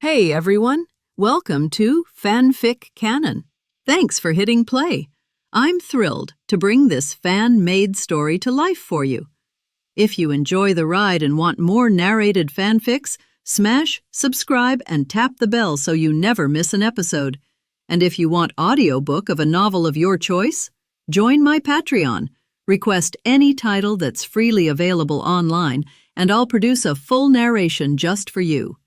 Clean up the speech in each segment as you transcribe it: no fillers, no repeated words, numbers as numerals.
Hey everyone, welcome to FanFic Canon. Thanks for hitting play. I'm thrilled to bring this fan-made story to life for you. If you enjoy the ride and want more narrated fanfics, smash, subscribe, and tap the bell so you never miss an episode. And if you want audiobook of a novel of your choice, join my Patreon. Request any title that's freely available online, and I'll produce a full narration just for you.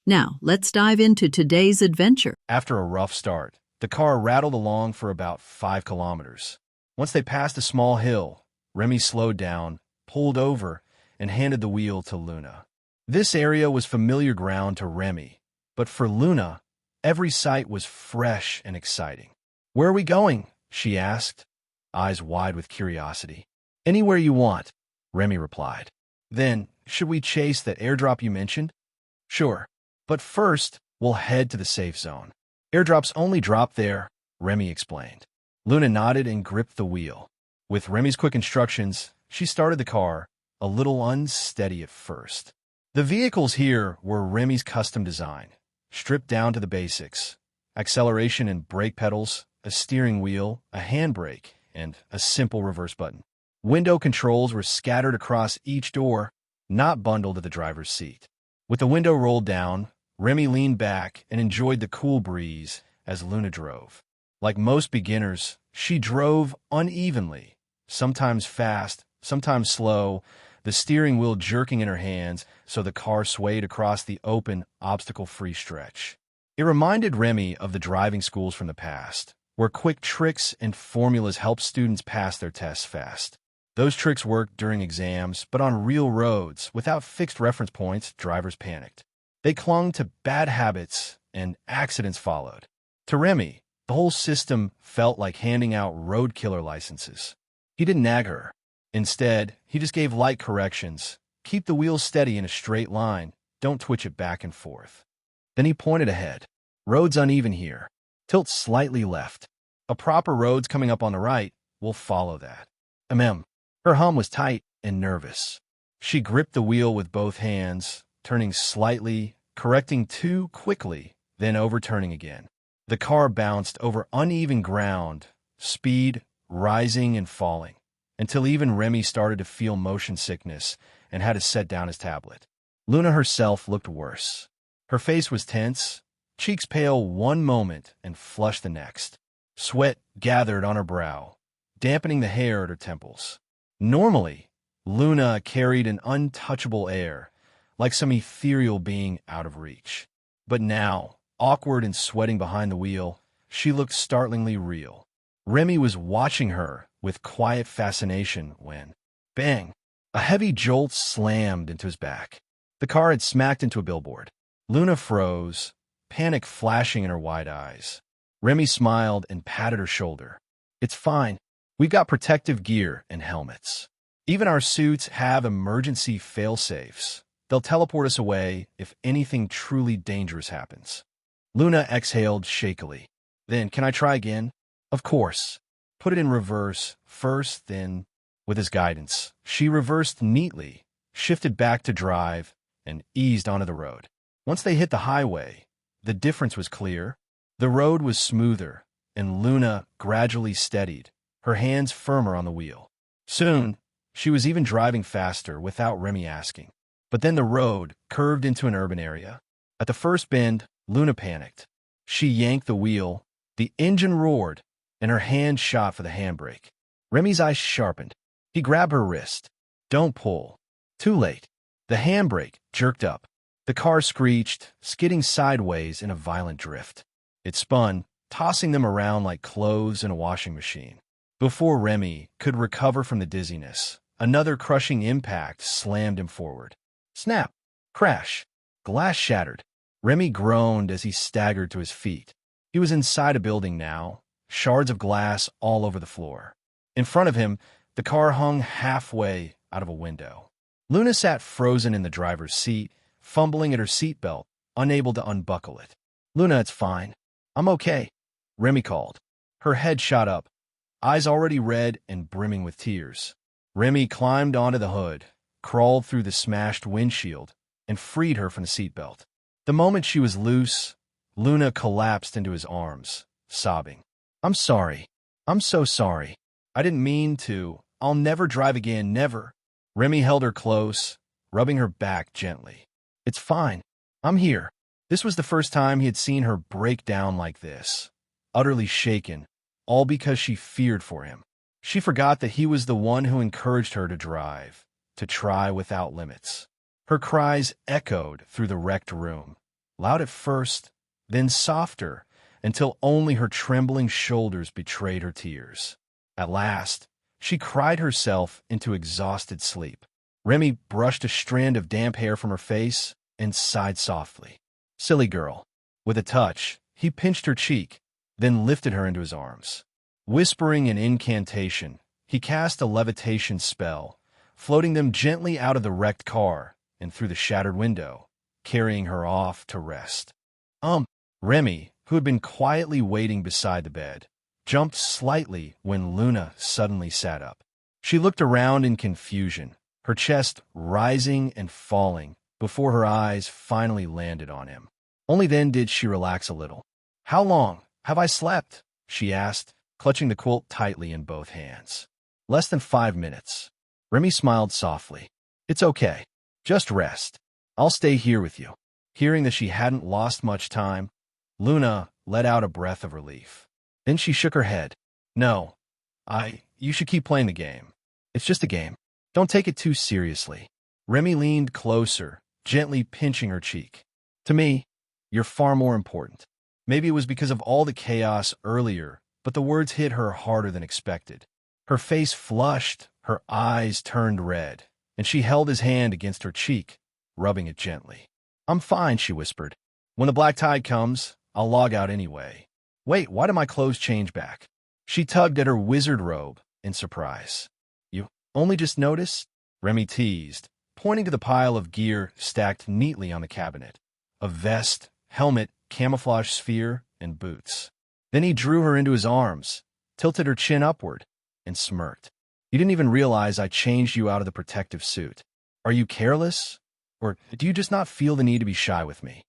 Now, let's dive into today's adventure. After a rough start, the car rattled along for about 5 kilometers. Once they passed a small hill, Remy slowed down, pulled over, and handed the wheel to Luna. This area was familiar ground to Remy, but for Luna, every sight was fresh and exciting. "Where are we going?" she asked, eyes wide with curiosity. "Anywhere you want," Remy replied. "Then, should we chase that airdrop you mentioned?" "Sure. But first, we'll head to the safe zone. Airdrops only drop there," Remy explained. Luna nodded and gripped the wheel. With Remy's quick instructions, she started the car, a little unsteady at first. The vehicles here were Remy's custom design, stripped down to the basics: acceleration and brake pedals, a steering wheel, a handbrake, and a simple reverse button. Window controls were scattered across each door, not bundled to the driver's seat. With the window rolled down, Remy leaned back and enjoyed the cool breeze as Luna drove. Like most beginners, she drove unevenly, sometimes fast, sometimes slow, the steering wheel jerking in her hands so the car swayed across the open, obstacle-free stretch. It reminded Remy of the driving schools from the past, where quick tricks and formulas helped students pass their tests fast. Those tricks worked during exams, but on real roads, without fixed reference points, drivers panicked. They clung to bad habits, and accidents followed. To Remy, the whole system felt like handing out road killer licenses. He didn't nag her. Instead, he just gave light corrections. "Keep the wheels steady in a straight line. Don't twitch it back and forth." Then he pointed ahead. "Road's uneven here. Tilt slightly left. A proper road's coming up on the right. We'll follow that." Her hum was tight and nervous. She gripped the wheel with both hands, turning slightly, correcting too quickly, then overturning again. The car bounced over uneven ground, speed rising and falling, until even Remy started to feel motion sickness and had to set down his tablet. Luna herself looked worse. Her face was tense, cheeks pale one moment and flushed the next. Sweat gathered on her brow, dampening the hair at her temples. Normally, Luna carried an untouchable air, like some ethereal being out of reach. But now, awkward and sweating behind the wheel, she looked startlingly real. Remy was watching her with quiet fascination when, bang, a heavy jolt slammed into his back. The car had smacked into a billboard. Luna froze, panic flashing in her wide eyes. Remy smiled and patted her shoulder. "It's fine. We've got protective gear and helmets. Even our suits have emergency fail-safes. They'll teleport us away if anything truly dangerous happens." Luna exhaled shakily. "Then, can I try again?" "Of course. Put it in reverse first, then..." With his guidance, she reversed neatly, shifted back to drive, and eased onto the road. Once they hit the highway, the difference was clear. The road was smoother, and Luna gradually steadied, her hands firmer on the wheel. Soon, she was even driving faster without Remy asking. But then the road curved into an urban area. At the first bend, Luna panicked. She yanked the wheel, the engine roared, and her hand shot for the handbrake. Remy's eyes sharpened. He grabbed her wrist. "Don't pull." Too late. The handbrake jerked up. The car screeched, skidding sideways in a violent drift. It spun, tossing them around like clothes in a washing machine. Before Remy could recover from the dizziness, another crushing impact slammed him forward. Snap! Crash! Glass shattered. Remy groaned as he staggered to his feet. He was inside a building now, shards of glass all over the floor. In front of him, the car hung halfway out of a window. Luna sat frozen in the driver's seat, fumbling at her seatbelt, unable to unbuckle it. "Luna, it's fine. I'm okay," Remy called. Her head shot up, eyes already red and brimming with tears. Remy climbed onto the hood, crawled through the smashed windshield, and freed her from the seatbelt. The moment she was loose, Luna collapsed into his arms, sobbing. I'm sorry. I'm so sorry. I didn't mean to. I'll never drive again, never. Remy held her close, rubbing her back gently. It's fine. I'm here. This was the first time he had seen her break down like this, utterly shaken, all because she feared for him. She forgot that he was the one who encouraged her to drive, to try without limits. Her cries echoed through the wrecked room, loud at first, then softer, until only her trembling shoulders betrayed her tears. At last, she cried herself into exhausted sleep. Remy brushed a strand of damp hair from her face and sighed softly. Silly girl. With a touch, he pinched her cheek, then lifted her into his arms. Whispering an incantation, he cast a levitation spell, floating them gently out of the wrecked car and through the shattered window, carrying her off to rest. Remy, who had been quietly waiting beside the bed, jumped slightly when Luna suddenly sat up. She looked around in confusion, her chest rising and falling before her eyes finally landed on him. Only then did she relax a little. How long have I slept? She asked, clutching the quilt tightly in both hands. Less than 5 minutes. Remy smiled softly. It's okay. Just rest. I'll stay here with you. Hearing that she hadn't lost much time, Luna let out a breath of relief. Then she shook her head. No, you should keep playing the game. It's just a game. Don't take it too seriously. Remy leaned closer, gently pinching her cheek. To me, you're far more important. Maybe it was because of all the chaos earlier, but the words hit her harder than expected. Her face flushed, her eyes turned red, and she held his hand against her cheek, rubbing it gently. I'm fine, she whispered. When the black tide comes, I'll log out anyway. Wait, why did my clothes change back? She tugged at her wizard robe in surprise. You only just noticed? Remy teased, pointing to the pile of gear stacked neatly on the cabinet. A vest, helmet, camouflage sphere, and boots. Then he drew her into his arms, tilted her chin upward, and smirked. You didn't even realize I changed you out of the protective suit. Are you careless? Or do you just not feel the need to be shy with me?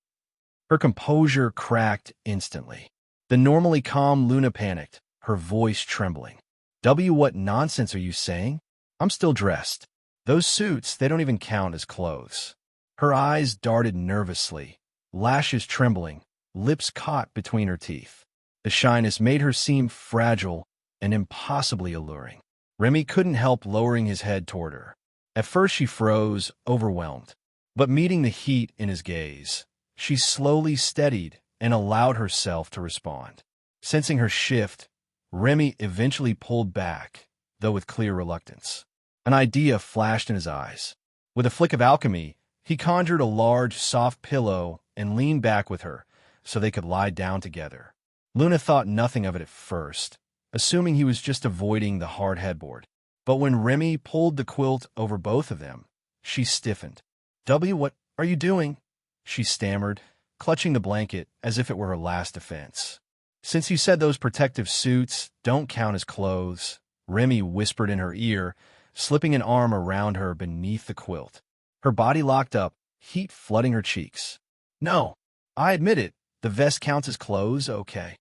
Her composure cracked instantly. The normally calm Luna panicked, her voice trembling. What nonsense are you saying? I'm still dressed. Those suits, they don't even count as clothes. Her eyes darted nervously, lashes trembling, lips caught between her teeth. The shyness made her seem fragile and impossibly alluring. Remy couldn't help lowering his head toward her. At first she froze, overwhelmed. But meeting the heat in his gaze, she slowly steadied and allowed herself to respond. Sensing her shift, Remy eventually pulled back, though with clear reluctance. An idea flashed in his eyes. With a flick of alchemy, he conjured a large, soft pillow and leaned back with her so they could lie down together. Luna thought nothing of it at first, assuming he was just avoiding the hard headboard. But when Remy pulled the quilt over both of them, she stiffened. What are you doing? She stammered, clutching the blanket as if it were her last defense. Since you said those protective suits don't count as clothes, Remy whispered in her ear, slipping an arm around her beneath the quilt. Her body locked up, heat flooding her cheeks. No, I admit it. The vest counts as clothes, okay.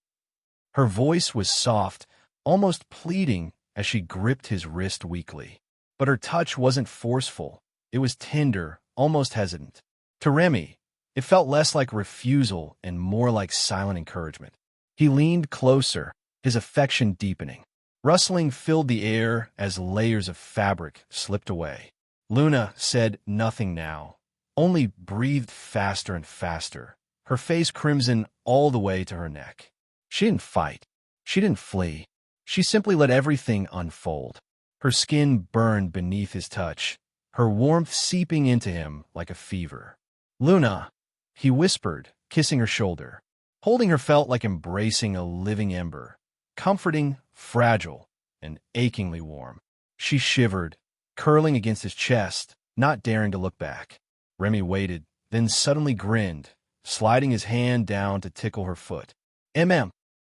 Her voice was soft, almost pleading as she gripped his wrist weakly. But her touch wasn't forceful. It was tender, almost hesitant. To Remy, it felt less like refusal and more like silent encouragement. He leaned closer, his affection deepening. Rustling filled the air as layers of fabric slipped away. Luna said nothing now, only breathed faster and faster, her face crimson all the way to her neck. She didn't fight. She didn't flee. She simply let everything unfold. Her skin burned beneath his touch, her warmth seeping into him like a fever. Luna, he whispered, kissing her shoulder. Holding her felt like embracing a living ember, comforting, fragile, and achingly warm. She shivered, curling against his chest, not daring to look back. Remy waited, then suddenly grinned, sliding his hand down to tickle her foot.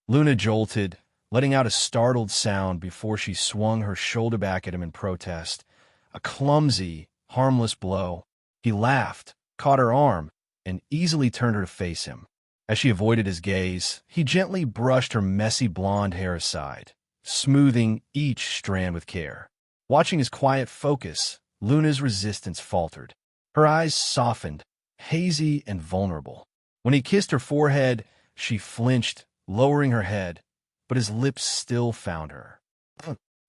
Luna jolted, letting out a startled sound before she swung her shoulder back at him in protest. A clumsy, harmless blow. He laughed, caught her arm, and easily turned her to face him. As she avoided his gaze, he gently brushed her messy blonde hair aside, smoothing each strand with care. Watching his quiet focus, Luna's resistance faltered. Her eyes softened, hazy and vulnerable. When he kissed her forehead, she flinched, lowering her head, but his lips still found her.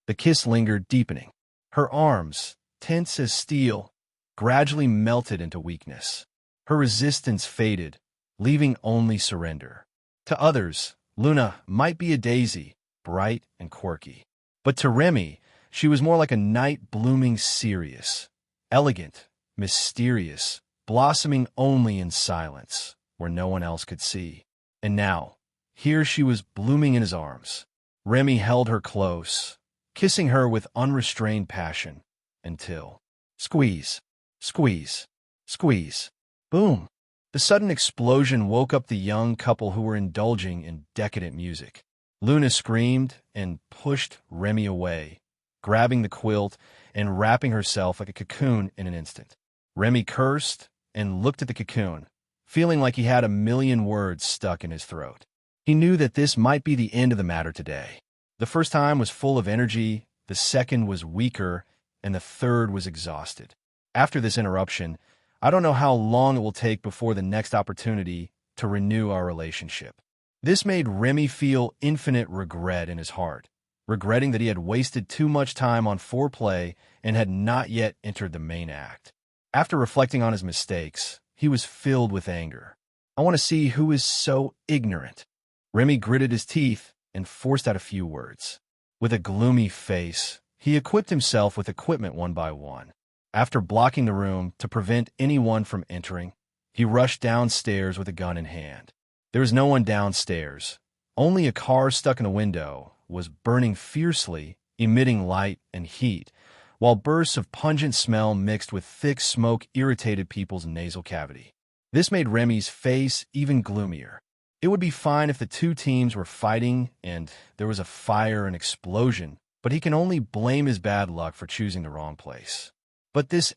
The kiss lingered, deepening. Her arms, tense as steel, gradually melted into weakness. Her resistance faded, leaving only surrender. To others, Luna might be a daisy, bright and quirky. But to Remy, she was more like a night blooming cereus, elegant, mysterious, blossoming only in silence, where no one else could see. And now, here she was blooming in his arms. Remy held her close, kissing her with unrestrained passion, until squeeze, squeeze, squeeze. Boom! The sudden explosion woke up the young couple who were indulging in decadent music. Luna screamed and pushed Remy away, grabbing the quilt and wrapping herself like a cocoon in an instant. Remy cursed and looked at the cocoon, feeling like he had a million words stuck in his throat. He knew that this might be the end of the matter today. The first time was full of energy, the second was weaker, and the third was exhausted. After this interruption, I don't know how long it will take before the next opportunity to renew our relationship. This made Remy feel infinite regret in his heart, regretting that he had wasted too much time on foreplay and had not yet entered the main act. After reflecting on his mistakes, he was filled with anger. I want to see who is so ignorant. Remy gritted his teeth and forced out a few words. With a gloomy face, he equipped himself with equipment one by one. After blocking the room to prevent anyone from entering, he rushed downstairs with a gun in hand. There was no one downstairs. Only a car stuck in a window was burning fiercely, emitting light and heat, while bursts of pungent smell mixed with thick smoke irritated people's nasal cavity. This made Remy's face even gloomier. It would be fine if the two teams were fighting and there was a fire and explosion, but he can only blame his bad luck for choosing the wrong place. But this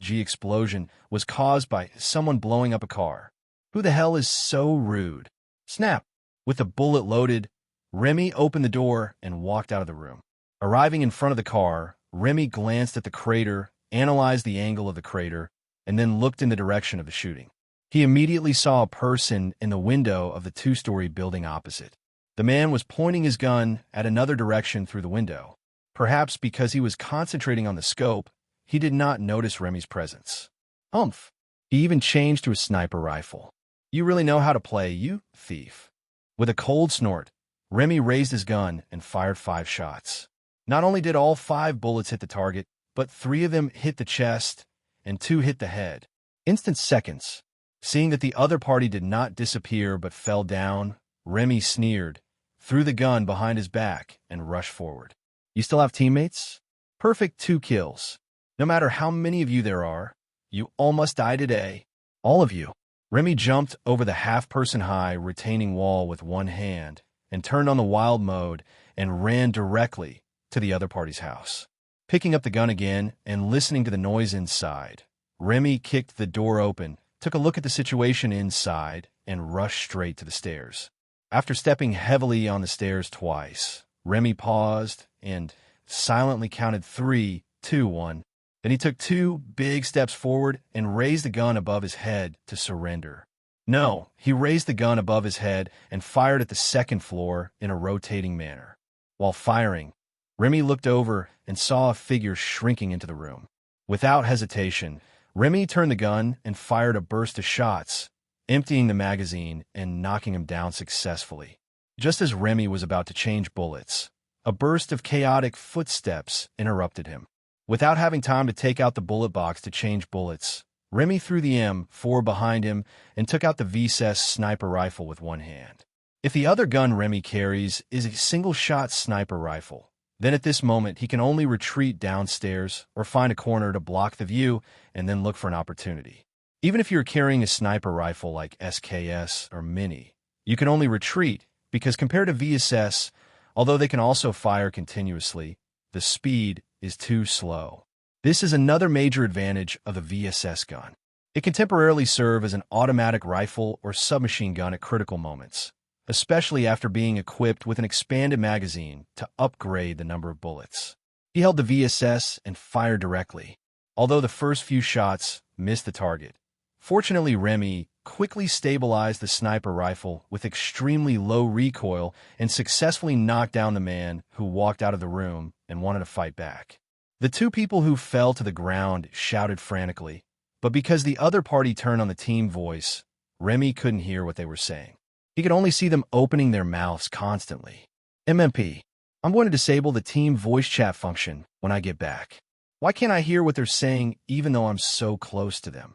G explosion was caused by someone blowing up a car. Who the hell is so rude? Snap! With the bullet loaded, Remy opened the door and walked out of the room. Arriving in front of the car, Remy glanced at the crater, analyzed the angle of the crater, and then looked in the direction of the shooting. He immediately saw a person in the window of the two-story building opposite. The man was pointing his gun at another direction through the window. Perhaps because he was concentrating on the scope, he did not notice Remy's presence. Humph! He even changed to a sniper rifle. You really know how to play, you thief. With a cold snort, Remy raised his gun and fired 5 shots. Not only did all 5 bullets hit the target, but 3 of them hit the chest and 2 hit the head. Instant seconds. Seeing that the other party did not disappear but fell down, Remy sneered, threw the gun behind his back, and rushed forward. You still have teammates? Perfect 2 kills. No matter how many of you there are, you all must die today. All of you. Remy jumped over the half-person high retaining wall with one hand and turned on the wild mode and ran directly to the other party's house. Picking up the gun again and listening to the noise inside, Remy kicked the door open, took a look at the situation inside, and rushed straight to the stairs. After stepping heavily on the stairs twice, Remy paused and silently counted 3, 2, 1. Then he took 2 big steps forward and raised the gun above his head to surrender. No, he raised the gun above his head and fired at the second floor in a rotating manner. While firing, Remy looked over and saw a figure shrinking into the room. Without hesitation, Remy turned the gun and fired a burst of shots, emptying the magazine and knocking him down successfully. Just as Remy was about to change bullets, a burst of chaotic footsteps interrupted him. Without having time to take out the bullet box to change bullets, Remy threw the M4 behind him and took out the VSS sniper rifle with one hand. If the other gun Remy carries is a single-shot sniper rifle, then at this moment he can only retreat downstairs or find a corner to block the view and then look for an opportunity. Even if you're carrying a sniper rifle like SKS or Mini, you can only retreat because compared to VSS, although they can also fire continuously, the speed is too slow. This is another major advantage of the VSS gun. It can temporarily serve as an automatic rifle or submachine gun at critical moments, especially after being equipped with an expanded magazine to upgrade the number of bullets. He held the VSS and fired directly, although the first few shots missed the target. Fortunately, Remy quickly stabilized the sniper rifle with extremely low recoil and successfully knocked down the man who walked out of the room and wanted to fight back. The two people who fell to the ground shouted frantically, but because the other party turned on the team voice, Remy couldn't hear what they were saying. He could only see them opening their mouths constantly. MMP, I'm going to disable the team voice chat function when I get back. Why can't I hear what they're saying even though I'm so close to them?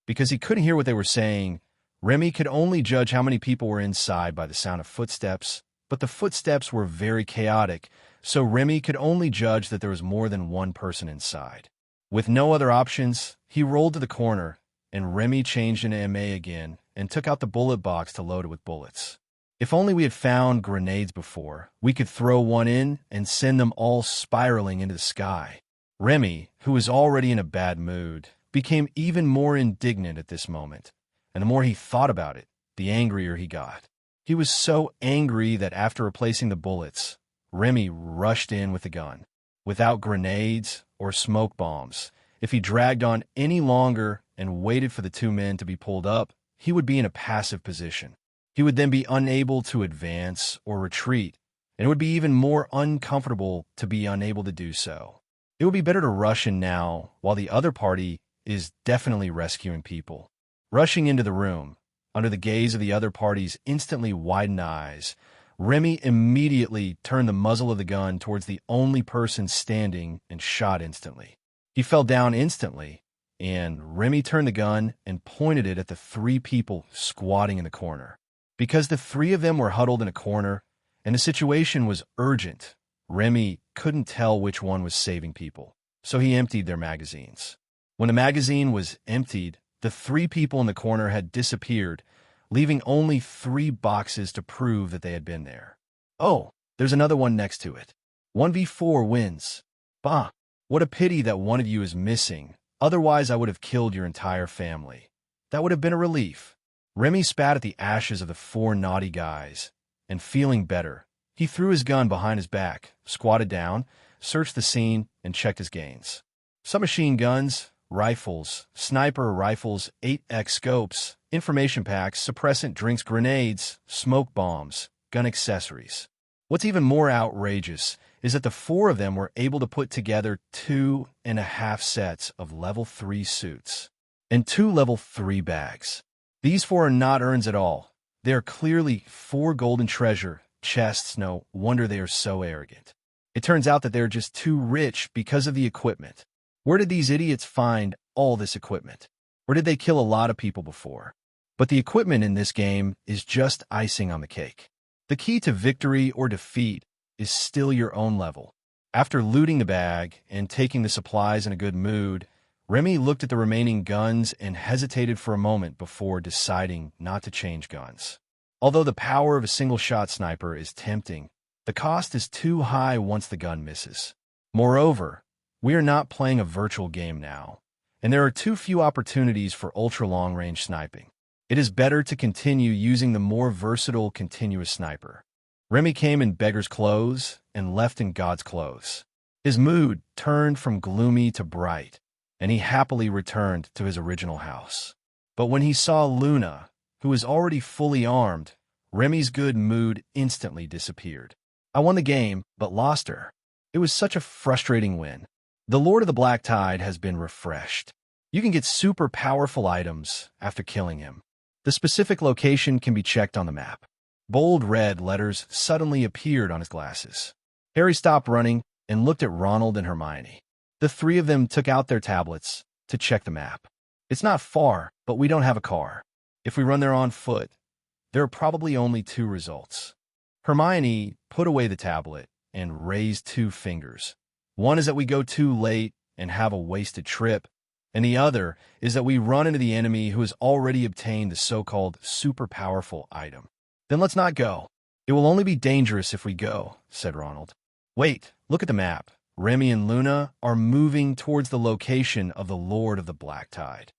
Because he couldn't hear what they were saying, Remy could only judge how many people were inside by the sound of footsteps, but the footsteps were very chaotic, so Remy could only judge that there was more than one person inside. With no other options, he rolled to the corner, and Remy changed into MA again and took out the bullet box to load it with bullets. If only we had found grenades before, we could throw one in and send them all spiraling into the sky. Remy, who was already in a bad mood, became even more indignant at this moment, and the more he thought about it, the angrier he got. He was so angry that after replacing the bullets, Remy rushed in with the gun. Without grenades or smoke bombs, if he dragged on any longer and waited for the two men to be pulled up, he would be in a passive position. He would then be unable to advance or retreat, and it would be even more uncomfortable to be unable to do so. It would be better to rush in now while the other party is definitely rescuing people. Rushing into the room, under the gaze of the other party's instantly widened eyes, Remy immediately turned the muzzle of the gun towards the only person standing and shot instantly. He fell down instantly, and Remy turned the gun and pointed it at the three people squatting in the corner. Because the three of them were huddled in a corner, and the situation was urgent, Remy couldn't tell which one was saving people, so he emptied their magazines. When the magazine was emptied, the three people in the corner had disappeared, leaving only 3 boxes to prove that they had been there. Oh, there's another one next to it. 1v4 wins. Bah, what a pity that one of you is missing. Otherwise, I would have killed your entire family. That would have been a relief. Remy spat at the ashes of the 4 naughty guys, and feeling better, he threw his gun behind his back, squatted down, searched the scene, and checked his gains. Submachine guns, rifles, sniper rifles, 8x scopes, information packs, suppressant drinks, grenades, smoke bombs, gun accessories. What's even more outrageous is that the 4 of them were able to put together 2.5 sets of level 3 suits and 2 level 3 bags. These 4 are not urns at all. They are clearly 4 golden treasure chests. No wonder they are so arrogant. It turns out that they're just too rich because of the equipment. Where did these idiots find all this equipment? Or did they kill a lot of people before? But the equipment in this game is just icing on the cake. The key to victory or defeat is still your own level. After looting the bag and taking the supplies in a good mood, Remy looked at the remaining guns and hesitated for a moment before deciding not to change guns. Although the power of a single-shot sniper is tempting, the cost is too high once the gun misses. Moreover, we are not playing a virtual game now, and there are too few opportunities for ultra-long-range sniping. It is better to continue using the more versatile continuous sniper. Remy came in beggar's clothes and left in God's clothes. His mood turned from gloomy to bright, and he happily returned to his original house. But when he saw Luna, who was already fully armed, Remy's good mood instantly disappeared. I won the game, but lost her. It was such a frustrating win. The Lord of the Black Tide has been refreshed. You can get super powerful items after killing him. The specific location can be checked on the map. Bold red letters suddenly appeared on his glasses. Harry stopped running and looked at Ronald and Hermione. The 3 of them took out their tablets to check the map. It's not far, but we don't have a car. If we run there on foot, there are probably only 2 results. Hermione put away the tablet and raised 2 fingers. One is that we go too late and have a wasted trip, and the other is that we run into the enemy who has already obtained the so-called super powerful item. Then let's not go. It will only be dangerous if we go, said Ronald. Wait, look at the map. Remy and Luna are moving towards the location of the Lord of the Black Tide,"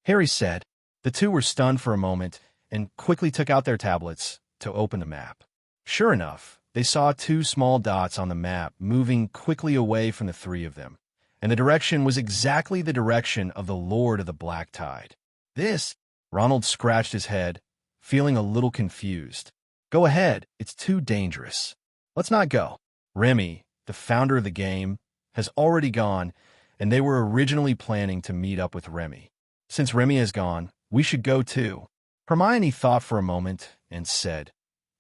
Harry said. The two were stunned for a moment and quickly took out their tablets to open the map. Sure enough, they saw two small dots on the map moving quickly away from the three of them, and the direction was exactly the direction of the Lord of the Black Tide. "This," Ronald scratched his head, feeling a little confused. "Go ahead, it's too dangerous. Let's not go." Remy, the founder of the game, has already gone, and they were originally planning to meet up with Remy. "Since Remy has gone, we should go too." Hermione thought for a moment and said,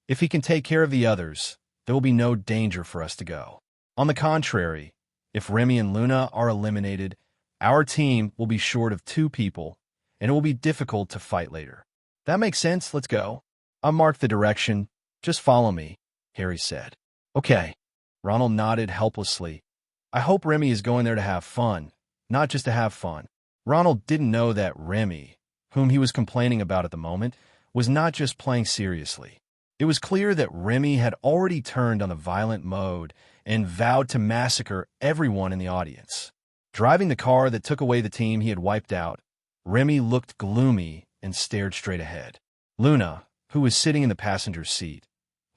"If he can take care of the others, there will be no danger for us to go. On the contrary, if Remy and Luna are eliminated, our team will be short of 2 people, and it will be difficult to fight later." "That makes sense, let's go. I'll mark the direction. Just follow me," Harry said. "Okay." Ronald nodded helplessly. "I hope Remy is going there to have fun, not just to have fun." Ronald didn't know that Remy, whom he was complaining about at the moment, was not just playing seriously. It was clear that Remy had already turned on the violent mode and vowed to massacre everyone in the audience. Driving the car that took away the team he had wiped out, Remy looked gloomy and stared straight ahead. Luna, who was sitting in the passenger's seat,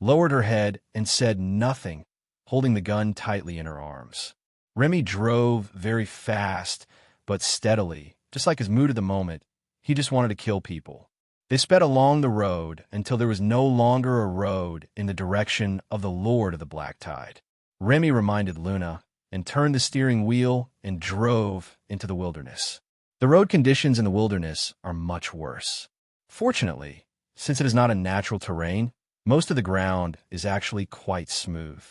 lowered her head and said nothing, holding the gun tightly in her arms. Remy drove very fast, but steadily, just like his mood at the moment. He just wanted to kill people. They sped along the road until there was no longer a road in the direction of the Lord of the Black Tide. Remy reminded Luna and turned the steering wheel and drove into the wilderness. The road conditions in the wilderness are much worse. Fortunately, since it is not a natural terrain, most of the ground is actually quite smooth.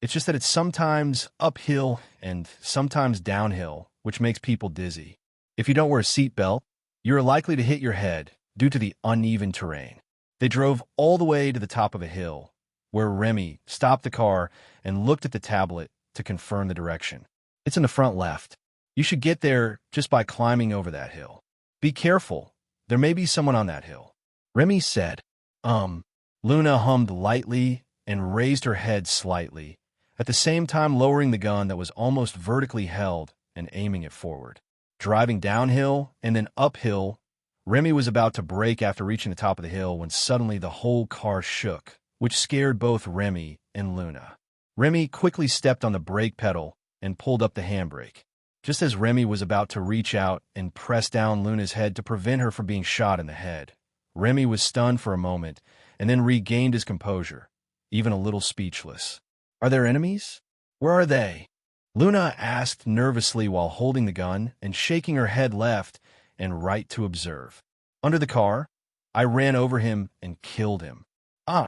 It's just that it's sometimes uphill and sometimes downhill, which makes people dizzy. If you don't wear a seatbelt, you're likely to hit your head due to the uneven terrain. They drove all the way to the top of a hill, where Remy stopped the car and looked at the tablet to confirm the direction. "It's in the front left. You should get there just by climbing over that hill. Be careful, there may be someone on that hill," Remy said. Luna hummed lightly and raised her head slightly, at the same time lowering the gun that was almost vertically held and aiming it forward. Driving downhill and then uphill, Remy was about to brake after reaching the top of the hill when suddenly the whole car shook, which scared both Remy and Luna. Remy quickly stepped on the brake pedal and pulled up the handbrake. Just as Remy was about to reach out and press down Luna's head to prevent her from being shot in the head, Remy was stunned for a moment and then regained his composure, even a little speechless. "Are there enemies? Where are they?" Luna asked nervously while holding the gun and shaking her head left and right to observe. "Under the car, I ran over him and killed him." "Ah,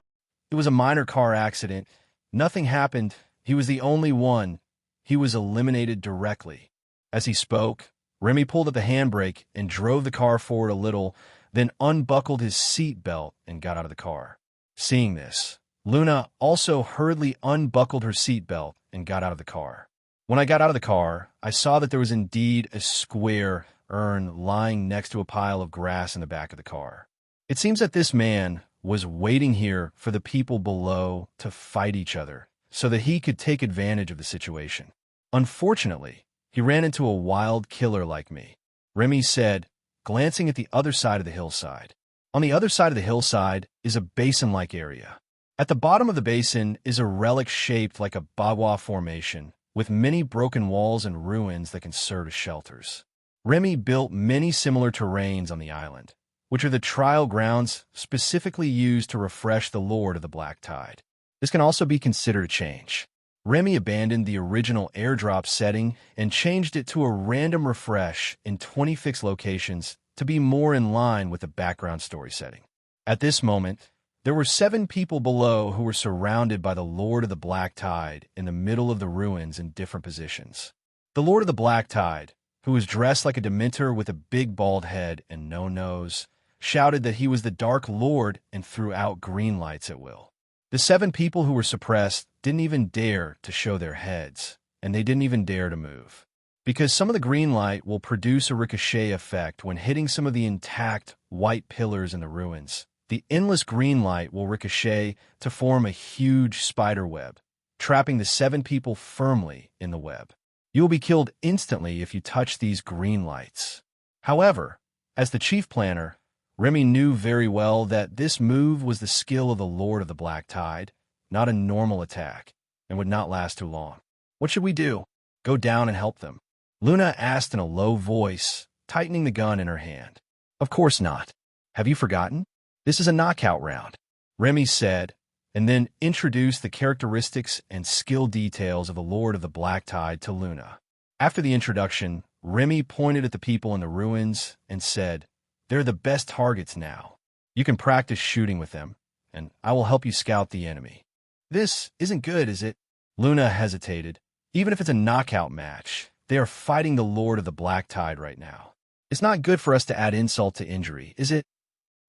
it was a minor car accident. Nothing happened. He was the only one. He was eliminated directly." As he spoke, Remy pulled up the handbrake and drove the car forward a little, then unbuckled his seat belt and got out of the car. Seeing this, Luna also hurriedly unbuckled her seat belt and got out of the car. "When I got out of the car, I saw that there was indeed a square urn lying next to a pile of grass in the back of the car. It seems that this man was waiting here for the people below to fight each other so that he could take advantage of the situation. Unfortunately, he ran into a wild killer like me," Remy said, glancing at the other side of the hillside. On the other side of the hillside is a basin-like area. At the bottom of the basin is a relic shaped like a Bagua formation, with many broken walls and ruins that can serve as shelters. Remy built many similar terrains on the island, which are the trial grounds specifically used to refresh the Lord of the Black Tide. This can also be considered a change. Remy abandoned the original airdrop setting and changed it to a random refresh in 20 fixed locations to be more in line with the background story setting. At this moment, there were 7 people below who were surrounded by the Lord of the Black Tide in the middle of the ruins in different positions. The Lord of the Black Tide, who was dressed like a Dementor with a big bald head and no nose, shouted that he was the Dark Lord and threw out green lights at will. The 7 people who were suppressed didn't even dare to show their heads, and they didn't even dare to move. Because some of the green light will produce a ricochet effect when hitting some of the intact white pillars in the ruins. The endless green light will ricochet to form a huge spider web, trapping the 7 people firmly in the web. You will be killed instantly if you touch these green lights. However, as the chief planner, Remy knew very well that this move was the skill of the Lord of the Black Tide, not a normal attack, and would not last too long. What should we do? Go down and help them? Luna asked in a low voice, tightening the gun in her hand. Of course not. Have you forgotten? This is a knockout round, Remy said, and then introduced the characteristics and skill details of the Lord of the Black Tide to Luna. After the introduction, Remy pointed at the people in the ruins and said, "They're the best targets now. You can practice shooting with them, and I will help you scout the enemy." This isn't good, is it? Luna hesitated. Even if it's a knockout match, they are fighting the Lord of the Black Tide right now. It's not good for us to add insult to injury, is it?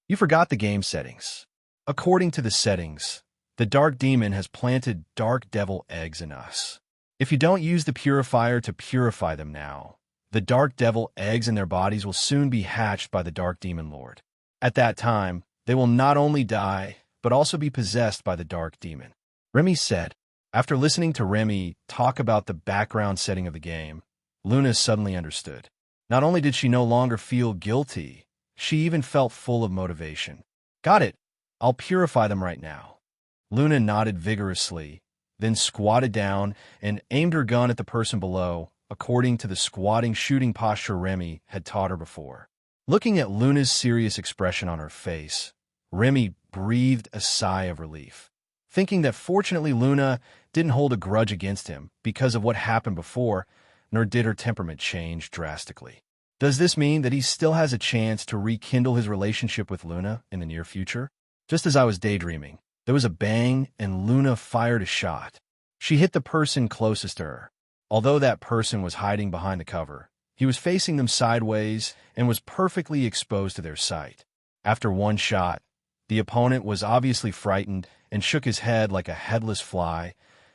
You forgot the game settings. According to the settings, the Dark Demon has planted Dark Devil eggs in us. If you don't use the purifier to purify them now, the Dark Devil eggs in their bodies will soon be hatched by the Dark Demon Lord. At that time, they will not only die, but also be possessed by the Dark Demon. Remy said. After listening to Remy talk about the background setting of the game, Luna suddenly understood. Not only did she no longer feel guilty, she even felt full of motivation. Got it. I'll purify them right now. Luna nodded vigorously, then squatted down and aimed her gun at the person below, according to the squatting shooting posture Remy had taught her before. Looking at Luna's serious expression on her face, Remy breathed a sigh of relief, thinking that fortunately Luna didn't hold a grudge against him because of what happened before, nor did her temperament change drastically. Does this mean that he still has a chance to rekindle his relationship with Luna in the near future? Just as I was daydreaming, there was a bang and Luna fired a shot. She hit the person closest to her. Although that person was hiding behind the cover, he was facing them sideways and was perfectly exposed to their sight. After one shot, the opponent was obviously frightened and shook his head like a headless fly,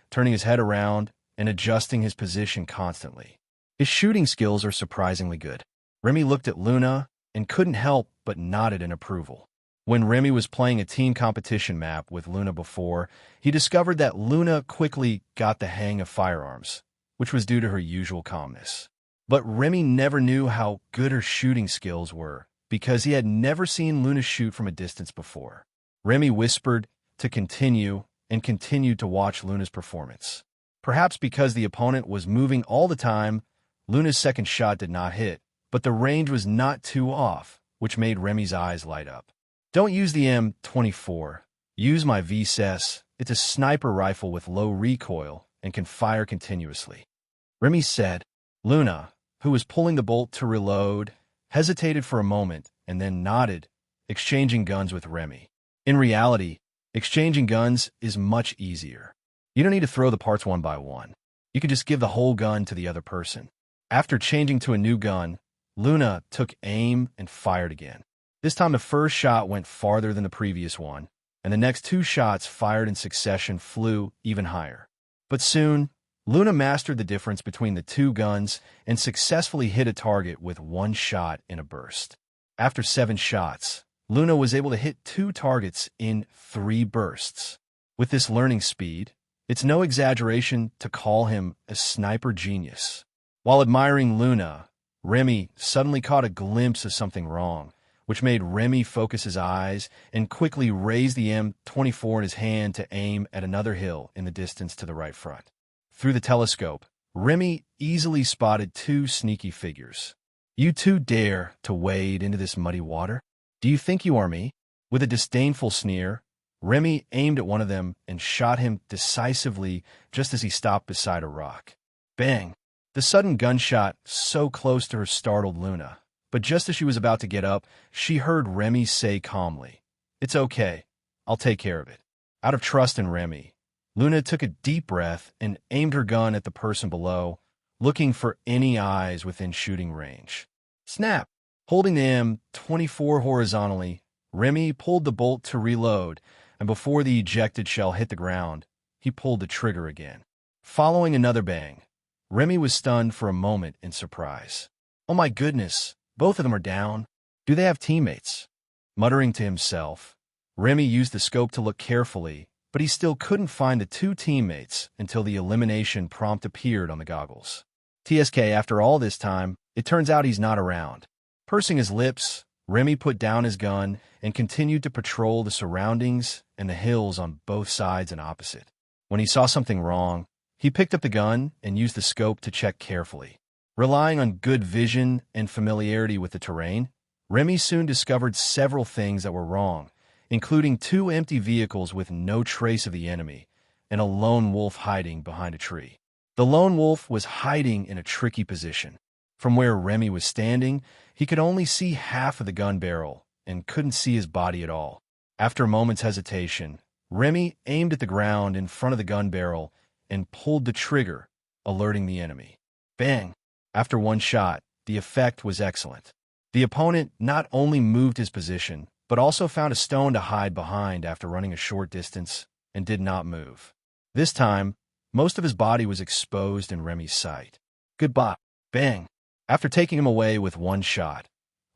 turning his head around and adjusting his position constantly. His shooting skills are surprisingly good. Remy looked at Luna and couldn't help but nodded in approval. When Remy was playing a team competition map with Luna before, he discovered that Luna quickly got the hang of firearms, which was due to her usual calmness. But Remy never knew how good her shooting skills were, because he had never seen Luna shoot from a distance before. Remy whispered to continue and continued to watch Luna's performance. Perhaps because the opponent was moving all the time, Luna's second shot did not hit, but the range was not too off, which made Remy's eyes light up. Don't use the M24. Use my VSS. It's a sniper rifle with low recoil and can fire continuously. Remy said. Luna, who was pulling the bolt to reload, hesitated for a moment and then nodded, exchanging guns with Remy. In reality, exchanging guns is much easier. You don't need to throw the parts one by one. You can just give the whole gun to the other person. After changing to a new gun, Luna took aim and fired again. This time the first shot went farther than the previous one, and the next 2 shots fired in succession flew even higher. But soon, Luna mastered the difference between the 2 guns and successfully hit a target with 1 shot in a burst. After 7 shots, Luna was able to hit 2 targets in 3 bursts. With this learning speed, it's no exaggeration to call him a sniper genius. While admiring Luna, Remy suddenly caught a glimpse of something wrong, which made Remy focus his eyes and quickly raise the M24 in his hand to aim at another hill in the distance to the right front. Through the telescope, Remy easily spotted 2 sneaky figures. You 2 dare to wade into this muddy water? Do you think you are me? With a disdainful sneer, Remy aimed at one of them and shot him decisively just as he stopped beside a rock. Bang! The sudden gunshot so close to her startled Luna, but just as she was about to get up, she heard Remy say calmly, "It's okay. I'll take care of it." Out of trust in Remy, Luna took a deep breath and aimed her gun at the person below, looking for any eyes within shooting range. Snap! Holding the M24 horizontally, Remy pulled the bolt to reload, and before the ejected shell hit the ground, he pulled the trigger again. Following another bang, Remy was stunned for a moment in surprise. Oh my goodness, both of them are down. Do they have teammates? Muttering to himself, Remy used the scope to look carefully, but but he still couldn't find the two teammates until the elimination prompt appeared on the goggles. TSK, after all this time, it turns out he's not around. Pursing his lips, Remy put down his gun and continued to patrol the surroundings and the hills on both sides and opposite. When he saw something wrong, he picked up the gun and used the scope to check carefully. Relying on good vision and familiarity with the terrain, Remy soon discovered several things that were wrong, including two empty vehicles with no trace of the enemy and a lone wolf hiding behind a tree. The lone wolf was hiding in a tricky position. From where Remy was standing, he could only see half of the gun barrel and couldn't see his body at all. After a moment's hesitation, Remy aimed at the ground in front of the gun barrel and pulled the trigger, alerting the enemy. Bang! After one shot, the effect was excellent. The opponent not only moved his position, but also found a stone to hide behind after running a short distance and did not move. This time, most of his body was exposed in Remy's sight. Goodbye. Bang! After taking him away with one shot,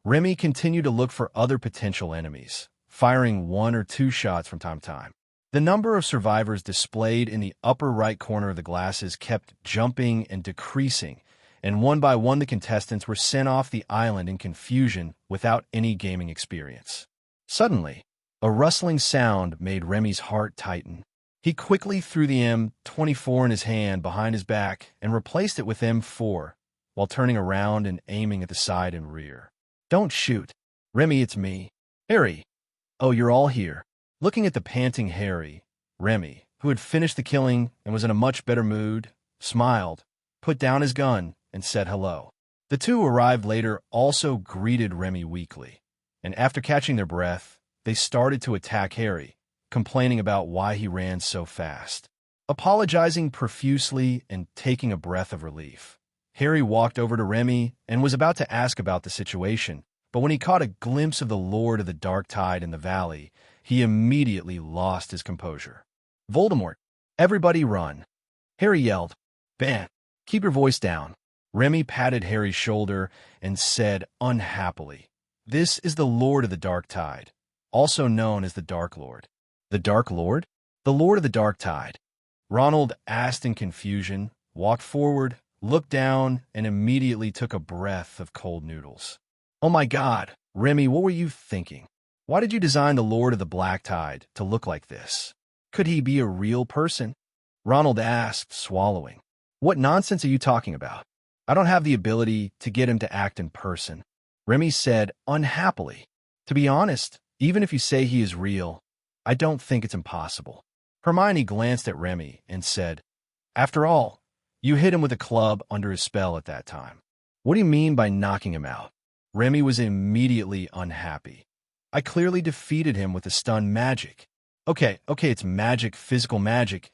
Remy continued to look for other potential enemies, firing one or two shots from time to time. The number of survivors displayed in the upper right corner of the glasses kept jumping and decreasing, and one by one the contestants were sent off the island in confusion without any gaming experience. Suddenly, a rustling sound made Remy's heart tighten. He quickly threw the M24 in his hand behind his back and replaced it with M4, while turning around and aiming at the side and rear. Don't shoot. Remy, it's me. Harry. Oh, you're all here. Looking at the panting Harry, Remy, who had finished the killing and was in a much better mood, smiled, put down his gun, and said hello. The two who arrived later also greeted Remy weakly, and after catching their breath, they started to attack Harry, complaining about why he ran so fast. Apologizing profusely and taking a breath of relief, Harry walked over to Remy and was about to ask about the situation, but when he caught a glimpse of the Lord of the Dark Tide in the valley, he immediately lost his composure. Voldemort! Everybody run! Harry yelled. Ban! Keep your voice down. Remy patted Harry's shoulder and said unhappily, This is the Lord of the Dark Tide, also known as the Dark Lord. The Dark Lord? The Lord of the Dark Tide. Ronald asked in confusion, walked forward, looked down, and immediately took a breath of cold noodles. Oh my God, Remy, what were you thinking? Why did you design the Lord of the Black Tide to look like this? Could he be a real person? Ronald asked, swallowing. What nonsense are you talking about? I don't have the ability to get him to act in person. Remy said unhappily. To be honest, even if you say he is real, I don't think it's impossible. Hermione glanced at Remy and said, After all, you hit him with a club under his spell at that time. What do you mean by knocking him out? Remy was immediately unhappy. I clearly defeated him with the stun magic. Okay, it's magic, physical magic,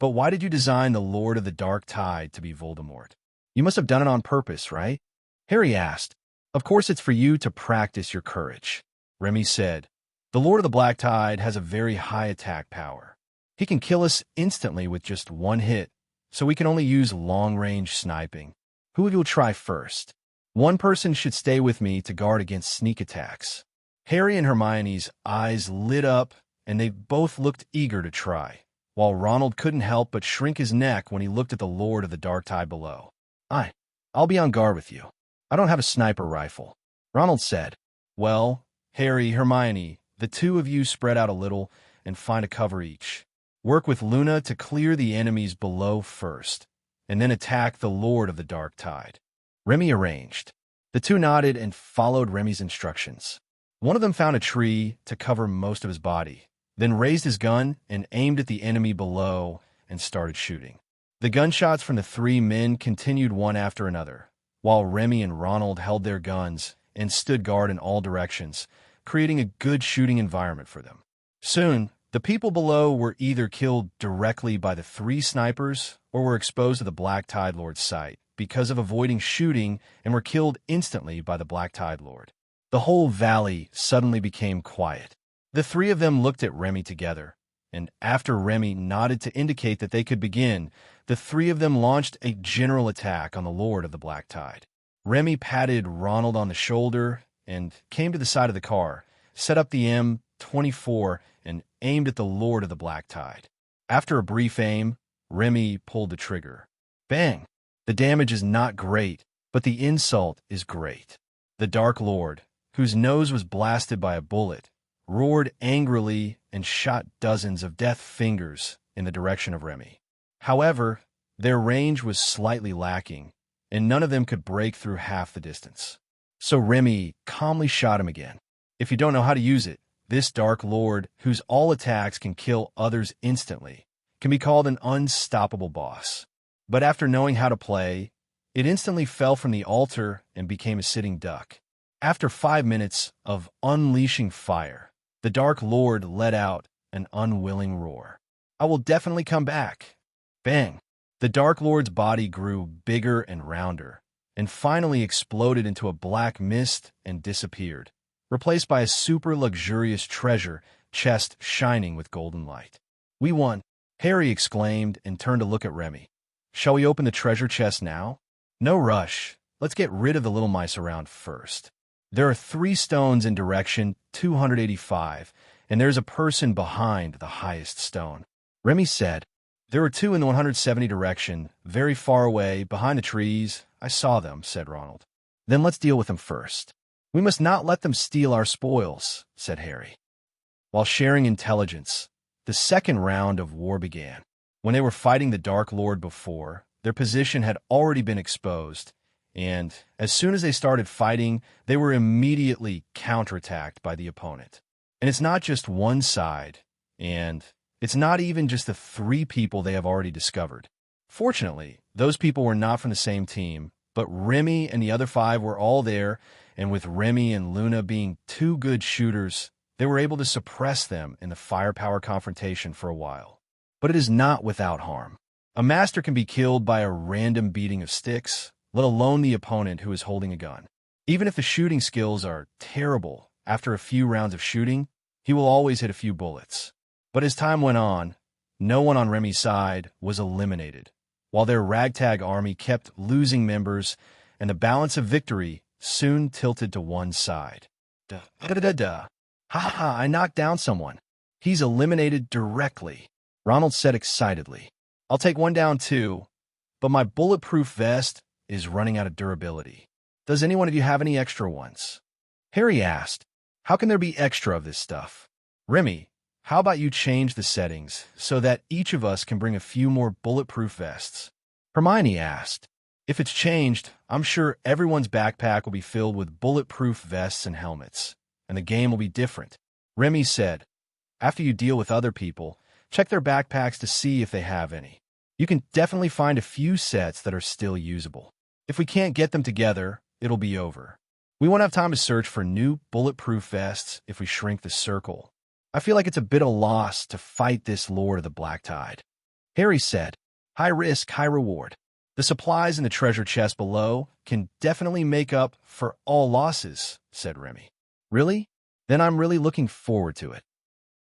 but why did you design the Lord of the Dark Tide to be Voldemort? You must have done it on purpose, right? Harry asked. Of course it's for you to practice your courage. Remy said, The Lord of the Black Tide has a very high attack power. He can kill us instantly with just one hit, so we can only use long-range sniping. Who of you will try first? One person should stay with me to guard against sneak attacks. Harry and Hermione's eyes lit up, and they both looked eager to try, while Ronald couldn't help but shrink his neck when he looked at the Lord of the Dark Tide below. I'll be on guard with you. I don't have a sniper rifle. Ronald said, Well, Harry, Hermione, the two of you spread out a little and find a cover each. Work with Luna to clear the enemies below first, and then attack the Lord of the Dark Tide. Remy arranged. The two nodded and followed Remy's instructions. One of them found a tree to cover most of his body, then raised his gun and aimed at the enemy below and started shooting. The gunshots from the three men continued one after another, while Remy and Ronald held their guns and stood guard in all directions, creating a good shooting environment for them. Soon, the people below were either killed directly by the three snipers or were exposed to the Black Tide Lord's sight because of avoiding shooting and were killed instantly by the Black Tide Lord. The whole valley suddenly became quiet. The three of them looked at Remy together, and after Remy nodded to indicate that they could begin, the three of them launched a general attack on the Lord of the Black Tide. Remy patted Ronald on the shoulder and came to the side of the car, set up the M24, and aimed at the Lord of the Black Tide. After a brief aim, Remy pulled the trigger. Bang! The damage is not great, but the insult is great. The Dark Lord, whose nose was blasted by a bullet, roared angrily and shot dozens of death fingers in the direction of Remy. However, their range was slightly lacking, and none of them could break through half the distance. So Remy calmly shot him again. If you don't know how to use it, this Dark Lord, whose all attacks can kill others instantly, can be called an unstoppable boss. But after knowing how to play, it instantly fell from the altar and became a sitting duck. After 5 minutes of unleashing fire, the Dark Lord let out an unwilling roar. I will definitely come back. Bang! The Dark Lord's body grew bigger and rounder, and finally exploded into a black mist and disappeared, replaced by a super luxurious treasure chest shining with golden light. We won! Harry exclaimed and turned to look at Remy. Shall we open the treasure chest now? No rush. Let's get rid of the little mice around first. There are 3 stones in direction 285, and there's a person behind the highest stone. Remy said, There are 2 in the 170 direction, very far away, behind the trees. I saw them, said Ronald. Then let's deal with them first. We must not let them steal our spoils, said Harry. While sharing intelligence, the second round of war began. When they were fighting the Dark Lord before, their position had already been exposed, and as soon as they started fighting, they were immediately counterattacked by the opponent. And it's not just one side, and it's not even just the 3 people they have already discovered. Fortunately, those people were not from the same team, but Remy and the other 5 were all there, and with Remy and Luna being 2 good shooters, they were able to suppress them in the firepower confrontation for a while. But it is not without harm. A master can be killed by a random beating of sticks, let alone the opponent who is holding a gun. Even if the shooting skills are terrible, after a few rounds of shooting, he will always hit a few bullets. But as time went on, no one on Remy's side was eliminated, while their ragtag army kept losing members, and the balance of victory soon tilted to one side. Da-da-da-da. Ha-ha, I knocked down someone. He's eliminated directly, Ronald said excitedly. I'll take one down too, but my bulletproof vest is running out of durability. Does anyone of you have any extra ones? Harry asked, How can there be extra of this stuff? Remy, how about you change the settings so that each of us can bring a few more bulletproof vests? Hermione asked. If it's changed, I'm sure everyone's backpack will be filled with bulletproof vests and helmets, and the game will be different. Remy said, After you deal with other people, check their backpacks to see if they have any. You can definitely find a few sets that are still usable. If we can't get them together, it'll be over. We won't have time to search for new bulletproof vests if we shrink the circle. I feel like it's a bit of loss to fight this Lord of the Black Tide. Harry said, High risk, high reward. The supplies in the treasure chest below can definitely make up for all losses, said Remy. Really? Then I'm really looking forward to it.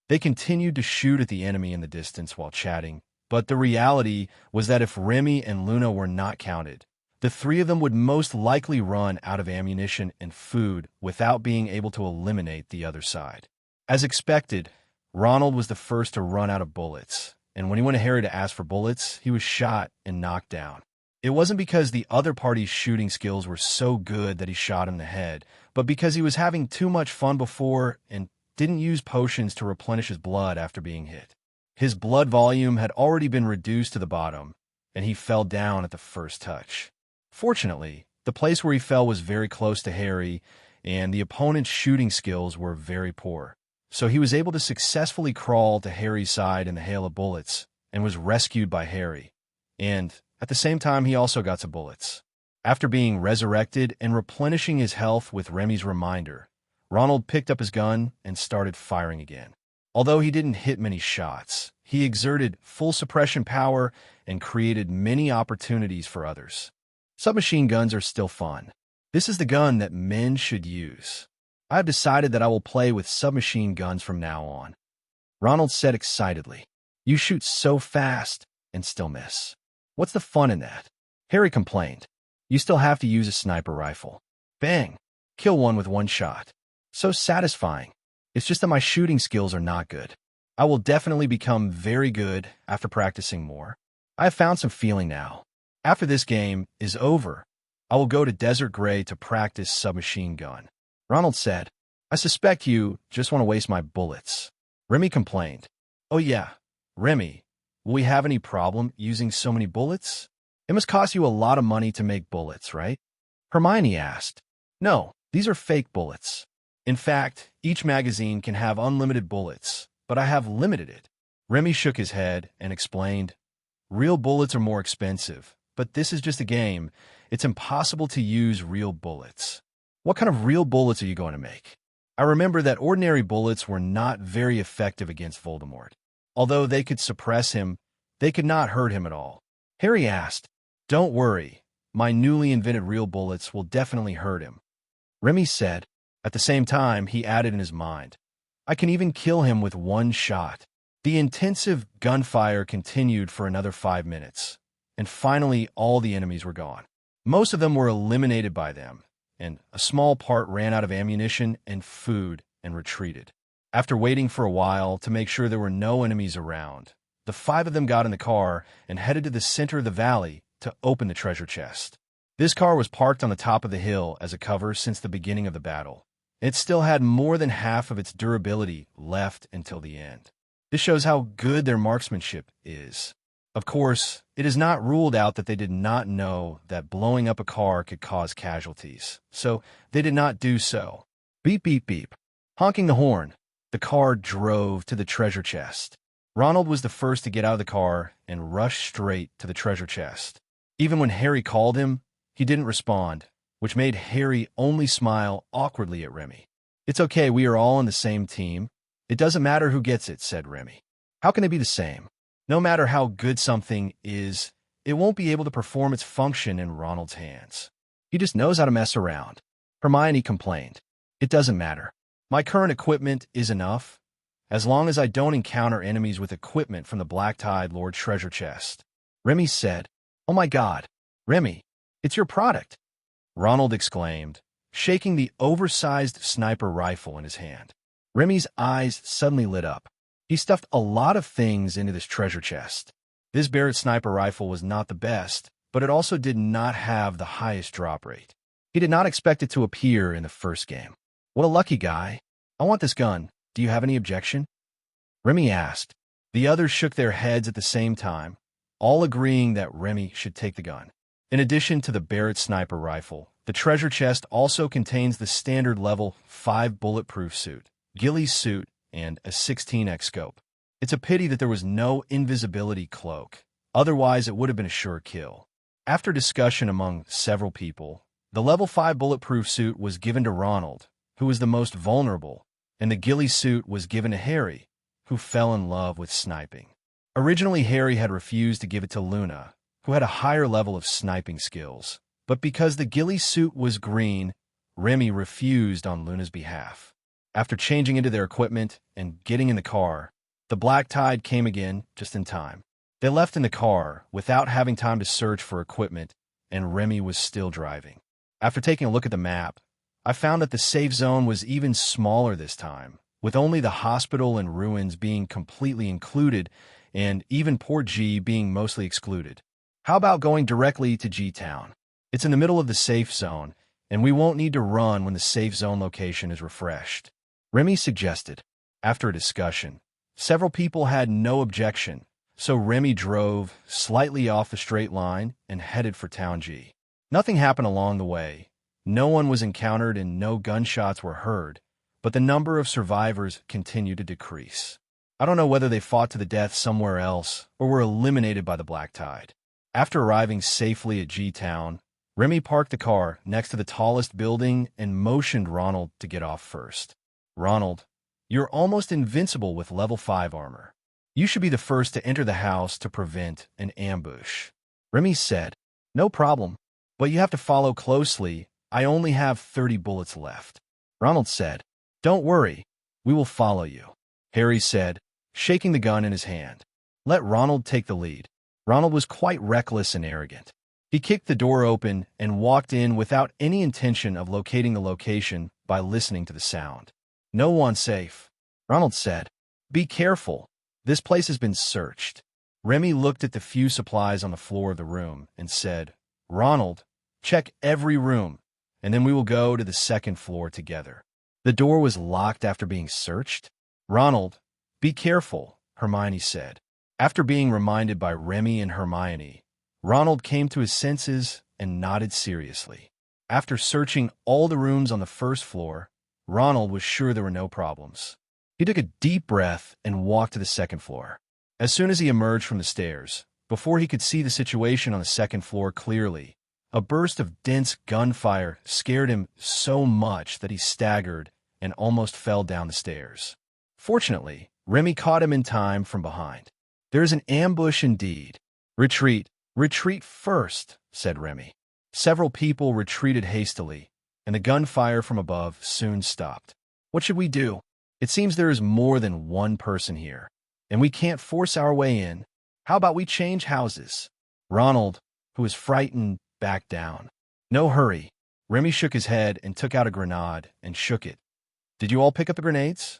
They continued to shoot at the enemy in the distance while chatting, but the reality was that if Remy and Luna were not counted, the 3 of them would most likely run out of ammunition and food without being able to eliminate the other side. As expected, Ronald was the first to run out of bullets, and when he went to Harry to ask for bullets, he was shot and knocked down. It wasn't because the other party's shooting skills were so good that he shot him in the head, but because he was having too much fun before and didn't use potions to replenish his blood after being hit. His blood volume had already been reduced to the bottom, and he fell down at the first touch. Fortunately, the place where he fell was very close to Harry, and the opponent's shooting skills were very poor. So he was able to successfully crawl to Harry's side in the hail of bullets, and was rescued by Harry. And at the same time, he also got some bullets. After being resurrected and replenishing his health with Remy's reminder, Ronald picked up his gun and started firing again. Although he didn't hit many shots, he exerted full suppression power and created many opportunities for others. Submachine guns are still fun. This is the gun that men should use. I have decided that I will play with submachine guns from now on. Ronald said excitedly. You shoot so fast and still miss. What's the fun in that? Harry complained. You still have to use a sniper rifle. Bang! Kill one with one shot. So satisfying. It's just that my shooting skills are not good. I will definitely become very good after practicing more. I have found some feeling now. After this game is over, I will go to Desert Gray to practice submachine gun. Ronald said, I suspect you just want to waste my bullets. Remy complained. Oh yeah, Remy, will we have any problem using so many bullets? It must cost you a lot of money to make bullets, right? Hermione asked. No, these are fake bullets. In fact, each magazine can have unlimited bullets, but I have limited it. Remy shook his head and explained, real bullets are more expensive, but this is just a game. It's impossible to use real bullets. What kind of real bullets are you going to make? I remember that ordinary bullets were not very effective against Voldemort. Although they could suppress him, they could not hurt him at all. Harry asked, Don't worry, my newly invented real bullets will definitely hurt him. Remy said. At the same time, he added in his mind, I can even kill him with one shot. The intensive gunfire continued for another 5 minutes, and finally all the enemies were gone. Most of them were eliminated by them, and a small part ran out of ammunition and food and retreated. After waiting for a while to make sure there were no enemies around, the 5 of them got in the car and headed to the center of the valley to open the treasure chest. This car was parked on the top of the hill as a cover since the beginning of the battle. It still had more than half of its durability left until the end. This shows how good their marksmanship is. Of course, it is not ruled out that they did not know that blowing up a car could cause casualties, so they did not do so. Beep, beep, beep. Honking the horn, the car drove to the treasure chest. Ronald was the first to get out of the car and rush straight to the treasure chest. Even when Harry called him, he didn't respond, which made Harry only smile awkwardly at Remy. It's okay, we are all on the same team. It doesn't matter who gets it, said Remy. How can they be the same? No matter how good something is, it won't be able to perform its function in Ronald's hands. He just knows how to mess around. Hermione complained. It doesn't matter. My current equipment is enough, as long as I don't encounter enemies with equipment from the Black Tide Lord treasure chest. Remy said, Oh my God, Remy, it's your product. Ronald exclaimed, shaking the oversized sniper rifle in his hand. Remy's eyes suddenly lit up. He stuffed a lot of things into this treasure chest. This Barrett sniper rifle was not the best, but it also did not have the highest drop rate. He did not expect it to appear in the first game. What a lucky guy. I want this gun. Do you have any objection? Remy asked. The others shook their heads at the same time, all agreeing that Remy should take the gun. In addition to the Barrett sniper rifle, the treasure chest also contains the standard level 5 bulletproof suit, ghillie suit, and a 16x scope. It's a pity that there was no invisibility cloak. Otherwise, it would have been a sure kill. After discussion among several people, the level 5 bulletproof suit was given to Ronald, who was the most vulnerable, and the ghillie suit was given to Harry, who fell in love with sniping. Originally, Harry had refused to give it to Luna, who had a higher level of sniping skills. But because the ghillie suit was green, Remy refused on Luna's behalf. After changing into their equipment and getting in the car, the Black Tide came again just in time. They left in the car without having time to search for equipment, and Remy was still driving. After taking a look at the map, I found that the safe zone was even smaller this time, with only the hospital and ruins being completely included and even Port G being mostly excluded. How about going directly to G-Town? It's in the middle of the safe zone, and we won't need to run when the safe zone location is refreshed. Remy suggested. After a discussion, several people had no objection, so Remy drove slightly off the straight line and headed for Town G. Nothing happened along the way. No one was encountered and no gunshots were heard, but the number of survivors continued to decrease. I don't know whether they fought to the death somewhere else or were eliminated by the Black Tide. After arriving safely at G-Town, Remy parked the car next to the tallest building and motioned Ronald to get off first. Ronald, you're almost invincible with level 5 armor. You should be the first to enter the house to prevent an ambush. Remy said, No problem, but you have to follow closely. I only have 30 bullets left. Ronald said, Don't worry, we will follow you. Harry said, shaking the gun in his hand. Let Ronald take the lead. Ronald was quite reckless and arrogant. He kicked the door open and walked in without any intention of locating the location by listening to the sound. No one safe, Ronald said. Be careful. This place has been searched. Remy looked at the few supplies on the floor of the room and said, Ronald, check every room, and then we will go to the second floor together. The door was locked after being searched? Ronald, be careful, Hermione said. After being reminded by Remy and Hermione, Ronald came to his senses and nodded seriously. After searching all the rooms on the first floor, Ronald was sure there were no problems. He took a deep breath and walked to the second floor. As soon as he emerged from the stairs, before he could see the situation on the second floor clearly, a burst of dense gunfire scared him so much that he staggered and almost fell down the stairs. Fortunately, Remy caught him in time from behind. There is an ambush indeed. Retreat, retreat first, said Remy. Several people retreated hastily, and the gunfire from above soon stopped. What should we do? It seems there is more than one person here, and we can't force our way in. How about we change houses? Ronald, who was frightened, backed down. No hurry. Remy shook his head and took out a grenade and shook it. Did you all pick up the grenades?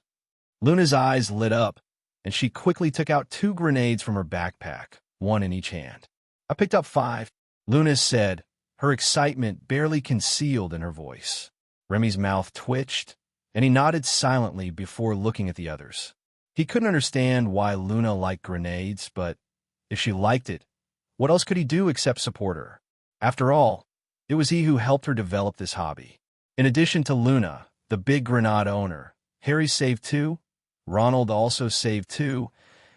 Luna's eyes lit up, and she quickly took out 2 grenades from her backpack, 1 in each hand. I picked up 5, Luna said, her excitement barely concealed in her voice. Remy's mouth twitched, and he nodded silently before looking at the others. He couldn't understand why Luna liked grenades, but if she liked it, what else could he do except support her? After all, it was he who helped her develop this hobby. In addition to Luna, the big grenade owner, Harry saved 2, Ronald also saved 2,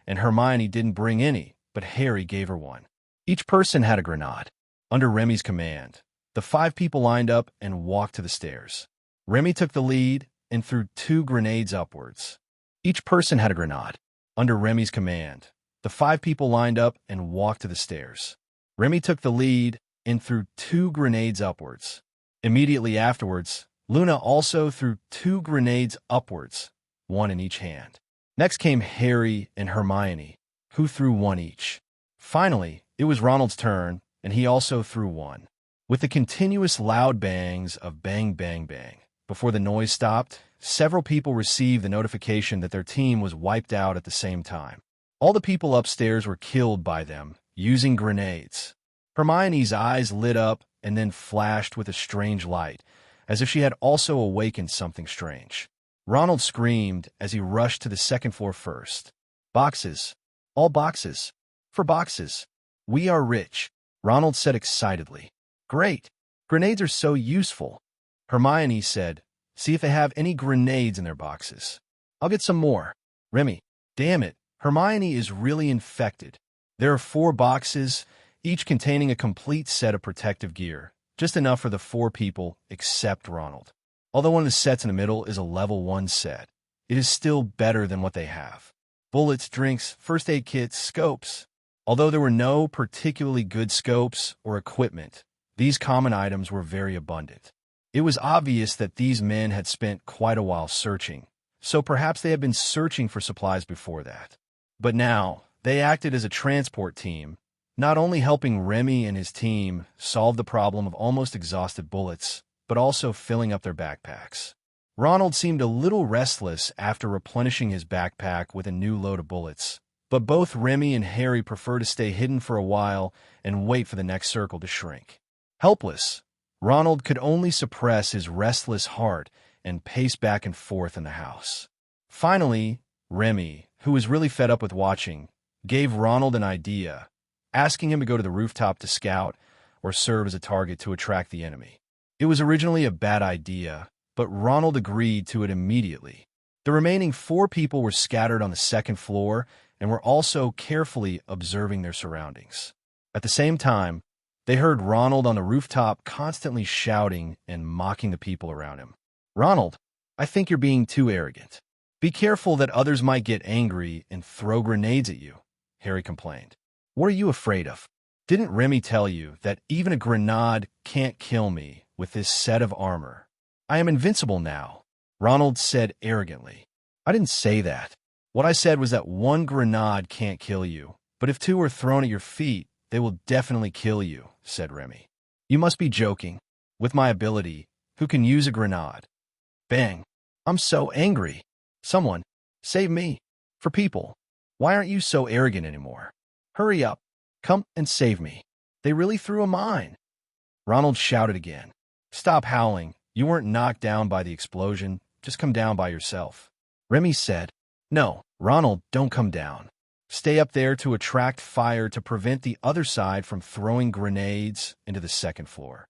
and Hermione didn't bring any, but Harry gave her 1. Each person had a grenade. Under Remy's command, the 5 people lined up and walked to the stairs. Remy took the lead and threw 2 grenades upwards. Each person had a grenade. Under Remy's command, the 5 people lined up and walked to the stairs. Remy took the lead and threw 2 grenades upwards. Immediately afterwards, Luna also threw 2 grenades upwards, 1 in each hand. Next came Harry and Hermione, who threw 1 each. Finally, it was Ronald's turn, and he also threw 1. With the continuous loud bangs of bang, bang, bang, before the noise stopped, several people received the notification that their team was wiped out at the same time. All the people upstairs were killed by them, using grenades. Hermione's eyes lit up and then flashed with a strange light, as if she had also awakened something strange. Ronald screamed as he rushed to the second floor first. Boxes. All boxes. For boxes. We are rich, Ronald said excitedly. Great. Grenades are so useful. Hermione said, see if they have any grenades in their boxes. I'll get some more. Remy, damn it, Hermione is really infected. There are 4 boxes, each containing a complete set of protective gear, just enough for the 4 people except Ronald. Although one of the sets in the middle is a level 1 set, it is still better than what they have. Bullets, drinks, first aid kits, scopes. Although there were no particularly good scopes or equipment, these common items were very abundant. It was obvious that these men had spent quite a while searching, so perhaps they had been searching for supplies before that. But now, they acted as a transport team, not only helping Remy and his team solve the problem of almost exhausted bullets, but also filling up their backpacks. Ronald seemed a little restless after replenishing his backpack with a new load of bullets, but both Remy and Harry preferred to stay hidden for a while and wait for the next circle to shrink. Helpless, Ronald could only suppress his restless heart and pace back and forth in the house. Finally, Remy, who was really fed up with watching, gave Ronald an idea, asking him to go to the rooftop to scout or serve as a target to attract the enemy. It was originally a bad idea, but Ronald agreed to it immediately. The remaining 4 people were scattered on the second floor and were also carefully observing their surroundings. At the same time, they heard Ronald on the rooftop constantly shouting and mocking the people around him. Ronald, I think you're being too arrogant. Be careful that others might get angry and throw grenades at you, Harry complained. What are you afraid of? Didn't Remy tell you that even a grenade can't kill me with this set of armor? I am invincible now, Ronald said arrogantly. I didn't say that. What I said was that 1 grenade can't kill you, but if 2 are thrown at your feet, they will definitely kill you, said Remy. You must be joking. With my ability, who can use a grenade? Bang. I'm so angry. Someone, save me. For people, why aren't you so arrogant anymore? Hurry up. Come and save me. They really threw a mine. Ronald shouted again. Stop howling. You weren't knocked down by the explosion. Just come down by yourself. Remy said. No, Ronald, don't come down. Stay up there to attract fire to prevent the other side from throwing grenades into the second floor.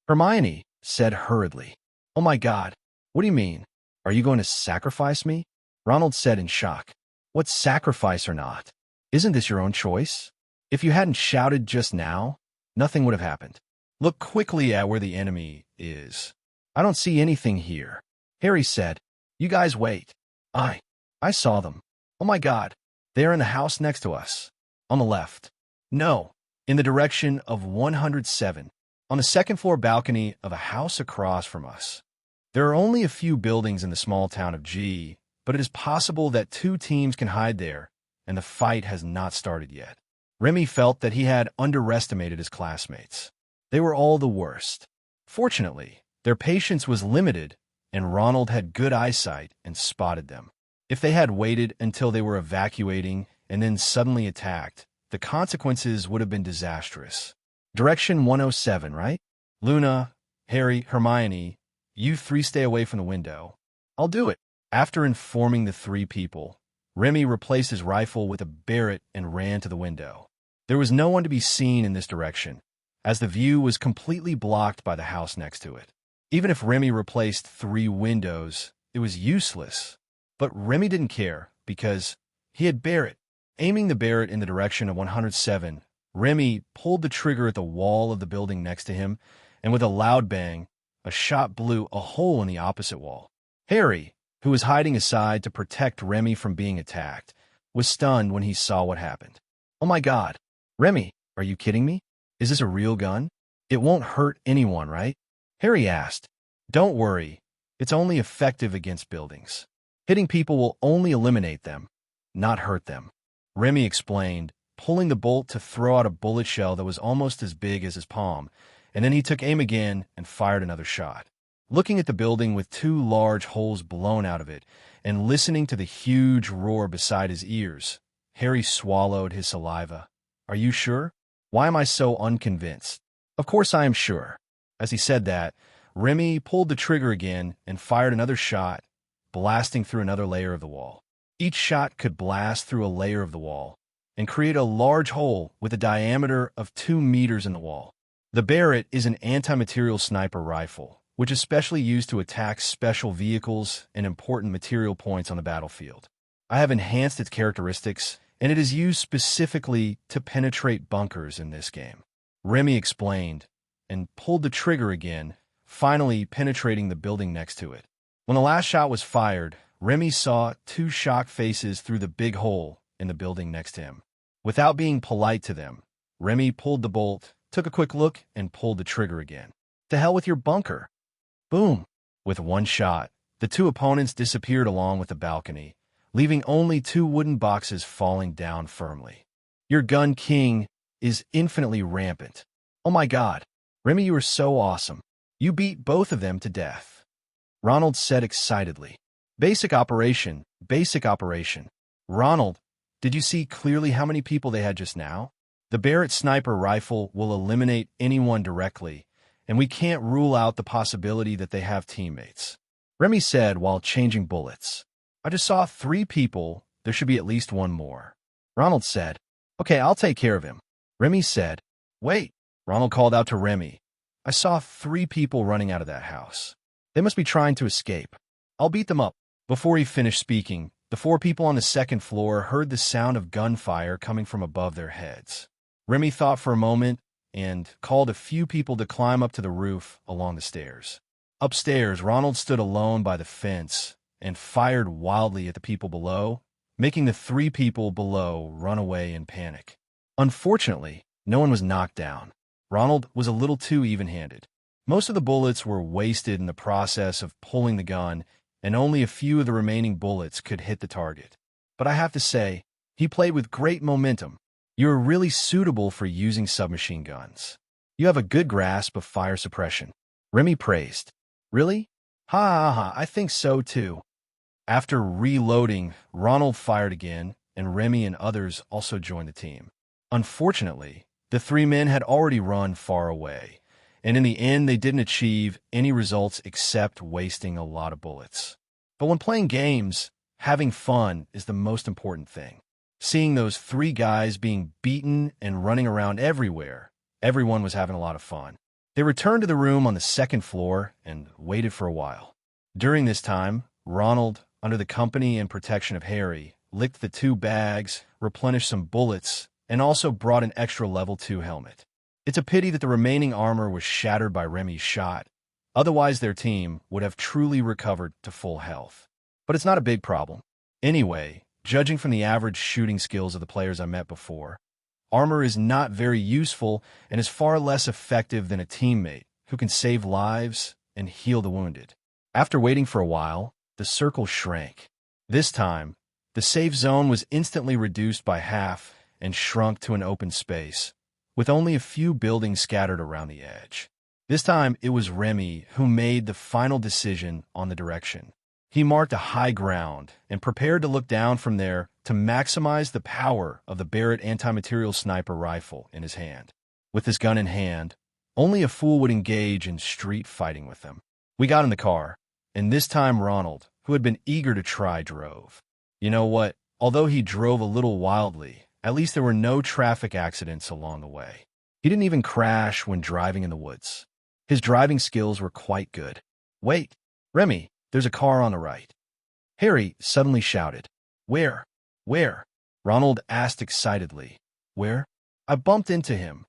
Hermione said hurriedly. Oh my God, what do you mean? Are you going to sacrifice me? Ronald said in shock. What sacrifice or not? Isn't this your own choice? If you hadn't shouted just now, nothing would have happened. Look quickly at where the enemy is. I don't see anything here. Harry said. You guys wait. I saw them. Oh my God, they are in the house next to us. On the left. No, in the direction of 107. On the second floor balcony of a house across from us. There are only a few buildings in the small town of G, but it is possible that two teams can hide there, and the fight has not started yet. Remy felt that he had underestimated his classmates. They were all the worst. Fortunately, their patience was limited, and Ronald had good eyesight and spotted them. If they had waited until they were evacuating and then suddenly attacked, the consequences would have been disastrous. Direction 107, right? Luna, Harry, Hermione, you three stay away from the window. I'll do it. After informing the three people, Remy replaced his rifle with a Barrett and ran to the window. There was no one to be seen in this direction, as the view was completely blocked by the house next to it. Even if Remy replaced 3 windows, it was useless. But Remy didn't care, because he had Barrett. Aiming the Barrett in the direction of 107, Remy pulled the trigger at the wall of the building next to him, and with a loud bang, a shot blew a hole in the opposite wall. Harry, who was hiding aside to protect Remy from being attacked, was stunned when he saw what happened. Oh my God, Remy, are you kidding me? Is this a real gun? It won't hurt anyone, right? Harry asked. Don't worry, it's only effective against buildings. Hitting people will only eliminate them, not hurt them. Remy explained, pulling the bolt to throw out a bullet shell that was almost as big as his palm, and then he took aim again and fired another shot. Looking at the building with 2 large holes blown out of it, and listening to the huge roar beside his ears, Harry swallowed his saliva. Are you sure? Why am I so unconvinced? Of course I am sure. As he said that, Remy pulled the trigger again and fired another shot, blasting through another layer of the wall. Each shot could blast through a layer of the wall and create a large hole with a diameter of 2 meters in the wall. The Barrett is an anti-material sniper rifle, which is specially used to attack special vehicles and important material points on the battlefield. I have enhanced its characteristics, and it is used specifically to penetrate bunkers in this game. Remy explained, and pulled the trigger again, finally penetrating the building next to it. When the last shot was fired, Remy saw 2 shocked faces through the big hole in the building next to him. Without being polite to them, Remy pulled the bolt, took a quick look, and pulled the trigger again. To hell with your bunker. Boom! With one shot, the 2 opponents disappeared along with the balcony, leaving only 2 wooden boxes falling down firmly. Your gun king is infinitely rampant. Oh my God, Remy, you are so awesome. You beat both of them to death. Ronald said excitedly. Basic operation, basic operation. Ronald, did you see clearly how many people they had just now? The Barrett sniper rifle will eliminate anyone directly, and we can't rule out the possibility that they have teammates. Remy said while changing bullets. I just saw 3 people. There should be at least 1 more. Ronald said, Okay, I'll take care of him. Remy said, Wait. Ronald called out to Remy. I saw 3 people running out of that house. They must be trying to escape. I'll beat them up. Before he finished speaking, the 4 people on the second floor heard the sound of gunfire coming from above their heads. Remy thought for a moment and called a few people to climb up to the roof along the stairs. Upstairs, Ronald stood alone by the fence and fired wildly at the people below, making the 3 people below run away in panic. Unfortunately, no one was knocked down. Ronald was a little too even-handed. Most of the bullets were wasted in the process of pulling the gun, and only a few of the remaining bullets could hit the target. But I have to say, he played with great momentum. You are really suitable for using submachine guns. You have a good grasp of fire suppression. Remy praised. Really? Ha ha ha, I think so too. After reloading, Ronald fired again, and Remy and others also joined the team. Unfortunately, the three men had already run far away, and in the end they didn't achieve any results except wasting a lot of bullets. But when playing games, having fun is the most important thing. Seeing those three guys being beaten and running around everywhere, everyone was having a lot of fun. They returned to the room on the second floor and waited for a while. During this time, Ronald, under the company and protection of Harry, licked the 2 bags, replenished some bullets, and also brought an extra level 2 helmet. It's a pity that the remaining armor was shattered by Remy's shot. Otherwise, their team would have truly recovered to full health. But it's not a big problem. Anyway, judging from the average shooting skills of the players I met before, armor is not very useful and is far less effective than a teammate who can save lives and heal the wounded. After waiting for a while, the circle shrank. This time, the safe zone was instantly reduced by half and shrunk to an open space, with only a few buildings scattered around the edge. This time, it was Remy who made the final decision on the direction. He marked a high ground and prepared to look down from there to maximize the power of the Barrett anti-material sniper rifle in his hand. With this gun in hand, only a fool would engage in street fighting with them. We got in the car, and this time Ronald, who had been eager to try, drove. You know what? Although he drove a little wildly, at least there were no traffic accidents along the way. He didn't even crash when driving in the woods. His driving skills were quite good. Wait, Remy, there's a car on the right. Harry suddenly shouted. Where? Where? Ronald asked excitedly. Where? I bumped into him.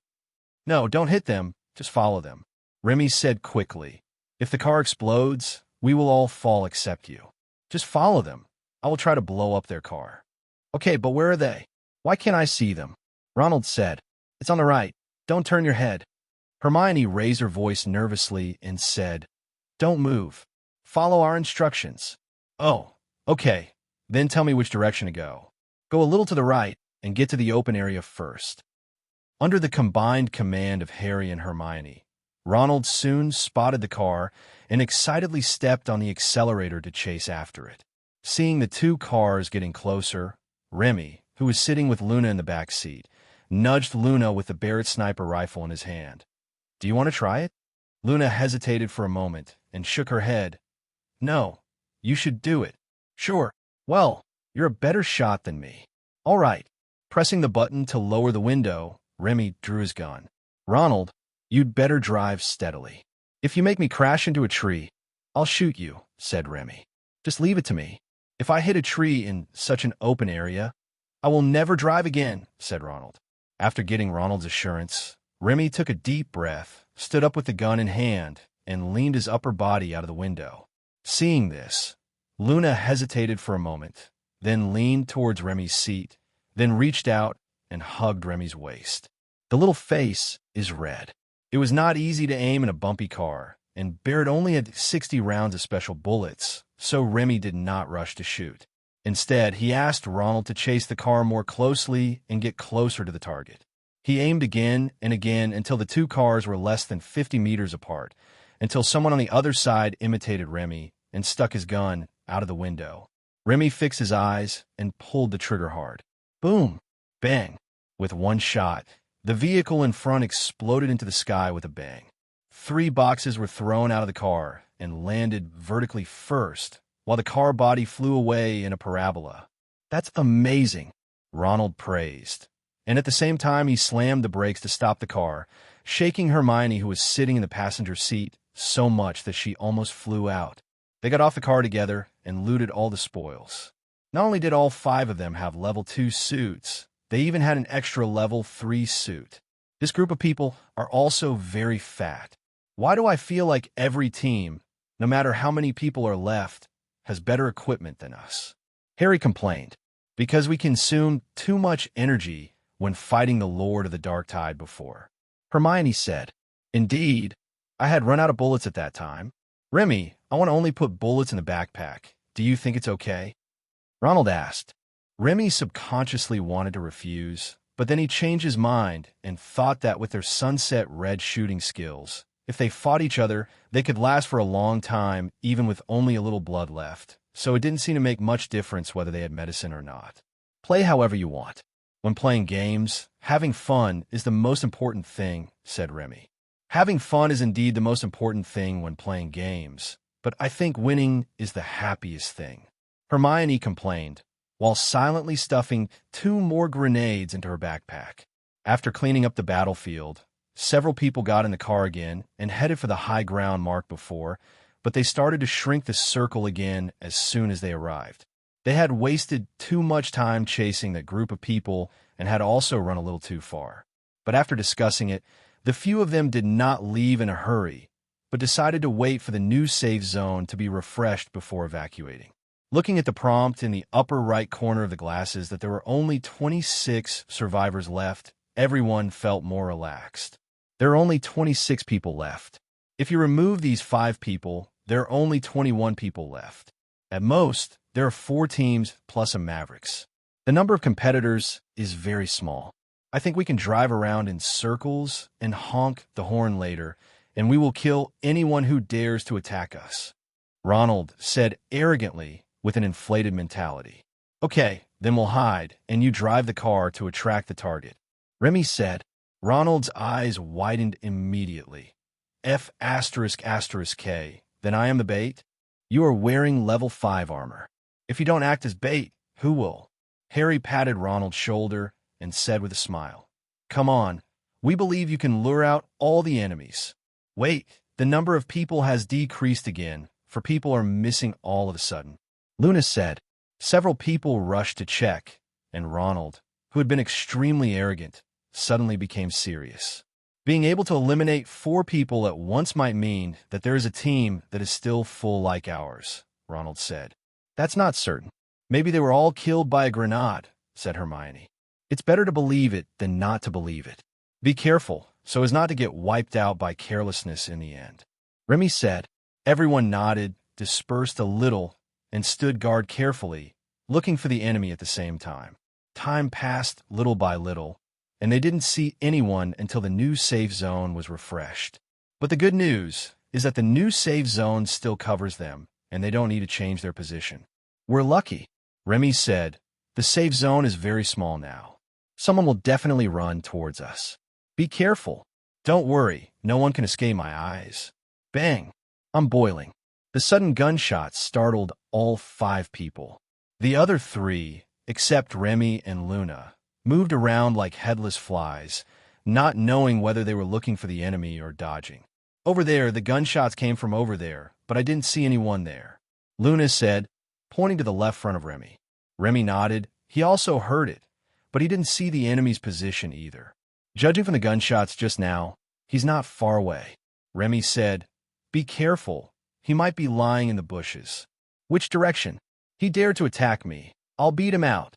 No, don't hit them. Just follow them. Remy said quickly. If the car explodes, we will all fall except you. Just follow them. I will try to blow up their car. Okay, but where are they? Why can't I see them? Ronald said. It's on the right. Don't turn your head. Hermione raised her voice nervously and said, Don't move. Follow our instructions. Oh, okay. Then tell me which direction to go. Go a little to the right and get to the open area first. Under the combined command of Harry and Hermione, Ronald soon spotted the car and excitedly stepped on the accelerator to chase after it. Seeing the 2 cars getting closer, Remy, who was sitting with Luna in the back seat, nudged Luna with the Barrett sniper rifle in his hand. Do you want to try it? Luna hesitated for a moment and shook her head. No, you should do it. Sure. Well, you're a better shot than me. All right. Pressing the button to lower the window, Remy drew his gun. Ronald, you'd better drive steadily. If you make me crash into a tree, I'll shoot you, said Remy. Just leave it to me. If I hit a tree in such an open area, I will never drive again, said Ronald. After getting Ronald's assurance, Remy took a deep breath, stood up with the gun in hand, and leaned his upper body out of the window. Seeing this, Luna hesitated for a moment, then leaned towards Remy's seat, then reached out and hugged Remy's waist. The little face is red. It was not easy to aim in a bumpy car, and Barrett only had 60 rounds of special bullets, so Remy did not rush to shoot. Instead, he asked Ronald to chase the car more closely and get closer to the target. He aimed again and again until the 2 cars were less than 50 meters apart, until someone on the other side imitated Remy and stuck his gun out of the window. Remy fixed his eyes and pulled the trigger hard. Boom! Bang! With one shot, the vehicle in front exploded into the sky with a bang. 3 boxes were thrown out of the car and landed vertically first, while the car body flew away in a parabola. That's amazing, Ronald praised. And at the same time, he slammed the brakes to stop the car, shaking Hermione, who was sitting in the passenger seat, so much that she almost flew out. They got off the car together and looted all the spoils. Not only did all 5 of them have level 2 suits, they even had an extra level 3 suit. This group of people are also very fat. Why do I feel like every team, no matter how many people are left, has better equipment than us? Harry complained. Because we consumed too much energy when fighting the Lord of the Dark Tide before. Hermione said, Indeed, I had run out of bullets at that time. Remy, I want to only put bullets in the backpack. Do you think it's okay? Ronald asked. Remy subconsciously wanted to refuse, but then he changed his mind and thought that with their sunset red shooting skills, if they fought each other, they could last for a long time even with only a little blood left, so it didn't seem to make much difference whether they had medicine or not. Play however you want. When playing games, having fun is the most important thing, said Remy. Having fun is indeed the most important thing when playing games, but I think winning is the happiest thing. Hermione complained, while silently stuffing 2 more grenades into her backpack. After cleaning up the battlefield, several people got in the car again and headed for the high ground marked before, but they started to shrink the circle again as soon as they arrived. They had wasted too much time chasing that group of people and had also run a little too far. But after discussing it, the few of them did not leave in a hurry, but decided to wait for the new safe zone to be refreshed before evacuating. Looking at the prompt in the upper right corner of the glasses that there were only 26 survivors left, everyone felt more relaxed. There are only 26 people left. If you remove these 5 people, there are only 21 people left. At most, there are 4 teams plus a Mavericks. The number of competitors is very small. I think we can drive around in circles and honk the horn later, and we will kill anyone who dares to attack us. Ronald said arrogantly with an inflated mentality. Okay, then we'll hide, and you drive the car to attract the target. Remy said. Ronald's eyes widened immediately. F*****K, then I am the bait? You are wearing level 5 armor. If you don't act as bait, who will? Harry patted Ronald's shoulder and said with a smile. Come on, we believe you can lure out all the enemies. Wait, the number of people has decreased again, for people are missing all of a sudden. Luna said. Several people rushed to check, and Ronald, who had been extremely arrogant, suddenly became serious. Being able to eliminate 4 people at once might mean that there is a team that is still full like ours, Ronald said. That's not certain. Maybe they were all killed by a grenade, said Hermione. It's better to believe it than not to believe it. Be careful, so as not to get wiped out by carelessness in the end. Remy said. Everyone nodded, dispersed a little, and stood guard carefully, looking for the enemy at the same time. Time passed little by little, and they didn't see anyone until the new safe zone was refreshed. But the good news is that the new safe zone still covers them, and they don't need to change their position. We're lucky, Remy said. The safe zone is very small now. Someone will definitely run towards us. Be careful. Don't worry, no one can escape my eyes. Bang! I'm boiling. The sudden gunshots startled all 5 people. The other 3, except Remy and Luna, moved around like headless flies, not knowing whether they were looking for the enemy or dodging. Over there, the gunshots came from over there, but I didn't see anyone there, Luna said, pointing to the left front of Remy. Remy nodded. He also heard it, but he didn't see the enemy's position either. Judging from the gunshots just now, he's not far away. Remy said, Be careful. He might be lying in the bushes. Which direction? He dared to attack me. I'll beat him out.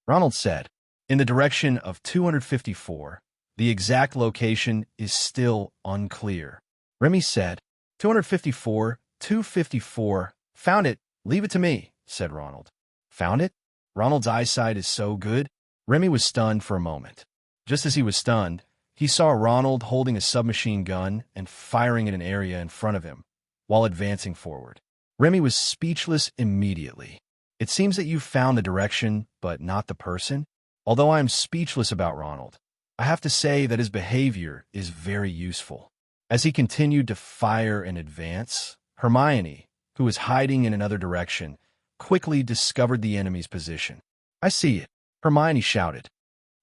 Ronald said. In the direction of 254. The exact location is still unclear. Remy said. 254, 254. Found it. Leave it to me, said Ronald. Found it? Ronald's eyesight is so good. Remy was stunned for a moment. Just as he was stunned, he saw Ronald holding a submachine gun and firing at an area in front of him, while advancing forward. Remy was speechless immediately. It seems that you found the direction, but not the person. Although I am speechless about Ronald, I have to say that his behavior is very useful. As he continued to fire and advance, Hermione, who was hiding in another direction, quickly discovered the enemy's position. I see it, Hermione shouted.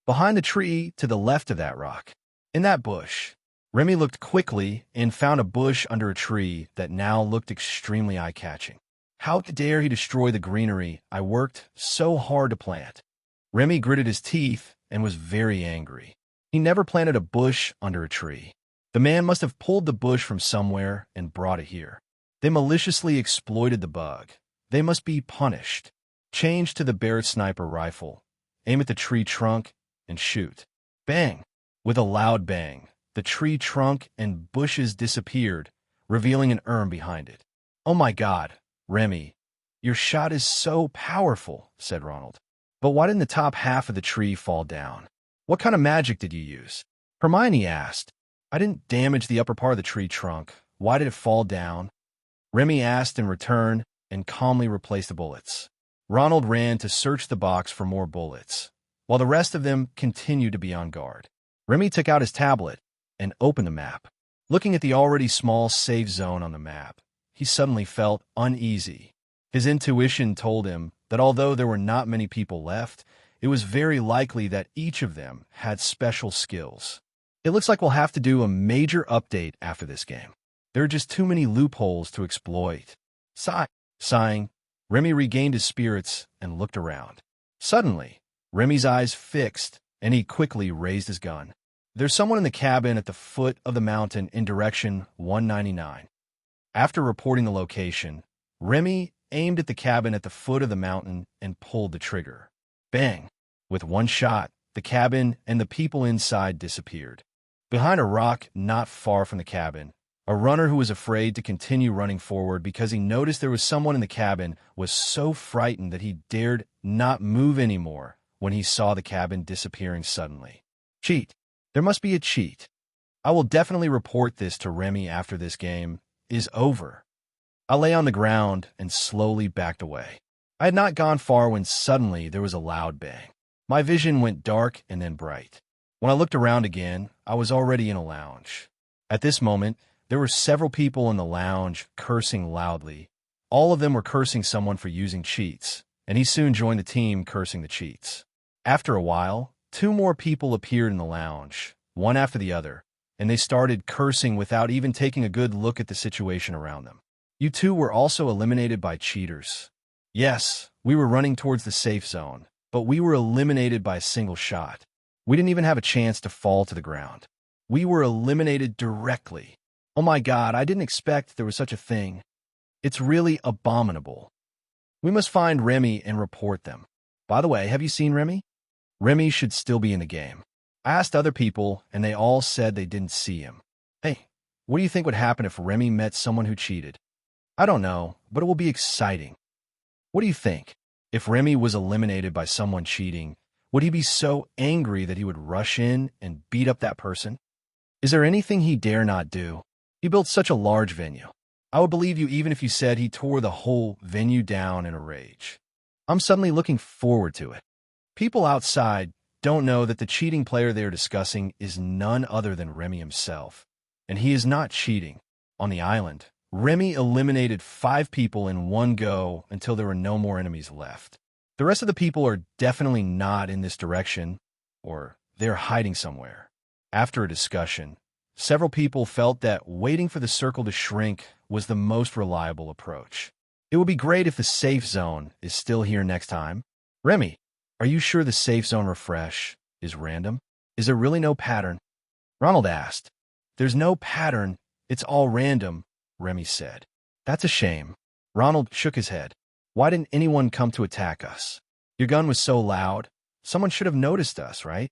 Behind the tree to the left of that rock. In that bush. Remy looked quickly and found a bush under a tree that now looked extremely eye-catching. How dare he destroy the greenery I worked so hard to plant? Remy gritted his teeth and was very angry. He never planted a bush under a tree. The man must have pulled the bush from somewhere and brought it here. They maliciously exploited the bug. They must be punished. Change to the Barrett sniper rifle. Aim at the tree trunk and shoot. Bang! With a loud bang, the tree trunk and bushes disappeared, revealing an urn behind it. Oh my God, Remy, your shot is so powerful, said Ronald. But why didn't the top half of the tree fall down? What kind of magic did you use? Hermione asked. I didn't damage the upper part of the tree trunk. Why did it fall down? Remy asked in return, and calmly replaced the bullets. Ronald ran to search the box for more bullets, while the rest of them continued to be on guard. Remy took out his tablet and opened the map. Looking at the already small safe zone on the map, he suddenly felt uneasy. His intuition told him that although there were not many people left, it was very likely that each of them had special skills. It looks like we'll have to do a major update after this game. There are just too many loopholes to exploit. Sighing, Remy regained his spirits and looked around. Suddenly, Remy's eyes fixed, and he quickly raised his gun. There's someone in the cabin at the foot of the mountain in direction 199. After reporting the location, Remy aimed at the cabin at the foot of the mountain and pulled the trigger. Bang! With one shot, the cabin and the people inside disappeared. Behind a rock not far from the cabin, a runner who was afraid to continue running forward because he noticed there was someone in the cabin was so frightened that he dared not move anymore when he saw the cabin disappearing suddenly. Cheat. There must be a cheat. I will definitely report this to Remy after this game is over. I lay on the ground and slowly backed away. I had not gone far when suddenly there was a loud bang. My vision went dark and then bright. When I looked around again, I was already in a lounge. At this moment, there were several people in the lounge cursing loudly. All of them were cursing someone for using cheats, and he soon joined the team cursing the cheats. After a while, 2 more people appeared in the lounge, one after the other, and they started cursing without even taking a good look at the situation around them. You 2 were also eliminated by cheaters. Yes, we were running towards the safe zone, but we were eliminated by a single shot. We didn't even have a chance to fall to the ground. We were eliminated directly. Oh my God, I didn't expect there was such a thing. It's really abominable. We must find Remy and report them. By the way, have you seen Remy? Remy should still be in the game. I asked other people, and they all said they didn't see him. Hey, what do you think would happen if Remy met someone who cheated? I don't know, but it will be exciting. What do you think? If Remy was eliminated by someone cheating, would he be so angry that he would rush in and beat up that person? Is there anything he dare not do? He built such a large venue. I would believe you even if you said he tore the whole venue down in a rage. I'm suddenly looking forward to it. People outside don't know that the cheating player they are discussing is none other than Remy himself. And he is not cheating. On the island, Remy eliminated 5 people in one go until there were no more enemies left. The rest of the people are definitely not in this direction, or they're hiding somewhere. After a discussion, several people felt that waiting for the circle to shrink was the most reliable approach. It would be great if the safe zone is still here next time. Remy, are you sure the safe zone refresh is random? Is there really no pattern? Ronald asked. There's no pattern, it's all random, Remy said. That's a shame. Ronald shook his head. Why didn't anyone come to attack us? Your gun was so loud. Someone should have noticed us, right?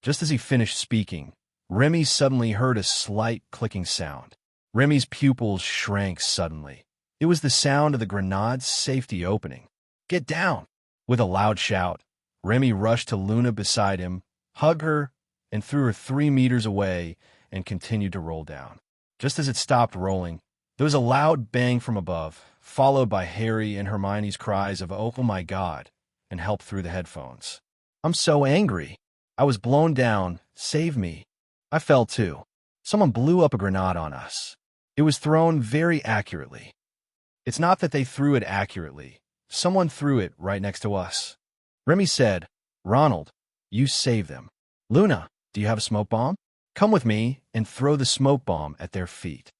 Just as he finished speaking, Remy suddenly heard a slight clicking sound. Remy's pupils shrank suddenly. It was the sound of the grenade's safety opening. Get down! With a loud shout, Remy rushed to Luna beside him, hugged her, and threw her 3 meters away and continued to roll down. Just as it stopped rolling, there was a loud bang from above, followed by Harry and Hermione's cries of "Oh my God," and help through the headphones. I'm so angry. I was blown down. Save me. I fell too. Someone blew up a grenade on us. It was thrown very accurately. It's not that they threw it accurately. Someone threw it right next to us. Remy said, Ronald, you save them. Luna, do you have a smoke bomb? Come with me and throw the smoke bomb at their feet.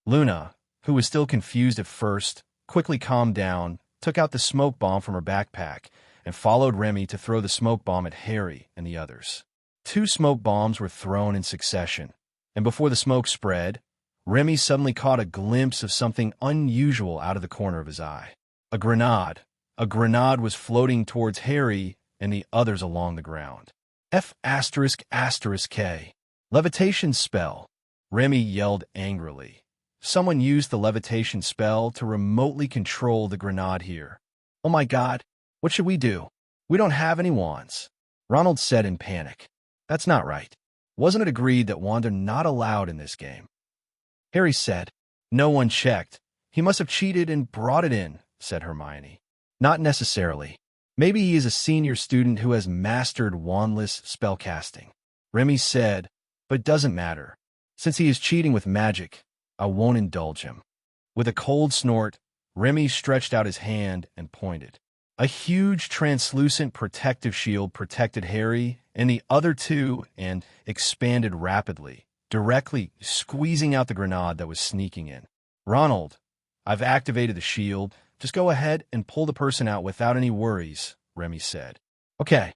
Luna, who was still confused at first, quickly calmed down, took out the smoke bomb from her backpack, and followed Remy to throw the smoke bomb at Harry and the others. 2 smoke bombs were thrown in succession, and before the smoke spread, Remy suddenly caught a glimpse of something unusual out of the corner of his eye. A grenade. A grenade was floating towards Harry and the others along the ground. F***K. Levitation spell. Remy yelled angrily. Someone used the levitation spell to remotely control the grenade here. Oh my God, what should we do? We don't have any wands. Ronald said in panic. That's not right. Wasn't it agreed that wands are not allowed in this game? Harry said. No one checked. He must have cheated and brought it in, said Hermione. Not necessarily. Maybe he is a senior student who has mastered wandless spellcasting, Remy said, but it doesn't matter. Since he is cheating with magic, I won't indulge him. With a cold snort, Remy stretched out his hand and pointed. A huge translucent protective shield protected Harry and the other two and expanded rapidly, directly squeezing out the grenade that was sneaking in. Ronald, I've activated the shield. Just go ahead and pull the person out without any worries, Remy said. Okay.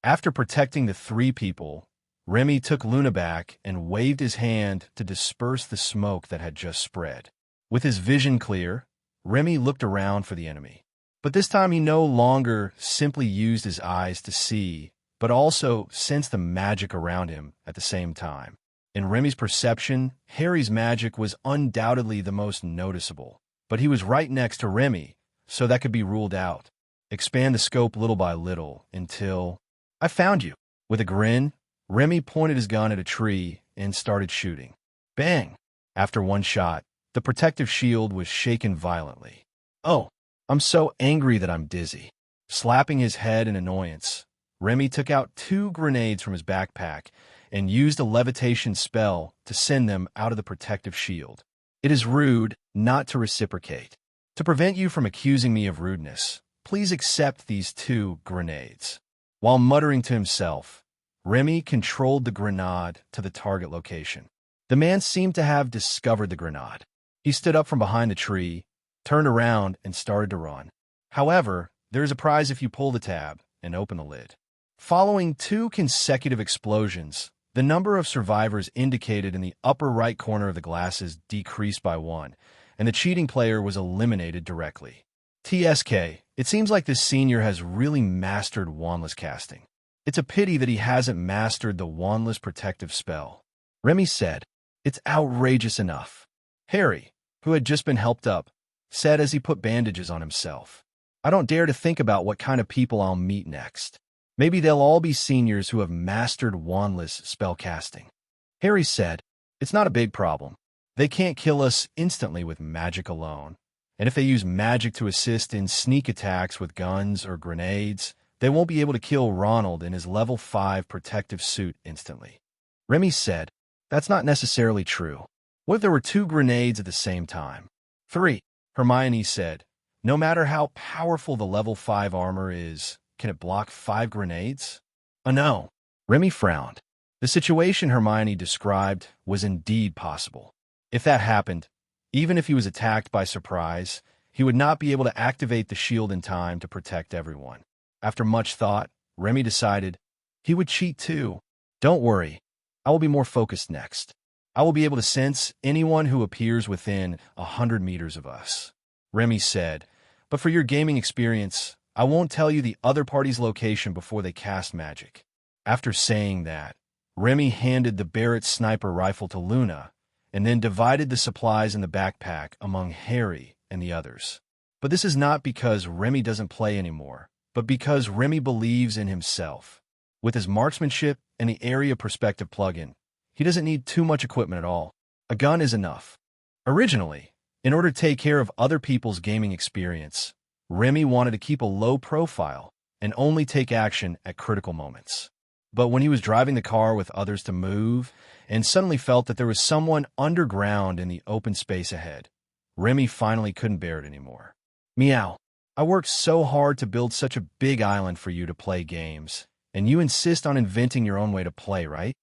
After protecting the three people, Remy took Luna back and waved his hand to disperse the smoke that had just spread. With his vision clear, Remy looked around for the enemy. But this time he no longer simply used his eyes to see, but also sensed the magic around him at the same time. In Remy's perception, Harry's magic was undoubtedly the most noticeable, but he was right next to Remy, so that could be ruled out. Expand the scope little by little until... I found you. With a grin, Remy pointed his gun at a tree and started shooting. Bang! After one shot, the protective shield was shaken violently. Oh, I'm so angry that I'm dizzy. Slapping his head in annoyance, Remy took out 2 grenades from his backpack and used a levitation spell to send them out of the protective shield. It is rude not to reciprocate. To prevent you from accusing me of rudeness, please accept these 2 grenades. While muttering to himself, Remy controlled the grenade to the target location. The man seemed to have discovered the grenade. He stood up from behind the tree, turned around, and started to run. However, there is a prize if you pull the tab and open the lid. Following 2 consecutive explosions, the number of survivors indicated in the upper right corner of the glasses decreased by 1, and the cheating player was eliminated directly. TSK, it seems like this senior has really mastered wandless casting. It's a pity that he hasn't mastered the wandless protective spell. Remy said, It's outrageous enough. Harry, who had just been helped up, said as he put bandages on himself. I don't dare to think about what kind of people I'll meet next. Maybe they'll all be seniors who have mastered wandless spellcasting. Harry said, It's not a big problem. They can't kill us instantly with magic alone. And if they use magic to assist in sneak attacks with guns or grenades, they won't be able to kill Ronald in his level 5 protective suit instantly. Remy said, That's not necessarily true. What if there were 2 grenades at the same time? 3, Hermione said. No matter how powerful the level 5 armor is, can it block 5 grenades? Oh no. Remy frowned. The situation Hermione described was indeed possible. If that happened, even if he was attacked by surprise, he would not be able to activate the shield in time to protect everyone. After much thought, Remy decided he would cheat too. Don't worry, I will be more focused next. I will be able to sense anyone who appears within 100 meters of us. Remy said, But for your gaming experience, I won't tell you the other party's location before they cast magic. After saying that, Remy handed the Barrett sniper rifle to Luna, and then divided the supplies in the backpack among Harry and the others. But this is not because Remy doesn't play anymore, but because Remy believes in himself. With his marksmanship and the area perspective plugin, he doesn't need too much equipment at all. A gun is enough. Originally, in order to take care of other people's gaming experience, Remy wanted to keep a low profile and only take action at critical moments. But when he was driving the car with others to move and suddenly felt that there was someone underground in the open space ahead, Remy finally couldn't bear it anymore. Meow. I worked so hard to build such a big island for you to play games, and you insist on inventing your own way to play, right?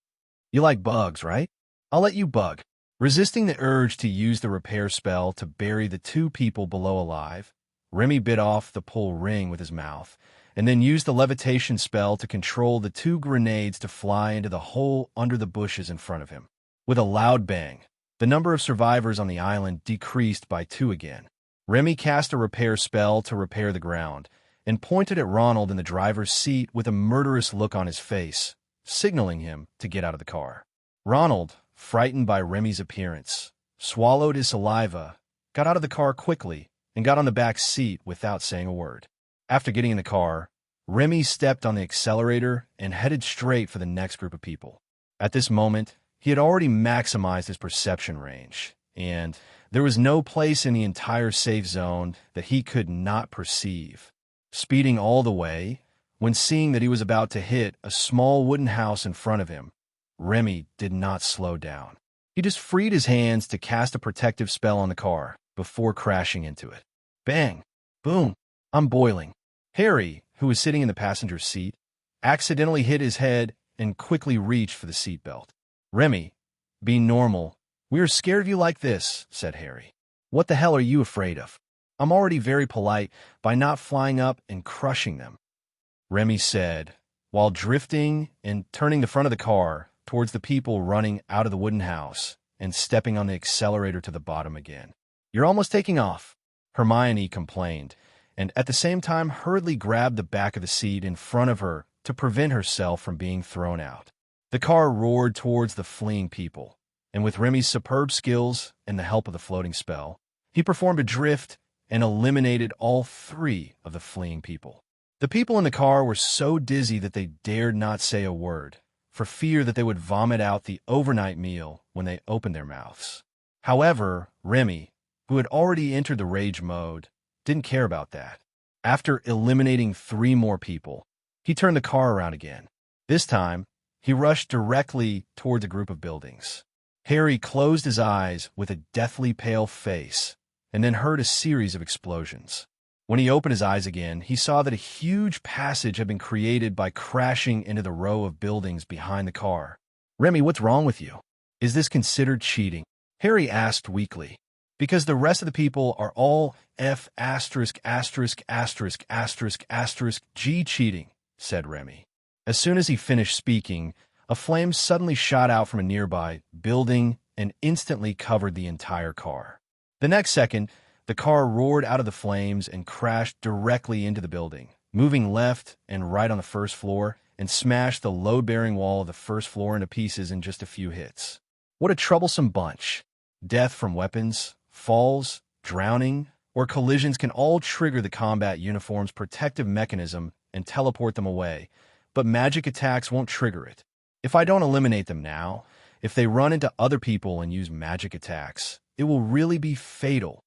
You like bugs, right? I'll let you bug. Resisting the urge to use the repair spell to bury the 2 people below alive, Remy bit off the pull ring with his mouth, and then used the levitation spell to control the 2 grenades to fly into the hole under the bushes in front of him. With a loud bang, the number of survivors on the island decreased by 2 again. Remy cast a repair spell to repair the ground, and pointed at Ronald in the driver's seat with a murderous look on his face, signaling him to get out of the car. Ronald, frightened by Remy's appearance, swallowed his saliva, got out of the car quickly, and got on the back seat without saying a word. After getting in the car, Remy stepped on the accelerator and headed straight for the next group of people. At this moment, he had already maximized his perception range, and there was no place in the entire safe zone that he could not perceive. Speeding all the way, when seeing that he was about to hit a small wooden house in front of him, Remy did not slow down. He just freed his hands to cast a protective spell on the car before crashing into it. Bang! Boom! I'm boiling. Harry, who was sitting in the passenger seat, accidentally hit his head and quickly reached for the seatbelt. Remy, be normal. We are scared of you like this, said Harry. What the hell are you afraid of? I'm already very polite by not flying up and crushing them, Remy said, while drifting and turning the front of the car towards the people running out of the wooden house and stepping on the accelerator to the bottom again. You're almost taking off, Hermione complained, and at the same time hurriedly grabbed the back of the seat in front of her to prevent herself from being thrown out. The car roared towards the fleeing people, and with Remy's superb skills and the help of the floating spell, he performed a drift and eliminated all 3 of the fleeing people. The people in the car were so dizzy that they dared not say a word, for fear that they would vomit out the overnight meal when they opened their mouths. However, Remy, who had already entered the rage mode, didn't care about that. After eliminating 3 more people, he turned the car around again. This time, he rushed directly toward a group of buildings. Harry closed his eyes with a deathly pale face and then heard a series of explosions. When he opened his eyes again, he saw that a huge passage had been created by crashing into the row of buildings behind the car. Remy, what's wrong with you? Is this considered cheating? Harry asked weakly. Because the rest of the people are all F************ G cheating, said Remy. As soon as he finished speaking, a flame suddenly shot out from a nearby building and instantly covered the entire car. The next second, the car roared out of the flames and crashed directly into the building, moving left and right on the first floor, and smashed the load-bearing wall of the first floor into pieces in just a few hits. What a troublesome bunch. Death from weapons, falls, drowning, or collisions can all trigger the combat uniform's protective mechanism and teleport them away, but magic attacks won't trigger it. If I don't eliminate them now, if they run into other people and use magic attacks, it will really be fatal,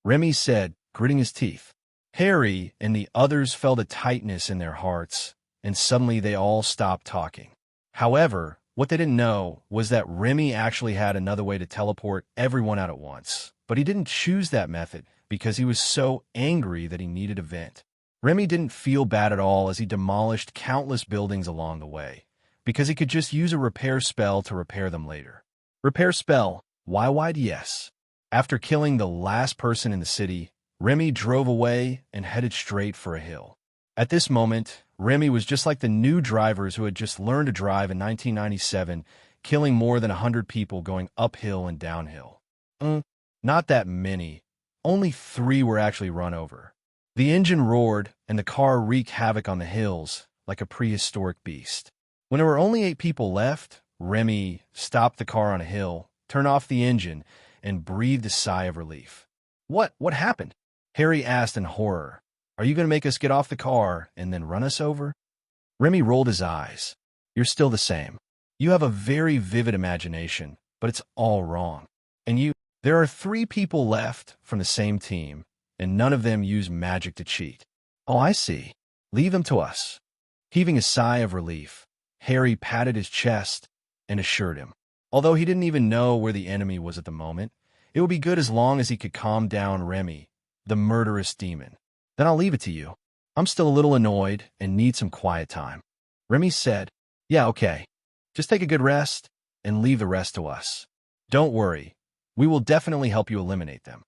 Remy said, gritting his teeth. Harry and the others felt a tightness in their hearts, and suddenly they all stopped talking. However, what they didn't know was that Remy actually had another way to teleport everyone out at once, but he didn't choose that method because he was so angry that he needed a vent. Remy didn't feel bad at all as he demolished countless buildings along the way, because he could just use a repair spell to repair them later. Repair spell, wide yes. After killing the last person in the city, Remy drove away and headed straight for a hill. At this moment, Remy was just like the new drivers who had just learned to drive in 1997, killing more than 100 people going uphill and downhill. Not that many. Only 3 were actually run over. The engine roared, and the car wreaked havoc on the hills like a prehistoric beast. When there were only 8 people left, Remy stopped the car on a hill, turned off the engine, and breathed a sigh of relief. What happened? Harry asked in horror. Are you going to make us get off the car and then run us over? Remy rolled his eyes. You're still the same. You have a very vivid imagination, but it's all wrong. And there are 3 people left from the same team, and none of them use magic to cheat. Oh, I see. Leave them to us. Heaving a sigh of relief, Harry patted his chest and assured him. Although he didn't even know where the enemy was at the moment, it would be good as long as he could calm down Remy, the murderous demon. Then I'll leave it to you. I'm still a little annoyed and need some quiet time. Remy said, Yeah, okay. Just take a good rest and leave the rest to us. Don't worry. We will definitely help you eliminate them.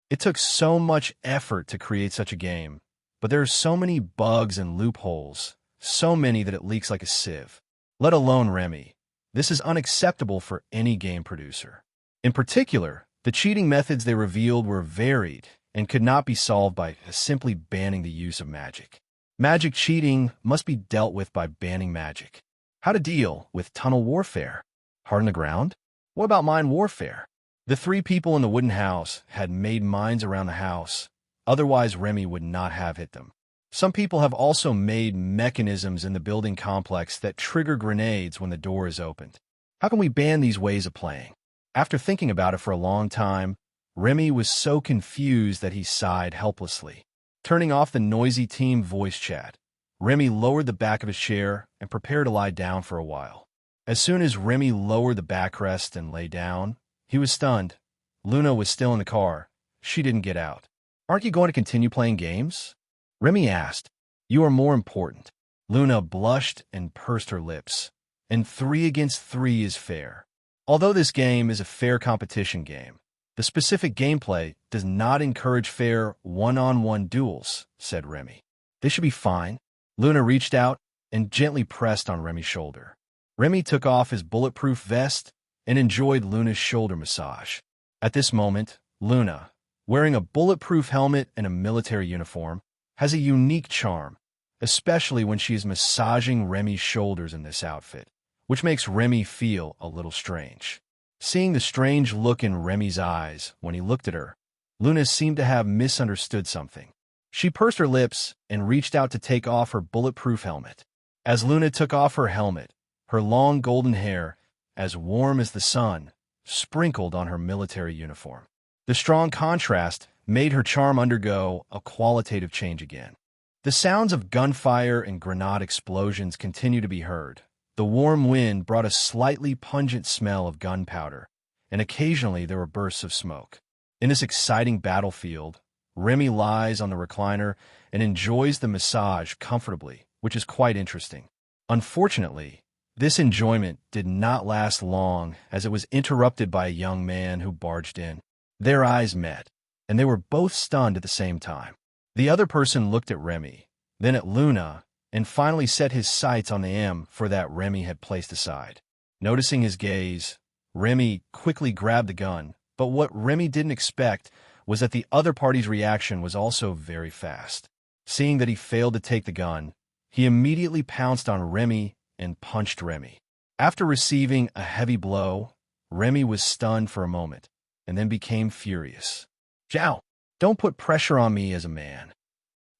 It took so much effort to create such a game, but there are so many bugs and loopholes, so many that it leaks like a sieve. Let alone Remy. This is unacceptable for any game producer. In particular, the cheating methods they revealed were varied and could not be solved by simply banning the use of magic. Magic cheating must be dealt with by banning magic. How to deal with tunnel warfare? Heart in the ground? What about mine warfare? The 3 people in the wooden house had made mines around the house, otherwise Remy would not have hit them. Some people have also made mechanisms in the building complex that trigger grenades when the door is opened. How can we ban these ways of playing? After thinking about it for a long time, Remy was so confused that he sighed helplessly. Turning off the noisy team voice chat, Remy lowered the back of his chair and prepared to lie down for a while. As soon as Remy lowered the backrest and lay down, he was stunned. Luna was still in the car. She didn't get out. "Aren't you going to continue playing games?" Remy asked. "You are more important." Luna blushed and pursed her lips. "And 3 against 3 is fair. Although this game is a fair competition game, the specific gameplay does not encourage fair one-on-one duels," said Remy. "This should be fine." Luna reached out and gently pressed on Remy's shoulder. Remy took off his bulletproof vest and enjoyed Luna's shoulder massage. At this moment, Luna, wearing a bulletproof helmet and a military uniform, has a unique charm, especially when she is massaging Remy's shoulders in this outfit, which makes Remy feel a little strange. Seeing the strange look in Remy's eyes when he looked at her, Luna seemed to have misunderstood something. She pursed her lips and reached out to take off her bulletproof helmet. As Luna took off her helmet, her long golden hair, as warm as the sun, sprinkled on her military uniform. The strong contrast made her charm undergo a qualitative change again. The sounds of gunfire and grenade explosions continued to be heard. The warm wind brought a slightly pungent smell of gunpowder, and occasionally there were bursts of smoke. In this exciting battlefield, Remy lies on the recliner and enjoys the massage comfortably, which is quite interesting. Unfortunately, this enjoyment did not last long as it was interrupted by a young man who barged in. Their eyes met, and they were both stunned at the same time. The other person looked at Remy, then at Luna, and finally set his sights on the M4 that Remy had placed aside. Noticing his gaze, Remy quickly grabbed the gun, but what Remy didn't expect was that the other party's reaction was also very fast. Seeing that he failed to take the gun, he immediately pounced on Remy and punched Remy. After receiving a heavy blow, Remy was stunned for a moment, and then became furious. "Zhao, don't put pressure on me as a man,"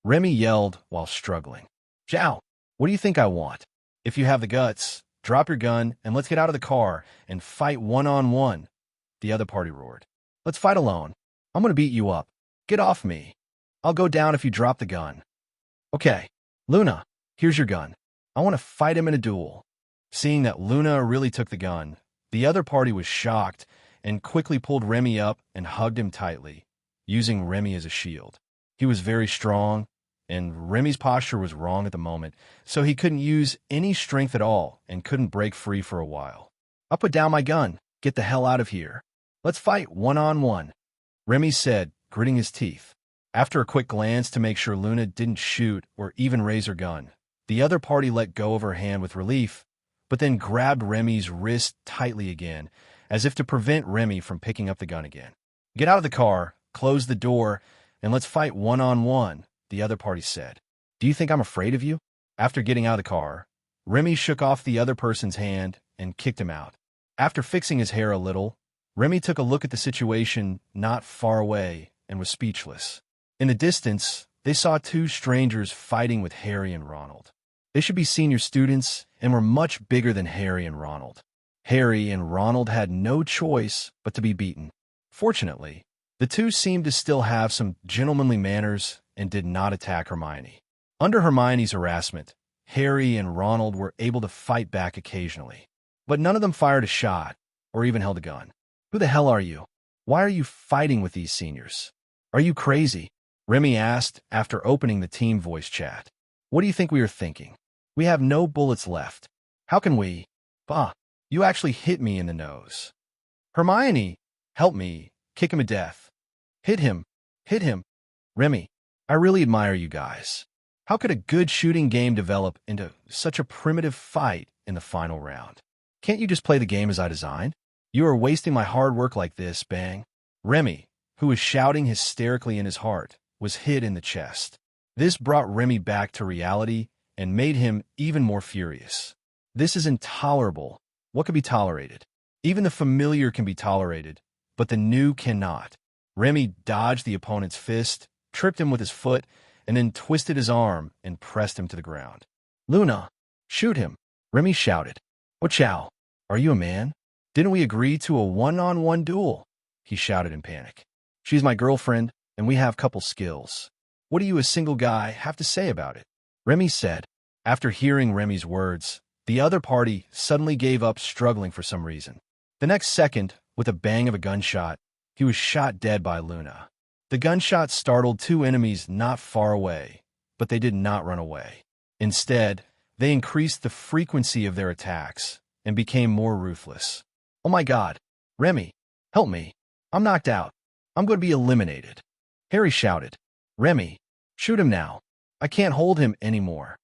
Remy yelled while struggling. "Zhao, what do you think I want? If you have the guts, drop your gun and let's get out of the car and fight one-on-one," the other party roared. "Let's fight alone. I'm going to beat you up. Get off me. I'll go down if you drop the gun." "Okay, Luna, here's your gun. I want to fight him in a duel." Seeing that Luna really took the gun, the other party was shocked and quickly pulled Remy up and hugged him tightly, using Remy as a shield. He was very strong, and Remy's posture was wrong at the moment, so he couldn't use any strength at all and couldn't break free for a while. "I'll put down my gun. Get the hell out of here. Let's fight one-on-one," Remy said, gritting his teeth. After a quick glance to make sure Luna didn't shoot or even raise her gun, the other party let go of her hand with relief, but then grabbed Remy's wrist tightly again, as if to prevent Remy from picking up the gun again. "Get out of the car, close the door, and let's fight one-on-one," the other party said. "Do you think I'm afraid of you?" After getting out of the car, Remy shook off the other person's hand and kicked him out. After fixing his hair a little, Remy took a look at the situation not far away and was speechless. In the distance, they saw 2 strangers fighting with Harry and Ronald. They should be senior students and were much bigger than Harry and Ronald. Harry and Ronald had no choice but to be beaten. Fortunately, the two seemed to still have some gentlemanly manners and did not attack Hermione. Under Hermione's harassment, Harry and Ronald were able to fight back occasionally, but none of them fired a shot or even held a gun. "Who the hell are you? Why are you fighting with these seniors? Are you crazy?" Remy asked after opening the team voice chat. "What do you think we are thinking? We have no bullets left. How can we? Bah, you actually hit me in the nose." "Hermione, help me. Kick him to death. Hit him. Hit him." "Remy, I really admire you guys. How could a good shooting game develop into such a primitive fight in the final round? Can't you just play the game as I designed? You are wasting my hard work like this, bang." Remy, who was shouting hysterically in his heart, was hit in the chest. This brought Remy back to reality and made him even more furious. This is intolerable. What can be tolerated? Even the familiar can be tolerated, but the new cannot. Remy dodged the opponent's fist, tripped him with his foot, and then twisted his arm and pressed him to the ground. "Luna, shoot him," Remy shouted. "Oh, Chow, are you a man? Didn't we agree to a one-on-one duel? He shouted in panic. She's my girlfriend, and we have couple skills. What do you, a single guy, have to say about it? Remy said. After hearing Remy's words, the other party suddenly gave up struggling for some reason. The next second, with a bang of a gunshot, he was shot dead by Luna. The gunshot startled two enemies not far away, but they did not run away. Instead, they increased the frequency of their attacks and became more ruthless. Oh my God, Remy, help me. I'm knocked out. I'm going to be eliminated. Harry shouted. Remy, shoot him now. I can't hold him anymore.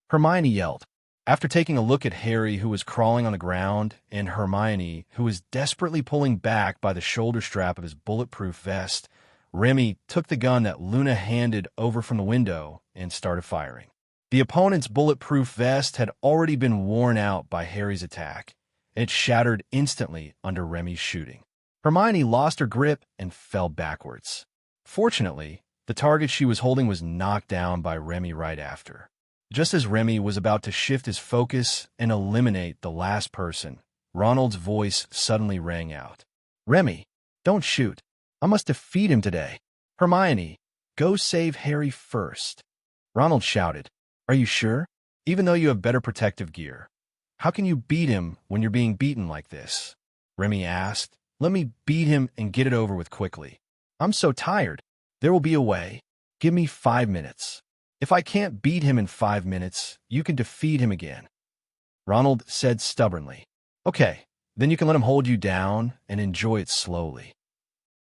Hermione yelled. After taking a look at Harry, who was crawling on the ground, and Hermione, who was desperately pulling back by the shoulder strap of his bulletproof vest, Remy took the gun that Luna handed over from the window and started firing. The opponent's bulletproof vest had already been worn out by Harry's attack, and it shattered instantly under Remy's shooting. Hermione lost her grip and fell backwards. Fortunately, the target she was holding was knocked down by Remy right after. Just as Remy was about to shift his focus and eliminate the last person, Ronald's voice suddenly rang out. Remy, don't shoot. I must defeat him today. Hermione, go save Harry first. Ronald shouted. Are you sure? Even though you have better protective gear. How can you beat him when you're being beaten like this? Remy asked. Let me beat him and get it over with quickly. I'm so tired. There will be a way. Give me 5 minutes. If I can't beat him in 5 minutes, you can defeat him again. Ronald said stubbornly. Okay, then you can let him hold you down and enjoy it slowly.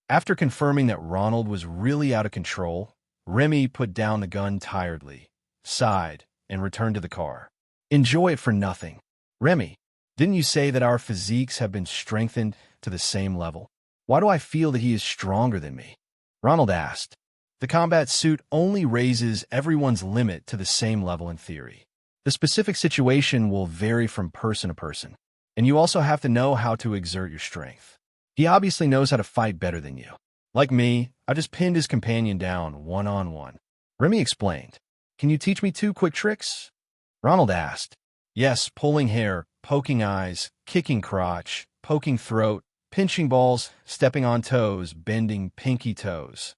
After confirming that Ronald was really out of control, Remy put down the gun tiredly, sighed, and returned to the car. Enjoy it for nothing. Remy, didn't you say that our physiques have been strengthened to the same level? Why do I feel that he is stronger than me? Ronald asked. The combat suit only raises everyone's limit to the same level in theory. The specific situation will vary from person to person, and you also have to know how to exert your strength. He obviously knows how to fight better than you. Like me, I just pinned his companion down one-on-one. Remy explained. Can you teach me 2 quick tricks? Ronald asked. Yes, pulling hair, poking eyes, kicking crotch, poking throat, pinching balls, stepping on toes, bending pinky toes.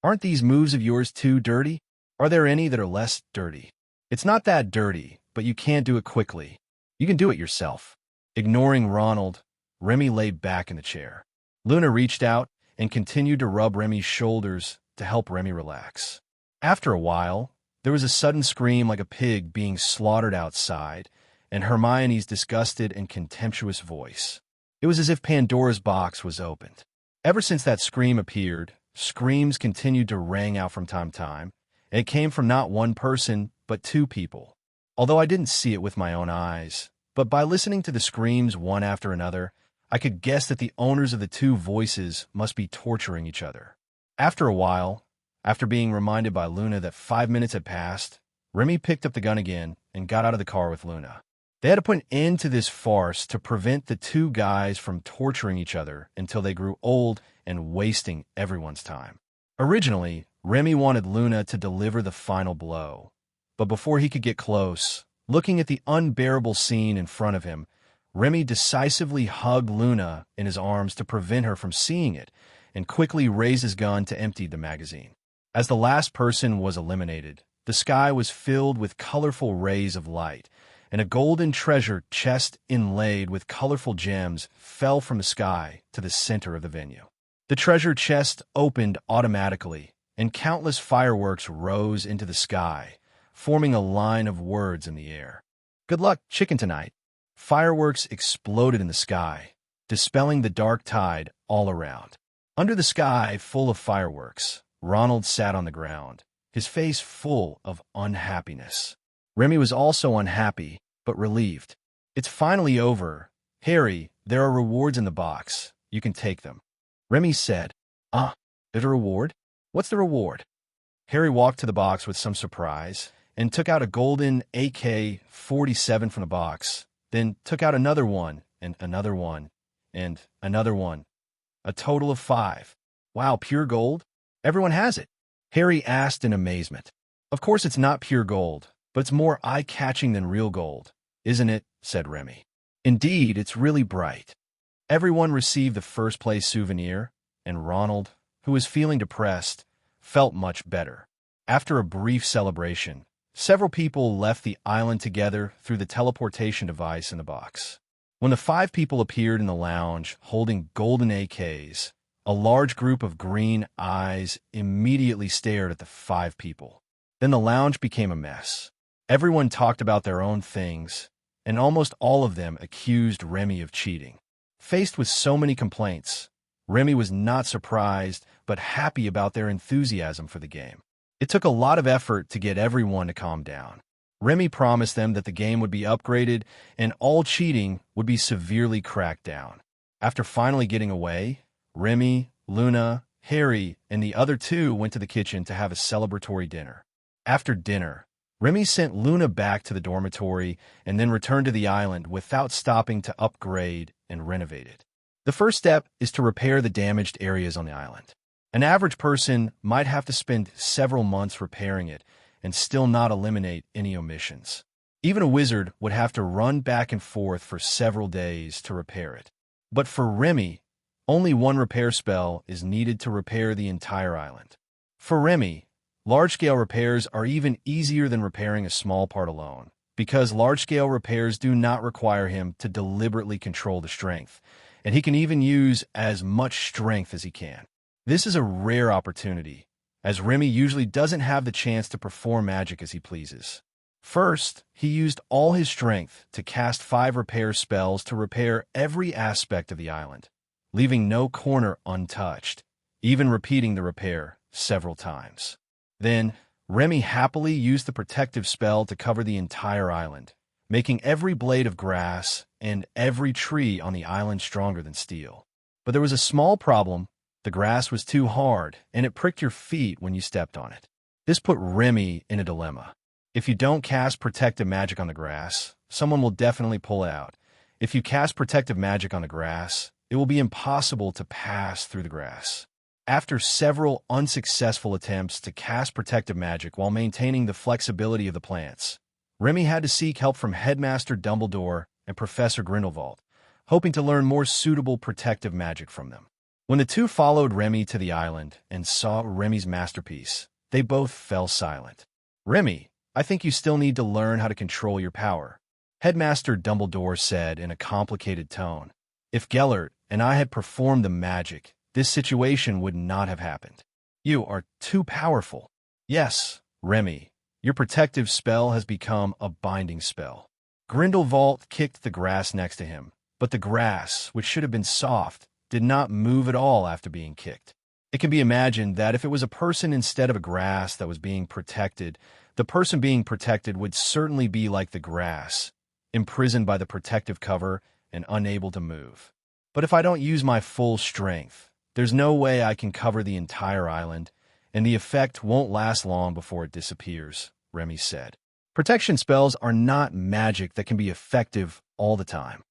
Aren't these moves of yours too dirty? Are there any that are less dirty? It's not that dirty, but you can't do it quickly. You can do it yourself. Ignoring Ronald, Remy lay back in the chair. Luna reached out and continued to rub Remy's shoulders to help Remy relax. After a while, there was a sudden scream like a pig being slaughtered outside, and Hermione's disgusted and contemptuous voice. It was as if Pandora's box was opened. Ever since that scream appeared, screams continued to ring out from time to time, and it came from not one person, but 2 people. Although I didn't see it with my own eyes, but by listening to the screams one after another, I could guess that the owners of the 2 voices must be torturing each other. After a while, after being reminded by Luna that 5 minutes had passed, Remy picked up the gun again and got out of the car with Luna. They had to put an end to this farce to prevent the 2 guys from torturing each other until they grew old and wasting everyone's time. Originally, Remy wanted Luna to deliver the final blow, but before he could get close, looking at the unbearable scene in front of him, Remy decisively hugged Luna in his arms to prevent her from seeing it and quickly raised his gun to empty the magazine. As the last person was eliminated, the sky was filled with colorful rays of light, and a golden treasure chest inlaid with colorful gems fell from the sky to the center of the venue. The treasure chest opened automatically, and countless fireworks rose into the sky, forming a line of words in the air. Good luck, chicken, tonight. Fireworks exploded in the sky, dispelling the dark tide all around. Under the sky full of fireworks, Ronald sat on the ground, his face full of unhappiness. Remy was also unhappy, but relieved. It's finally over. Harry, there are rewards in the box. You can take them. Remy said. There's a reward? What's the reward? Harry walked to the box with some surprise and took out a golden AK-47 from the box, then took out another one, and another one, and another one. A total of 5. Wow, pure gold? Everyone has it. Harry asked in amazement. Of course it's not pure gold, but it's more eye-catching than real gold, isn't it? Said Remy. Indeed, it's really bright. Everyone received the first-place souvenir, and Ronald, who was feeling depressed, felt much better. After a brief celebration, several people left the island together through the teleportation device in the box. When the 5 people appeared in the lounge holding golden AKs, a large group of green eyes immediately stared at the 5 people. Then the lounge became a mess. Everyone talked about their own things, and almost all of them accused Remy of cheating. Faced with so many complaints, Remy was not surprised but happy about their enthusiasm for the game. It took a lot of effort to get everyone to calm down. Remy promised them that the game would be upgraded and all cheating would be severely cracked down. After finally getting away, Remy, Luna, Harry, and the other 2 went to the kitchen to have a celebratory dinner. After dinner, Remy sent Luna back to the dormitory and then returned to the island without stopping to upgrade and renovate it. The first step is to repair the damaged areas on the island. An average person might have to spend several months repairing it and still not eliminate any omissions. Even a wizard would have to run back and forth for several days to repair it. But for Remy, only one repair spell is needed to repair the entire island. For Remy, large-scale repairs are even easier than repairing a small part alone, because large-scale repairs do not require him to deliberately control the strength, and he can even use as much strength as he can. This is a rare opportunity, as Remy usually doesn't have the chance to perform magic as he pleases. First, he used all his strength to cast 5 repair spells to repair every aspect of the island, leaving no corner untouched, even repeating the repair several times. Then, Remy happily used the protective spell to cover the entire island, making every blade of grass and every tree on the island stronger than steel. But there was a small problem. The grass was too hard, and it pricked your feet when you stepped on it. This put Remy in a dilemma. If you don't cast protective magic on the grass, someone will definitely pull out. If you cast protective magic on the grass, it will be impossible to pass through the grass. After several unsuccessful attempts to cast protective magic while maintaining the flexibility of the plants, Remy had to seek help from Headmaster Dumbledore and Professor Grindelwald, hoping to learn more suitable protective magic from them. When the 2 followed Remy to the island and saw Remy's masterpiece, they both fell silent. "Remy, I think you still need to learn how to control your power," Headmaster Dumbledore said in a complicated tone. "If Gellert and I had performed the magic, this situation would not have happened. You are too powerful. Yes, Remy, your protective spell has become a binding spell." Grindelwald kicked the grass next to him, but the grass, which should have been soft, did not move at all after being kicked. It can be imagined that if it was a person instead of a grass that was being protected, the person being protected would certainly be like the grass, imprisoned by the protective cover and unable to move. "But if I don't use my full strength, there's no way I can cover the entire island, and the effect won't last long before it disappears," Remy said. "Protection spells are not magic that can be effective all the time,"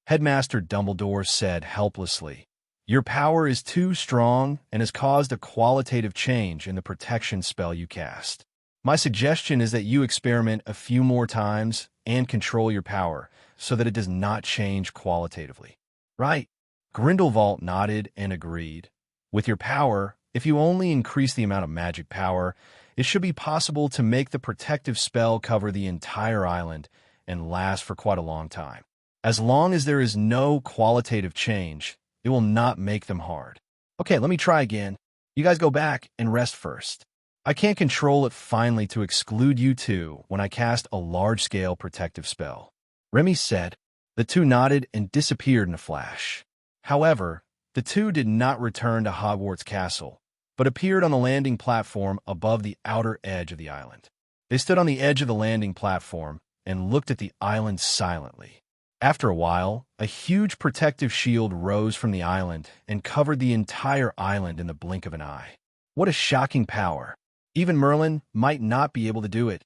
Headmaster Dumbledore said helplessly. "Your power is too strong and has caused a qualitative change in the protection spell you cast. My suggestion is that you experiment a few more times and control your power so that it does not change qualitatively." "Right." Grindelwald nodded and agreed. "With your power, if you only increase the amount of magic power, it should be possible to make the protective spell cover the entire island and last for quite a long time. As long as there is no qualitative change, it will not make them hard." "Okay, let me try again. You guys go back and rest first. I can't control it finally to exclude you 2 when I cast a large-scale protective spell," Remy said. The 2 nodded and disappeared in a flash. However, the 2 did not return to Hogwarts Castle, but appeared on the landing platform above the outer edge of the island. They stood on the edge of the landing platform and looked at the island silently. After a while, a huge protective shield rose from the island and covered the entire island in the blink of an eye. "What a shocking power! Even Merlin might not be able to do it,"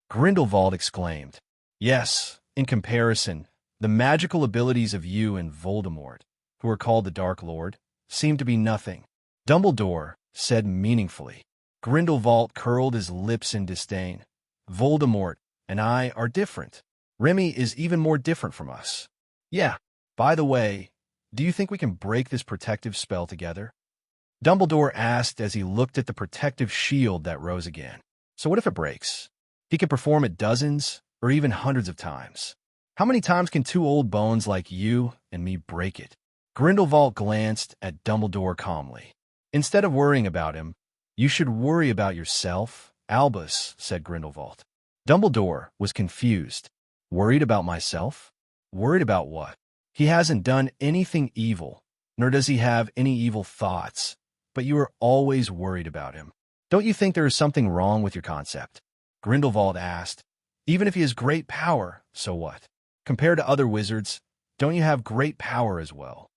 Grindelwald exclaimed. "Yes, in comparison, the magical abilities of you and Voldemort, who are called the Dark Lord, seem to be nothing," Dumbledore said meaningfully. Grindelwald curled his lips in disdain. "Voldemort and I are different. Remy is even more different from us. Yeah, by the way, Do you think we can break this protective spell together? Dumbledore asked as he looked at the protective shield that rose again. So what if it breaks? He could perform it dozens or even hundreds of times. How many times can two old bones like you and me break it? Grindelwald glanced at Dumbledore calmly. Instead of worrying about him, you should worry about yourself, Albus, said Grindelwald. Dumbledore was confused. Worried about myself? Worried about what? He hasn't done anything evil, nor does he have any evil thoughts, but you are always worried about him. Don't you think there is something wrong with your concept? Grindelwald asked. Even if he has great power, so what? Compared to other wizards, don't you have great power as well?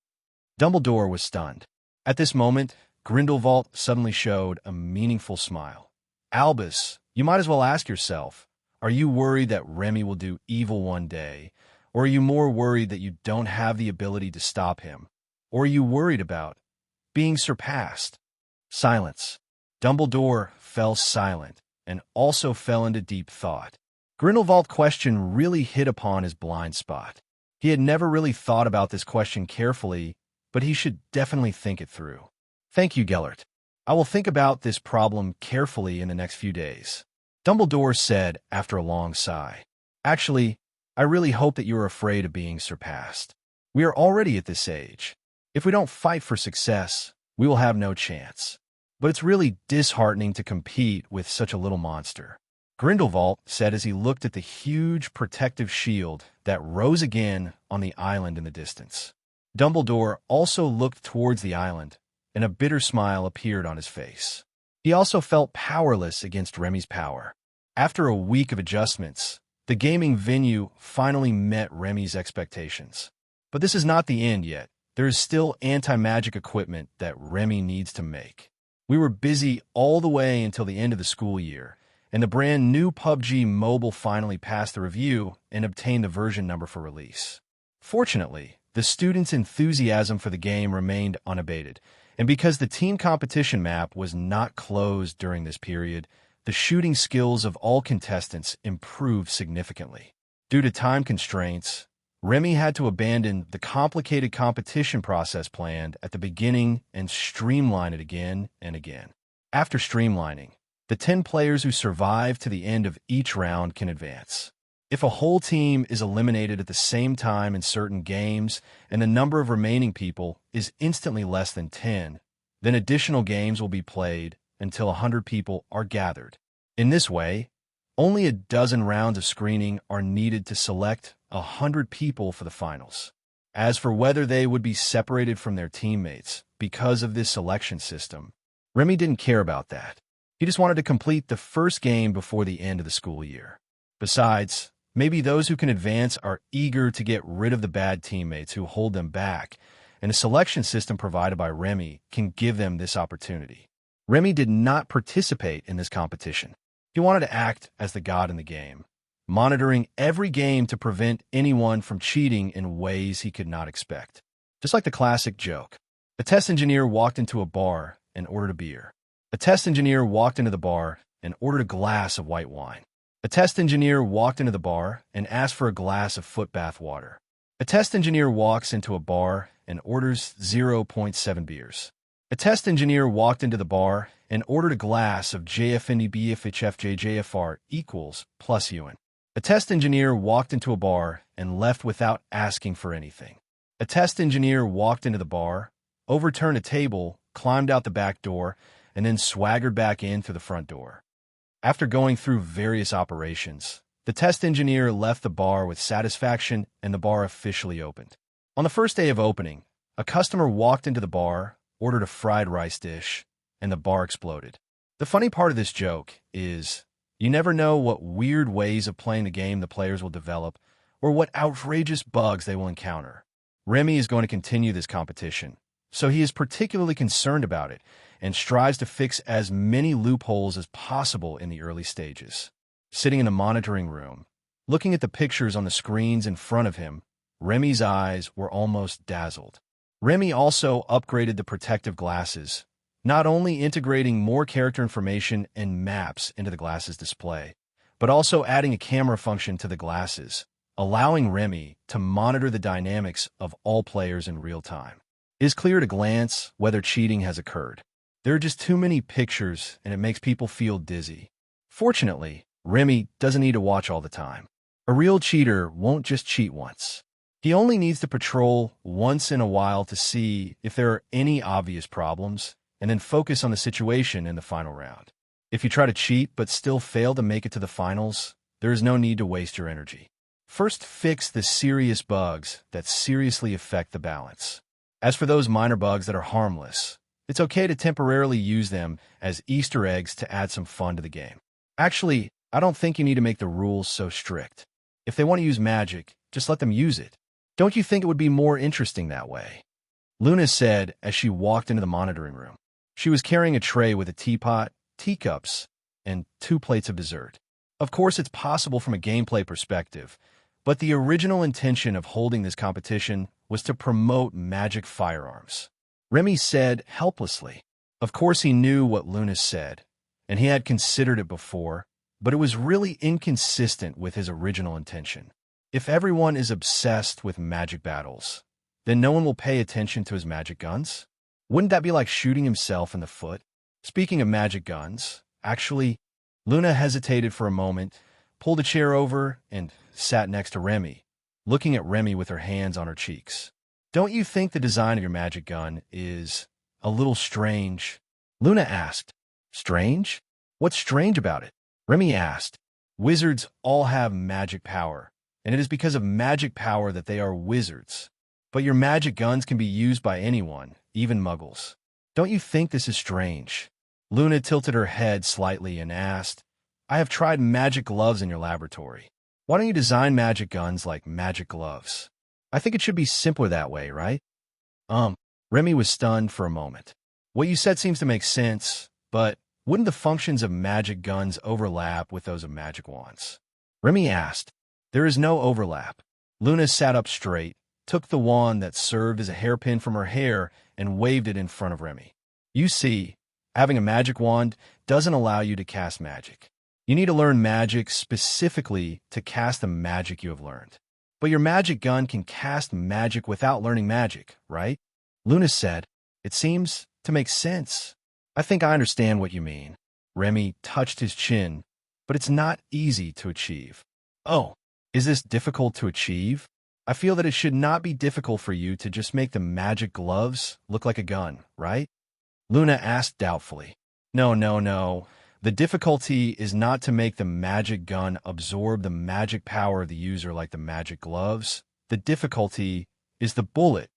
Dumbledore was stunned. At this moment, Grindelwald suddenly showed a meaningful smile. Albus, you might as well ask yourself, are you worried that Remy will do evil one day, or are you more worried that you don't have the ability to stop him? Or are you worried about being surpassed? Silence. Dumbledore fell silent and also fell into deep thought. Grindelwald's question really hit upon his blind spot. He had never really thought about this question carefully, but he should definitely think it through. Thank you, Gellert. I will think about this problem carefully in the next few days. Dumbledore said after a long sigh. Actually, I really hope that you are afraid of being surpassed. We are already at this age. If we don't fight for success, we will have no chance. But it's really disheartening to compete with such a little monster. Grindelwald said as he looked at the huge protective shield that rose again on the island in the distance. Dumbledore also looked towards the island, and a bitter smile appeared on his face. He also felt powerless against Remy's power. After a week of adjustments, the gaming venue finally met Remy's expectations. But this is not the end yet. There is still anti-magic equipment that Remy needs to make. We were busy all the way until the end of the school year, and the brand new PUBG Mobile finally passed the review and obtained the version number for release. Fortunately, the students' enthusiasm for the game remained unabated, and because the team competition map was not closed during this period, the shooting skills of all contestants improved significantly. Due to time constraints, Remy had to abandon the complicated competition process planned at the beginning and streamline it again and again. After streamlining, the 10 players who survive to the end of each round can advance. If a whole team is eliminated at the same time in certain games and the number of remaining people is instantly less than 10, then additional games will be played until 100 people are gathered. In this way, only a dozen rounds of screening are needed to select 100 people for the finals. As for whether they would be separated from their teammates because of this selection system, Remy didn't care about that. He just wanted to complete the first game before the end of the school year. Besides, maybe those who can advance are eager to get rid of the bad teammates who hold them back, and a selection system provided by Remy can give them this opportunity. Remy did not participate in this competition. He wanted to act as the god in the game, monitoring every game to prevent anyone from cheating in ways he could not expect. Just like the classic joke. A test engineer walked into a bar and ordered a beer. A test engineer walked into the bar and ordered a glass of white wine. A test engineer walked into the bar and asked for a glass of foot bath water. A test engineer walks into a bar and orders 0.7 beers. A test engineer walked into the bar and ordered a glass of JFNDBFHFJJFR equals plus UN. A test engineer walked into a bar and left without asking for anything. A test engineer walked into the bar, overturned a table, climbed out the back door, and then swaggered back in through the front door. After going through various operations, the test engineer left the bar with satisfaction and the bar officially opened. On the first day of opening, a customer walked into the bar, ordered a fried rice dish, and the bar exploded. The funny part of this joke is you never know what weird ways of playing the game the players will develop or what outrageous bugs they will encounter. Remy is going to continue this competition, so he is particularly concerned about it and strives to fix as many loopholes as possible in the early stages. Sitting in the monitoring room, looking at the pictures on the screens in front of him, Remy's eyes were almost dazzled. Remy also upgraded the protective glasses, not only integrating more character information and maps into the glasses display, but also adding a camera function to the glasses, allowing Remy to monitor the dynamics of all players in real time. It is clear at a glance whether cheating has occurred. There are just too many pictures, and it makes people feel dizzy. Fortunately, Remy doesn't need to watch all the time. A real cheater won't just cheat once. He only needs to patrol once in a while to see if there are any obvious problems, and then focus on the situation in the final round. If you try to cheat but still fail to make it to the finals, there is no need to waste your energy. First, fix the serious bugs that seriously affect the balance. As for those minor bugs that are harmless, it's okay to temporarily use them as Easter eggs to add some fun to the game. Actually, I don't think you need to make the rules so strict. If they want to use magic, just let them use it. Don't you think it would be more interesting that way? Luna said as she walked into the monitoring room. She was carrying a tray with a teapot, teacups, and 2 plates of dessert. Of course, it's possible from a gameplay perspective, but the original intention of holding this competition was to promote magic firearms. Remy said helplessly. Of course, he knew what Luna said, and he had considered it before, but it was really inconsistent with his original intention. If everyone is obsessed with magic battles, then no one will pay attention to his magic guns? Wouldn't that be like shooting himself in the foot? Speaking of magic guns, actually, Luna hesitated for a moment, pulled a chair over, and sat next to Remy, looking at Remy with her hands on her cheeks. Don't you think the design of your magic gun is a little strange? Luna asked. Strange? What's strange about it? Remy asked. Wizards all have magic power, and it is because of magic power that they are wizards. But your magic guns can be used by anyone, even muggles. Don't you think this is strange? Luna tilted her head slightly and asked, I have tried magic gloves in your laboratory. Why don't you design magic guns like magic gloves? I think it should be simpler that way, right? Remy was stunned for a moment. What you said seems to make sense, but wouldn't the functions of magic guns overlap with those of magic wands? Remy asked. There is no overlap. Luna sat up straight, took the wand that served as a hairpin from her hair, and waved it in front of Remy. You see, having a magic wand doesn't allow you to cast magic. You need to learn magic specifically to cast the magic you have learned. But your magic gun can cast magic without learning magic, right? Luna said, It seems to make sense. I think I understand what you mean. Remy touched his chin, but it's not easy to achieve. Oh, is this difficult to achieve? I feel that it should not be difficult for you to just make the magic gloves look like a gun, right? Luna asked doubtfully. No. The difficulty is not to make the magic gun absorb the magic power of the user like the magic gloves. The difficulty is the bullet.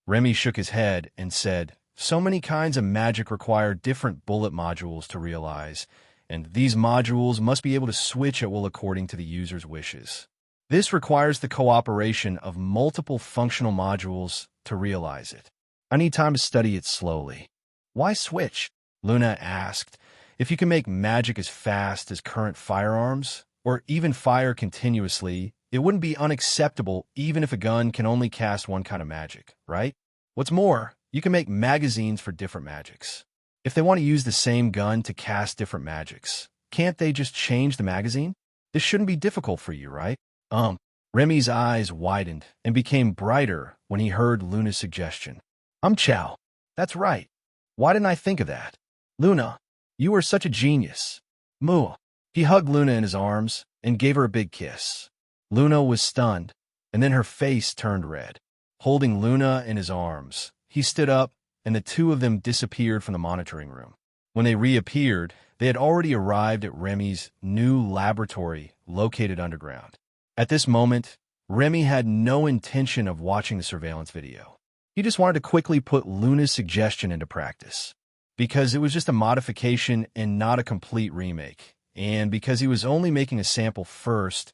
Remy shook his head and said, So many kinds of magic require different bullet modules to realize, and these modules must be able to switch at will according to the user's wishes. This requires the cooperation of multiple functional modules to realize it. I need time to study it slowly. Why switch? Luna asked. If you can make magic as fast as current firearms, or even fire continuously, it wouldn't be unacceptable even if a gun can only cast one kind of magic, right? What's more, you can make magazines for different magics. If they want to use the same gun to cast different magics, can't they just change the magazine? This shouldn't be difficult for you, right? Remy's eyes widened and became brighter when he heard Luna's suggestion. Chow. That's right. Why didn't I think of that? Luna, you are such a genius. Moo. He hugged Luna in his arms and gave her a big kiss. Luna was stunned, and then her face turned red. Holding Luna in his arms, he stood up, and the two of them disappeared from the monitoring room. When they reappeared, they had already arrived at Remy's new laboratory located underground. At this moment, Remy had no intention of watching the surveillance video. He just wanted to quickly put Luna's suggestion into practice, because it was just a modification and not a complete remake, and because he was only making a sample first,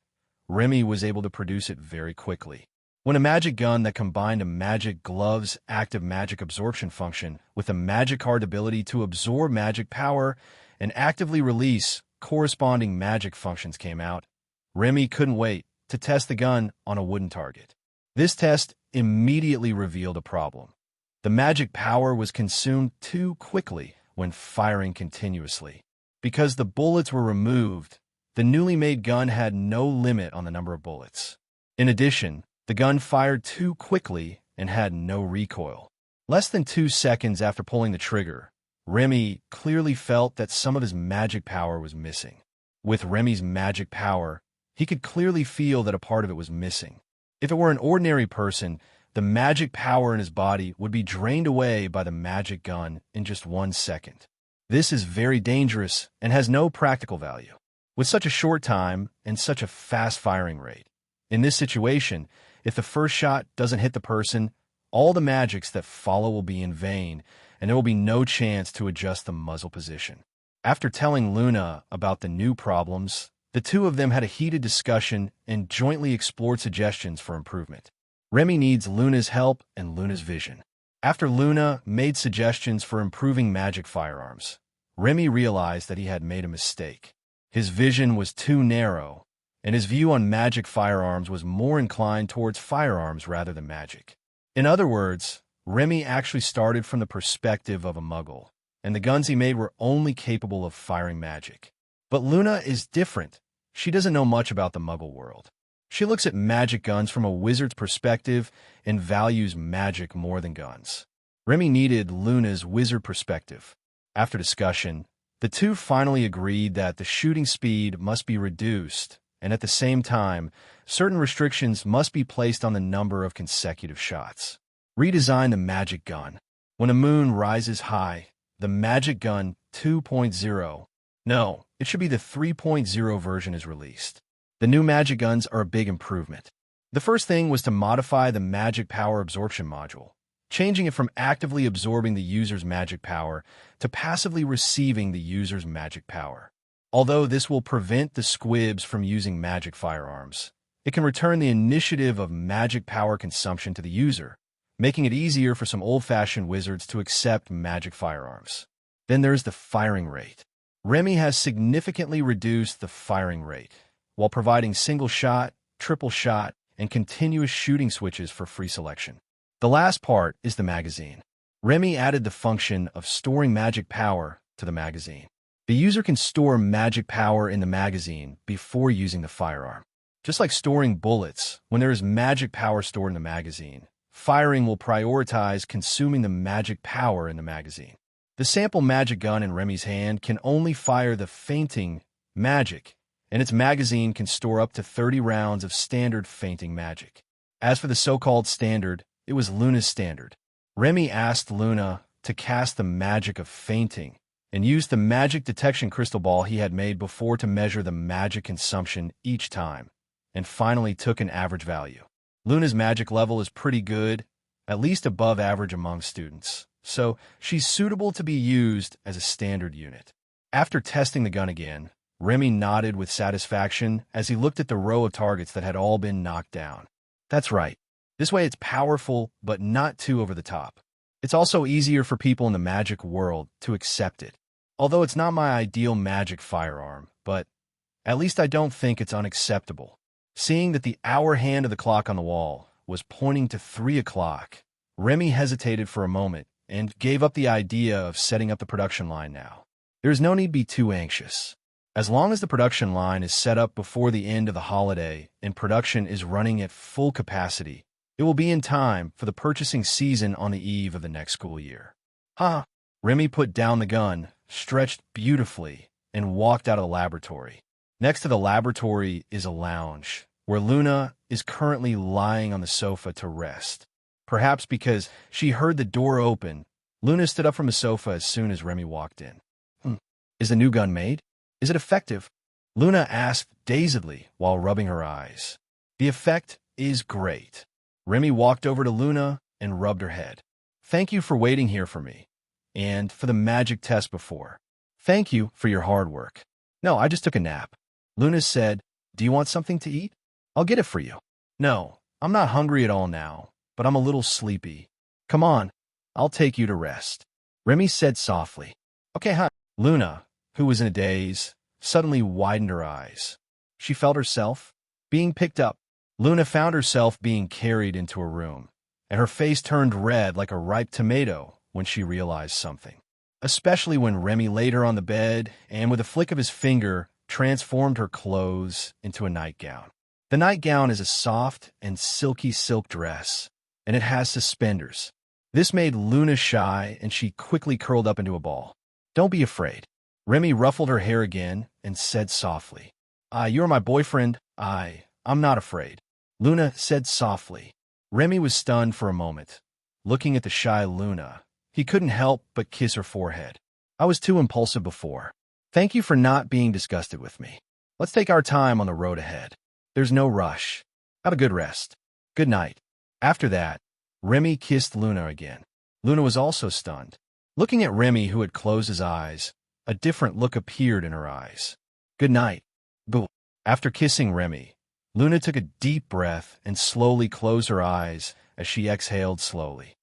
Remy was able to produce it very quickly. When a magic gun that combined a magic glove's active magic absorption function with a magic card ability to absorb magic power and actively release corresponding magic functions came out, Remy couldn't wait to test the gun on a wooden target. This test immediately revealed a problem. The magic power was consumed too quickly when firing continuously. Because the bullets were removed, the newly made gun had no limit on the number of bullets. In addition, the gun fired too quickly and had no recoil. Less than 2 seconds after pulling the trigger, Remy clearly felt that some of his magic power was missing. With Remy's magic power, he could clearly feel that a part of it was missing. If it were an ordinary person, the magic power in his body would be drained away by the magic gun in just 1 second. This is very dangerous and has no practical value. With such a short time and such a fast firing rate. In this situation, if the first shot doesn't hit the person, all the magics that follow will be in vain, and there will be no chance to adjust the muzzle position. After telling Luna about the new problems, the two of them had a heated discussion and jointly explored suggestions for improvement. Remy needs Luna's help and Luna's vision. After Luna made suggestions for improving magic firearms, Remy realized that he had made a mistake. His vision was too narrow, and his view on magic firearms was more inclined towards firearms rather than magic. In other words, Remy actually started from the perspective of a muggle, and the guns he made were only capable of firing magic. But Luna is different. She doesn't know much about the muggle world. She looks at magic guns from a wizard's perspective and values magic more than guns. Remy needed Luna's wizard perspective. After discussion, the two finally agreed that the shooting speed must be reduced, and at the same time, certain restrictions must be placed on the number of consecutive shots. Redesign the magic gun. When a moon rises high, the magic gun 2.0. No, it should be the 3.0 version is released. The new magic guns are a big improvement. The first thing was to modify the magic power absorption module, changing it from actively absorbing the user's magic power to passively receiving the user's magic power. Although this will prevent the squibs from using magic firearms, it can return the initiative of magic power consumption to the user, making it easier for some old-fashioned wizards to accept magic firearms. Then there's the firing rate. Remy has significantly reduced the firing rate, while providing single shot, triple shot, and continuous shooting switches for free selection. The last part is the magazine. Remy added the function of storing magic power to the magazine. The user can store magic power in the magazine before using the firearm. Just like storing bullets, when there is magic power stored in the magazine, firing will prioritize consuming the magic power in the magazine. The sample magic gun in Remy's hand can only fire the fainting magic, and its magazine can store up to 30 rounds of standard fainting magic. As for the so-called standard, it was Luna's standard. Remy asked Luna to cast the magic of fainting and used the magic detection crystal ball he had made before to measure the magic consumption each time, and finally took an average value. Luna's magic level is pretty good, at least above average among students, so she's suitable to be used as a standard unit. After testing the gun again, Remy nodded with satisfaction as he looked at the row of targets that had all been knocked down. That's right. This way it's powerful, but not too over the top. It's also easier for people in the magic world to accept it. Although it's not my ideal magic firearm, but at least I don't think it's unacceptable. Seeing that the hour hand of the clock on the wall was pointing to 3 o'clock, Remy hesitated for a moment and gave up the idea of setting up the production line now. There is no need to be too anxious. As long as the production line is set up before the end of the holiday and production is running at full capacity, it will be in time for the purchasing season on the eve of the next school year. Remy put down the gun, stretched beautifully, and walked out of the laboratory. Next to the laboratory is a lounge, where Luna is currently lying on the sofa to rest. Perhaps because she heard the door open, Luna stood up from the sofa as soon as Remy walked in. Is the new gun made? Is it effective? Luna asked dazedly while rubbing her eyes. The effect is great. Remy walked over to Luna and rubbed her head. Thank you for waiting here for me, and for the magic test before. Thank you for your hard work. No, I just took a nap. Luna said, do you want something to eat? I'll get it for you. No, I'm not hungry at all now, but I'm a little sleepy. Come on, I'll take you to rest. Remy said softly. Okay, huh? Luna, who was in a daze, suddenly widened her eyes. She felt herself being picked up. Luna found herself being carried into a room, and her face turned red like a ripe tomato when she realized something. Especially when Remy laid her on the bed and with a flick of his finger transformed her clothes into a nightgown. The nightgown is a soft and silky silk dress, and it has suspenders. This made Luna shy, and she quickly curled up into a ball. Don't be afraid. Remy ruffled her hair again and said softly, You're my boyfriend. I'm not afraid. Luna said softly. Remy was stunned for a moment. Looking at the shy Luna, he couldn't help but kiss her forehead. I was too impulsive before. Thank you for not being disgusted with me. Let's take our time on the road ahead. There's no rush. Have a good rest. Good night. After that, Remy kissed Luna again. Luna was also stunned. Looking at Remy, who had closed his eyes, a different look appeared in her eyes. Good night. Boo. After kissing Remy, Luna took a deep breath and slowly closed her eyes as she exhaled slowly.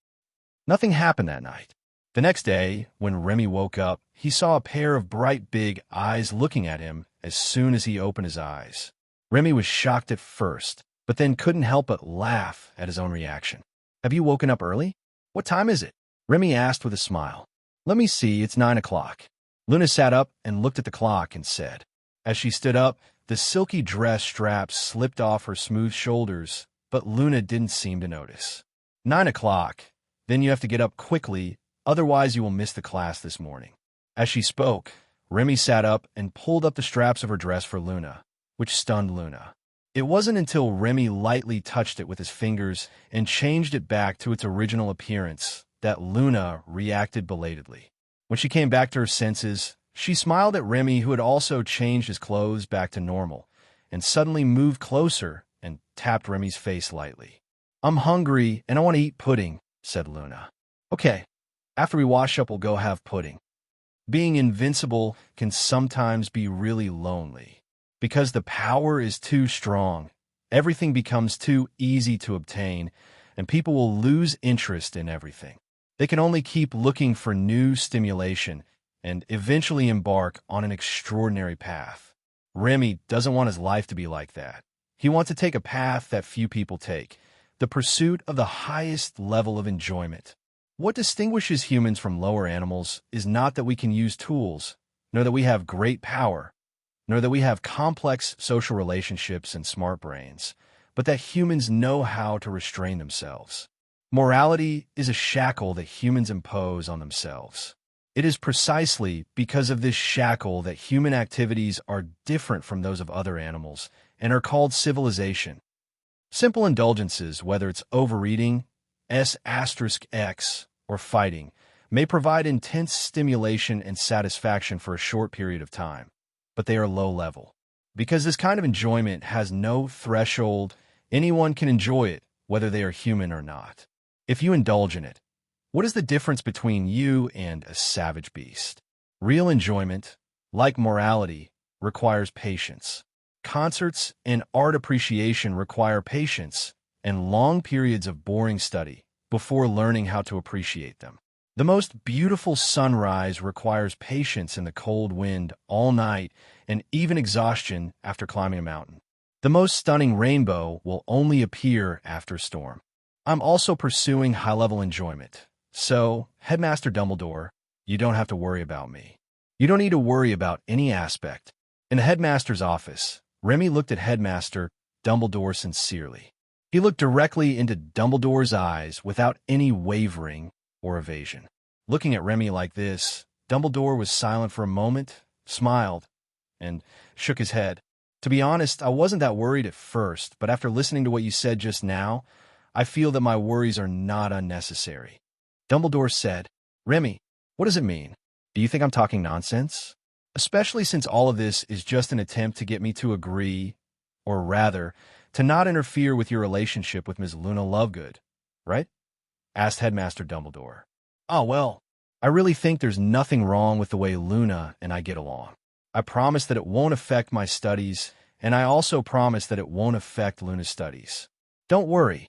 Nothing happened that night. The next day, when Remy woke up, he saw a pair of bright big eyes looking at him as soon as he opened his eyes. Remy was shocked at first, but then couldn't help but laugh at his own reaction. Have you woken up early? What time is it? Remy asked with a smile. Let me see, it's 9 o'clock. Luna sat up and looked at the clock and said. As she stood up, the silky dress straps slipped off her smooth shoulders, but Luna didn't seem to notice. 9 o'clock. Then you have to get up quickly, otherwise you will miss the class this morning. As she spoke, Remy sat up and pulled up the straps of her dress for Luna, which stunned Luna. It wasn't until Remy lightly touched it with his fingers and changed it back to its original appearance that Luna reacted belatedly. When she came back to her senses, she smiled at Remy, who had also changed his clothes back to normal, and suddenly moved closer and tapped Remy's face lightly. I'm hungry and I want to eat pudding, said Luna. Okay, after we wash up, we'll go have pudding. Being invincible can sometimes be really lonely. Because the power is too strong, everything becomes too easy to obtain, and people will lose interest in everything. They can only keep looking for new stimulation and eventually embark on an extraordinary path. Remy doesn't want his life to be like that. He wants to take a path that few people take, the pursuit of the highest level of enjoyment. What distinguishes humans from lower animals is not that we can use tools, nor that we have great power, nor that we have complex social relationships and smart brains, but that humans know how to restrain themselves. Morality is a shackle that humans impose on themselves. It is precisely because of this shackle that human activities are different from those of other animals and are called civilization. Simple indulgences, whether it's overeating, S*X, or fighting, may provide intense stimulation and satisfaction for a short period of time, but they are low level. Because this kind of enjoyment has no threshold, anyone can enjoy it, whether they are human or not. If you indulge in it, what is the difference between you and a savage beast? Real enjoyment, like morality, requires patience. Concerts and art appreciation require patience and long periods of boring study before learning how to appreciate them. The most beautiful sunrise requires patience in the cold wind all night and even exhaustion after climbing a mountain. The most stunning rainbow will only appear after a storm. I'm also pursuing high-level enjoyment. So, Headmaster Dumbledore, you don't have to worry about me. You don't need to worry about any aspect. In the headmaster's office, Remy looked at Headmaster Dumbledore sincerely. He looked directly into Dumbledore's eyes without any wavering or evasion. Looking at Remy like this, Dumbledore was silent for a moment, smiled, and shook his head. To be honest, I wasn't that worried at first, but after listening to what you said just now, I feel that my worries are not unnecessary. Dumbledore said, Remy, what does it mean? Do you think I'm talking nonsense? Especially since all of this is just an attempt to get me to agree, or rather, to not interfere with your relationship with Ms. Luna Lovegood, right? Asked Headmaster Dumbledore. Oh, well, I really think there's nothing wrong with the way Luna and I get along. I promise that it won't affect my studies, and I also promise that it won't affect Luna's studies. Don't worry,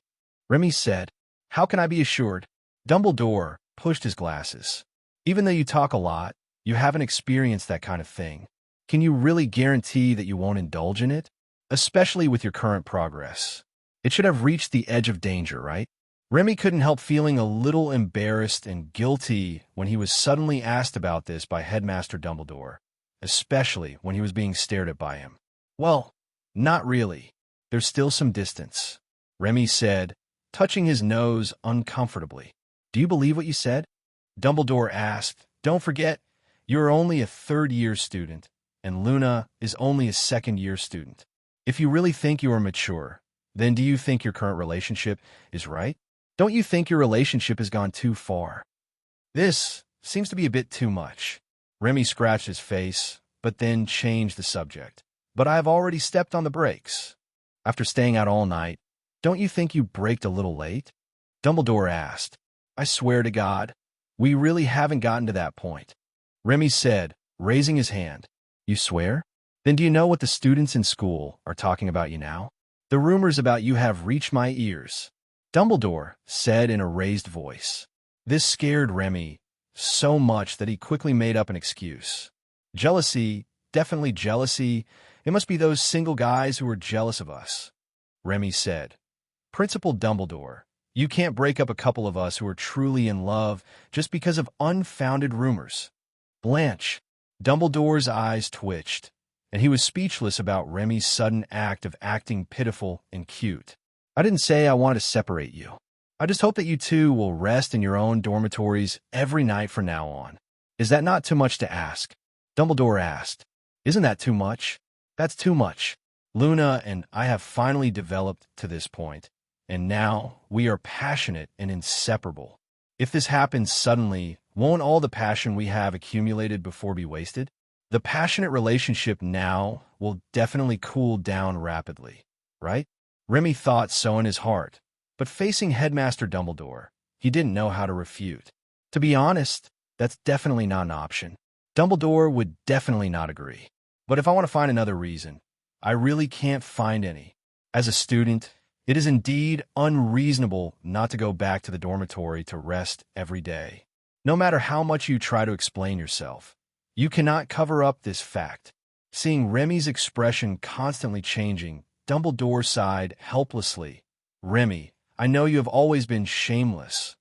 Remy said. How can I be assured? Dumbledore pushed his glasses. Even though you talk a lot, you haven't experienced that kind of thing. Can you really guarantee that you won't indulge in it? Especially with your current progress. It should have reached the edge of danger, right? Remy couldn't help feeling a little embarrassed and guilty when he was suddenly asked about this by Headmaster Dumbledore, especially when he was being stared at by him. Well, not really. There's still some distance, Remy said, touching his nose uncomfortably. Do you believe what you said? Dumbledore asked. Don't forget, you're only a third-year student, and Luna is only a second-year student. If you really think you are mature, then do you think your current relationship is right? Don't you think your relationship has gone too far? This seems to be a bit too much. Remy scratched his face, but then changed the subject. But I have already stepped on the brakes. After staying out all night, don't you think you braked a little late? Dumbledore asked. I swear to God, we really haven't gotten to that point. Remy said, raising his hand. You swear? Then do you know what the students in school are talking about you now? The rumors about you have reached my ears, Dumbledore said in a raised voice. This scared Remy so much that he quickly made up an excuse. Jealousy, definitely jealousy. It must be those single guys who are jealous of us, Remy said. Principal Dumbledore, you can't break up a couple of us who are truly in love just because of unfounded rumors. Blanche. Dumbledore's eyes twitched, and he was speechless about Remy's sudden act of acting pitiful and cute. I didn't say I wanted to separate you. I just hope that you two will rest in your own dormitories every night from now on. Is that not too much to ask? Dumbledore asked. Isn't that too much? That's too much. Luna and I have finally developed to this point, and now we are passionate and inseparable. If this happens suddenly, won't all the passion we have accumulated before be wasted? The passionate relationship now will definitely cool down rapidly, right? Remy thought so in his heart, but facing Headmaster Dumbledore, he didn't know how to refute. To be honest, that's definitely not an option. Dumbledore would definitely not agree. But if I want to find another reason, I really can't find any. As a student, it is indeed unreasonable not to go back to the dormitory to rest every day. No matter how much you try to explain yourself, you cannot cover up this fact. Seeing Remy's expression constantly changing, Dumbledore sighed helplessly. Remy, I know you have always been shameless.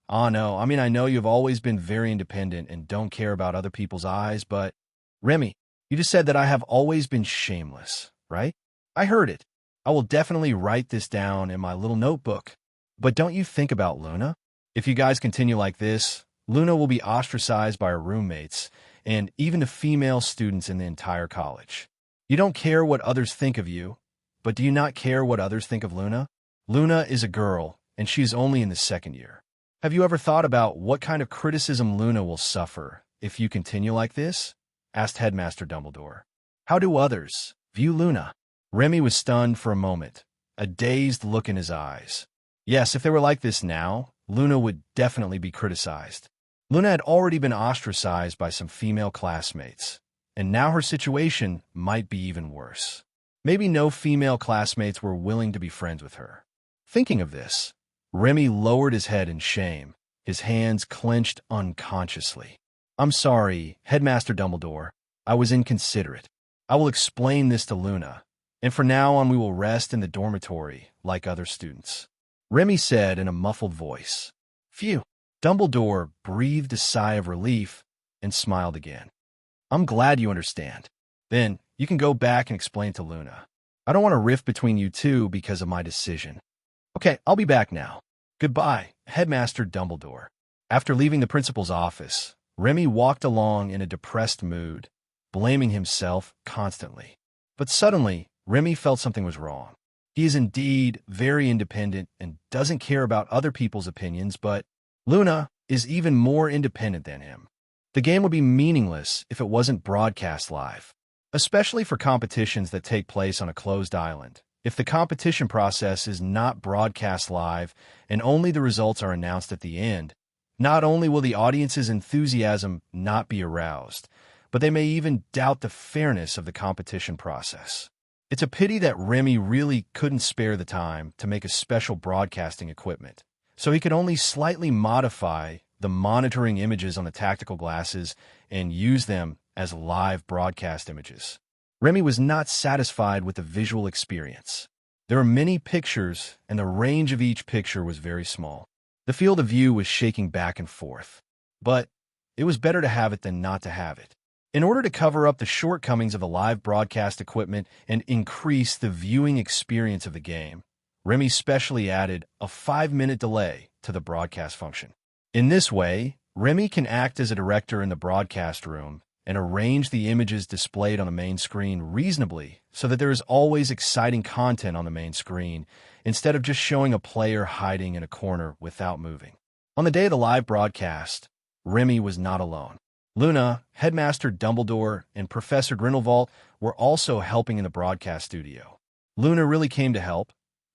I know you have always been very independent and don't care about other people's eyes, but Remy, you just said that I have always been shameless, right? I heard it. I will definitely write this down in my little notebook. But don't you think about Luna? If you guys continue like this, Luna will be ostracized by her roommates and even the female students in the entire college. You don't care what others think of you, but do you not care what others think of Luna? Luna is a girl, and she is only in the second year. Have you ever thought about what kind of criticism Luna will suffer if you continue like this? Asked Headmaster Dumbledore. How do others view Luna? Remy was stunned for a moment, a dazed look in his eyes. Yes, if they were like this now, Luna would definitely be criticized. Luna had already been ostracized by some female classmates, and now her situation might be even worse. Maybe no female classmates were willing to be friends with her. Thinking of this, Remy lowered his head in shame, his hands clenched unconsciously. I'm sorry, Headmaster Dumbledore. I was inconsiderate. I will explain this to Luna, and from now on we will rest in the dormitory like other students. Remy said in a muffled voice. Phew. Dumbledore breathed a sigh of relief and smiled again. I'm glad you understand. Then you can go back and explain to Luna. I don't want a rift between you two because of my decision. Okay, I'll be back now. Goodbye, Headmaster Dumbledore. After leaving the principal's office, Remy walked along in a depressed mood, blaming himself constantly. But suddenly, Remy felt something was wrong. He is indeed very independent and doesn't care about other people's opinions, but Luna is even more independent than him. The game would be meaningless if it wasn't broadcast live, especially for competitions that take place on a closed island. If the competition process is not broadcast live and only the results are announced at the end, not only will the audience's enthusiasm not be aroused, but they may even doubt the fairness of the competition process. It's a pity that Remy really couldn't spare the time to make a special broadcasting equipment, so he could only slightly modify the monitoring images on the tactical glasses and use them as live broadcast images. Remy was not satisfied with the visual experience. There were many pictures, and the range of each picture was very small. The field of view was shaking back and forth. But it was better to have it than not to have it. In order to cover up the shortcomings of the live broadcast equipment and increase the viewing experience of the game, Remy specially added a 5-minute delay to the broadcast function. In this way, Remy can act as a director in the broadcast room and arrange the images displayed on the main screen reasonably so that there is always exciting content on the main screen instead of just showing a player hiding in a corner without moving. On the day of the live broadcast, Remy was not alone. Luna, Headmaster Dumbledore, and Professor Grindelwald were also helping in the broadcast studio. Luna really came to help,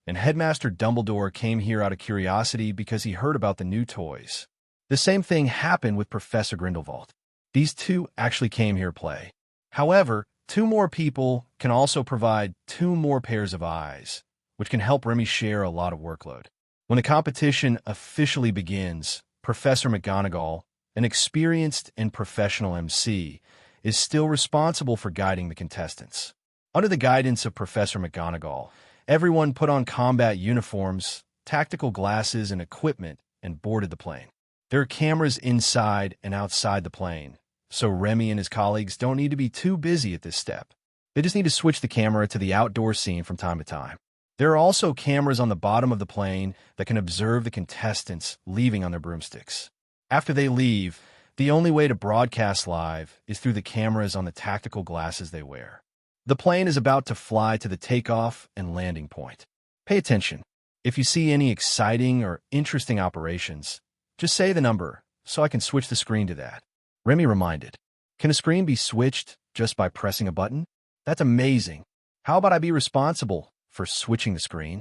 and Headmaster Dumbledore came here out of curiosity because he heard about the new toys. The same thing happened with Professor Grindelwald. These two actually came here to play. However, 2 more people can also provide 2 more pairs of eyes, which can help Remy share a lot of workload. When the competition officially begins, Professor McGonagall, an experienced and professional MC, is still responsible for guiding the contestants. Under the guidance of Professor McGonagall, everyone put on combat uniforms, tactical glasses, and equipment and boarded the plane. There are cameras inside and outside the plane, so Remy and his colleagues don't need to be too busy at this step. They just need to switch the camera to the outdoor scene from time to time. There are also cameras on the bottom of the plane that can observe the contestants leaving on their broomsticks. After they leave, the only way to broadcast live is through the cameras on the tactical glasses they wear. The plane is about to fly to the takeoff and landing point. Pay attention. If you see any exciting or interesting operations, just say the number so I can switch the screen to that. Remy reminded. Can a screen be switched just by pressing a button? That's amazing. How about I be responsible for switching the screen?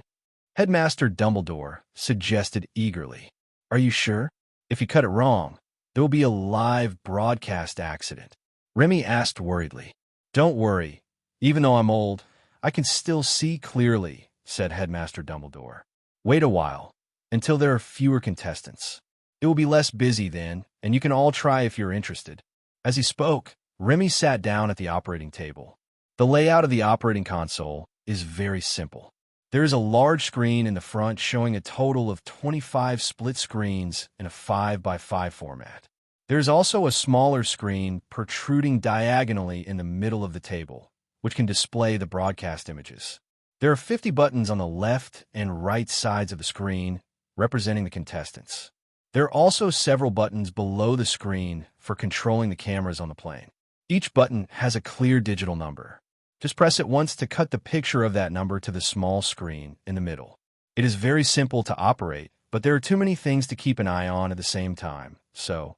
Headmaster Dumbledore suggested eagerly. Are you sure? If you cut it wrong, there will be a live broadcast accident. Remy asked worriedly. Don't worry. Even though I'm old, I can still see clearly, said Headmaster Dumbledore. Wait a while, until there are fewer contestants. It will be less busy then, and you can all try if you're interested. As he spoke, Remy sat down at the operating table. The layout of the operating console is very simple. There is a large screen in the front showing a total of 25 split screens in a 5x5 format. There is also a smaller screen protruding diagonally in the middle of the table, which can display the broadcast images. There are 50 buttons on the left and right sides of the screen, representing the contestants. There are also several buttons below the screen for controlling the cameras on the plane. Each button has a clear digital number. Just press it once to cut the picture of that number to the small screen in the middle. It is very simple to operate, but there are too many things to keep an eye on at the same time, so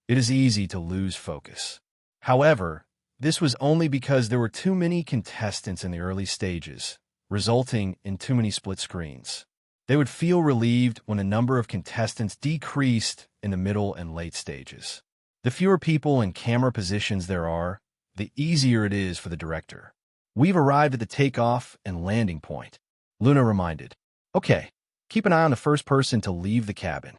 it is easy to lose focus. However, this was only because there were too many contestants in the early stages, resulting in too many split screens. They would feel relieved when the number of contestants decreased in the middle and late stages. The fewer people and camera positions there are, the easier it is for the director. We've arrived at the takeoff and landing point, Luna reminded. Okay, keep an eye on the first person to leave the cabin.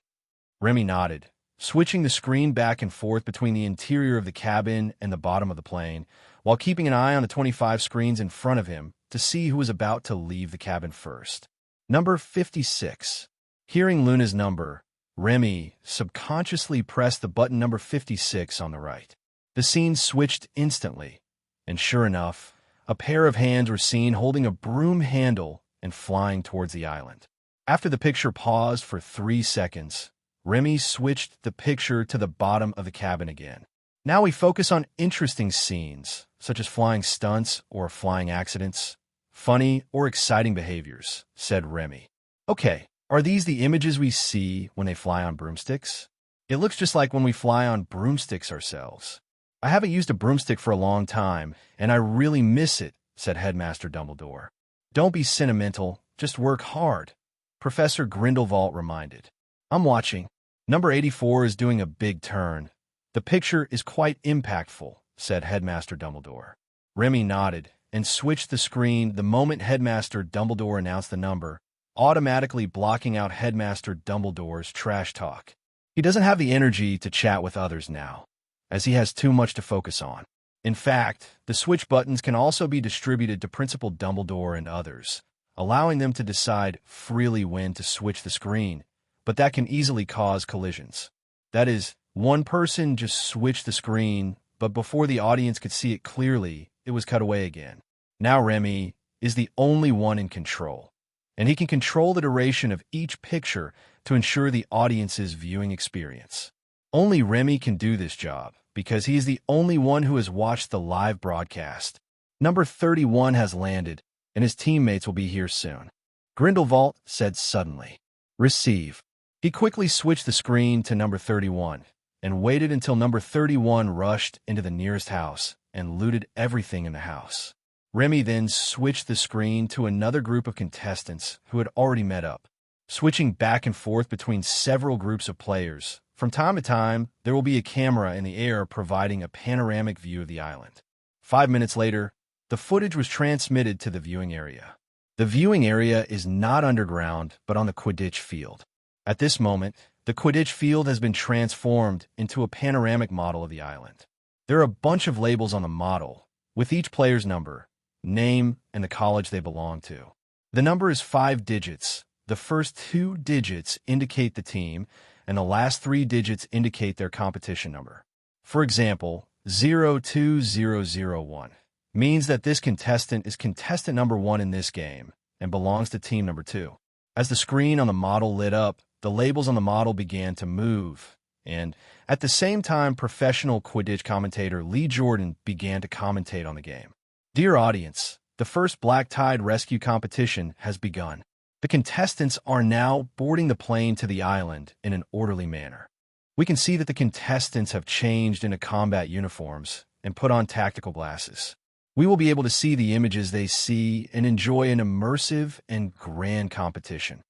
Remy nodded, switching the screen back and forth between the interior of the cabin and the bottom of the plane, while keeping an eye on the 25 screens in front of him to see who was about to leave the cabin first. Number 56. Hearing Luna's number, Remy subconsciously pressed the button number 56 on the right. The scene switched instantly, and sure enough, a pair of hands were seen holding a broom handle and flying towards the island. After the picture paused for 3 seconds, Remy switched the picture to the bottom of the cabin again. Now we focus on interesting scenes, such as flying stunts or flying accidents, funny or exciting behaviors, said Remy. Okay, are these the images we see when they fly on broomsticks? It looks just like when we fly on broomsticks ourselves. I haven't used a broomstick for a long time, and I really miss it, said Headmaster Dumbledore. Don't be sentimental, just work hard, Professor Grindelwald reminded. I'm watching. Number 84 is doing a big turn. The picture is quite impactful, said Headmaster Dumbledore. Remy nodded and switched the screen the moment Headmaster Dumbledore announced the number, automatically blocking out Headmaster Dumbledore's trash talk. He doesn't have the energy to chat with others now, as he has too much to focus on. In fact, the switch buttons can also be distributed to Principal Dumbledore and others, allowing them to decide freely when to switch the screen, but that can easily cause collisions. That is, one person just switched the screen, but before the audience could see it clearly, it was cut away again. Now Remy is the only one in control, and he can control the duration of each picture to ensure the audience's viewing experience. Only Remy can do this job, because he is the only one who has watched the live broadcast. Number 31 has landed, and his teammates will be here soon. Grindelwald said suddenly. Receive. He quickly switched the screen to number 31, and waited until number 31 rushed into the nearest house and looted everything in the house. Remy then switched the screen to another group of contestants who had already met up. Switching back and forth between several groups of players, from time to time, there will be a camera in the air providing a panoramic view of the island. 5 minutes later, the footage was transmitted to the viewing area. The viewing area is not underground, but on the Quidditch field. At this moment, the Quidditch field has been transformed into a panoramic model of the island. There are a bunch of labels on the model, with each player's number, name, and the college they belong to. The number is 5 digits. The first 2 digits indicate the team, and the last 3 digits indicate their competition number. For example, 02001 means that this contestant is contestant number 1 in this game and belongs to team number 2. As the screen on the model lit up, the labels on the model began to move, and at the same time, professional Quidditch commentator Lee Jordan began to commentate on the game. Dear audience, the first Black Tide rescue competition has begun. The contestants are now boarding the plane to the island in an orderly manner. We can see that the contestants have changed into combat uniforms and put on tactical glasses. We will be able to see the images they see and enjoy an immersive and grand competition.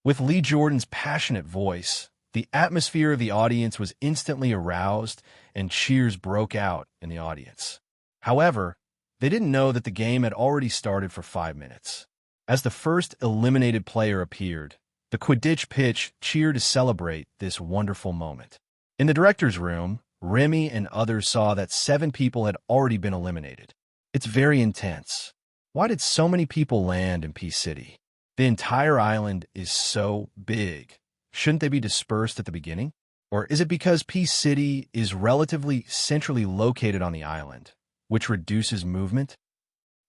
With Lee Jordan's passionate voice, the atmosphere of the audience was instantly aroused and cheers broke out in the audience. However, they didn't know that the game had already started for 5 minutes. As the first eliminated player appeared, the Quidditch pitch cheered to celebrate this wonderful moment. In the director's room, Remy and others saw that 7 people had already been eliminated. It's very intense. Why did so many people land in Peace City? The entire island is so big. Shouldn't they be dispersed at the beginning? Or is it because Peace City is relatively centrally located on the island, which reduces movement?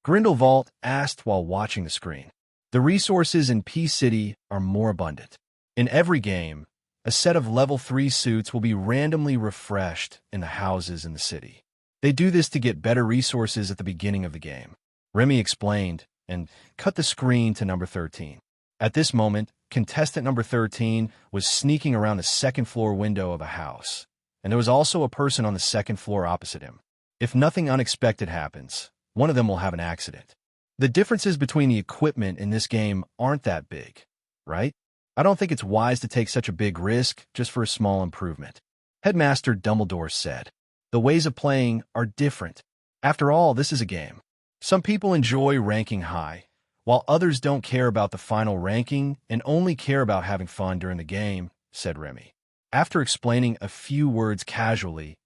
Grindelwald asked while watching the screen. The resources in Peace City are more abundant. In every game, a set of level 3 suits will be randomly refreshed in the houses in the city. They do this to get better resources at the beginning of the game. Remy explained and cut the screen to number 13. At this moment, contestant number 13 was sneaking around the second floor window of a house, and there was also a person on the second floor opposite him. If nothing unexpected happens, one of them will have an accident. The differences between the equipment in this game aren't that big, right? I don't think it's wise to take such a big risk just for a small improvement. Headmaster Dumbledore said. The ways of playing are different. After all, this is a game. Some people enjoy ranking high, while others don't care about the final ranking and only care about having fun during the game, said Remy. After explaining a few words casually,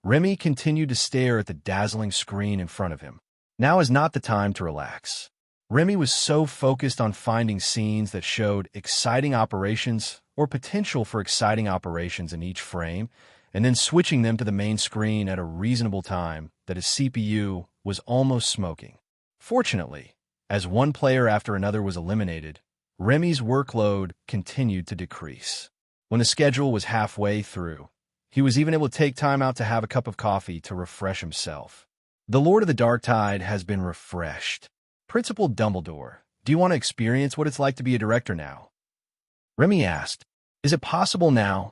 Remy continued to stare at the dazzling screen in front of him. Now is not the time to relax. Remy was so focused on finding scenes that showed exciting operations or potential for exciting operations in each frame, and then switching them to the main screen at a reasonable time that his CPU was almost smoking. Fortunately, as one player after another was eliminated, Remy's workload continued to decrease. When the schedule was halfway through, he was even able to take time out to have a cup of coffee to refresh himself. The Lord of the Dark Tide has been refreshed. Principal Dumbledore, do you want to experience what it's like to be a director now? Remy asked. Is it possible now?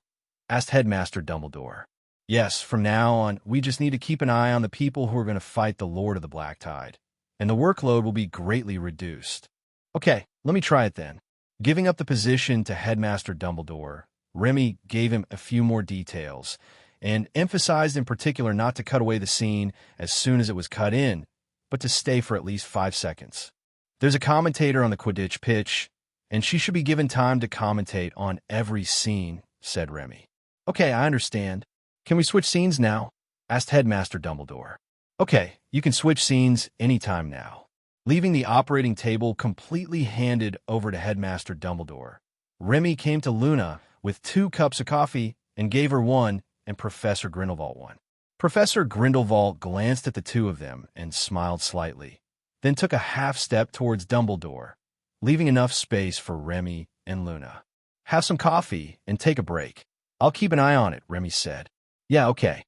Asked Headmaster Dumbledore. Yes, from now on, we just need to keep an eye on the people who are going to fight the Lord of the Black Tide, and the workload will be greatly reduced. Okay, let me try it then. Giving up the position to Headmaster Dumbledore, Remy gave him a few more details, and emphasized in particular not to cut away the scene as soon as it was cut in, but to stay for at least 5 seconds. There's a commentator on the Quidditch pitch, and she should be given time to commentate on every scene, said Remy. Okay, I understand. Can we switch scenes now? Asked Headmaster Dumbledore. Okay, you can switch scenes anytime now. Leaving the operating table completely handed over to Headmaster Dumbledore, Remy came to Luna with 2 cups of coffee and gave her one and Professor Grindelwald one. Professor Grindelwald glanced at the two of them and smiled slightly, then took a half-step towards Dumbledore, leaving enough space for Remy and Luna. "Have some coffee and take a break. I'll keep an eye on it," Remy said. "Yeah, okay."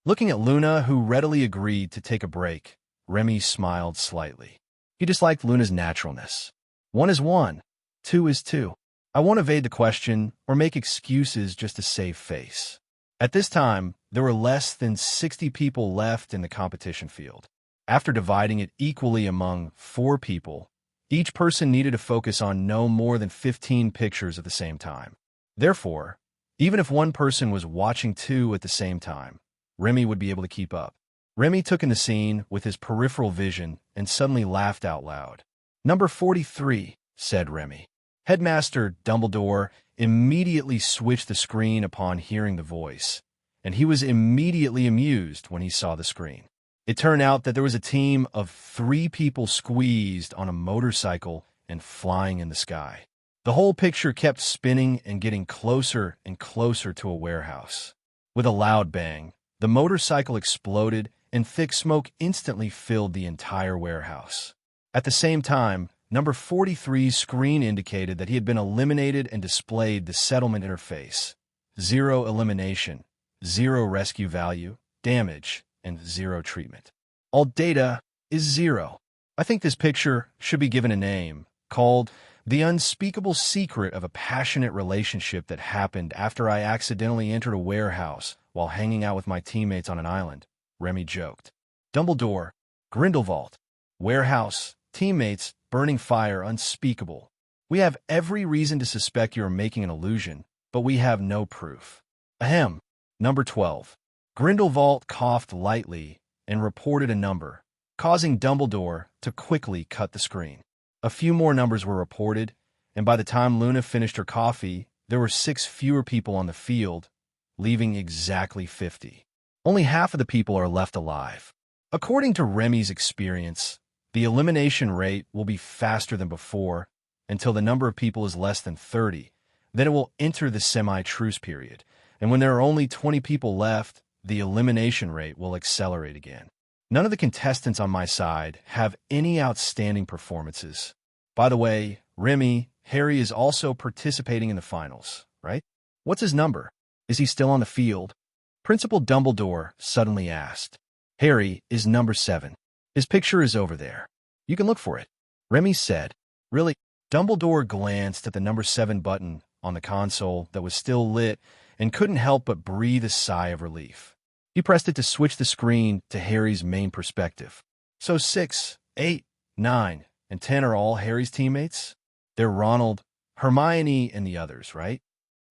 Looking at Luna, who readily agreed to take a break, Remy smiled slightly. He disliked Luna's naturalness. 1 is 1, 2 is 2. I won't evade the question or make excuses just to save face. At this time, there were less than 60 people left in the competition field. After dividing it equally among 4 people, each person needed to focus on no more than 15 pictures at the same time. Therefore, even if one person was watching 2 at the same time, Remy would be able to keep up. Remy took in the scene with his peripheral vision and suddenly laughed out loud. "Number 43, said Remy. Headmaster Dumbledore immediately switched the screen upon hearing the voice, and he was immediately amused when he saw the screen. It turned out that there was a team of 3 people squeezed on a motorcycle and flying in the sky. The whole picture kept spinning and getting closer and closer to a warehouse. With a loud bang, the motorcycle exploded and thick smoke instantly filled the entire warehouse. At the same time, number 43's screen indicated that he had been eliminated and displayed the settlement interface. 0 elimination, 0 rescue value, damage, and 0 treatment. All data is 0. I think this picture should be given a name, called The Unspeakable Secret of a Passionate Relationship That Happened After I Accidentally Entered a Warehouse while hanging out with my teammates on an island, Remy joked. Dumbledore, Grindelwald, warehouse, teammates, burning fire, unspeakable. We have every reason to suspect you are making an illusion, but we have no proof. Ahem. Number 12. Grindelwald coughed lightly and reported a number, causing Dumbledore to quickly cut the screen. A few more numbers were reported, and by the time Luna finished her coffee, there were 6 fewer people on the field, leaving exactly 50. Only half of the people are left alive. According to Remy's experience, the elimination rate will be faster than before until the number of people is less than 30. Then it will enter the semi-truce period, and when there are only 20 people left, the elimination rate will accelerate again. None of the contestants on my side have any outstanding performances. By the way, Remy, Harry is also participating in the finals, right? What's his number? Is he still on the field? Principal Dumbledore suddenly asked. Harry is number 7. His picture is over there. You can look for it. Remy said. Really? Dumbledore glanced at the number 7 button on the console that was still lit and couldn't help but breathe a sigh of relief. He pressed it to switch the screen to Harry's main perspective. So 6, 8, 9, and 10 are all Harry's teammates? They're Ronald, Hermione, and the others, right?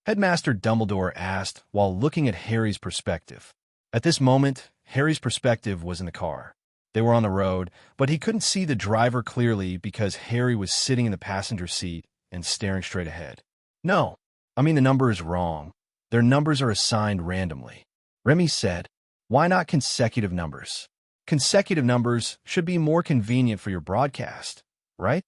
Headmaster Dumbledore asked while looking at Harry's perspective. At this moment, Harry's perspective was in the car. They were on the road, but he couldn't see the driver clearly because Harry was sitting in the passenger seat and staring straight ahead. No, I mean the number is wrong. Their numbers are assigned randomly. Remy said, why not consecutive numbers? Consecutive numbers should be more convenient for your broadcast, right?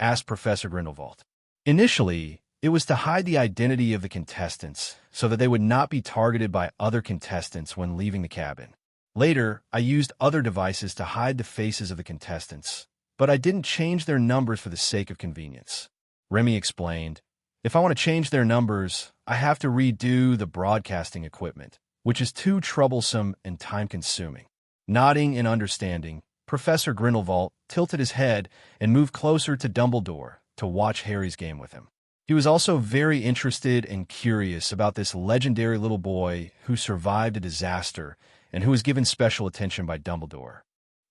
Asked Professor Grindelwald. Initially, it was to hide the identity of the contestants so that they would not be targeted by other contestants when leaving the cabin. Later, I used other devices to hide the faces of the contestants, but I didn't change their numbers for the sake of convenience. Remy explained, if I want to change their numbers, I have to redo the broadcasting equipment, which is too troublesome and time-consuming. Nodding in understanding, Professor Grindelwald tilted his head and moved closer to Dumbledore to watch Harry's game with him. He was also very interested and curious about this legendary little boy who survived a disaster and who was given special attention by Dumbledore.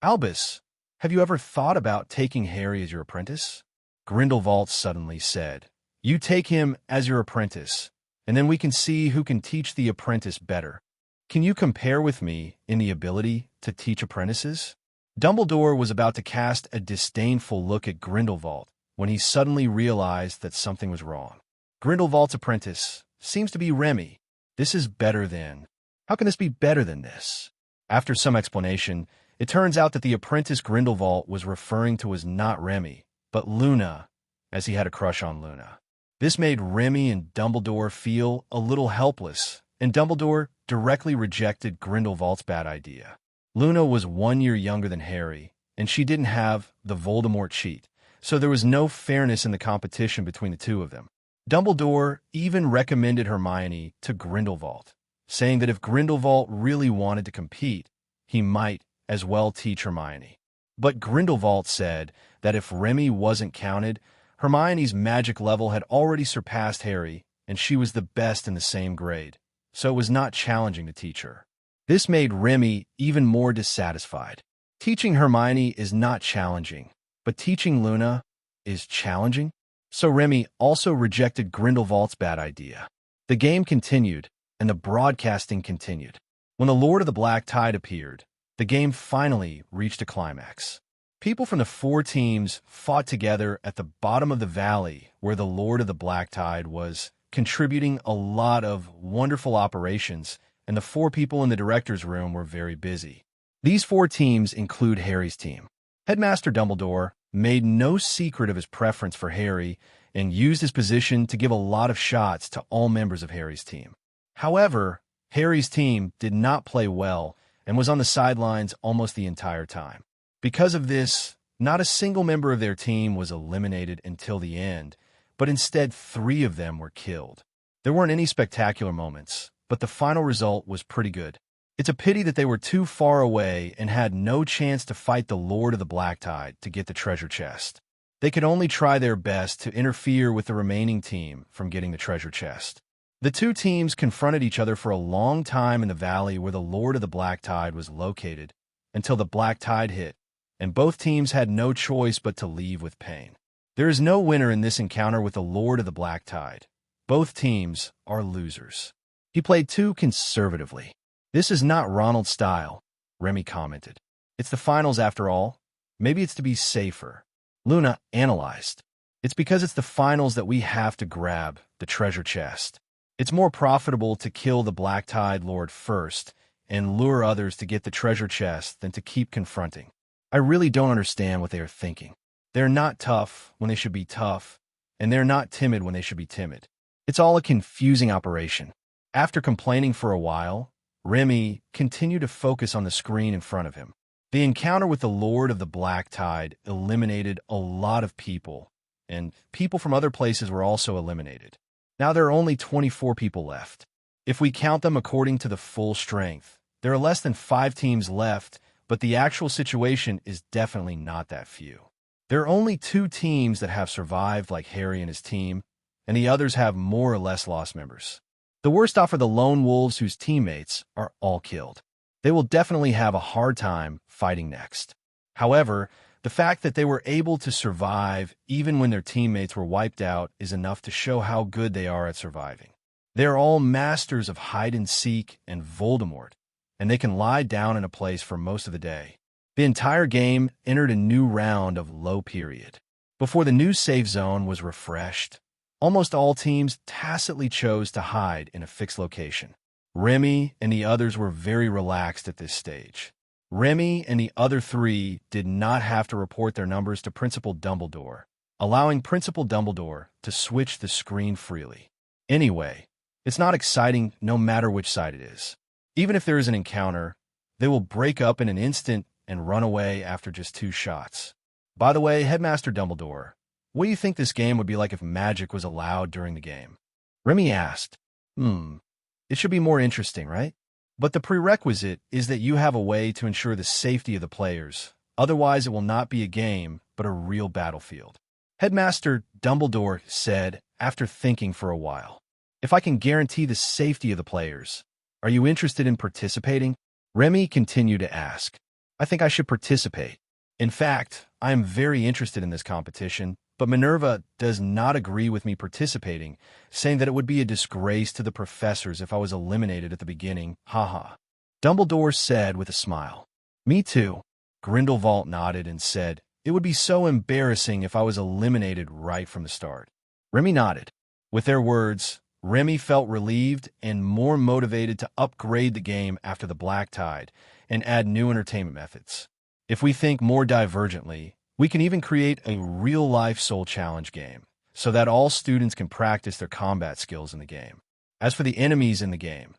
Albus, have you ever thought about taking Harry as your apprentice? Grindelwald suddenly said, you take him as your apprentice, and then we can see who can teach the apprentice better. Can you compare with me in the ability to teach apprentices? Dumbledore was about to cast a disdainful look at Grindelwald when he suddenly realized that something was wrong. Grindelwald's apprentice seems to be Remy. This is better than... How can this be better than this? After some explanation, it turns out that the apprentice Grindelwald was referring to was not Remy, but Luna, as he had a crush on Luna. This made Remy and Dumbledore feel a little helpless and Dumbledore directly rejected Grindelwald's bad idea. Luna was 1 year younger than Harry, and she didn't have the Voldemort cheat, so there was no fairness in the competition between the two of them. Dumbledore even recommended Hermione to Grindelwald, saying that if Grindelwald really wanted to compete, he might as well teach Hermione. But Grindelwald said that if Remy wasn't counted, Hermione's magic level had already surpassed Harry, and she was the best in the same grade, so it was not challenging to teach her. This made Remy even more dissatisfied. Teaching Hermione is not challenging, but teaching Luna is challenging? So Remy also rejected Grindelwald's bad idea. The game continued, and the broadcasting continued. When the Lord of the Black Tide appeared, the game finally reached a climax. People from the 4 teams fought together at the bottom of the valley where the Lord of the Black Tide was contributing a lot of wonderful operations, and the 4 people in the director's room were very busy. These 4 teams include Harry's team. Headmaster Dumbledore made no secret of his preference for Harry and used his position to give a lot of shots to all members of Harry's team. However, Harry's team did not play well and was on the sidelines almost the entire time. Because of this, not a single member of their team was eliminated until the end, but instead 3 of them were killed. There weren't any spectacular moments, but the final result was pretty good. It's a pity that they were too far away and had no chance to fight the Lord of the Black Tide to get the treasure chest. They could only try their best to interfere with the remaining team from getting the treasure chest. The 2 teams confronted each other for a long time in the valley where the Lord of the Black Tide was located, until the Black Tide hit, and both teams had no choice but to leave with pain. There is no winner in this encounter with the Lord of the Black Tide. Both teams are losers. He played too conservatively. This is not Ronald's style, Remy commented. It's the finals after all. Maybe it's to be safer. Luna analyzed. It's because it's the finals that we have to grab the treasure chest. It's more profitable to kill the Black Tide Lord first and lure others to get the treasure chest than to keep confronting. I really don't understand what they are thinking. They're not tough when they should be tough, and they're not timid when they should be timid. It's all a confusing operation. After complaining for a while, Remy continued to focus on the screen in front of him. The encounter with the Lord of the Black Tide eliminated a lot of people, and people from other places were also eliminated. Now there are only 24 people left. If we count them according to the full strength, there are less than 5 teams left, but the actual situation is definitely not that few. There are only 2 teams that have survived like Harry and his team, and the others have more or less lost members. The worst off are the lone wolves whose teammates are all killed. They will definitely have a hard time fighting next. However, the fact that they were able to survive even when their teammates were wiped out is enough to show how good they are at surviving. They are all masters of hide-and-seek and Voldemort, and they can lie down in a place for most of the day. The entire game entered a new round of low period. Before the new safe zone was refreshed, almost all teams tacitly chose to hide in a fixed location. Remy and the others were very relaxed at this stage. Remy and the other 3 did not have to report their numbers to Principal Dumbledore, allowing Principal Dumbledore to switch the screen freely. Anyway, it's not exciting no matter which side it is. Even if there is an encounter, they will break up in an instant and run away after just 2 shots. By the way, Headmaster Dumbledore, what do you think this game would be like if magic was allowed during the game? Remy asked. It should be more interesting, right? But the prerequisite is that you have a way to ensure the safety of the players. Otherwise, it will not be a game, but a real battlefield. Headmaster Dumbledore said after thinking for a while. If I can guarantee the safety of the players, are you interested in participating? Remy continued to ask. I think I should participate. In fact, I am very interested in this competition, but Minerva does not agree with me participating, saying that it would be a disgrace to the professors if I was eliminated at the beginning. Haha. Dumbledore said with a smile. Me too. Grindelwald nodded and said, it would be so embarrassing if I was eliminated right from the start. Remy nodded. With their words, Remy felt relieved and more motivated to upgrade the game after the Black Tide and add new entertainment methods. If we think more divergently, we can even create a real-life soul challenge game so that all students can practice their combat skills in the game. As for the enemies in the game,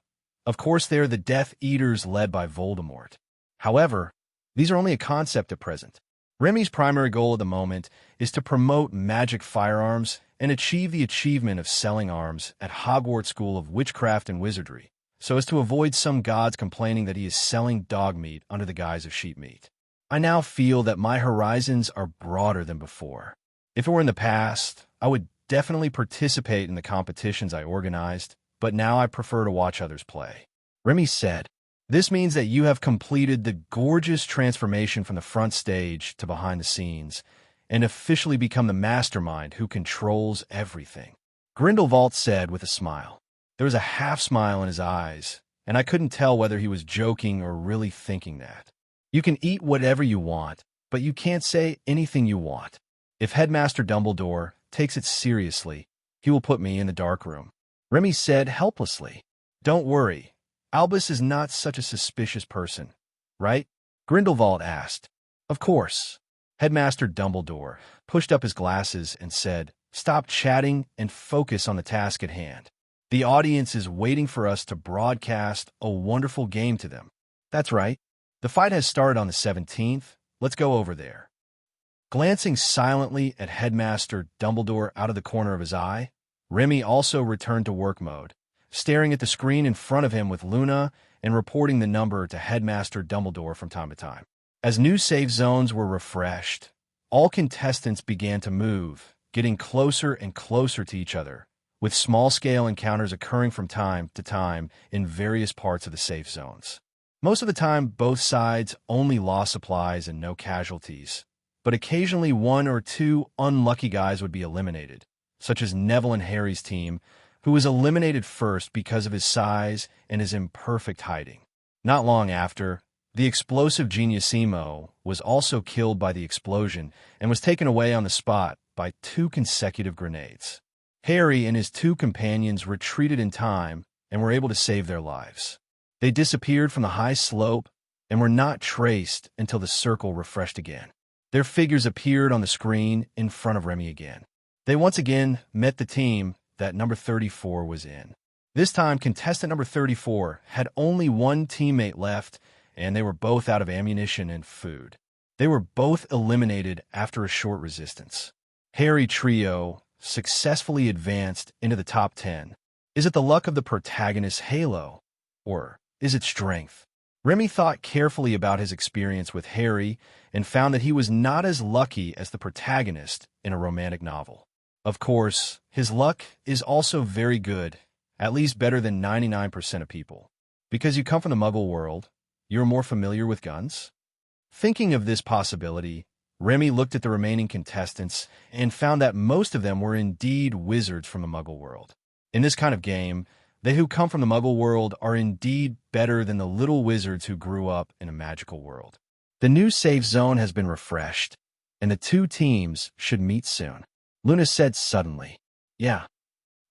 Of course, they're the Death Eaters led by Voldemort. However, these are only a concept at present. Remy's primary goal at the moment is to promote magic firearms and achieve the achievement of selling arms at Hogwarts School of Witchcraft and Wizardry, so as to avoid some gods complaining that he is selling dog meat under the guise of sheep meat. I now feel that my horizons are broader than before. If it were in the past, I would definitely participate in the competitions I organized, but now I prefer to watch others play. Remy said, "This means that you have completed the gorgeous transformation from the front stage to behind the scenes, and officially become the mastermind who controls everything." Grindelwald said with a smile. There was a half-smile in his eyes, and I couldn't tell whether he was joking or really thinking that. "You can eat whatever you want, but you can't say anything you want. If Headmaster Dumbledore takes it seriously, he will put me in the dark room," Remy said helplessly. "Don't worry, Albus is not such a suspicious person, right?" Grindelwald asked. "Of course." Headmaster Dumbledore pushed up his glasses and said, "Stop chatting and focus on the task at hand. The audience is waiting for us to broadcast a wonderful game to them." "That's right. The fight has started on the 17th. Let's go over there." Glancing silently at Headmaster Dumbledore out of the corner of his eye, Remy also returned to work mode, staring at the screen in front of him with Luna and reporting the number to Headmaster Dumbledore from time to time. As new save zones were refreshed, all contestants began to move, getting closer and closer to each other, with small-scale encounters occurring from time to time in various parts of the safe zones. Most of the time, both sides only lost supplies and no casualties, but occasionally one or two unlucky guys would be eliminated, such as Neville and Harry's team, who was eliminated first because of his size and his imperfect hiding. Not long after, the explosive Geniusimo was also killed by the explosion and was taken away on the spot by 2 consecutive grenades. Harry and his 2 companions retreated in time and were able to save their lives. They disappeared from the high slope and were not traced until the circle refreshed again. Their figures appeared on the screen in front of Remy again. They once again met the team that number 34 was in. This time, contestant number 34 had only one teammate left, and they were both out of ammunition and food. They were both eliminated after a short resistance. Harry Trio successfully advanced into the top 10. Is it the luck of the protagonist's halo, or is it strength? Remy thought carefully about his experience with Harry and found that he was not as lucky as the protagonist in a romantic novel. Of course, his luck is also very good, at least better than 99% of people. Because you come from the Muggle world, you're more familiar with guns? Thinking of this possibility, Remy looked at the remaining contestants and found that most of them were indeed wizards from the Muggle world. In this kind of game, they who come from the Muggle world are indeed better than the little wizards who grew up in a magical world. The new safe zone has been refreshed, and the 2 teams should meet soon, Luna said suddenly. "Yeah."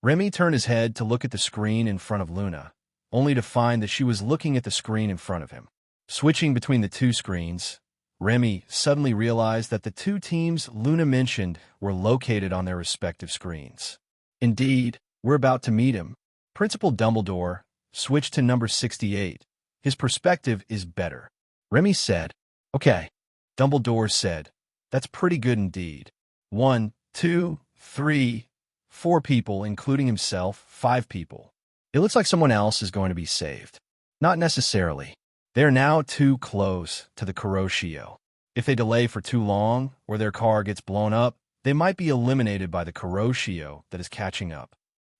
Remy turned his head to look at the screen in front of Luna, only to find that she was looking at the screen in front of him. Switching between the 2 screens, Remy suddenly realized that the 2 teams Luna mentioned were located on their respective screens. "Indeed, we're about to meet him." Principal Dumbledore switched to number 68. "His perspective is better," Remy said. "Okay," Dumbledore said. "That's pretty good indeed. 1, 2, 3, 4 people, including himself, 5 people. It looks like someone else is going to be saved." "Not necessarily. They are now too close to the Kuroshio. If they delay for too long or their car gets blown up, they might be eliminated by the Kuroshio that is catching up,"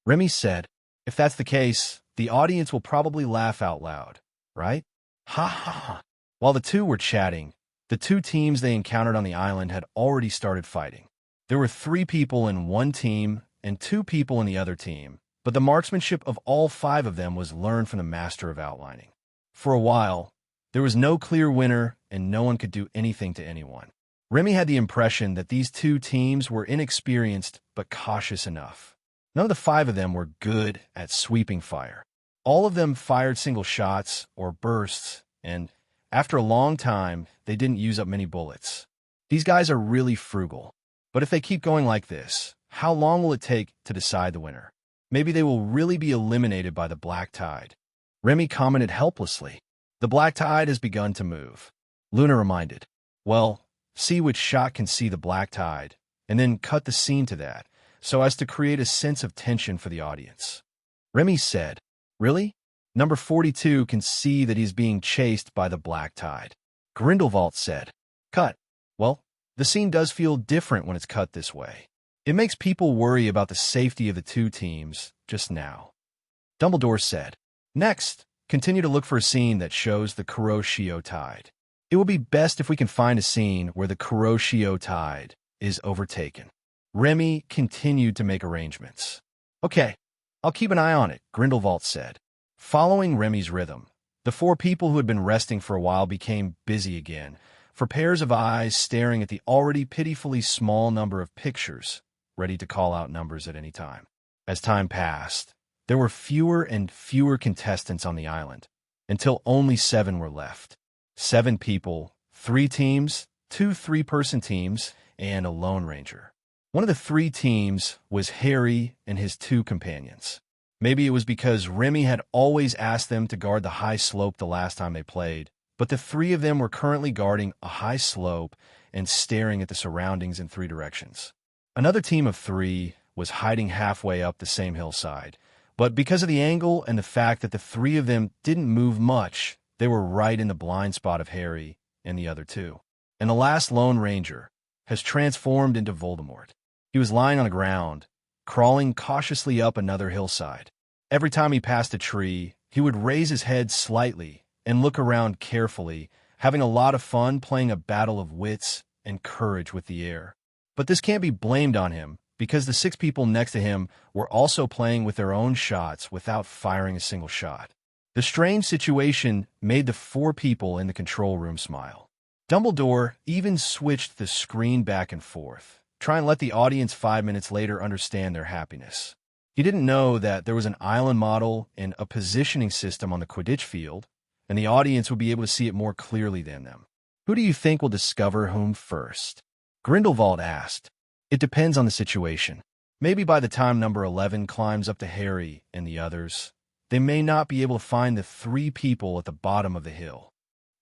Remy said. "If that's the case, the audience will probably laugh out loud, right? Ha ha ha." While the 2 were chatting, the 2 teams they encountered on the island had already started fighting. There were 3 people in one team and 2 people in the other team, but the marksmanship of all 5 of them was learned from the master of outlining. For a while, there was no clear winner and no one could do anything to anyone. Remy had the impression that these 2 teams were inexperienced but cautious enough. None of the 5 of them were good at sweeping fire. All of them fired single shots or bursts, and after a long time, they didn't use up many bullets. These guys are really frugal. But if they keep going like this, how long will it take to decide the winner? Maybe they will really be eliminated by the black tide. Remy commented helplessly. The black tide has begun to move. Luna reminded. Well, see which shot can see the black tide, and then cut the scene to that, so as to create a sense of tension for the audience. Remy said, Really? Number 42 can see that he's being chased by the black tide. Grindelwald said, Cut. Well, the scene does feel different when it's cut this way. It makes people worry about the safety of the two teams just now. Dumbledore said, Next, continue to look for a scene that shows the Kuroshio tide. It will be best if we can find a scene where the Kuroshio tide is overtaken. Remy continued to make arrangements. Okay, I'll keep an eye on it, Grindelwald said. Following Remy's rhythm, the four people who had been resting for a while became busy again, for pairs of eyes staring at the already pitifully small number of pictures, ready to call out numbers at any time. As time passed, there were fewer and fewer contestants on the island, until only 7 were left. 7 people, 3 teams, 2 3-person teams, and a Lone Ranger. One of the 3 teams was Harry and his 2 companions. Maybe it was because Remy had always asked them to guard the high slope the last time they played, but the 3 of them were currently guarding a high slope and staring at the surroundings in 3 directions. Another team of 3 was hiding halfway up the same hillside, but because of the angle and the fact that the 3 of them didn't move much, they were right in the blind spot of Harry and the other 2. And the last Lone Ranger has transformed into Voldemort. He was lying on the ground, crawling cautiously up another hillside. Every time he passed a tree, he would raise his head slightly and look around carefully, having a lot of fun playing a battle of wits and courage with the air. But this can't be blamed on him, because the 6 people next to him were also playing with their own shots without firing a single shot. The strange situation made the 4 people in the control room smile. Dumbledore even switched the screen back and forth, trying to let the audience 5 minutes later understand their happiness. He didn't know that there was an island model and a positioning system on the Quidditch field, and the audience would be able to see it more clearly than them. Who do you think will discover whom first? Grindelwald asked. It depends on the situation. Maybe by the time number 11 climbs up to Harry and the others, they may not be able to find the 3 people at the bottom of the hill.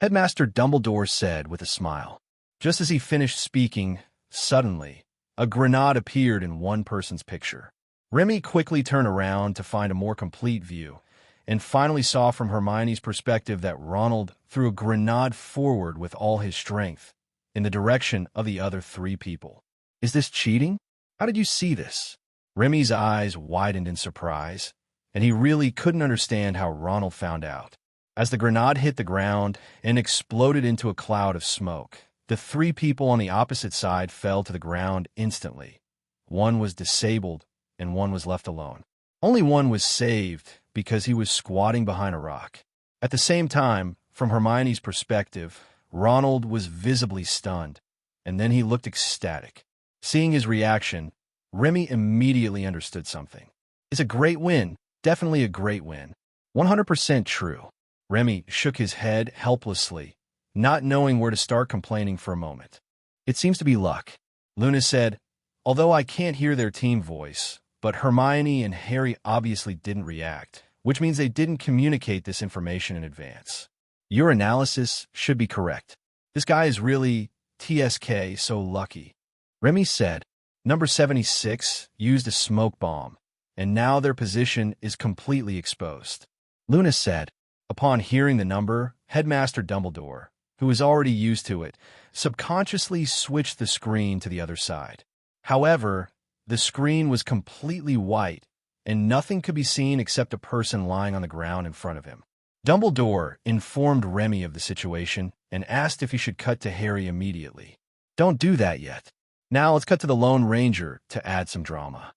Headmaster Dumbledore said with a smile. Just as he finished speaking, suddenly, a grenade appeared in one person's picture. Remy quickly turned around to find a more complete view, and finally saw from Hermione's perspective that Ronald threw a grenade forward with all his strength, in the direction of the other 3 people. Is this cheating? How did you see this? Remy's eyes widened in surprise, and he really couldn't understand how Ronald found out. As the grenade hit the ground and exploded into a cloud of smoke, the 3 people on the opposite side fell to the ground instantly. One was disabled, and one was left alone. Only one was saved because he was squatting behind a rock. At the same time, from Hermione's perspective, Ronald was visibly stunned, and then he looked ecstatic. Seeing his reaction, Remy immediately understood something. It's a great win, definitely a great win. 100% true. Remy shook his head helplessly, not knowing where to start complaining for a moment. It seems to be luck. Luna said, although I can't hear their team voice, but Hermione and Harry obviously didn't react, which means they didn't communicate this information in advance. Your analysis should be correct. This guy is really TSK so lucky. Remy said, number 76 used a smoke bomb, and now their position is completely exposed. Luna said, upon hearing the number, Headmaster Dumbledore, who was already used to it, subconsciously switched the screen to the other side. However, the screen was completely white, and nothing could be seen except a person lying on the ground in front of him. Dumbledore informed Remy of the situation and asked if he should cut to Harry immediately. Don't do that yet. Now let's cut to the Lone Ranger to add some drama.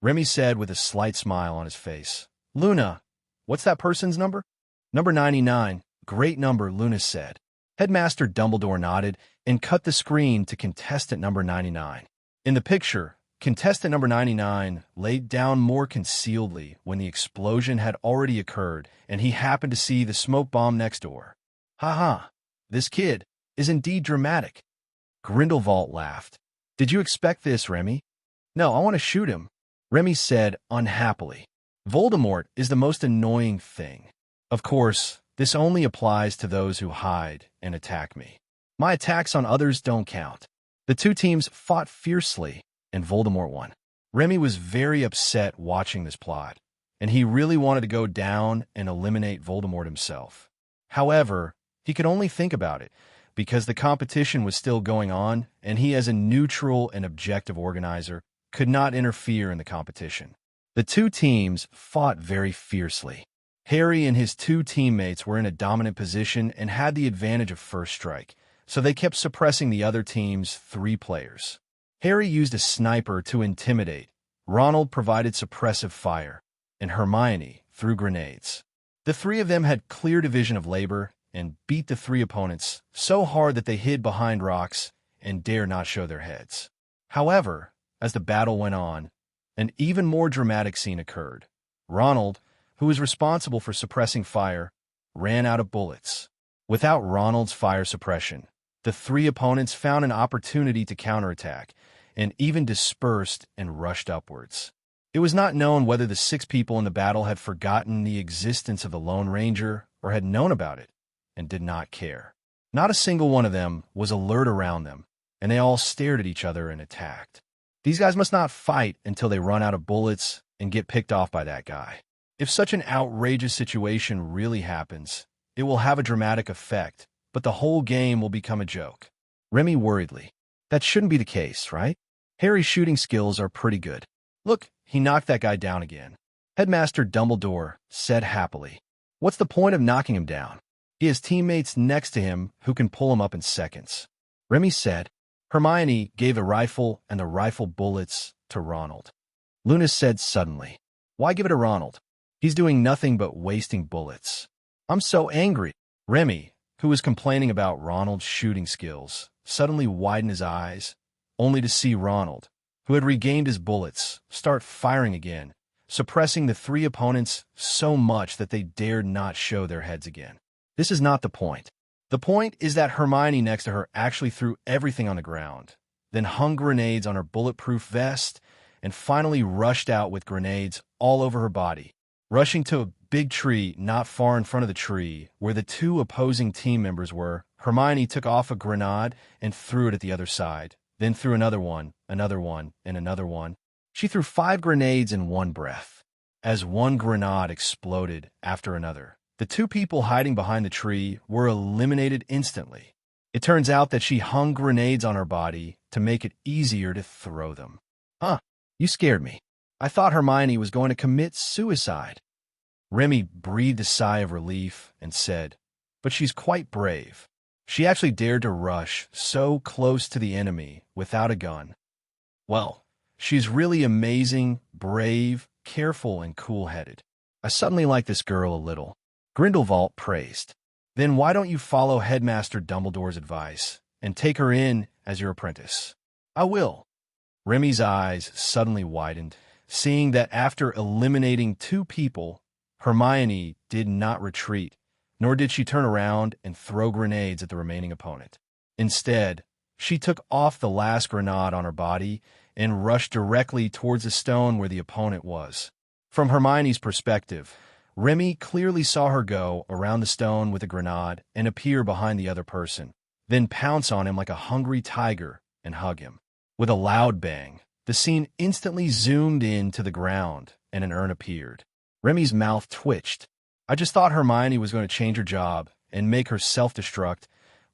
Remy said with a slight smile on his face. Luna, what's that person's number? Number 99. Great number, Luna said. Headmaster Dumbledore nodded and cut the screen to contestant number 99. In the picture, contestant number 99 laid down more concealedly when the explosion had already occurred and he happened to see the smoke bomb next door. Ha, this kid is indeed dramatic. Grindelwald laughed. Did you expect this, Remy? No, I want to shoot him, Remy said unhappily. Voldemort is the most annoying thing. Of course, this only applies to those who hide and attack me. My attacks on others don't count. The two teams fought fiercely, and Voldemort won. Remy was very upset watching this plot, and he really wanted to go down and eliminate Voldemort himself. However, he could only think about it, because the competition was still going on, and he, as a neutral and objective organizer, could not interfere in the competition. The two teams fought very fiercely. Harry and his two teammates were in a dominant position and had the advantage of first strike, so they kept suppressing the other team's 3 players. Harry used a sniper to intimidate, Ronald provided suppressive fire, and Hermione threw grenades. The 3 of them had clear division of labor and beat the 3 opponents so hard that they hid behind rocks and dare not show their heads. However, as the battle went on, an even more dramatic scene occurred. Ronald, who was responsible for suppressing fire, ran out of bullets. Without Ronald's fire suppression, the 3 opponents found an opportunity to counterattack and even dispersed and rushed upwards. It was not known whether the 6 people in the battle had forgotten the existence of the Lone Ranger or had known about it and did not care. Not a single one of them was alert around them, and they all stared at each other and attacked. These guys must not fight until they run out of bullets and get picked off by that guy. If such an outrageous situation really happens, it will have a dramatic effect, but the whole game will become a joke. Remy worriedly. That shouldn't be the case, right? Harry's shooting skills are pretty good. Look, he knocked that guy down again. Headmaster Dumbledore said happily. What's the point of knocking him down? He has teammates next to him who can pull him up in seconds. Remy said. Hermione gave a rifle and the rifle bullets to Ronald. Luna said suddenly. Why give it to Ronald? He's doing nothing but wasting bullets. I'm so angry. Remy, who was complaining about Ronald's shooting skills, suddenly widened his eyes, only to see Ronald, who had regained his bullets, start firing again, suppressing the 3 opponents so much that they dared not show their heads again. This is not the point. The point is that Hermione next to her actually threw everything on the ground, then hung grenades on her bulletproof vest, and finally rushed out with grenades all over her body, rushing to a big tree not far in front of the tree where the 2 opposing team members were. Hermione took off a grenade and threw it at the other side, then threw another one, and another one. She threw 5 grenades in one breath. As one grenade exploded after another, the 2 people hiding behind the tree were eliminated instantly. It turns out that she hung grenades on her body to make it easier to throw them. Huh, you scared me. I thought Hermione was going to commit suicide. Remy breathed a sigh of relief and said, but she's quite brave. She actually dared to rush so close to the enemy without a gun. Well, she's really amazing, brave, careful, and cool-headed. I suddenly like this girl a little. Grindelwald praised. Then why don't you follow Headmaster Dumbledore's advice and take her in as your apprentice? I will. Remy's eyes suddenly widened, seeing that after eliminating 2 people, Hermione did not retreat, nor did she turn around and throw grenades at the remaining opponent. Instead, she took off the last grenade on her body and rushed directly towards the stone where the opponent was. From Hermione's perspective, Remy clearly saw her go around the stone with a grenade and appear behind the other person, then pounce on him like a hungry tiger and hug him. With a loud bang, the scene instantly zoomed in to the ground and an urn appeared. Remy's mouth twitched. I just thought Hermione was going to change her job and make her self-destruct,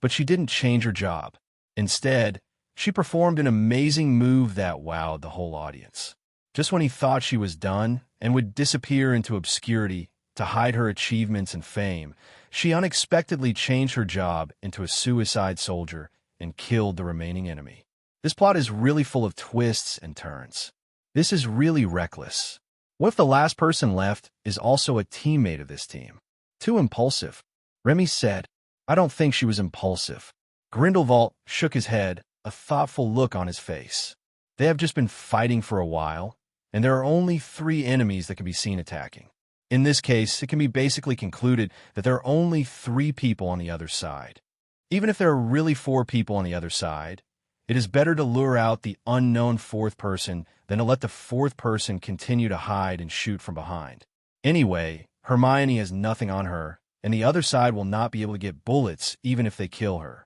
but she didn't change her job. Instead, she performed an amazing move that wowed the whole audience. Just when he thought she was done and would disappear into obscurity to hide her achievements and fame, she unexpectedly changed her job into a suicide soldier and killed the remaining enemy. This plot is really full of twists and turns. This is really reckless. What if the last person left is also a teammate of this team? Too impulsive. Remy said, I don't think she was impulsive. Grindelwald shook his head, a thoughtful look on his face. They have just been fighting for a while, and there are only 3 enemies that can be seen attacking. In this case, it can be basically concluded that there are only 3 people on the other side. Even if there are really 4 people on the other side, it is better to lure out the unknown 4th person than to let the 4th person continue to hide and shoot from behind. Anyway, Hermione has nothing on her, and the other side will not be able to get bullets even if they kill her.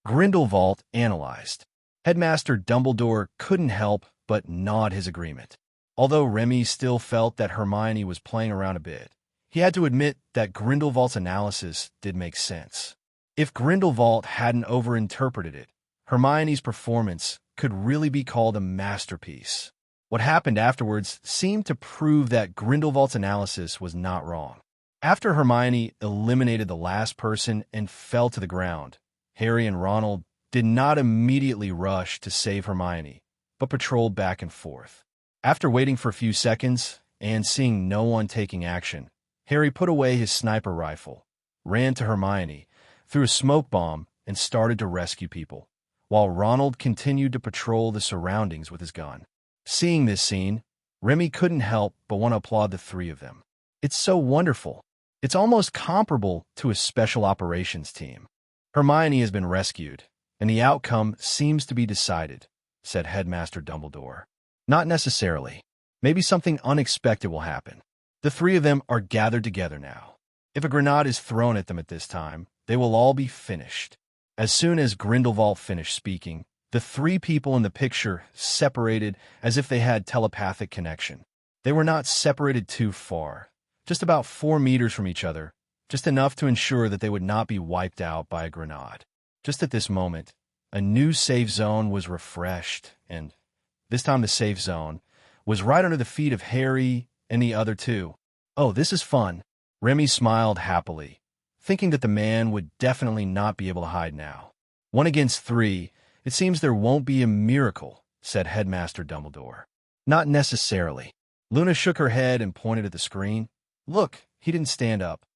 Grindelwald analyzed. Headmaster Dumbledore couldn't help but nod his agreement. Although Remy still felt that Hermione was playing around a bit, he had to admit that Grindelwald's analysis did make sense. If Grindelwald hadn't overinterpreted it, Hermione's performance could really be called a masterpiece. What happened afterwards seemed to prove that Grindelwald's analysis was not wrong. After Hermione eliminated the last person and fell to the ground, Harry and Ronald did not immediately rush to save Hermione, but patrolled back and forth. After waiting for a few seconds and seeing no one taking action, Harry put away his sniper rifle, ran to Hermione, threw a smoke bomb, and started to rescue people, while Ronald continued to patrol the surroundings with his gun. Seeing this scene, Remy couldn't help but want to applaud the three of them. It's so wonderful. It's almost comparable to a special operations team. Hermione has been rescued, and the outcome seems to be decided, said Headmaster Dumbledore. Not necessarily. Maybe something unexpected will happen. The three of them are gathered together now. If a grenade is thrown at them at this time, they will all be finished. As soon as Grindelwald finished speaking, the three people in the picture separated as if they had telepathic connection. They were not separated too far, just about 4 meters from each other, just enough to ensure that they would not be wiped out by a grenade. Just at this moment, a new safe zone was refreshed, and this time the safe zone was right under the feet of Harry and the other two. Oh, this is fun. Remy smiled happily, thinking that the man would definitely not be able to hide now. 1 against 3, it seems there won't be a miracle, said Headmaster Dumbledore. Not necessarily. Luna shook her head and pointed at the screen. Look, he didn't stand up.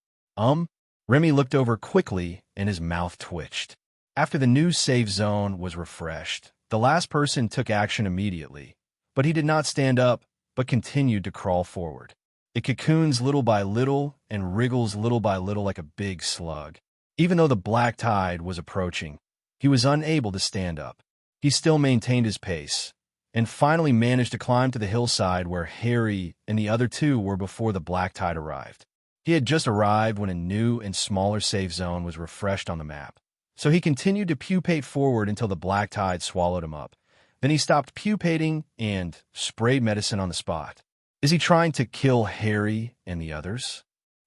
Remy looked over quickly and his mouth twitched. After the new safe zone was refreshed, the last person took action immediately, but he did not stand up, but continued to crawl forward. It cocoons little by little and wriggles little by little like a big slug. Even though the black tide was approaching, he was unable to stand up. He still maintained his pace, and finally managed to climb to the hillside where Harry and the other two were before the black tide arrived. He had just arrived when a new and smaller safe zone was refreshed on the map, so he continued to pupate forward until the black tide swallowed him up. Then he stopped pupating and sprayed medicine on the spot. Is he trying to kill Harry and the others?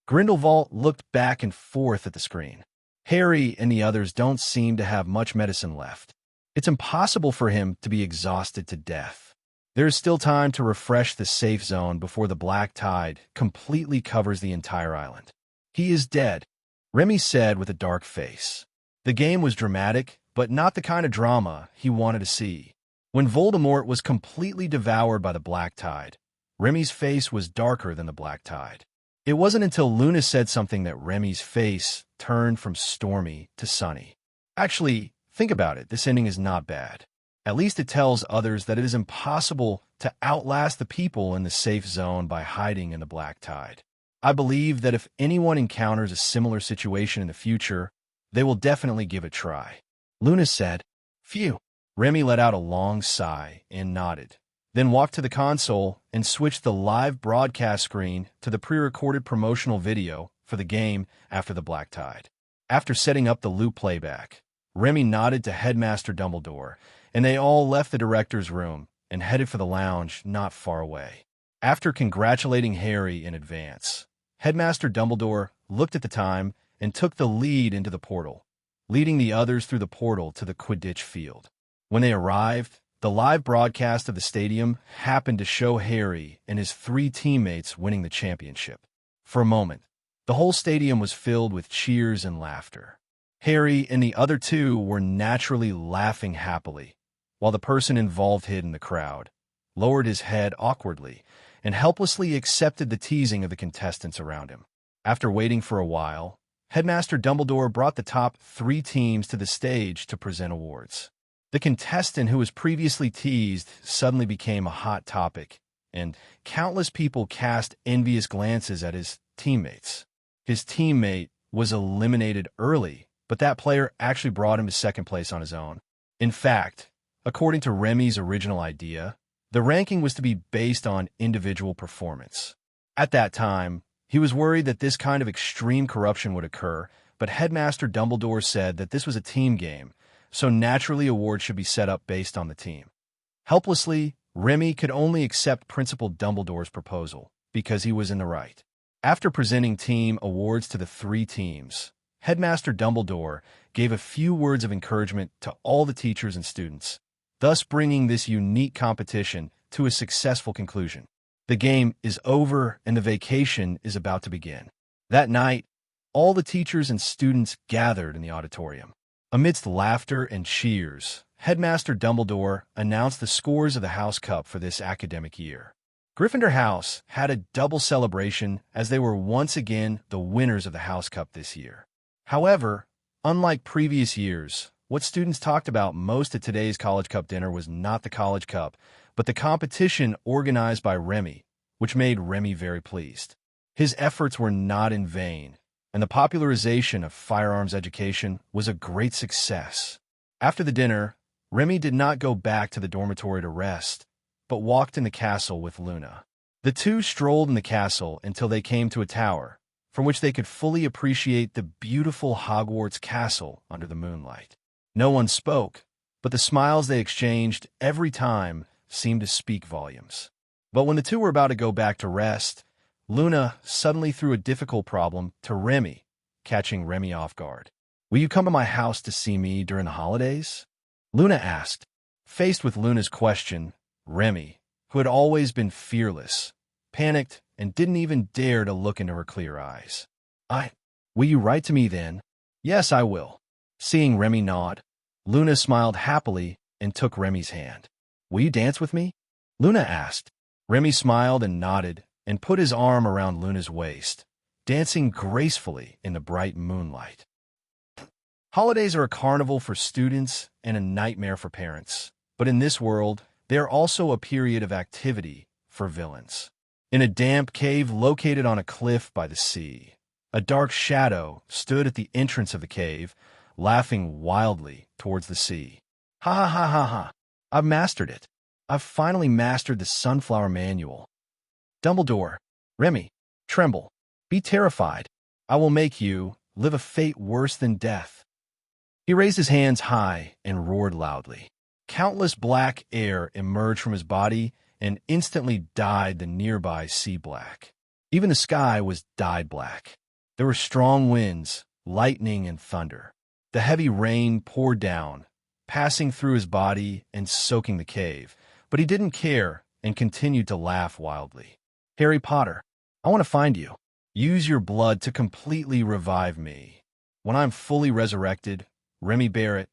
Grindelwald looked back and forth at the screen. Harry and the others don't seem to have much medicine left. It's impossible for him to be exhausted to death. There is still time to refresh the safe zone before the black tide completely covers the entire island. He is dead, Remy said with a dark face. The game was dramatic, but not the kind of drama he wanted to see. When Voldemort was completely devoured by the black tide, Remy's face was darker than the black tide. It wasn't until Luna said something that Remy's face turned from stormy to sunny. Actually, think about it, this ending is not bad. At least it tells others that it is impossible to outlast the people in the safe zone by hiding in the black tide. I believe that if anyone encounters a similar situation in the future, they will definitely give it a try. Luna said, "Phew." Remy let out a long sigh and nodded, then walked to the console and switched the live broadcast screen to the pre-recorded promotional video for the game after the black tide. After setting up the loop playback, Remy nodded to Headmaster Dumbledore, and they all left the director's room and headed for the lounge not far away. After congratulating Harry in advance, Headmaster Dumbledore looked at the time and took the lead into the portal, leading the others through the portal to the Quidditch field. When they arrived, the live broadcast of the stadium happened to show Harry and his 3 teammates winning the championship. For a moment, the whole stadium was filled with cheers and laughter. Harry and the other 2 were naturally laughing happily, while the person involved hid in the crowd, lowered his head awkwardly, and helplessly accepted the teasing of the contestants around him. After waiting for a while, Headmaster Dumbledore brought the top 3 teams to the stage to present awards. The contestant who was previously teased suddenly became a hot topic, and countless people cast envious glances at his teammates. His teammate was eliminated early, but that player actually brought him to second place on his own. In fact, according to Remy's original idea, the ranking was to be based on individual performance. At that time, He was worried that this kind of extreme corruption would occur, but Headmaster Dumbledore said that this was a team game, so naturally awards should be set up based on the team. Helplessly, Remy could only accept Principal Dumbledore's proposal, because he was in the right. After presenting team awards to the 3 teams, Headmaster Dumbledore gave a few words of encouragement to all the teachers and students, thus bringing this unique competition to a successful conclusion. The game is over and the vacation is about to begin. That night, all the teachers and students gathered in the auditorium. Amidst laughter and cheers, Headmaster Dumbledore announced the scores of the House Cup for this academic year. Gryffindor House had a double celebration as they were once again the winners of the House Cup this year. However, unlike previous years, what students talked about most at today's College Cup dinner was not the College Cup, but the competition organized by Remy, which made Remy very pleased. His efforts were not in vain, and the popularization of firearms education was a great success. After the dinner, Remy did not go back to the dormitory to rest, but walked in the castle with Luna. The two strolled in the castle until they came to a tower, from which they could fully appreciate the beautiful Hogwarts castle under the moonlight. No one spoke, but the smiles they exchanged every time seemed to speak volumes. But when the two were about to go back to rest, Luna suddenly threw a difficult problem to Remy, catching Remy off guard. "Will you come to my house to see me during the holidays?" Luna asked. Faced with Luna's question, Remy, who had always been fearless, panicked and didn't even dare to look into her clear eyes. Will you write to me then?" "Yes, I will." Seeing Remy nod, Luna smiled happily and took Remy's hand. "Will you dance with me?" Luna asked. Remy smiled and nodded and put his arm around Luna's waist, dancing gracefully in the bright moonlight. Holidays are a carnival for students and a nightmare for parents, but in this world, they are also a period of activity for villains. In a damp cave located on a cliff by the sea, a dark shadow stood at the entrance of the cave, laughing wildly towards the sea. "Ha ha ha ha ha! I've mastered it. I've finally mastered the Sunflower Manual. Dumbledore, Remy, tremble. Be terrified. I will make you live a fate worse than death." He raised his hands high and roared loudly. Countless black air emerged from his body and instantly dyed the nearby sea black. Even the sky was dyed black. There were strong winds, lightning, and thunder. The heavy rain poured down, passing through his body and soaking the cave, but he didn't care and continued to laugh wildly. "Harry Potter, I want to find you. Use your blood to completely revive me. When I'm fully resurrected, Remy Barrett,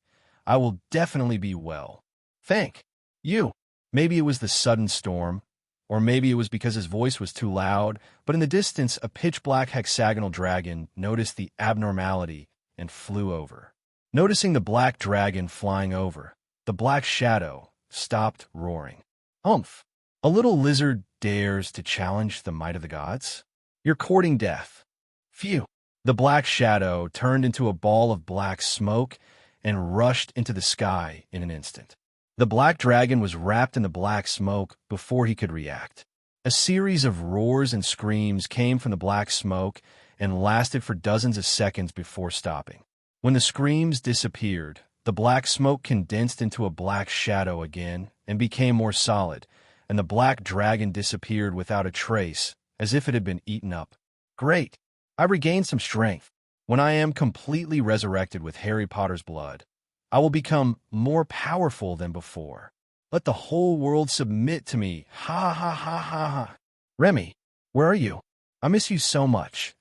I will definitely be well. Thank you." Maybe it was the sudden storm, or maybe it was because his voice was too loud, but in the distance a pitch-black hexagonal dragon noticed the abnormality and flew over. Noticing the black dragon flying over, the black shadow stopped roaring. "Humph! A little lizard dares to challenge the might of the gods? You're courting death." Phew! The black shadow turned into a ball of black smoke and rushed into the sky in an instant. The black dragon was wrapped in the black smoke before he could react. A series of roars and screams came from the black smoke and lasted for dozens of seconds before stopping. When the screams disappeared, the black smoke condensed into a black shadow again and became more solid, and the black dragon disappeared without a trace, as if it had been eaten up. Great! I regained some strength. When I am completely resurrected with Harry Potter's blood, I will become more powerful than before. Let the whole world submit to me. Ha ha ha ha ha. Remy, where are you? I miss you so much.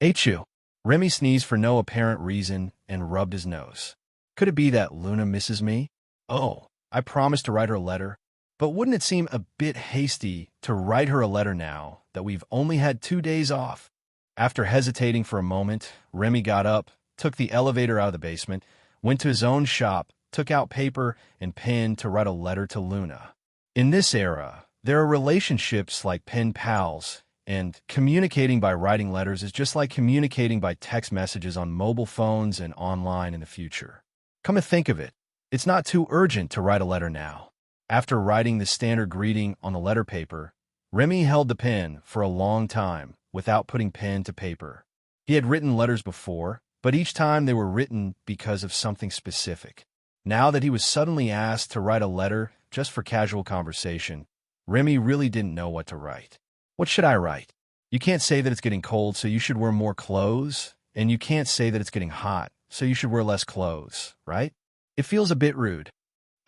Achoo. Remy sneezed for no apparent reason and rubbed his nose. Could it be that Luna misses me? Oh, I promised to write her a letter. But wouldn't it seem a bit hasty to write her a letter now that we've only had 2 days off? After hesitating for a moment, Remy got up, took the elevator out of the basement, went to his own shop, took out paper and pen to write a letter to Luna. In this era, there are relationships like pen pals, and communicating by writing letters is just like communicating by text messages on mobile phones and online in the future. Come to think of it, it's not too urgent to write a letter now. After writing the standard greeting on the letter paper, Remy held the pen for a long time without putting pen to paper. He had written letters before, but each time they were written because of something specific. Now that he was suddenly asked to write a letter just for casual conversation, Remy really didn't know what to write. What should I write? You can't say that it's getting cold, so you should wear more clothes, and you can't say that it's getting hot, so you should wear less clothes, right? It feels a bit rude.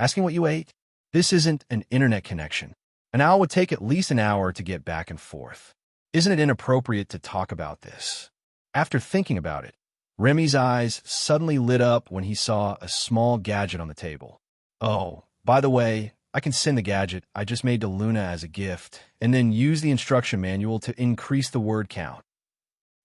Asking what you ate? This isn't an internet connection. An owl would take at least an hour to get back and forth. Isn't it inappropriate to talk about this? After thinking about it, Remy's eyes suddenly lit up when he saw a small gadget on the table. Oh, by the way, I can send the gadget I just made to Luna as a gift, and then use the instruction manual to increase the word count.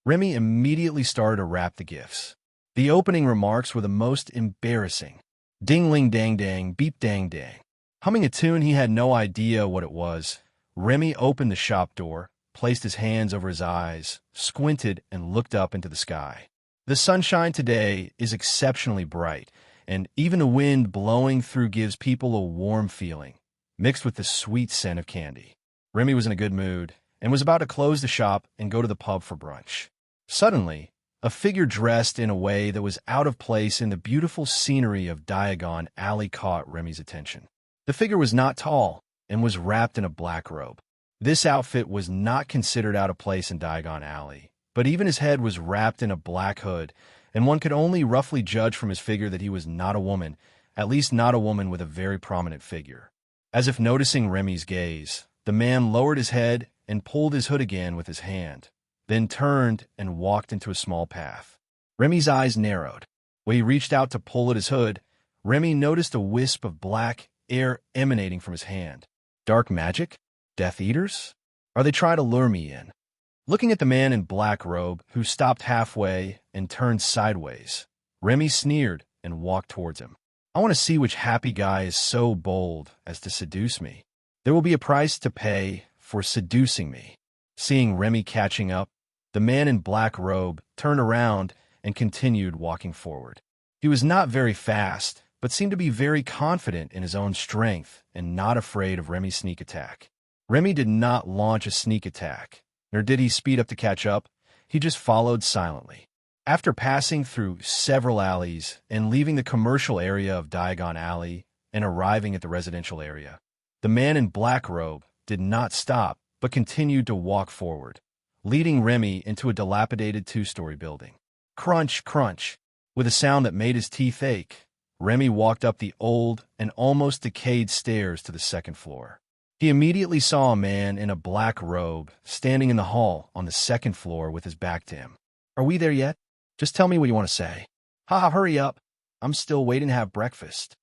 Remy immediately started to wrap the gifts. The opening remarks were the most embarrassing. Ding-ling dang-dang, beep-dang-dang. Humming a tune he had no idea what it was, Remy opened the shop door, placed his hands over his eyes, squinted, and looked up into the sky. The sunshine today is exceptionally bright, and even the wind blowing through gives people a warm feeling, mixed with the sweet scent of candy. Remy was in a good mood, and was about to close the shop and go to the pub for brunch. Suddenly, a figure dressed in a way that was out of place in the beautiful scenery of Diagon Alley caught Remy's attention. The figure was not tall, and was wrapped in a black robe. This outfit was not considered out of place in Diagon Alley, but even his head was wrapped in a black hood, and one could only roughly judge from his figure that he was not a woman, at least not a woman with a very prominent figure. As if noticing Remy's gaze, the man lowered his head and pulled his hood again with his hand, then turned and walked into a small path. Remy's eyes narrowed. When he reached out to pull at his hood, Remy noticed a wisp of black air emanating from his hand. Dark magic? Death Eaters? Are they trying to lure me in? Looking at the man in black robe, who stopped halfway and turned sideways, Remy sneered and walked towards him. I want to see which happy guy is so bold as to seduce me. There will be a price to pay for seducing me. Seeing Remy catching up, the man in black robe turned around and continued walking forward. He was not very fast, but seemed to be very confident in his own strength and not afraid of Remy's sneak attack. Remy did not launch a sneak attack, nor did he speed up to catch up. He just followed silently. After passing through several alleys and leaving the commercial area of Diagon Alley and arriving at the residential area, the man in black robe did not stop but continued to walk forward, leading Remy into a dilapidated two-story building. Crunch, crunch. With a sound that made his teeth ache, Remy walked up the old and almost decayed stairs to the second floor. He immediately saw a man in a black robe standing in the hall on the second floor with his back to him. Are we there yet? Just tell me what you want to say. Haha, hurry up. I'm still waiting to have breakfast.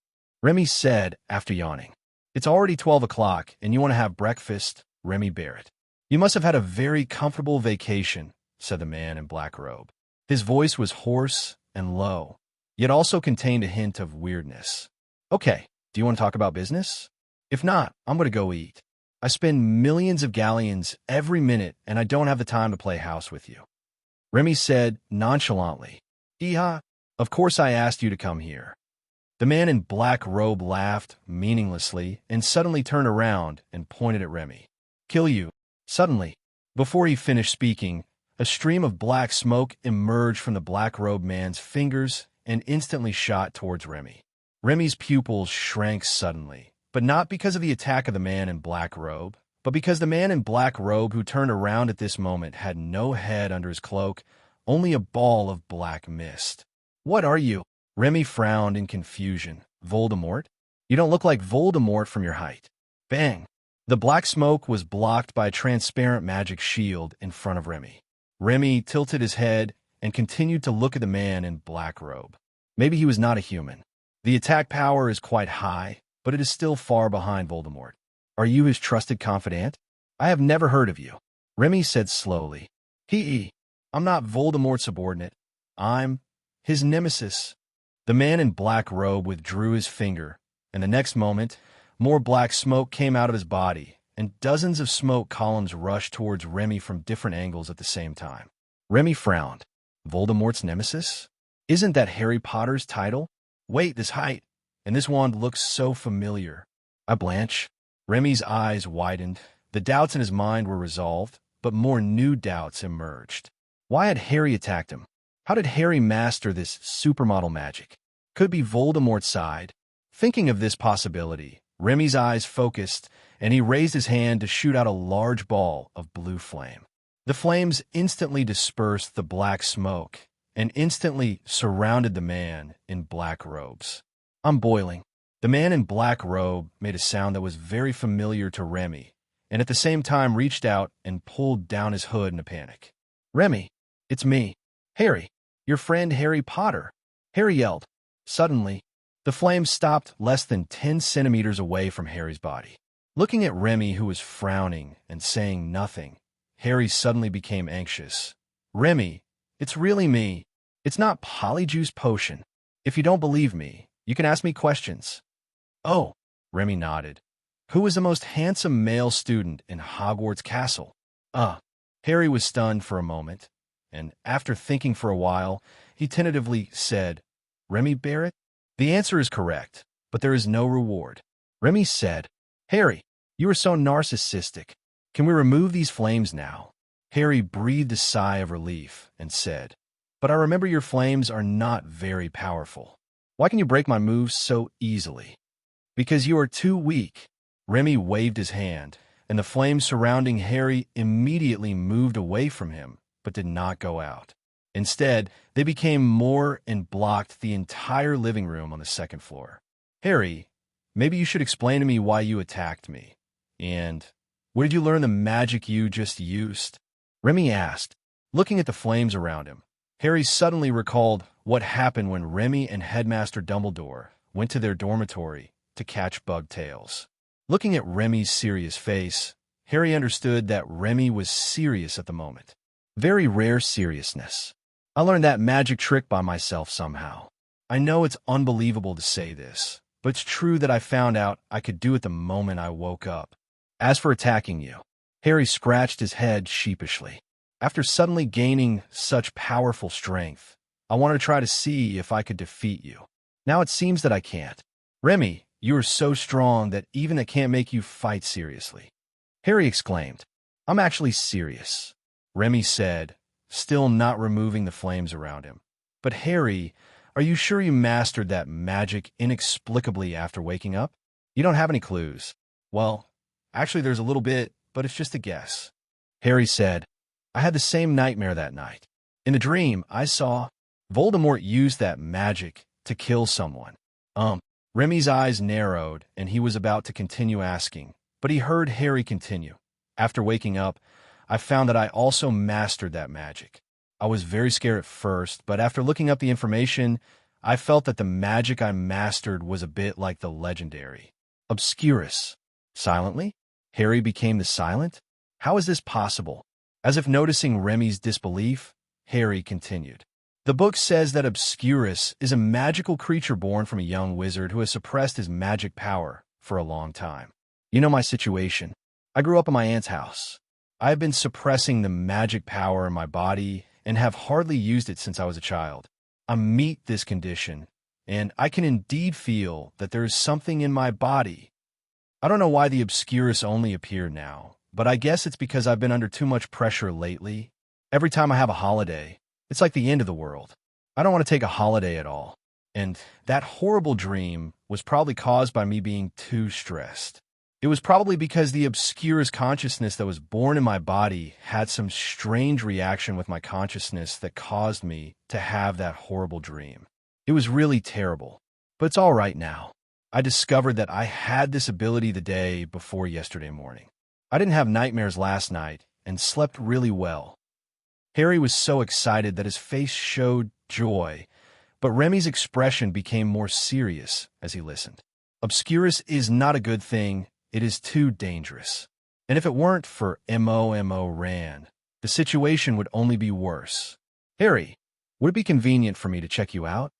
Remy said after yawning. It's already 12 o'clock and you want to have breakfast, Remy Barrett. You must have had a very comfortable vacation, said the man in black robe. His voice was hoarse and low, yet also contained a hint of weirdness. Okay, do you want to talk about business? If not, I'm going to go eat. I spend millions of galleons every minute, and I don't have the time to play house with you. Remy said nonchalantly, Iha, of course I asked you to come here. The man in black robe laughed meaninglessly and suddenly turned around and pointed at Remy. Kill you. Suddenly, before he finished speaking, a stream of black smoke emerged from the black-robed man's fingers and instantly shot towards Remy. Remy's pupils shrank suddenly, but not because of the attack of the man in black robe, but because the man in black robe who turned around at this moment had no head under his cloak, only a ball of black mist. What are you? Remy frowned in confusion. Voldemort? You don't look like Voldemort from your height. Bang! The black smoke was blocked by a transparent magic shield in front of Remy. Remy tilted his head and continued to look at the man in black robe. Maybe he was not a human. The attack power is quite high, but it is still far behind Voldemort. Are you his trusted confidant? I have never heard of you. Remy said slowly. I'm not Voldemort's subordinate. I'm his nemesis. The man in black robe withdrew his finger, and the next moment, more black smoke came out of his body, and dozens of smoke columns rushed towards Remy from different angles at the same time. Remy frowned. Voldemort's nemesis? Isn't that Harry Potter's title? Wait, this height, and this wand looks so familiar. I blanch. Remy's eyes widened. The doubts in his mind were resolved, but more new doubts emerged. Why had Harry attacked him? How did Harry master this supermodel magic? Could it be Voldemort's side? Thinking of this possibility, Remy's eyes focused, and he raised his hand to shoot out a large ball of blue flame. The flames instantly dispersed the black smoke and instantly surrounded the man in black robes. "I'm boiling." The man in black robe made a sound that was very familiar to Remy, and at the same time reached out and pulled down his hood in a panic. "Remy, it's me. Harry, your friend Harry Potter," Harry yelled. Suddenly, the flames stopped less than 10 centimeters away from Harry's body. Looking at Remy, who was frowning and saying nothing, Harry suddenly became anxious. "Remy, it's really me. It's not Polyjuice Potion. If you don't believe me, you can ask me questions." "Oh," Remy nodded. "Who was the most handsome male student in Hogwarts Castle?" Harry was stunned for a moment, and after thinking for a while, he tentatively said, "Remy Barrett?" "The answer is correct, but there is no reward." Remy said, "Harry, you are so narcissistic. Can we remove these flames now?" Harry breathed a sigh of relief and said, "But I remember your flames are not very powerful. Why can you break my moves so easily?" "Because you are too weak." Remy waved his hand, and the flames surrounding Harry immediately moved away from him, but did not go out. Instead, they became more and blocked the entire living room on the second floor. "Harry, maybe you should explain to me why you attacked me. And where did you learn the magic you just used?" Remy asked, looking at the flames around him. Harry suddenly recalled what happened when Remy and Headmaster Dumbledore went to their dormitory to catch bug tails. Looking at Remy's serious face, Harry understood that Remy was serious at the moment. Very rare seriousness. "I learned that magic trick by myself somehow. I know it's unbelievable to say this, but it's true that I found out I could do it the moment I woke up. As for attacking you," Harry scratched his head sheepishly. "After suddenly gaining such powerful strength, I wanted to try to see if I could defeat you. Now it seems that I can't. Remy, you are so strong that even it can't make you fight seriously." Harry exclaimed, "I'm actually serious," Remy said, still not removing the flames around him. "But Harry, are you sure you mastered that magic inexplicably after waking up? You don't have any clues." "Well, actually there's a little bit, but it's just a guess." Harry said, "I had the same nightmare that night. In the dream, I saw Voldemort use that magic to kill someone." Remy's eyes narrowed, and he was about to continue asking, but he heard Harry continue. "After waking up, I found that I also mastered that magic. I was very scared at first, but after looking up the information, I felt that the magic I mastered was a bit like the legendary Obscurus." Silently, Harry became the silent? How is this possible? As if noticing Remy's disbelief, Harry continued. "The book says that Obscurus is a magical creature born from a young wizard who has suppressed his magic power for a long time. You know my situation. I grew up in my aunt's house. I have been suppressing the magic power in my body and have hardly used it since I was a child. I meet this condition, and I can indeed feel that there is something in my body. I don't know why the Obscurus only appeared now, but I guess it's because I've been under too much pressure lately. Every time I have a holiday, it's like the end of the world. I don't want to take a holiday at all. And that horrible dream was probably caused by me being too stressed. It was probably because the Obscurus consciousness that was born in my body had some strange reaction with my consciousness that caused me to have that horrible dream. It was really terrible, but it's all right now. I discovered that I had this ability the day before yesterday morning. I didn't have nightmares last night and slept really well." Harry was so excited that his face showed joy, but Remy's expression became more serious as he listened. "Obscurus is not a good thing. It is too dangerous. And if it weren't for MOMO Rand, the situation would only be worse. Harry, would it be convenient for me to check you out?"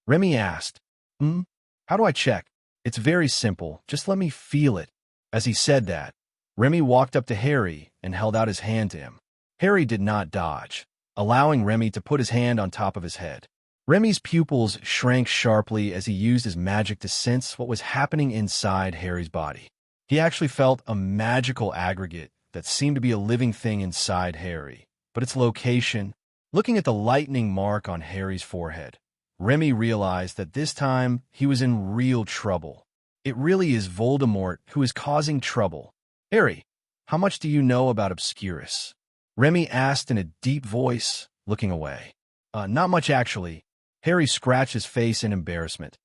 Remy asked. How do I check?" "It's very simple. Just let me feel it." As he said that, Remy walked up to Harry and held out his hand to him. Harry did not dodge, allowing Remy to put his hand on top of his head. Remy's pupils shrank sharply as he used his magic to sense what was happening inside Harry's body. He actually felt a magical aggregate that seemed to be a living thing inside Harry, but its location. Looking at the lightning mark on Harry's forehead, Remy realized that this time he was in real trouble. It really is Voldemort who is causing trouble. Harry, how much do you know about Obscurus? Remy asked in a deep voice, looking away. Not much actually. Harry scratched his face in embarrassment.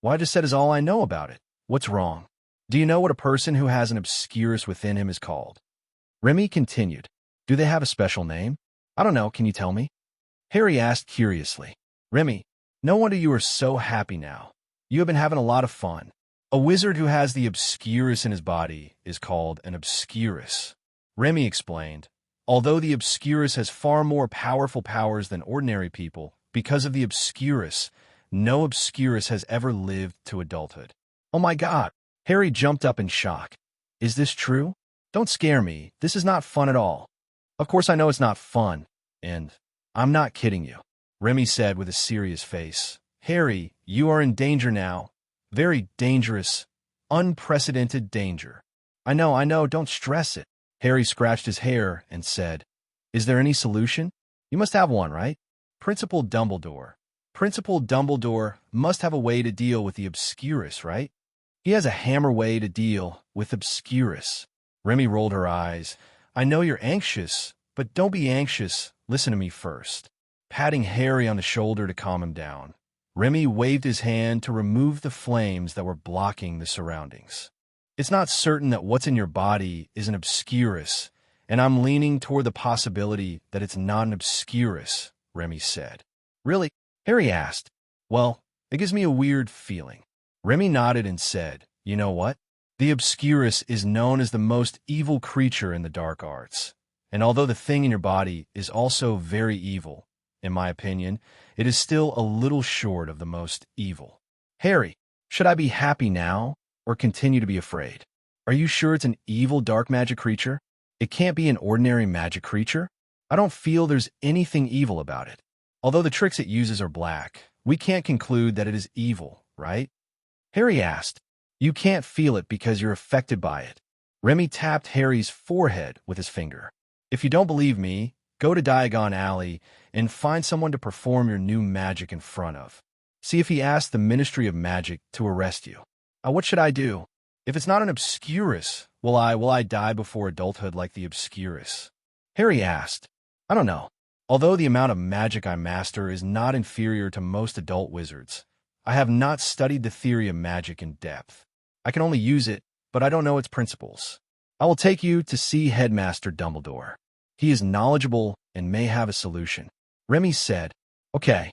What I just said is all I know about it. What's wrong? Do you know what a person who has an Obscurus within him is called? Remy continued. Do they have a special name? I don't know, can you tell me? Harry asked curiously. Remy, no wonder you are so happy now. You have been having a lot of fun. A wizard who has the Obscurus in his body is called an Obscurus. Remy explained. Although the Obscurus has far more powerful powers than ordinary people, because of the Obscurus, no Obscurus has ever lived to adulthood. Oh my God! Harry jumped up in shock. Is this true? Don't scare me. This is not fun at all. Of course I know it's not fun, and I'm not kidding you, Remy said with a serious face. Harry, you are in danger now. Very dangerous, unprecedented danger. I know, don't stress it. Harry scratched his hair and said, Is there any solution? You must have one, right? Principal Dumbledore. Principal Dumbledore must have a way to deal with the Obscurus, right? He has a hammer way to deal with Obscurus. Remy rolled her eyes. I know you're anxious, but don't be anxious. Listen to me first. Patting Harry on the shoulder to calm him down, Remy waved his hand to remove the flames that were blocking the surroundings. It's not certain that what's in your body is an Obscurus, and I'm leaning toward the possibility that it's not an Obscurus, Remy said. Really? Harry asked. Well, it gives me a weird feeling. Remy nodded and said, You know what? The Obscurus is known as the most evil creature in the dark arts, and although the thing in your body is also very evil, in my opinion, it is still a little short of the most evil. Harry, should I be happy now, or continue to be afraid? Are you sure it's an evil dark magic creature? It can't be an ordinary magic creature? I don't feel there's anything evil about it. Although the tricks it uses are black, we can't conclude that it is evil, right? Harry asked. You can't feel it because you're affected by it. Remy tapped Harry's forehead with his finger. If you don't believe me, go to Diagon Alley and find someone to perform your new magic in front of. See if he asks the Ministry of Magic to arrest you. What should I do? If it's not an Obscurus, will I die before adulthood like the Obscurus? Harry asked. I don't know. Although the amount of magic I master is not inferior to most adult wizards, I have not studied the theory of magic in depth. I can only use it, but I don't know its principles. I will take you to see Headmaster Dumbledore. He is knowledgeable and may have a solution. Remy said, Okay.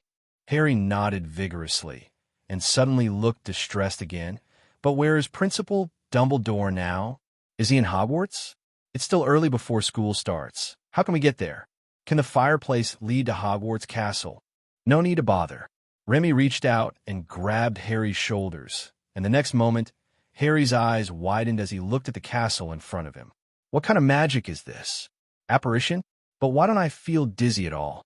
Harry nodded vigorously and suddenly looked distressed again. But where is Principal Dumbledore now? Is he in Hogwarts? It's still early before school starts. How can we get there? Can the fireplace lead to Hogwarts Castle? No need to bother. Remy reached out and grabbed Harry's shoulders, and the next moment, Harry's eyes widened as he looked at the castle in front of him. What kind of magic is this? Apparition? But why don't I feel dizzy at all?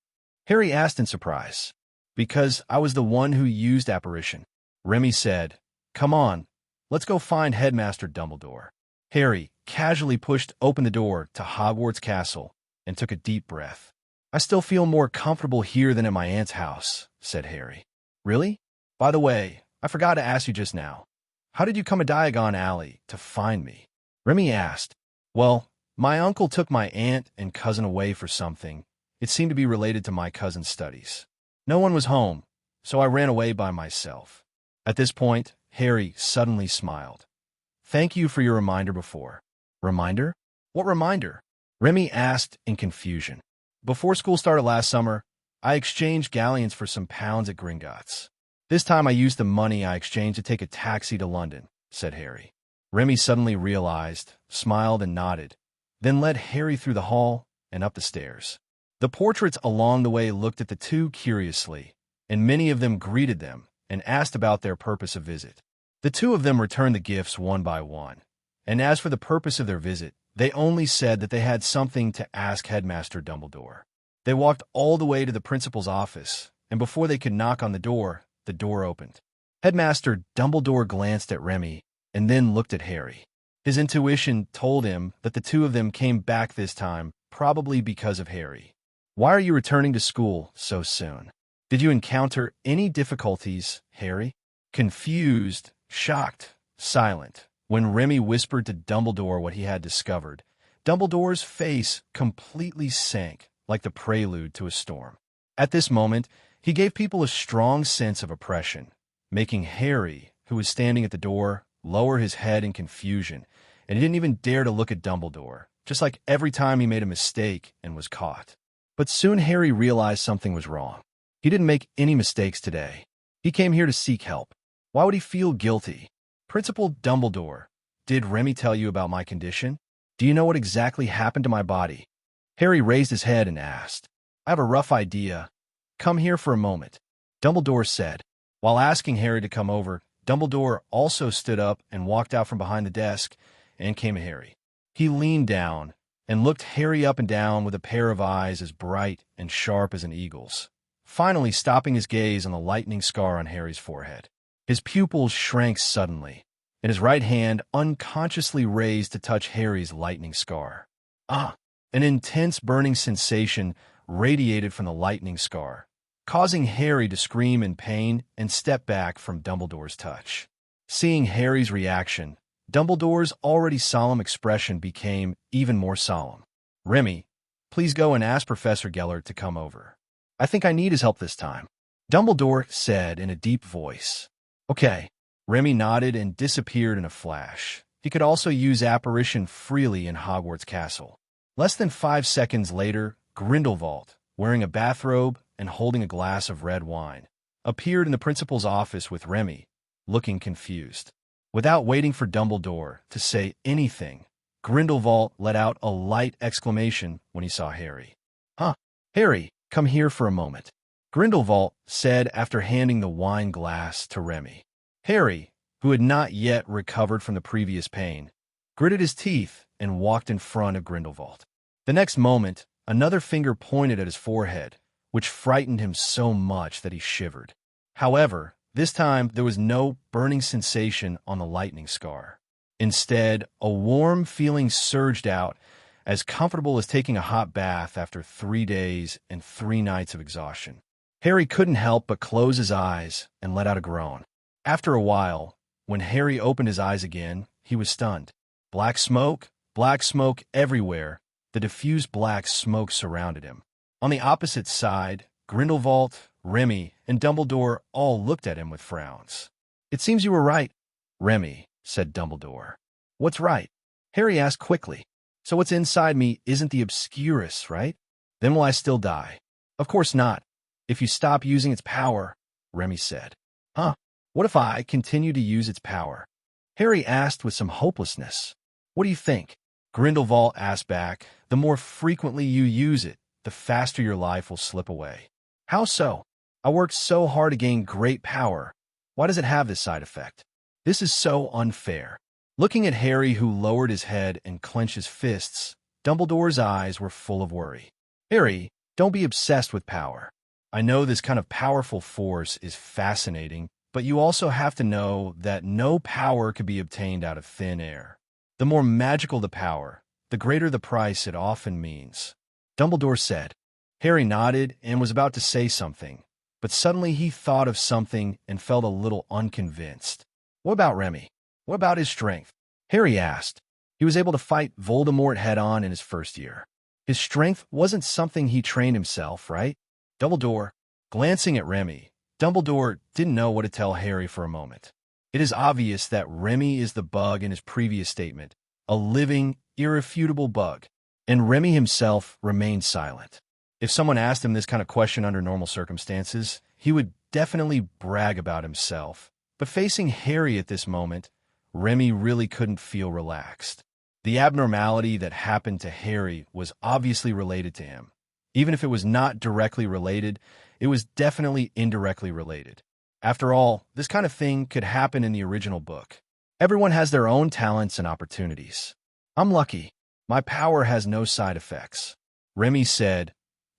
Harry asked in surprise. Because I was the one who used apparition. Remy said, Come on, let's go find Headmaster Dumbledore. Harry casually pushed open the door to Hogwarts Castle and took a deep breath. I still feel more comfortable here than at my aunt's house, said Harry. Really? By the way, I forgot to ask you just now. How did you come to Diagon Alley to find me? Remy asked. Well, my uncle took my aunt and cousin away for something. It seemed to be related to my cousin's studies. No one was home, so I ran away by myself. At this point, Harry suddenly smiled. Thank you for your reminder before. Reminder? What reminder? Remy asked in confusion. Before school started last summer, I exchanged galleons for some pounds at Gringotts. This time I used the money I exchanged to take a taxi to London, said Harry. Remy suddenly realized, smiled and nodded, then led Harry through the hall and up the stairs. The portraits along the way looked at the two curiously, and many of them greeted them and asked about their purpose of visit. The two of them returned the gifts one by one, and as for the purpose of their visit, they only said that they had something to ask Headmaster Dumbledore. They walked all the way to the principal's office, and before they could knock on the door opened. Headmaster Dumbledore glanced at Remy and then looked at Harry. His intuition told him that the two of them came back this time, probably because of Harry. "Why are you returning to school so soon? Did you encounter any difficulties, Harry?" Confused, shocked, silent, when Remy whispered to Dumbledore what he had discovered, Dumbledore's face completely sank like the prelude to a storm. At this moment, he gave people a strong sense of oppression, making Harry, who was standing at the door, lower his head in confusion, and he didn't even dare to look at Dumbledore, just like every time he made a mistake and was caught. But soon Harry realized something was wrong. He didn't make any mistakes today. He came here to seek help. Why would he feel guilty? "Principal Dumbledore, did Remy tell you about my condition? Do you know what exactly happened to my body?" Harry raised his head and asked. "I have a rough idea. Come here for a moment," Dumbledore said. While asking Harry to come over, Dumbledore also stood up and walked out from behind the desk and came to Harry. He leaned down and looked Harry up and down with a pair of eyes as bright and sharp as an eagle's, finally stopping his gaze on the lightning scar on Harry's forehead. His pupils shrank suddenly, and his right hand unconsciously raised to touch Harry's lightning scar. Ah! An intense burning sensation radiated from the lightning scar, causing Harry to scream in pain and step back from Dumbledore's touch. Seeing Harry's reaction, Dumbledore's already solemn expression became even more solemn. "Remy, please go and ask Professor Gellert to come over. I think I need his help this time," Dumbledore said in a deep voice. "Okay." Remy nodded and disappeared in a flash. He could also use apparition freely in Hogwarts Castle. Less than 5 seconds later, Grindelwald, wearing a bathrobe and holding a glass of red wine, appeared in the principal's office with Remy, looking confused. Without waiting for Dumbledore to say anything, Grindelwald let out a light exclamation when he saw Harry. "Huh, Harry, come here for a moment," Grindelwald said after handing the wine glass to Remy. Harry, who had not yet recovered from the previous pain, gritted his teeth and walked in front of Grindelwald. The next moment, another finger pointed at his forehead, which frightened him so much that he shivered. However, this time there was no burning sensation on the lightning scar. Instead, a warm feeling surged out, as comfortable as taking a hot bath after 3 days and 3 nights of exhaustion. Harry couldn't help but close his eyes and let out a groan. After a while, when Harry opened his eyes again, he was stunned. Black smoke everywhere. The diffused black smoke surrounded him. On the opposite side, Grindelwald, Remy, and Dumbledore all looked at him with frowns. "It seems you were right, Remy," said Dumbledore. "What's right?" Harry asked quickly. "So what's inside me isn't the Obscurus, right? Then will I still die?" "Of course not, if you stop using its power," Remy said. "Huh? What if I continue to use its power?" Harry asked with some hopelessness. "What do you think?" Grindelwald asked back. "The more frequently you use it, the faster your life will slip away." "How so? I worked so hard to gain great power. Why does it have this side effect? This is so unfair." Looking at Harry, who lowered his head and clenched his fists, Dumbledore's eyes were full of worry. "Harry, don't be obsessed with power. I know this kind of powerful force is fascinating, but you also have to know that no power could be obtained out of thin air. The more magical the power, the greater the price it often means," Dumbledore said. Harry nodded and was about to say something, but suddenly he thought of something and felt a little unconvinced. "What about Remy? What about his strength?" Harry asked. He was able to fight Voldemort head-on in his first year. His strength wasn't something he trained himself, right? Dumbledore, glancing at Remy, Dumbledore didn't know what to tell Harry for a moment. It is obvious that Remy is the bug in his previous statement, a living, irrefutable bug, and Remy himself remained silent. If someone asked him this kind of question under normal circumstances, he would definitely brag about himself. But facing Harry at this moment, Remy really couldn't feel relaxed. The abnormality that happened to Harry was obviously related to him. Even if it was not directly related, it was definitely indirectly related. After all, this kind of thing could happen in the original book. Everyone has their own talents and opportunities. "I'm lucky. My power has no side effects," Remy said.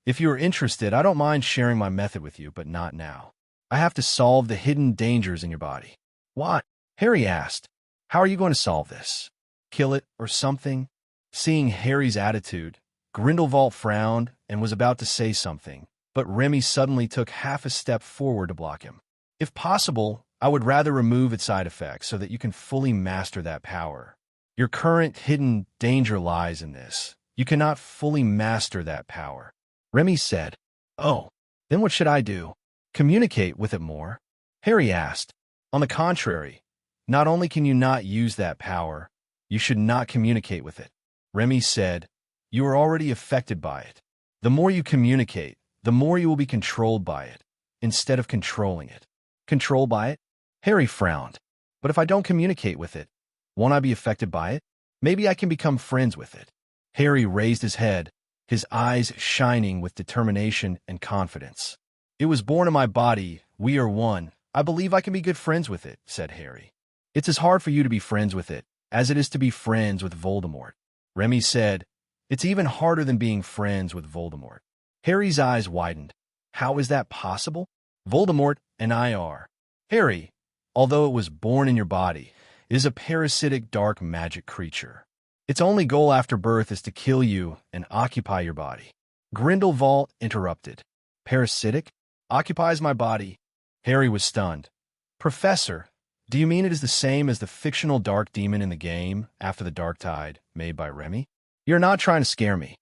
"If you are interested, I don't mind sharing my method with you, but not now. I have to solve the hidden dangers in your body." "What?" Harry asked. "How are you going to solve this?" kill it, or something? Seeing Harry's attitude, Grindelwald frowned and was about to say something, but Remy suddenly took half a step forward to block him. If possible, I would rather remove its side effects so that you can fully master that power. Your current hidden danger lies in this. You cannot fully master that power. Remy said. Oh, then what should I do? Communicate with it more? Harry asked. On the contrary, not only can you not use that power, you should not communicate with it. Remy said, you are already affected by it. The more you communicate, the more you will be controlled by it, instead of controlling it. Controlled by it? Harry frowned. But if I don't communicate with it, won't I be affected by it? Maybe I can become friends with it. Harry raised his head, his eyes shining with determination and confidence. It was born in my body. We are one. I believe I can be good friends with it, said Harry. It's as hard for you to be friends with it as it is to be friends with Voldemort. Remy said, it's even harder than being friends with Voldemort. Harry's eyes widened. How is that possible? Voldemort and I are. Harry, although it was born in your body, is a parasitic dark magic creature. Its only goal after birth is to kill you and occupy your body. Grindelwald interrupted. Parasitic? Occupies my body? Harry was stunned. Professor, do you mean it is the same as the fictional dark demon in the game After the Dark Tide, made by Remy? You're not trying to scare me,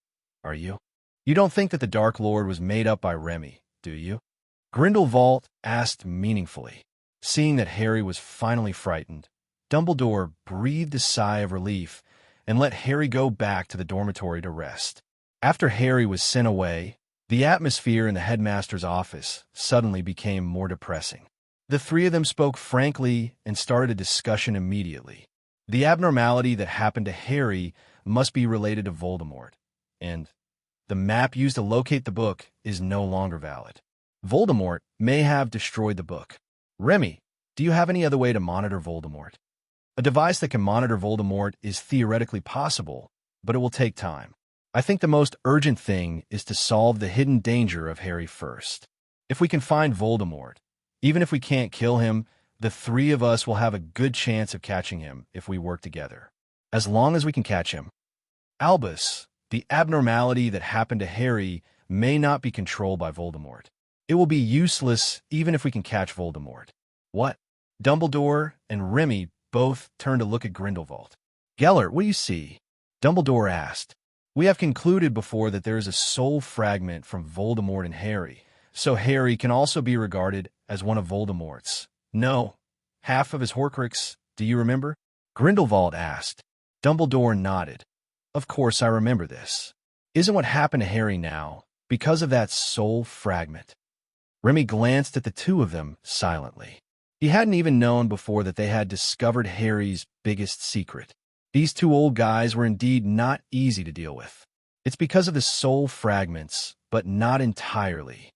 are you? You don't think that the Dark Lord was made up by Remy, do you? Grindelwald asked meaningfully. Seeing that Harry was finally frightened, Dumbledore breathed a sigh of relief and let Harry go back to the dormitory to rest. After Harry was sent away, the atmosphere in the headmaster's office suddenly became more depressing. The three of them spoke frankly and started a discussion immediately. The abnormality that happened to Harry must be related to Voldemort, and the map used to locate the book is no longer valid. Voldemort may have destroyed the book. Remy, do you have any other way to monitor Voldemort? A device that can monitor Voldemort is theoretically possible, but it will take time. I think the most urgent thing is to solve the hidden danger of Harry first. If we can find Voldemort, even if we can't kill him, the three of us will have a good chance of catching him if we work together. As long as we can catch him. Albus, the abnormality that happened to Harry may not be controlled by Voldemort. It will be useless even if we can catch Voldemort. What? Dumbledore and Remy both turned to look at Grindelwald. Gellert, what do you see? Dumbledore asked. We have concluded before that there is a soul fragment from Voldemort in Harry, so Harry can also be regarded as one of Voldemort's. No, half of his Horcrux, do you remember? Grindelwald asked. Dumbledore nodded. Of course I remember this. Isn't what happened to Harry now because of that soul fragment? Remy glanced at the two of them silently. He hadn't even known before that they had discovered Harry's biggest secret. These two old guys were indeed not easy to deal with. It's because of the soul fragments, but not entirely.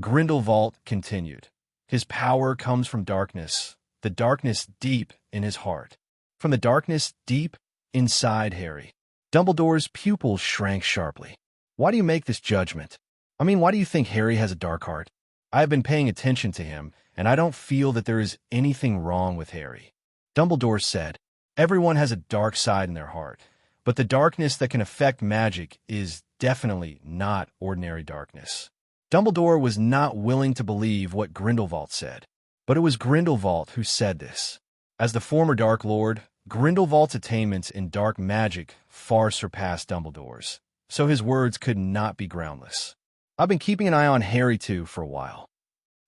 Grindelwald continued. His power comes from darkness, the darkness deep in his heart. From the darkness deep inside Harry. Dumbledore's pupils shrank sharply. Why do you make this judgment? Why do you think Harry has a dark heart? I have been paying attention to him, and I don't feel that there is anything wrong with Harry. Dumbledore said, everyone has a dark side in their heart, but the darkness that can affect magic is definitely not ordinary darkness. Dumbledore was not willing to believe what Grindelwald said, but it was Grindelwald who said this. As the former Dark Lord, Grindelwald's attainments in dark magic far surpassed Dumbledore's, so his words could not be groundless. I've been keeping an eye on Harry, too, for a while.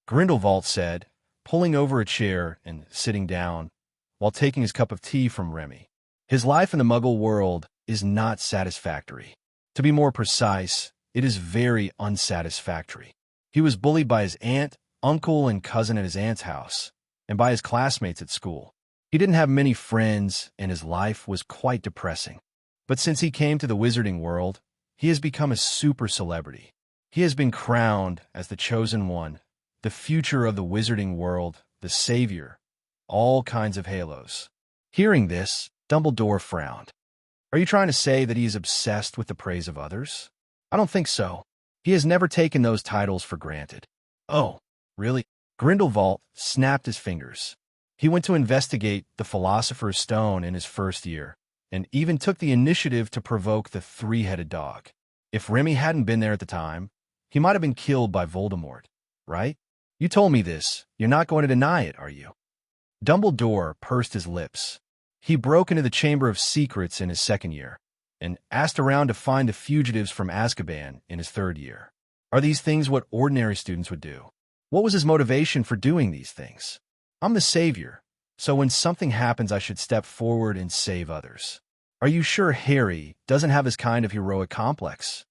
Grindelwald said, pulling over a chair and sitting down, while taking his cup of tea from Remy. His life in the Muggle world is not satisfactory. To be more precise, it is very unsatisfactory. He was bullied by his aunt, uncle, and cousin at his aunt's house, and by his classmates at school. He didn't have many friends, and his life was quite depressing. But since he came to the wizarding world, he has become a super celebrity. He has been crowned as the chosen one, the future of the wizarding world, the savior, all kinds of halos. Hearing this, Dumbledore frowned. Are you trying to say that he is obsessed with the praise of others? I don't think so. He has never taken those titles for granted. Oh, really? Grindelwald snapped his fingers. He went to investigate the Philosopher's Stone in his first year. and even took the initiative to provoke the three-headed dog. If Remy hadn't been there at the time, he might have been killed by Voldemort, right? You told me this. You're not going to deny it, are you? Dumbledore pursed his lips. He broke into the Chamber of Secrets in his second year, and asked around to find the fugitives from Azkaban in his third year. Are these things what ordinary students would do? What was his motivation for doing these things? I'm the savior, so when something happens I should step forward and save others. Are you sure Harry doesn't have this kind of heroic complex?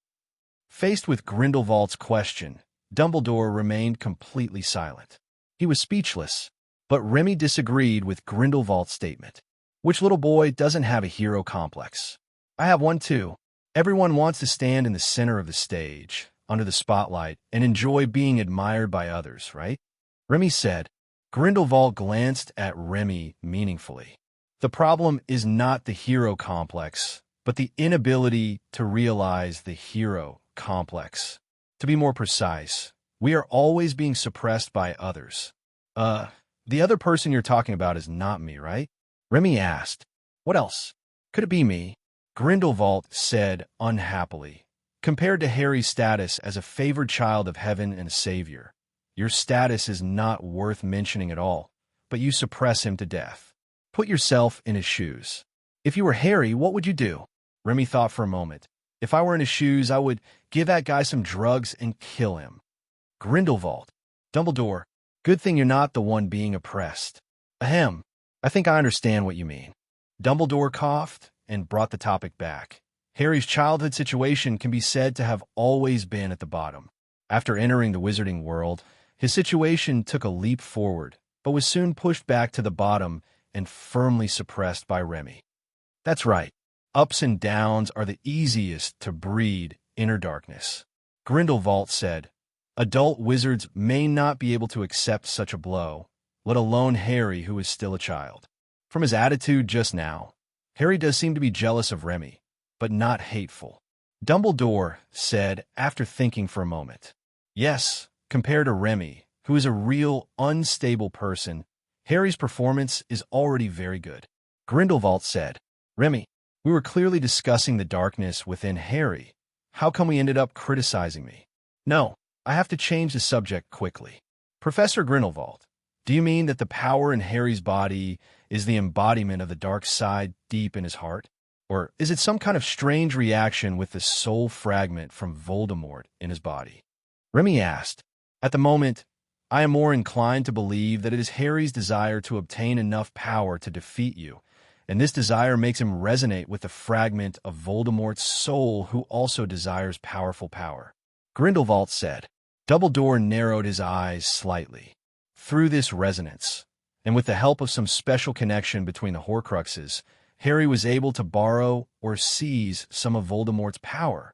Faced with Grindelwald's question, Dumbledore remained completely silent. He was speechless, but Remy disagreed with Grindelwald's statement. Which little boy doesn't have a hero complex? I have one too. Everyone wants to stand in the center of the stage, under the spotlight, and enjoy being admired by others, right? Remy said. Grindelwald glanced at Remy meaningfully. The problem is not the hero complex, but the inability to realize the hero complex. To be more precise, we are always being suppressed by others. The other person you're talking about is not me, right? Remy asked. What else? Could it be me? Grindelwald said unhappily. Compared to Harry's status as a favored child of heaven and a savior, your status is not worth mentioning at all, but you suppress him to death. Put yourself in his shoes. If you were Harry, what would you do? Remy thought for a moment. If I were in his shoes, I would give that guy some drugs and kill him. Grindelwald. Dumbledore, good thing you're not the one being oppressed. Ahem. I think I understand what you mean. Dumbledore coughed and brought the topic back. Harry's childhood situation can be said to have always been at the bottom. After entering the wizarding world, his situation took a leap forward, but was soon pushed back to the bottom and firmly suppressed by Remy. That's right. Ups and downs are the easiest to breed inner darkness. Grindelwald said, adult wizards may not be able to accept such a blow, let alone Harry, who is still a child. From his attitude just now, Harry does seem to be jealous of Remy, but not hateful. Dumbledore said after thinking for a moment. Yes, compared to Remy, who is a real unstable person, Harry's performance is already very good. Grindelwald said, Remy, we were clearly discussing the darkness within Harry. How come we ended up criticizing me? No, I have to change the subject quickly. Professor Grindelwald, do you mean that the power in Harry's body is the embodiment of the dark side deep in his heart? Or is it some kind of strange reaction with the soul fragment from Voldemort in his body? Remy asked. At the moment, I am more inclined to believe that it is Harry's desire to obtain enough power to defeat you, and this desire makes him resonate with the fragment of Voldemort's soul who also desires powerful power. Grindelwald said. Dumbledore narrowed his eyes slightly. Through this resonance, and with the help of some special connection between the Horcruxes, Harry was able to borrow or seize some of Voldemort's power,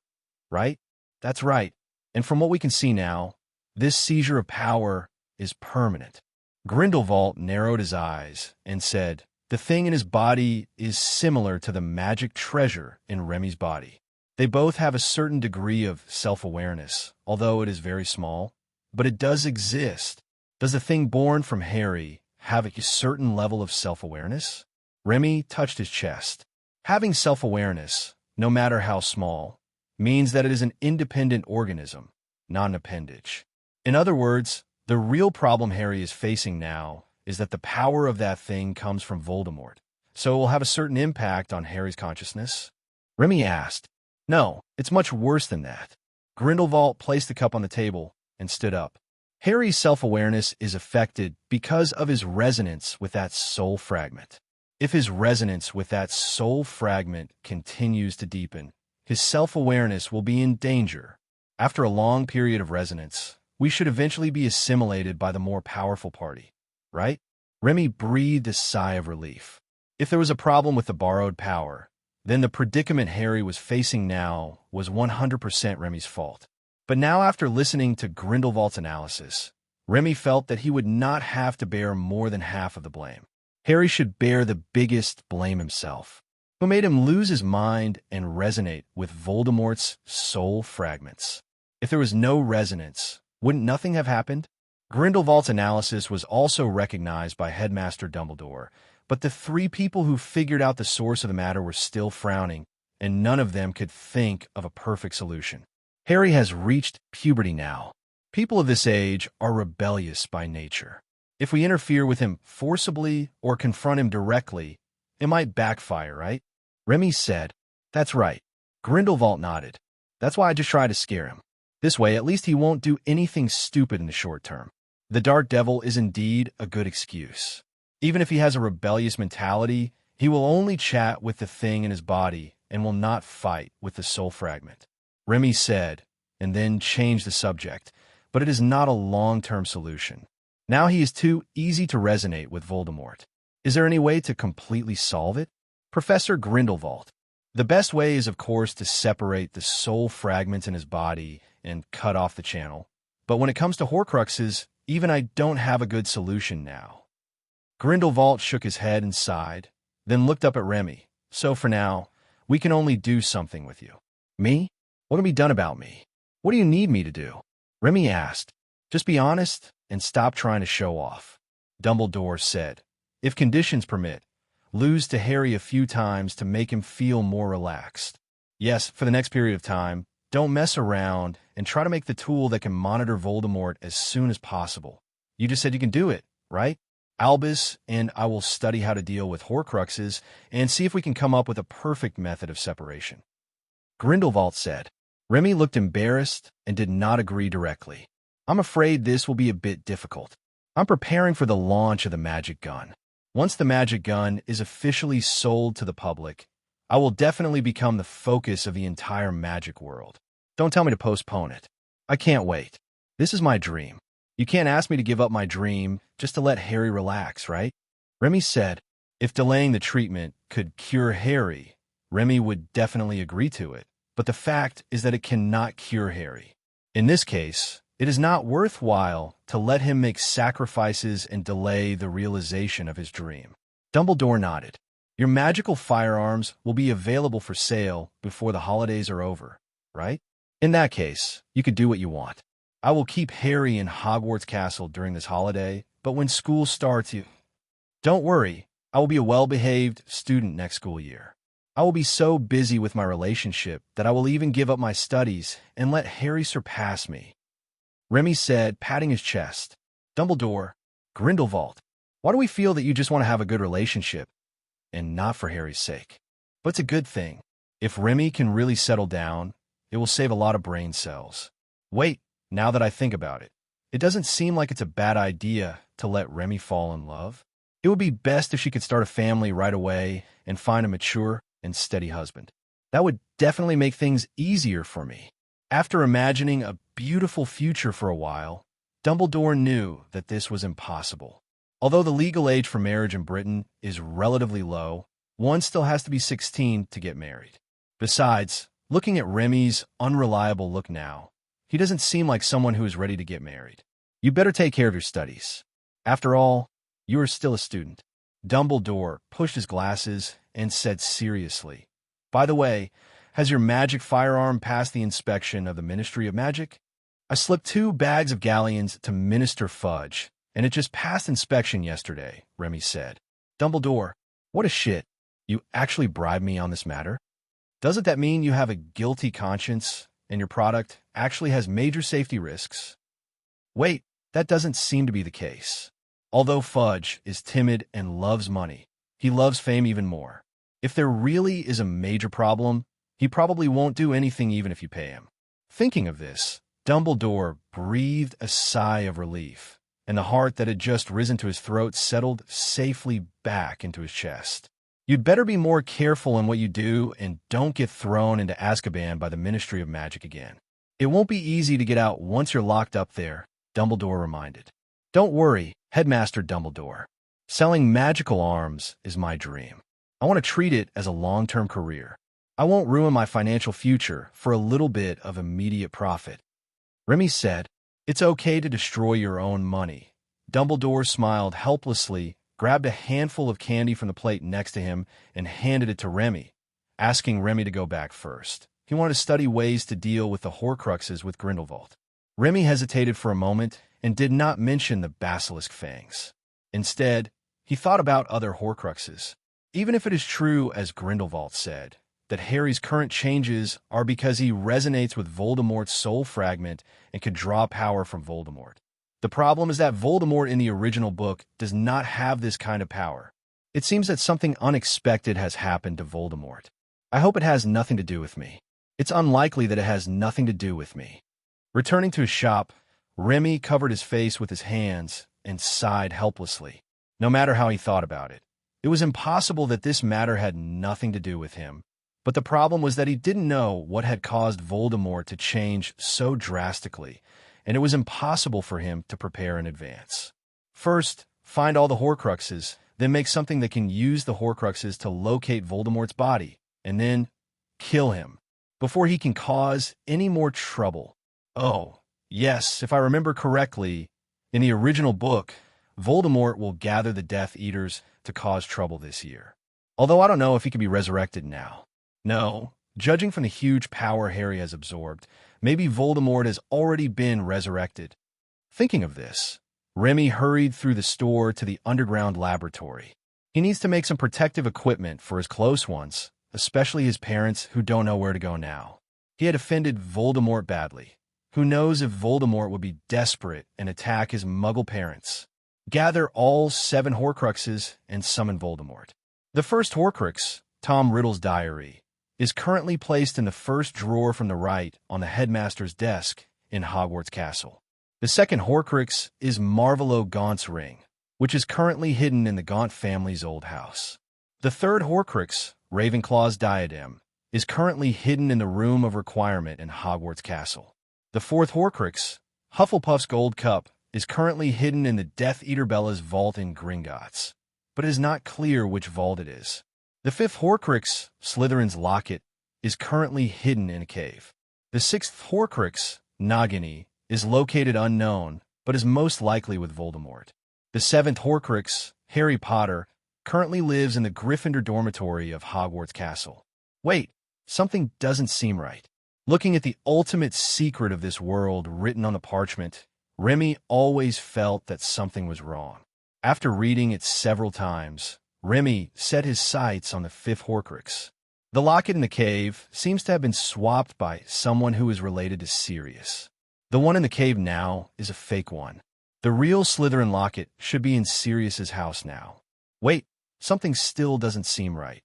right? That's right. And from what we can see now, this seizure of power is permanent. Grindelwald narrowed his eyes and said, the thing in his body is similar to the magic treasure in Remy's body. They both have a certain degree of self-awareness, although it is very small, but it does exist. Does the thing born from Harry have a certain level of self-awareness? Remy touched his chest. Having self-awareness, no matter how small, means that it is an independent organism, not an appendage. In other words, the real problem Harry is facing now is that the power of that thing comes from Voldemort, so it will have a certain impact on Harry's consciousness. Remy asked, No, it's much worse than that. Grindelwald placed the cup on the table and stood up. Harry's self-awareness is affected because of his resonance with that soul fragment. If his resonance with that soul fragment continues to deepen, his self-awareness will be in danger. After a long period of resonance, we should eventually be assimilated by the more powerful party, right? Remy breathed a sigh of relief. If there was a problem with the borrowed power, then the predicament Harry was facing now was 100% Remy's fault. But now, after listening to Grindelwald's analysis, Remy felt that he would not have to bear more than half of the blame. Harry should bear the biggest blame himself, who made him lose his mind and resonate with Voldemort's soul fragments. If there was no resonance, wouldn't nothing have happened? Grindelwald's analysis was also recognized by Headmaster Dumbledore, But the three people who figured out the source of the matter were still frowning, and none of them could think of a perfect solution. Harry has reached puberty now. People of this age are rebellious by nature. If we interfere with him forcibly or confront him directly, it might backfire, right? Remy said, "That's right." Grindelwald nodded. "That's why I just try to scare him. This way, at least he won't do anything stupid in the short term." The Dark Devil is indeed a good excuse. Even if he has a rebellious mentality, he will only chat with the thing in his body and will not fight with the soul fragment. Remy said, and then changed the subject, but it is not a long-term solution. Now he is too easy to resonate with Voldemort. Is there any way to completely solve it? Professor Grindelwald. The best way is, of course, to separate the soul fragments in his body and cut off the channel. But when it comes to Horcruxes, even I don't have a good solution now. Grindelwald shook his head and sighed, then looked up at Remy. "So for now, we can only do something with you." "Me? What can be done about me? What do you need me to do?" Remy asked. "Just be honest and stop trying to show off." Dumbledore said, "If conditions permit, lose to Harry a few times to make him feel more relaxed. Yes, for the next period of time, don't mess around and try to make the tool that can monitor Voldemort as soon as possible. You just said you can do it, right? Albus and I will study how to deal with Horcruxes and see if we can come up with a perfect method of separation." Grindelwald said. Remy looked embarrassed and did not agree directly. "I'm afraid this will be a bit difficult. I'm preparing for the launch of the magic gun. Once the magic gun is officially sold to the public, I will definitely become the focus of the entire magic world. Don't tell me to postpone it. I can't wait. This is my dream. You can't ask me to give up my dream just to let Harry relax, right?" Remy said, if delaying the treatment could cure Harry, Remy would definitely agree to it. But the fact is that it cannot cure Harry. In this case, it is not worthwhile to let him make sacrifices and delay the realization of his dream. Dumbledore nodded. "Your magical firearms will be available for sale before the holidays are over, right? In that case, you could do what you want. I will keep Harry in Hogwarts Castle during this holiday, but when school starts, don't worry, I will be a well-behaved student next school year. I will be so busy with my relationship that I will even give up my studies and let Harry surpass me," Remy said, patting his chest. "Dumbledore, Grindelwald, why do we feel that you just want to have a good relationship and not for Harry's sake? But it's a good thing. If Remy can really settle down, it will save a lot of brain cells. Wait, now that I think about it, it doesn't seem like it's a bad idea to let Remy fall in love. It would be best if she could start a family right away and find a mature and steady husband. That would definitely make things easier for me." After imagining a beautiful future for a while, Dumbledore knew that this was impossible. Although the legal age for marriage in Britain is relatively low, one still has to be 16 to get married. Besides, looking at Remy's unreliable look now, he doesn't seem like someone who is ready to get married. "You better take care of your studies. After all, you are still a student." Dumbledore pushed his glasses and said seriously, "By the way, has your magic firearm passed the inspection of the Ministry of Magic? I slipped 2 bags of galleons to Minister Fudge, and it just passed inspection yesterday," Remy said. "Dumbledore, what a shit. You actually bribed me on this matter? Doesn't that mean you have a guilty conscience and your product actually has major safety risks?" Wait, that doesn't seem to be the case. Although Fudge is timid and loves money, he loves fame even more. If there really is a major problem, he probably won't do anything even if you pay him. Thinking of this, Dumbledore breathed a sigh of relief, and the heart that had just risen to his throat settled safely back into his chest. "You'd better be more careful in what you do and don't get thrown into Azkaban by the Ministry of Magic again. It won't be easy to get out once you're locked up there," Dumbledore reminded. "Don't worry, Headmaster Dumbledore. Selling magical arms is my dream. I want to treat it as a long-term career. I won't ruin my financial future for a little bit of immediate profit." Remy said, "It's okay to destroy your own money." Dumbledore smiled helplessly, grabbed a handful of candy from the plate next to him, and handed it to Remy, asking Remy to go back first. He wanted to study ways to deal with the Horcruxes with Grindelwald. Remy hesitated for a moment and did not mention the basilisk fangs. Instead, he thought about other Horcruxes. Even if it is true, as Grindelwald said, that Harry's current changes are because he resonates with Voldemort's soul fragment and could draw power from Voldemort. The problem is that Voldemort in the original book does not have this kind of power. It seems that something unexpected has happened to Voldemort. I hope it has nothing to do with me. It's unlikely that it has nothing to do with me. Returning to his shop, Remy covered his face with his hands and sighed helplessly. No matter how he thought about it, it was impossible that this matter had nothing to do with him. But the problem was that he didn't know what had caused Voldemort to change so drastically, and it was impossible for him to prepare in advance. First, find all the Horcruxes, then make something that can use the Horcruxes to locate Voldemort's body, and then kill him before he can cause any more trouble. Oh, yes, if I remember correctly, in the original book, Voldemort will gather the Death Eaters to cause trouble this year. Although I don't know if he can be resurrected now. No, judging from the huge power Harry has absorbed, maybe Voldemort has already been resurrected. Thinking of this, Remy hurried through the store to the underground laboratory. He needs to make some protective equipment for his close ones, especially his parents who don't know where to go now. He had offended Voldemort badly. Who knows if Voldemort would be desperate and attack his Muggle parents? Gather all 7 Horcruxes and summon Voldemort. The first Horcrux, Tom Riddle's diary, is currently placed in the first drawer from the right on the headmaster's desk in Hogwarts Castle. The second Horcrux is Marvolo Gaunt's ring, which is currently hidden in the Gaunt family's old house. The third Horcrux, Ravenclaw's diadem, is currently hidden in the Room of Requirement in Hogwarts Castle. The fourth Horcrux, Hufflepuff's gold cup, is currently hidden in the Death Eater Bella's vault in Gringotts, but it is not clear which vault it is. The fifth Horcrux, Slytherin's locket, is currently hidden in a cave. The sixth Horcrux, Nagini, is located unknown, but is most likely with Voldemort. The seventh Horcrux, Harry Potter, currently lives in the Gryffindor dormitory of Hogwarts Castle. Wait, something doesn't seem right. Looking at the ultimate secret of this world written on the parchment, Remy always felt that something was wrong. After reading it several times, Remy set his sights on the fifth Horcrux. The locket in the cave seems to have been swapped by someone who is related to Sirius. The one in the cave now is a fake one. The real Slytherin locket should be in Sirius's house now. Wait, something still doesn't seem right.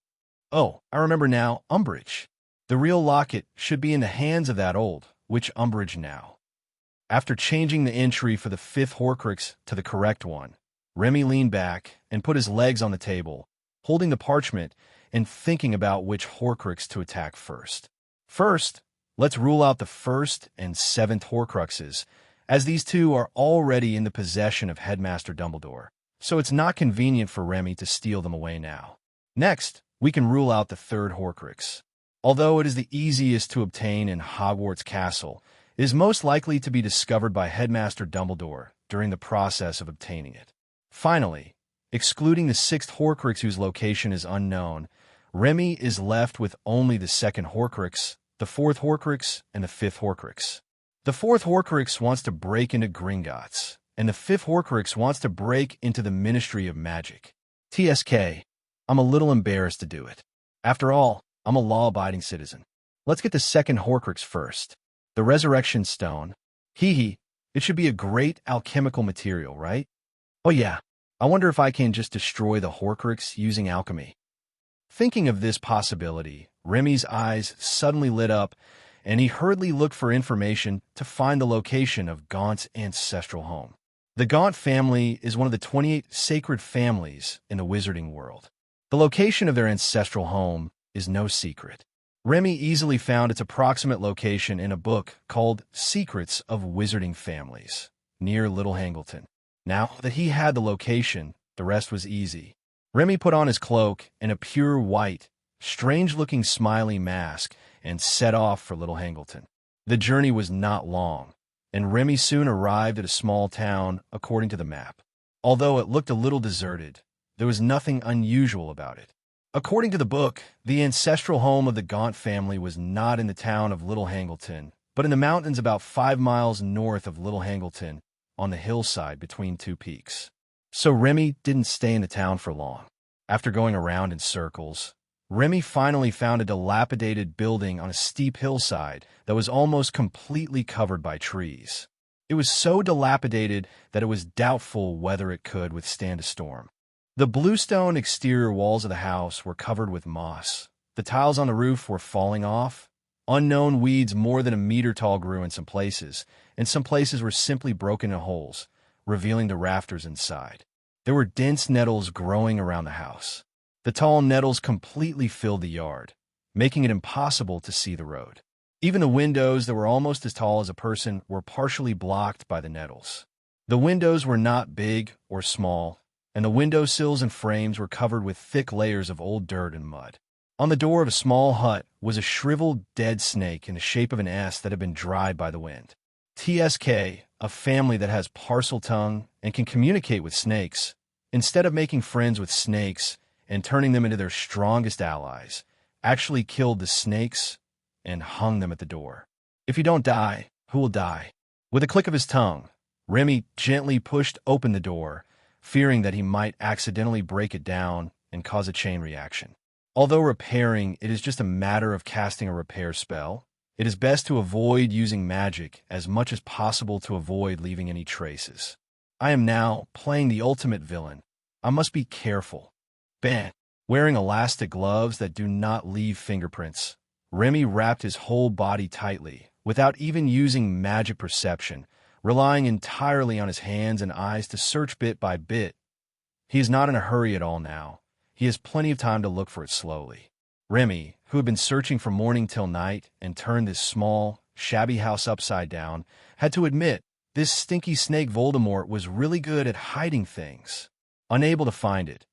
Oh, I remember now, Umbridge. The real locket should be in the hands of that old witch Umbridge now. After changing the entry for the fifth Horcrux to the correct one, Remy leaned back and put his legs on the table, holding the parchment and thinking about which Horcrux to attack first. First, let's rule out the first and seventh Horcruxes, as these two are already in the possession of Headmaster Dumbledore, so it's not convenient for Remy to steal them away now. Next, we can rule out the third Horcrux. Although it is the easiest to obtain in Hogwarts Castle, it is most likely to be discovered by Headmaster Dumbledore during the process of obtaining it. Finally, excluding the sixth Horcrux whose location is unknown, Remy is left with only the second Horcrux, the fourth Horcrux, and the fifth Horcrux. The fourth Horcrux wants to break into Gringotts, and the fifth Horcrux wants to break into the Ministry of Magic. TSK, I'm a little embarrassed to do it. After all, I'm a law-abiding citizen. Let's get the second Horcrux first. The Resurrection Stone. Hee, it should be a great alchemical material, right? Oh yeah, I wonder if I can just destroy the Horcrux using alchemy. Thinking of this possibility, Remy's eyes suddenly lit up, and he hurriedly looked for information to find the location of Gaunt's ancestral home. The Gaunt family is one of the 28 sacred families in the wizarding world. The location of their ancestral home is no secret. Remy easily found its approximate location in a book called Secrets of Wizarding Families, near Little Hangleton. Now that he had the location, the rest was easy. Remy put on his cloak and a pure white, strange-looking smiley mask and set off for Little Hangleton. The journey was not long, and Remy soon arrived at a small town according to the map. Although it looked a little deserted, there was nothing unusual about it. According to the book, the ancestral home of the Gaunt family was not in the town of Little Hangleton, but in the mountains about 5 miles north of Little Hangleton, on the hillside between two peaks. So Remy didn't stay in the town for long. After going around in circles, Remy finally found a dilapidated building on a steep hillside that was almost completely covered by trees. It was so dilapidated that it was doubtful whether it could withstand a storm. The bluestone exterior walls of the house were covered with moss. The tiles on the roof were falling off. Unknown weeds more than a meter tall grew in some places, and some places were simply broken in holes, revealing the rafters inside. There were dense nettles growing around the house. The tall nettles completely filled the yard, making it impossible to see the road. Even the windows that were almost as tall as a person were partially blocked by the nettles. The windows were not big or small, and the window sills and frames were covered with thick layers of old dirt and mud. On the door of a small hut was a shriveled, dead snake in the shape of an S that had been dried by the wind. TSK, a family that has parcel tongue and can communicate with snakes, instead of making friends with snakes and turning them into their strongest allies, actually killed the snakes and hung them at the door. If you don't die, who will die? With a click of his tongue, Remy gently pushed open the door, fearing that he might accidentally break it down and cause a chain reaction. Although repairing it is just a matter of casting a repair spell, it is best to avoid using magic as much as possible to avoid leaving any traces. I am now playing the ultimate villain. I must be careful. Bam! Wearing elastic gloves that do not leave fingerprints, Remy wrapped his whole body tightly, without even using magic perception, relying entirely on his hands and eyes to search bit by bit. He is not in a hurry at all now. He has plenty of time to look for it slowly. Remy, who had been searching from morning till night and turned this small, shabby house upside down, had to admit this stinky snake Voldemort was really good at hiding things. Unable to find it,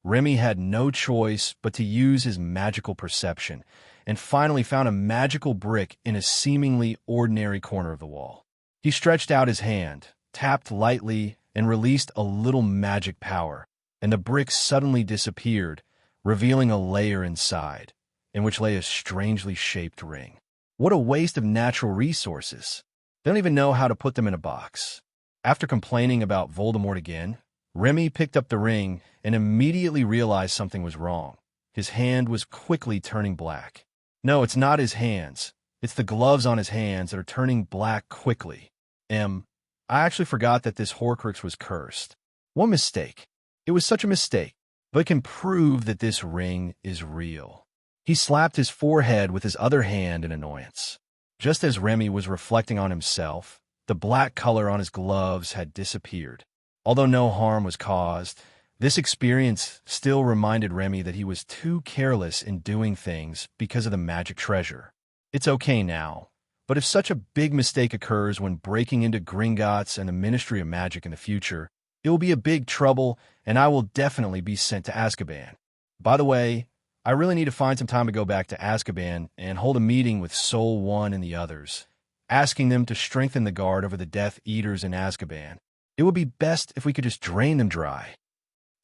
Remy had no choice but to use his magical perception and finally found a magical brick in a seemingly ordinary corner of the wall. He stretched out his hand, tapped lightly, and released a little magic power, and the brick suddenly disappeared, revealing a layer inside, in which lay a strangely shaped ring. What a waste of natural resources. They don't even know how to put them in a box. After complaining about Voldemort again, Remy picked up the ring and immediately realized something was wrong. His hand was quickly turning black. No, it's not his hands. It's the gloves on his hands that are turning black quickly. I actually forgot that this Horcrux was cursed. What mistake. It was such a mistake, but it can prove that this ring is real. He slapped his forehead with his other hand in annoyance. Just as Remy was reflecting on himself, the black color on his gloves had disappeared. Although no harm was caused, this experience still reminded Remy that he was too careless in doing things because of the magic treasure. It's okay now, but if such a big mistake occurs when breaking into Gringotts and the Ministry of Magic in the future, it will be a big trouble, and I will definitely be sent to Azkaban. By the way, I really need to find some time to go back to Azkaban and hold a meeting with Soul One and the others, asking them to strengthen the guard over the Death Eaters in Azkaban. It would be best if we could just drain them dry.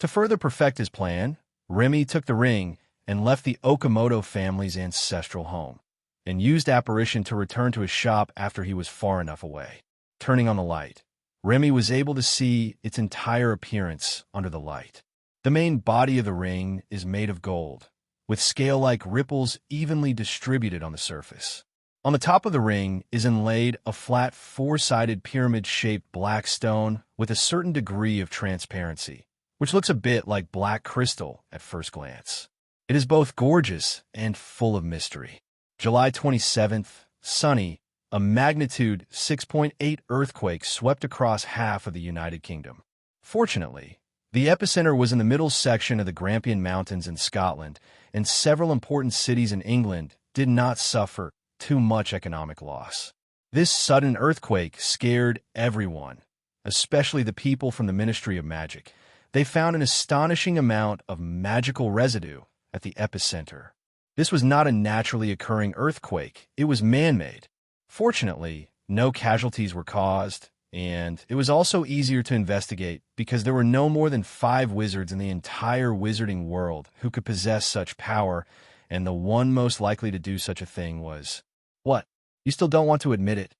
To further perfect his plan, Remy took the ring and left the Okamoto family's ancestral home, and used apparition to return to his shop after he was far enough away. Turning on the light, Remy was able to see its entire appearance under the light. The main body of the ring is made of gold, with scale-like ripples evenly distributed on the surface. On the top of the ring is inlaid a flat four-sided pyramid-shaped black stone with a certain degree of transparency, which looks a bit like black crystal at first glance. It is both gorgeous and full of mystery. July 27th, sunny, a magnitude 6.8 earthquake swept across half of the United Kingdom. Fortunately, the epicenter was in the middle section of the Grampian Mountains in Scotland, and several important cities in England did not suffer too much economic loss. This sudden earthquake scared everyone, especially the people from the Ministry of Magic. They found an astonishing amount of magical residue at the epicenter. This was not a naturally occurring earthquake, it was man-made. Fortunately, no casualties were caused, and it was also easier to investigate because there were no more than 5 wizards in the entire wizarding world who could possess such power, and the one most likely to do such a thing was... What? You still don't want to admit it?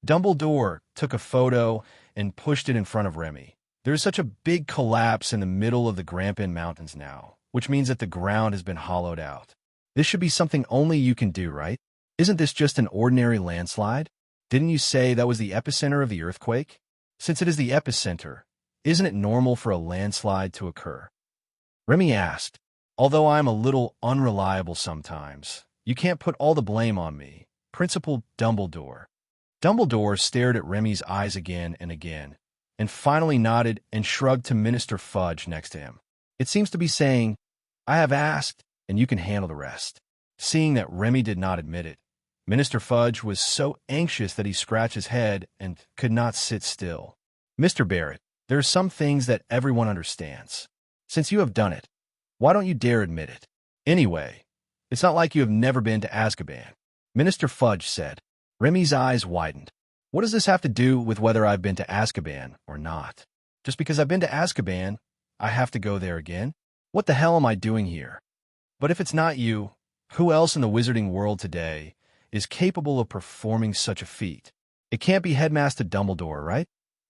Dumbledore took a photo and pushed it in front of Remy, There is such a big collapse in the middle of the Grampian Mountains now, which means that the ground has been hollowed out. This should be something only you can do, right? Isn't this just an ordinary landslide? Didn't you say that was the epicenter of the earthquake? Since it is the epicenter, isn't it normal for a landslide to occur? Remy asked, although I am a little unreliable sometimes. You can't put all the blame on me, Principal Dumbledore. Dumbledore stared at Remy's eyes again and again, and finally nodded and shrugged to Minister Fudge next to him. It seems to be saying, I have asked, and you can handle the rest. Seeing that Remy did not admit it, Minister Fudge was so anxious that he scratched his head and could not sit still. Mr. Barrett, there are some things that everyone understands. Since you have done it, why don't you dare admit it? Anyway, it's not like you have never been to Azkaban, Minister Fudge said. Remy's eyes widened. What does this have to do with whether I've been to Azkaban or not? Just because I've been to Azkaban, I have to go there again? What the hell am I doing here? But if it's not you, who else in the wizarding world today is capable of performing such a feat? It can't be Headmaster Dumbledore, right?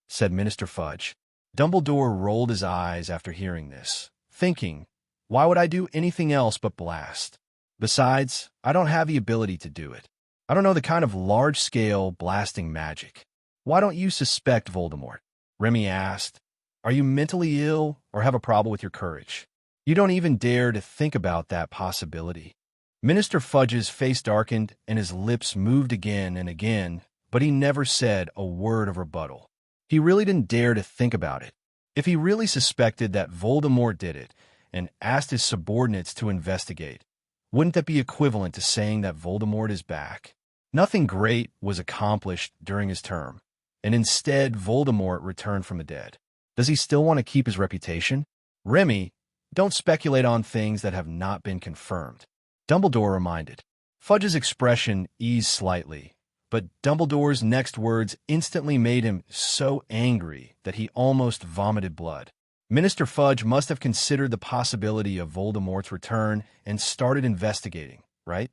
Said Minister Fudge. Dumbledore rolled his eyes after hearing this, thinking, why would I do anything else but blast? Besides, I don't have the ability to do it. I don't know the kind of large-scale blasting magic. Why don't you suspect Voldemort? Remy asked. Are you mentally ill or have a problem with your courage? You don't even dare to think about that possibility. Minister Fudge's face darkened and his lips moved again and again, but he never said a word of rebuttal. He really didn't dare to think about it. If he really suspected that Voldemort did it and asked his subordinates to investigate, wouldn't that be equivalent to saying that Voldemort is back? Nothing great was accomplished during his term, and instead Voldemort returned from the dead. Does he still want to keep his reputation? Remy, don't speculate on things that have not been confirmed, Dumbledore reminded. Fudge's expression eased slightly, but Dumbledore's next words instantly made him so angry that he almost vomited blood. Minister Fudge must have considered the possibility of Voldemort's return and started investigating, right?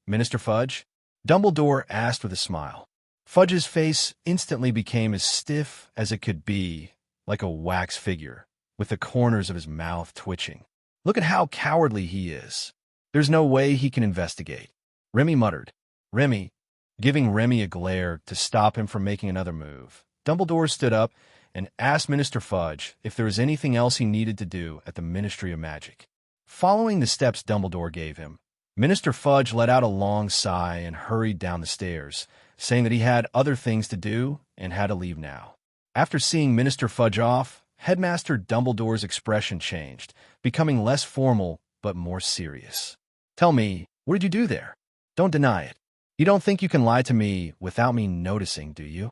Minister Fudge? Dumbledore asked with a smile. Fudge's face instantly became as stiff as it could be, like a wax figure, with the corners of his mouth twitching. Look at how cowardly he is. There's no way he can investigate. Remy muttered. Remy, giving Remy a glare to stop him from making another move. Dumbledore stood up and asked Minister Fudge if there was anything else he needed to do at the Ministry of Magic. Following the steps Dumbledore gave him, Minister Fudge let out a long sigh and hurried down the stairs, saying that he had other things to do and had to leave now. After seeing Minister Fudge off, Headmaster Dumbledore's expression changed, becoming less formal but more serious. Tell me, what did you do there? Don't deny it. You don't think you can lie to me without me noticing, do you?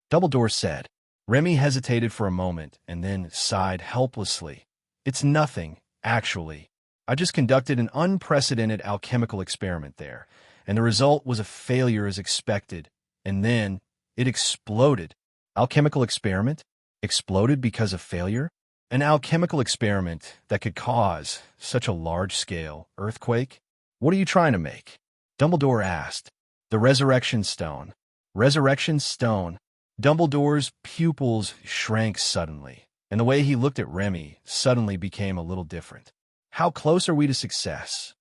Dumbledore said. Remy hesitated for a moment and then sighed helplessly. It's nothing, actually. I just conducted an unprecedented alchemical experiment there, and the result was a failure as expected, and then it exploded. Alchemical experiment? Exploded because of failure? An alchemical experiment that could cause such a large-scale earthquake? What are you trying to make? Dumbledore asked. The Resurrection Stone. Resurrection Stone? Dumbledore's pupils shrank suddenly, and the way he looked at Remy suddenly became a little different. How close are we to success?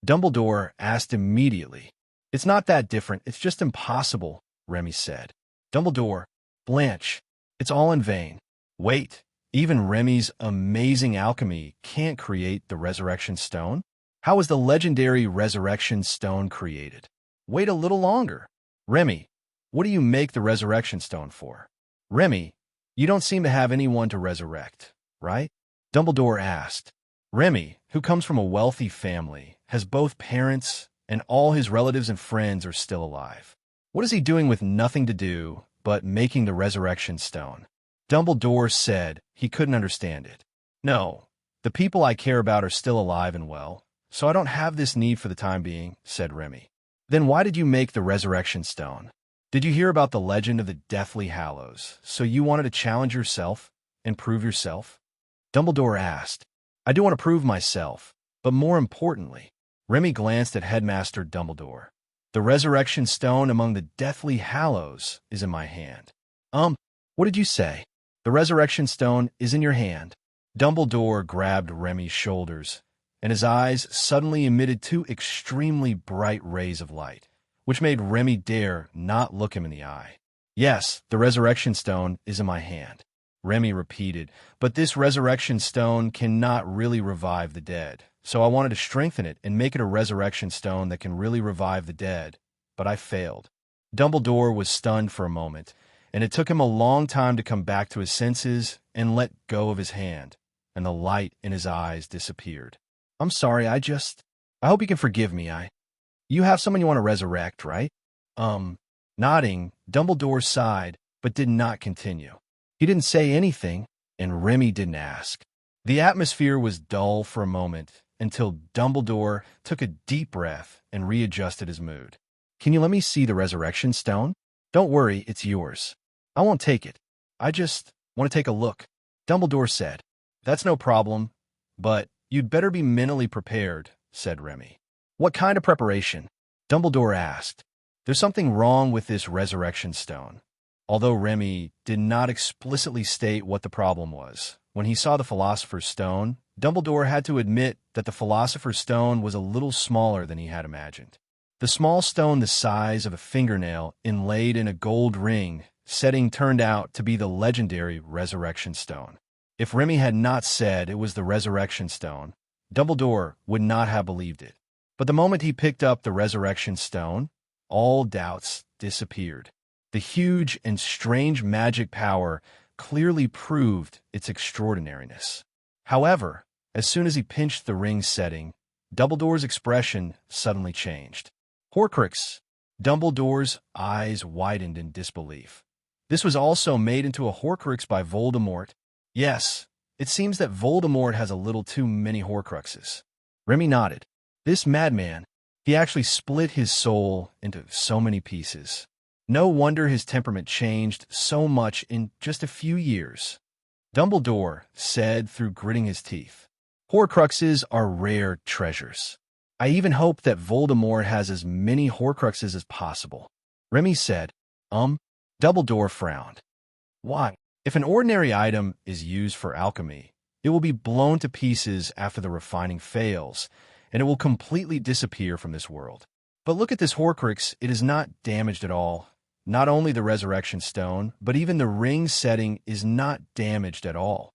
Dumbledore asked immediately. It's not that different, it's just impossible, Remy said. Dumbledore, Blanche, it's all in vain. Wait, even Remy's amazing alchemy can't create the Resurrection Stone? How was the legendary Resurrection Stone created? Wait a little longer. Remy, what do you make the Resurrection Stone for? Remy, you don't seem to have anyone to resurrect, right? Dumbledore asked. Remy, who comes from a wealthy family, has both parents and all his relatives and friends are still alive. What is he doing with nothing to do but making the Resurrection Stone? Dumbledore said he couldn't understand it. No, the people I care about are still alive and well, so I don't have this need for the time being, said Remy. Then why did you make the Resurrection Stone? Did you hear about the legend of the Deathly Hallows, so you wanted to challenge yourself and prove yourself? Dumbledore asked. I do want to prove myself, but more importantly, Remy glanced at Headmaster Dumbledore. The Resurrection Stone among the Deathly Hallows is in my hand. What did you say? The resurrection stone is in your hand. Dumbledore grabbed Remy's shoulders, and his eyes suddenly emitted two extremely bright rays of light, which made Remy dare not look him in the eye. Yes, the resurrection stone is in my hand, Remy repeated, but this resurrection stone cannot really revive the dead, so I wanted to strengthen it and make it a resurrection stone that can really revive the dead, but I failed. Dumbledore was stunned for a moment, and it took him a long time to come back to his senses and let go of his hand, and the light in his eyes disappeared. I'm sorry, I hope you can forgive me, You have someone you want to resurrect, right? Nodding, Dumbledore sighed, but did not continue. He didn't say anything, and Remy didn't ask. The atmosphere was dull for a moment, until Dumbledore took a deep breath and readjusted his mood. Can you let me see the resurrection stone? Don't worry, it's yours. I won't take it. I just want to take a look, Dumbledore said. That's no problem, but you'd better be mentally prepared, said Remy. What kind of preparation? Dumbledore asked. There's something wrong with this resurrection stone. Although Remy did not explicitly state what the problem was, when he saw the Philosopher's Stone, Dumbledore had to admit that the Philosopher's Stone was a little smaller than he had imagined. The small stone the size of a fingernail inlaid in a gold ring setting turned out to be the legendary Resurrection Stone. If Remy had not said it was the Resurrection Stone, Dumbledore would not have believed it. But the moment he picked up the Resurrection Stone, all doubts disappeared. The huge and strange magic power clearly proved its extraordinariness. However, as soon as he pinched the ring's setting, Dumbledore's expression suddenly changed. Horcrux! Dumbledore's eyes widened in disbelief. This was also made into a Horcrux by Voldemort. Yes, it seems that Voldemort has a little too many Horcruxes. Remy nodded. This madman, he actually split his soul into so many pieces. No wonder his temperament changed so much in just a few years. Dumbledore said through gritting his teeth. Horcruxes are rare treasures. I even hope that Voldemort has as many Horcruxes as possible. Remy said, Dumbledore frowned. Why? If an ordinary item is used for alchemy, it will be blown to pieces after the refining fails, and it will completely disappear from this world. But look at this Horcrux, it is not damaged at all. Not only the Resurrection Stone, but even the ring setting is not damaged at all.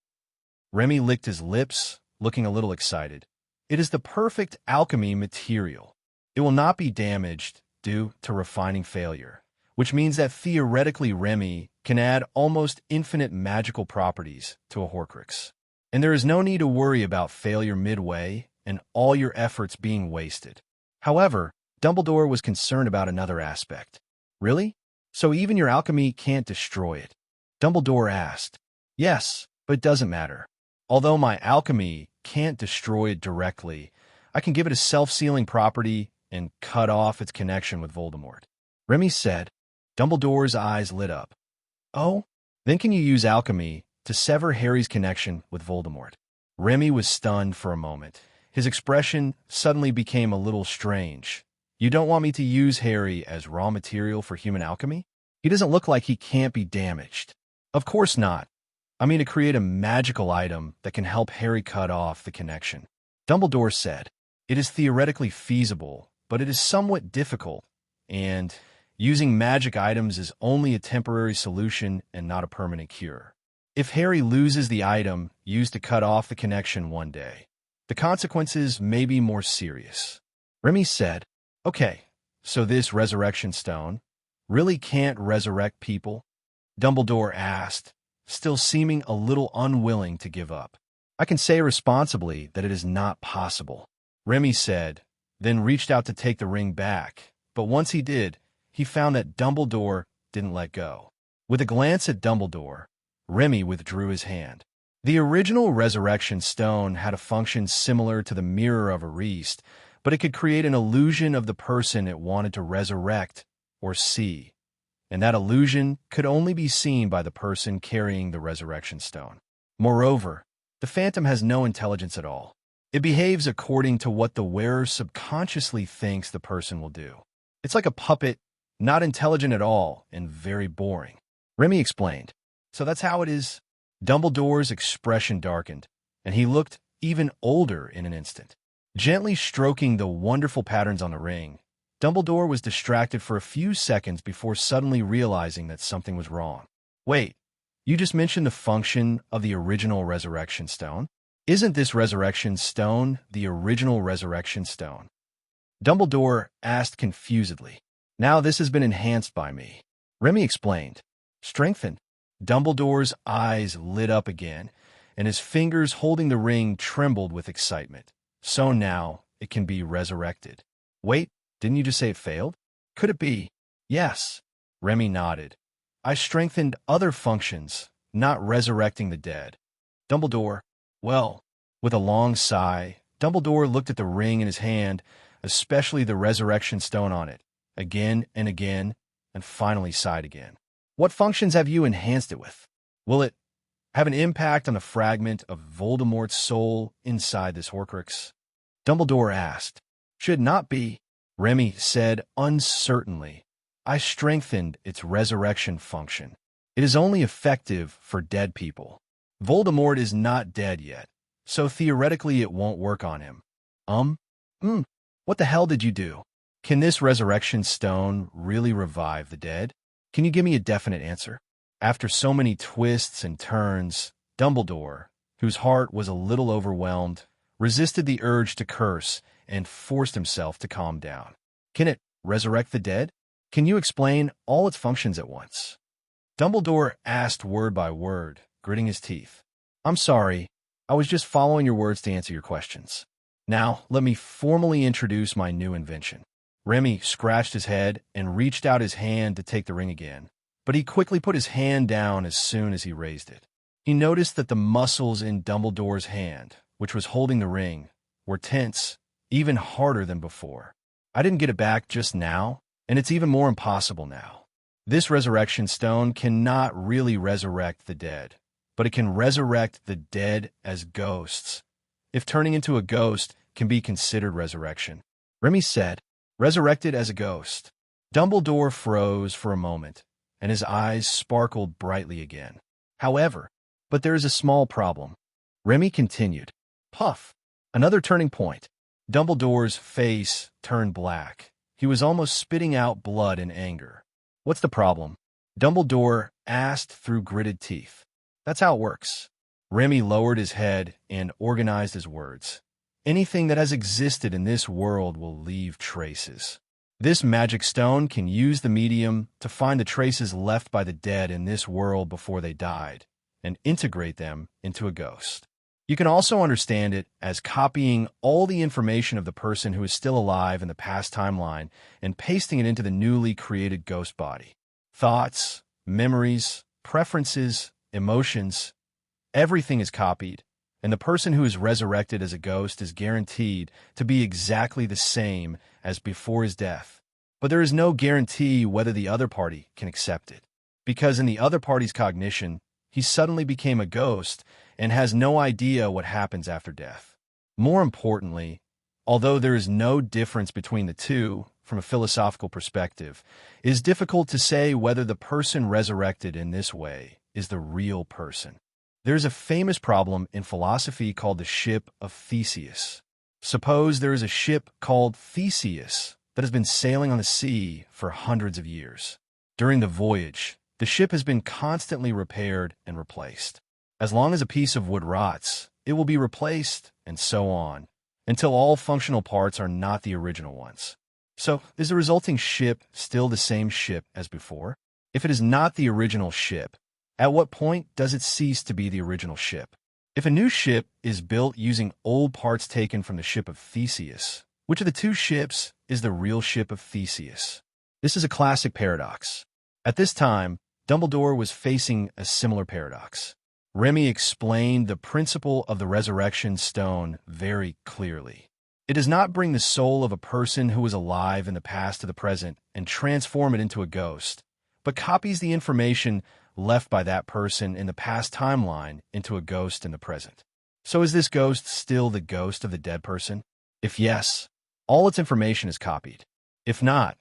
Remy licked his lips, looking a little excited. It is the perfect alchemy material. It will not be damaged due to refining failure, which means that theoretically Remy can add almost infinite magical properties to a Horcrux. And there is no need to worry about failure midway and all your efforts being wasted. However, Dumbledore was concerned about another aspect. Really? So even your alchemy can't destroy it? Dumbledore asked. Yes, but it doesn't matter. Although my alchemy can't destroy it directly, I can give it a self-sealing property and cut off its connection with Voldemort. Remy said. Dumbledore's eyes lit up. Oh? Then can you use alchemy to sever Harry's connection with Voldemort? Remy was stunned for a moment. His expression suddenly became a little strange. You don't want me to use Harry as raw material for human alchemy? He doesn't look like he can't be damaged. Of course not. I mean to create a magical item that can help Harry cut off the connection. Dumbledore said, it is theoretically feasible, but it is somewhat difficult, and using magic items is only a temporary solution and not a permanent cure. If Harry loses the item used to cut off the connection one day, the consequences may be more serious. Remy said, okay, so this resurrection stone really can't resurrect people? Dumbledore asked, still seeming a little unwilling to give up. I can say responsibly that it is not possible, Remy said, then reached out to take the ring back, but once he did, he found that Dumbledore didn't let go. With a glance at Dumbledore, Remy withdrew his hand. The original resurrection stone had a function similar to the mirror of Ariste, but it could create an illusion of the person it wanted to resurrect or see, and that illusion could only be seen by the person carrying the resurrection stone. Moreover, the phantom has no intelligence at all. It behaves according to what the wearer subconsciously thinks the person will do. It's like a puppet, not intelligent at all and very boring. Remy explained. So that's how it is. Dumbledore's expression darkened, and he looked even older in an instant. Gently stroking the wonderful patterns on the ring, Dumbledore was distracted for a few seconds before suddenly realizing that something was wrong. Wait, you just mentioned the function of the original Resurrection Stone? Isn't this Resurrection Stone the original Resurrection Stone? Dumbledore asked confusedly. Now this has been enhanced by me. Remy explained. Strengthened. Dumbledore's eyes lit up again, and his fingers holding the ring trembled with excitement. So now it can be resurrected. Wait, didn't you just say it failed? Could it be? Yes. Remy nodded. I strengthened other functions, not resurrecting the dead. Dumbledore, well, with a long sigh, Dumbledore looked at the ring in his hand, especially the resurrection stone on it, again and again, and finally sighed again. What functions have you enhanced it with? Will it have an impact on the fragment of Voldemort's soul inside this Horcrux? Dumbledore asked. Should not be, Remy said uncertainly. I strengthened its resurrection function. It is only effective for dead people. Voldemort is not dead yet, so theoretically it won't work on him. What the hell did you do? Can this resurrection stone really revive the dead? Can you give me a definite answer? After so many twists and turns, Dumbledore, whose heart was a little overwhelmed, resisted the urge to curse and forced himself to calm down. Can it resurrect the dead? Can you explain all its functions at once? Dumbledore asked word by word, gritting his teeth. I'm sorry, I was just following your words to answer your questions. Now, let me formally introduce my new invention. Remy scratched his head and reached out his hand to take the ring again, but he quickly put his hand down as soon as he raised it. He noticed that the muscles in Dumbledore's hand, which was holding the ring, were tense, even harder than before. I didn't get it back just now, and it's even more impossible now. This resurrection stone cannot really resurrect the dead, but it can resurrect the dead as ghosts. If turning into a ghost can be considered resurrection. Remy said, resurrected as a ghost. Dumbledore froze for a moment, and his eyes sparkled brightly again. However, but there is a small problem. Remy continued. Puff. Another turning point. Dumbledore's face turned black. He was almost spitting out blood in anger. What's the problem? Dumbledore asked through gritted teeth. That's how it works. Remy lowered his head and organized his words. Anything that has existed in this world will leave traces. This magic stone can use the medium to find the traces left by the dead in this world before they died, and integrate them into a ghost. You can also understand it as copying all the information of the person who is still alive in the past timeline and pasting it into the newly created ghost body. Thoughts, memories, preferences, emotions, everything is copied, and the person who is resurrected as a ghost is guaranteed to be exactly the same as before his death. But there is no guarantee whether the other party can accept it, because in the other party's cognition, he suddenly became a ghost and has no idea what happens after death. More importantly, although there is no difference between the two from a philosophical perspective, it is difficult to say whether the person resurrected in this way is the real person. There is a famous problem in philosophy called the ship of Theseus. Suppose there is a ship called Theseus that has been sailing on the sea for hundreds of years. During the voyage, the ship has been constantly repaired and replaced. As long as a piece of wood rots, it will be replaced, and so on, until all functional parts are not the original ones. So, is the resulting ship still the same ship as before? If it is not the original ship, at what point does it cease to be the original ship? If a new ship is built using old parts taken from the ship of Theseus, which of the two ships is the real ship of Theseus? This is a classic paradox. At this time, Dumbledore was facing a similar paradox. Remy explained the principle of the resurrection stone very clearly. It does not bring the soul of a person who was alive in the past to the present and transform it into a ghost, but copies the information left by that person in the past timeline into a ghost in the present. So is this ghost still the ghost of the dead person? If yes, all its information is copied. If not,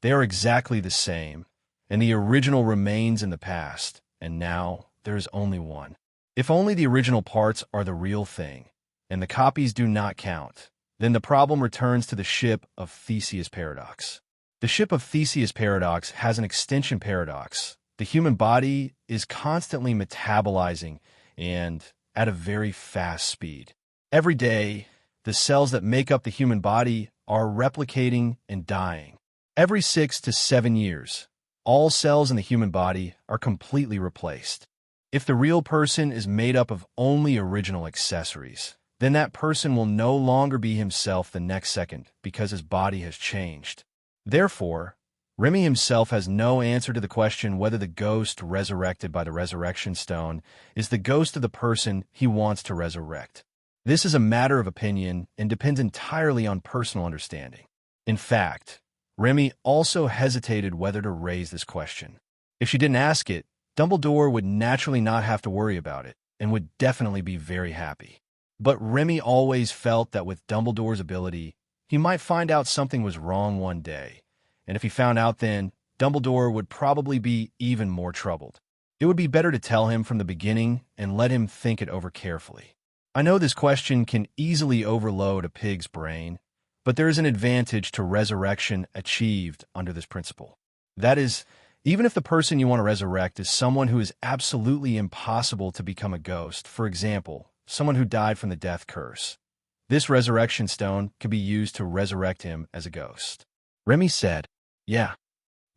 they are exactly the same, and the original remains in the past, and now there is only one. If only the original parts are the real thing, and the copies do not count, then the problem returns to the ship of Theseus paradox. The ship of Theseus paradox has an extension paradox. The human body is constantly metabolizing and at a very fast speed. Every day, the cells that make up the human body are replicating and dying. Every 6 to 7 years, all cells in the human body are completely replaced. If the real person is made up of only original accessories, then that person will no longer be himself the next second because his body has changed. Therefore, Remy himself has no answer to the question whether the ghost resurrected by the resurrection stone is the ghost of the person he wants to resurrect. This is a matter of opinion and depends entirely on personal understanding. In fact, Remy also hesitated whether to raise this question. If she didn't ask it, Dumbledore would naturally not have to worry about it and would definitely be very happy. But Remy always felt that with Dumbledore's ability, he might find out something was wrong one day. And if he found out then, Dumbledore would probably be even more troubled. It would be better to tell him from the beginning and let him think it over carefully. I know this question can easily overload a pig's brain, but there is an advantage to resurrection achieved under this principle. That is, even if the person you want to resurrect is someone who is absolutely impossible to become a ghost, for example, someone who died from the death curse, this resurrection stone can be used to resurrect him as a ghost. Remy said, "Yeah."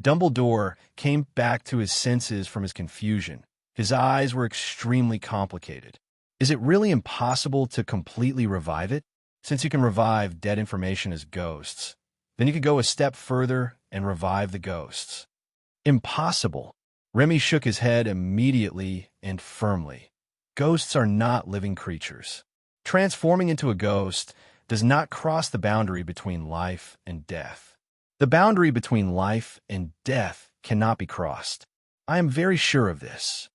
Dumbledore came back to his senses from his confusion. His eyes were extremely complicated. Is it really impossible to completely revive it? Since you can revive dead information as ghosts, then you could go a step further and revive the ghosts. Impossible. Remy shook his head immediately and firmly. Ghosts are not living creatures. Transforming into a ghost does not cross the boundary between life and death. The boundary between life and death cannot be crossed. I am very sure of this.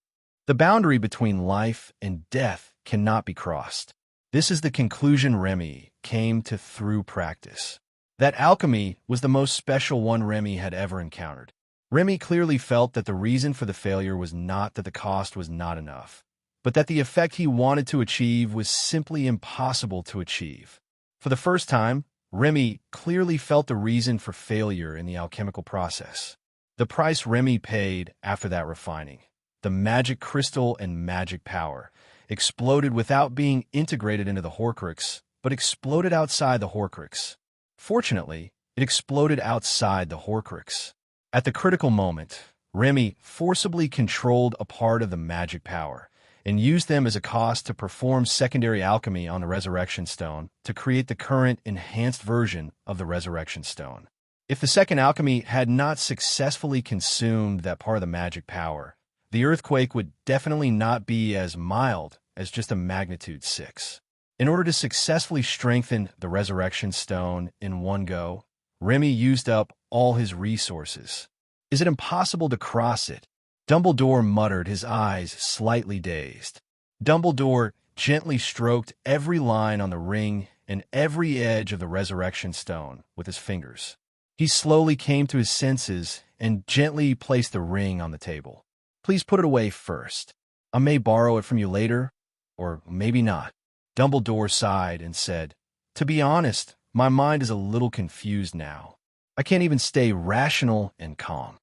The boundary between life and death cannot be crossed. This is the conclusion Remy came to through practice. That alchemy was the most special one Remy had ever encountered. Remy clearly felt that the reason for the failure was not that the cost was not enough, but that the effect he wanted to achieve was simply impossible to achieve. For the first time, Remy clearly felt the reason for failure in the alchemical process. The price Remy paid after that refining, the magic crystal and magic power, exploded without being integrated into the Horcrux, but exploded outside the Horcrux. Fortunately, it exploded outside the Horcrux. At the critical moment, Remy forcibly controlled a part of the magic power and used them as a cost to perform secondary alchemy on the Resurrection Stone to create the current enhanced version of the Resurrection Stone. If the second alchemy had not successfully consumed that part of the magic power, the earthquake would definitely not be as mild as just a magnitude 6. In order to successfully strengthen the Resurrection Stone in one go, Remy used up all his resources. Is it impossible to cross it? Dumbledore muttered, his eyes slightly dazed. Dumbledore gently stroked every line on the ring and every edge of the Resurrection Stone with his fingers. He slowly came to his senses and gently placed the ring on the table. "Please put it away first. I may borrow it from you later, or maybe not." Dumbledore sighed and said, "To be honest, my mind is a little confused now. I can't even stay rational and calm."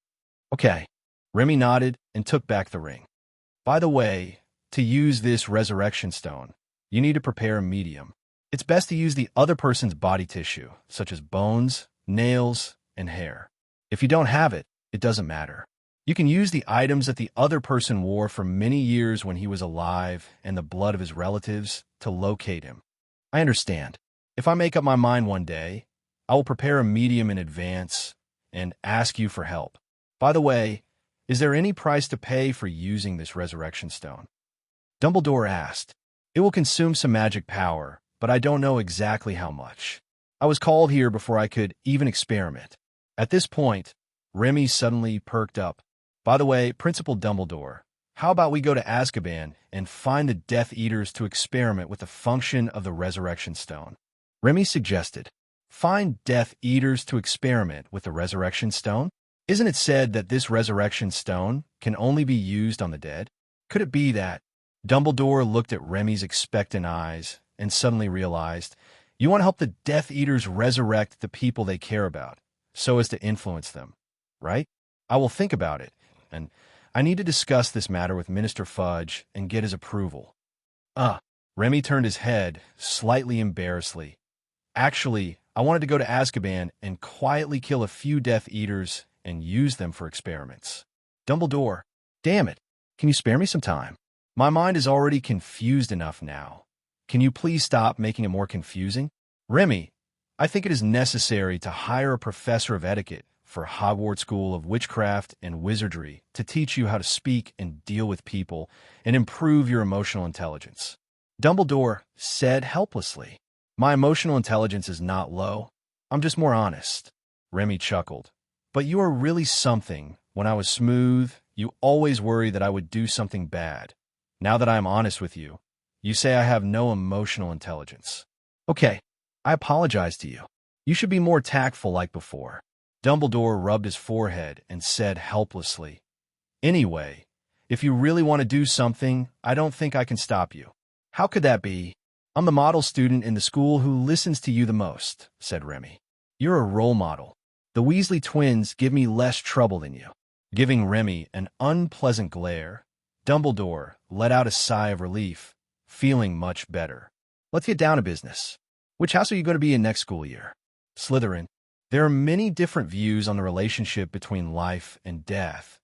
"Okay." Remy nodded and took back the ring. "By the way, to use this Resurrection Stone, you need to prepare a medium. It's best to use the other person's body tissue, such as bones, nails, and hair. If you don't have it, it doesn't matter. You can use the items that the other person wore for many years when he was alive and the blood of his relatives to locate him. I understand. If I make up my mind one day, I will prepare a medium in advance and ask you for help. By the way, is there any price to pay for using this Resurrection Stone?" Dumbledore asked. "It will consume some magic power, but I don't know exactly how much. I was called here before I could even experiment." At this point, Remy suddenly perked up. "By the way, Principal Dumbledore, how about we go to Azkaban and find the Death Eaters to experiment with the function of the Resurrection Stone?" Remy suggested. "Find Death Eaters to experiment with the Resurrection Stone? Isn't it said that this Resurrection Stone can only be used on the dead? Could it be that Dumbledore looked at Remy's expectant eyes and suddenly realized, you want to help the Death Eaters resurrect the people they care about, so as to influence them, right? I will think about it, and I need to discuss this matter with Minister Fudge and get his approval. Remy turned his head, slightly embarrassedly. Actually, I wanted to go to Azkaban and quietly kill a few Death Eaters and use them for experiments. Dumbledore, damn it, can you spare me some time? My mind is already confused enough now. Can you please stop making it more confusing? Remy, I think it is necessary to hire a professor of etiquette for Hogwarts School of Witchcraft and Wizardry to teach you how to speak and deal with people and improve your emotional intelligence. Dumbledore said helplessly. My emotional intelligence is not low. I'm just more honest. Remy chuckled. But you are really something. When I was smooth, you always worried that I would do something bad. Now that I am honest with you, you say I have no emotional intelligence. Okay, I apologize to you. You should be more tactful like before. Dumbledore rubbed his forehead and said helplessly, anyway, if you really want to do something, I don't think I can stop you. How could that be? I'm the model student in the school who listens to you the most, said Remy. You're a role model. The Weasley twins give me less trouble than you. Giving Remy an unpleasant glare, Dumbledore let out a sigh of relief, feeling much better. Let's get down to business. Which house are you going to be in next school year? Slytherin. There are many different views on the relationship between life and death,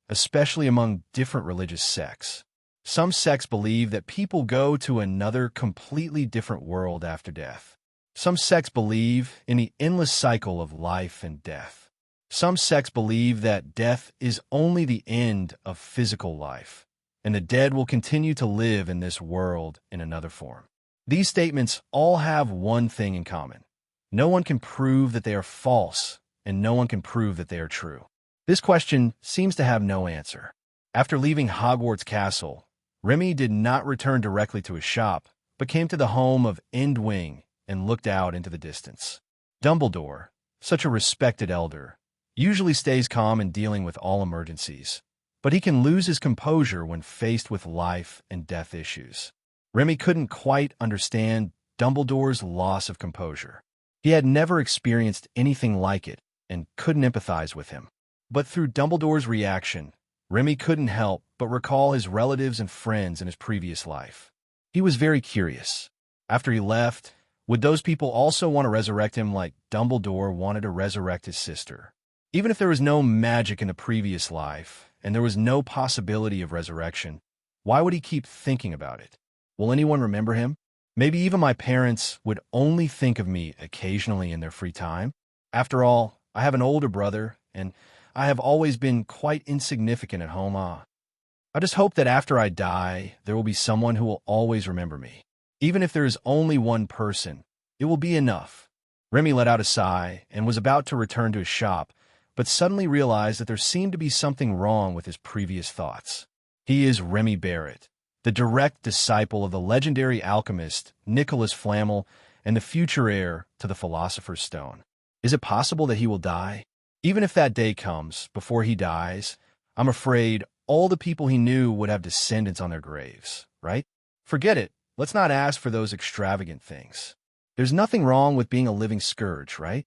especially among different religious sects. Some sects believe that people go to another completely different world after death. Some sects believe in the endless cycle of life and death. Some sects believe that death is only the end of physical life, and the dead will continue to live in this world in another form. These statements all have one thing in common. No one can prove that they are false, and no one can prove that they are true. This question seems to have no answer. After leaving Hogwarts Castle, Remy did not return directly to his shop, but came to the home of End Wing and looked out into the distance. Dumbledore, such a respected elder, usually stays calm in dealing with all emergencies, but he can lose his composure when faced with life and death issues. Remy couldn't quite understand Dumbledore's loss of composure. He had never experienced anything like it and couldn't empathize with him. But through Dumbledore's reaction, Remy couldn't help but recall his relatives and friends in his previous life. He was very curious. After he left, would those people also want to resurrect him like Dumbledore wanted to resurrect his sister? Even if there was no magic in the previous life and there was no possibility of resurrection, why would he keep thinking about it? Will anyone remember him? Maybe even my parents would only think of me occasionally in their free time. After all, I have an older brother, and I have always been quite insignificant at home. I just hope that after I die, there will be someone who will always remember me. Even if there is only one person, it will be enough. Remy let out a sigh and was about to return to his shop, but suddenly realized that there seemed to be something wrong with his previous thoughts. He is Remy Barrett, the direct disciple of the legendary alchemist Nicholas Flamel and the future heir to the Philosopher's Stone. Is it possible that he will die? Even if that day comes, before he dies, I'm afraid all the people he knew would have descendants on their graves, right? Forget it. Let's not ask for those extravagant things. There's nothing wrong with being a living scourge, right?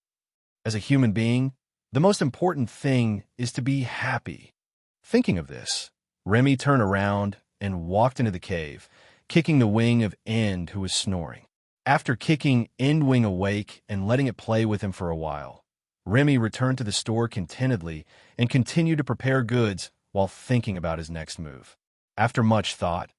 As a human being, the most important thing is to be happy. Thinking of this, Remy turned around and walked into the cave, kicking the wing of End, who was snoring. After kicking End Wing awake and letting it play with him for a while, Remy returned to the store contentedly and continued to prepare goods while thinking about his next move. After much thought,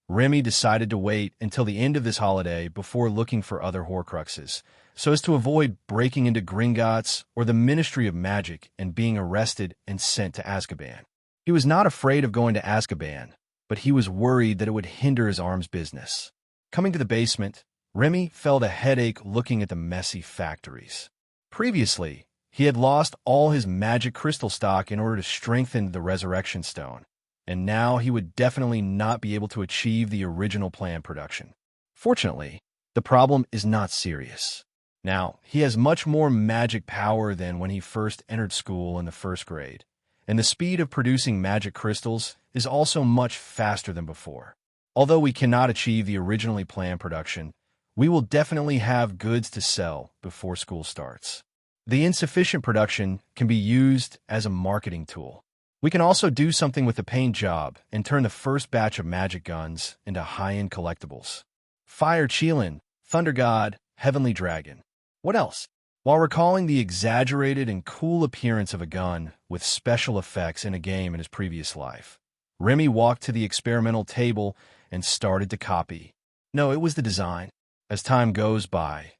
Remy decided to wait until the end of this holiday before looking for other Horcruxes, so as to avoid breaking into Gringotts or the Ministry of Magic and being arrested and sent to Azkaban. He was not afraid of going to Azkaban, but he was worried that it would hinder his arm's business. Coming to the basement, Remy felt a headache looking at the messy factories. Previously, he had lost all his magic crystal stock in order to strengthen the Resurrection Stone, and now he would definitely not be able to achieve the original planned production. Fortunately, the problem is not serious. Now, he has much more magic power than when he first entered school in the first grade, and the speed of producing magic crystals is also much faster than before. Although we cannot achieve the originally planned production, we will definitely have goods to sell before school starts. The insufficient production can be used as a marketing tool. We can also do something with the paint job and turn the first batch of magic guns into high-end collectibles. Fire Chilin, Thunder God, Heavenly Dragon. What else? While recalling the exaggerated and cool appearance of a gun with special effects in a game in his previous life, Remy walked to the experimental table and started to copy. No, it was the design. As time goes by,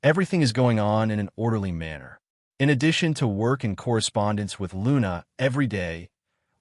everything is going on in an orderly manner. In addition to work and correspondence with Luna every day,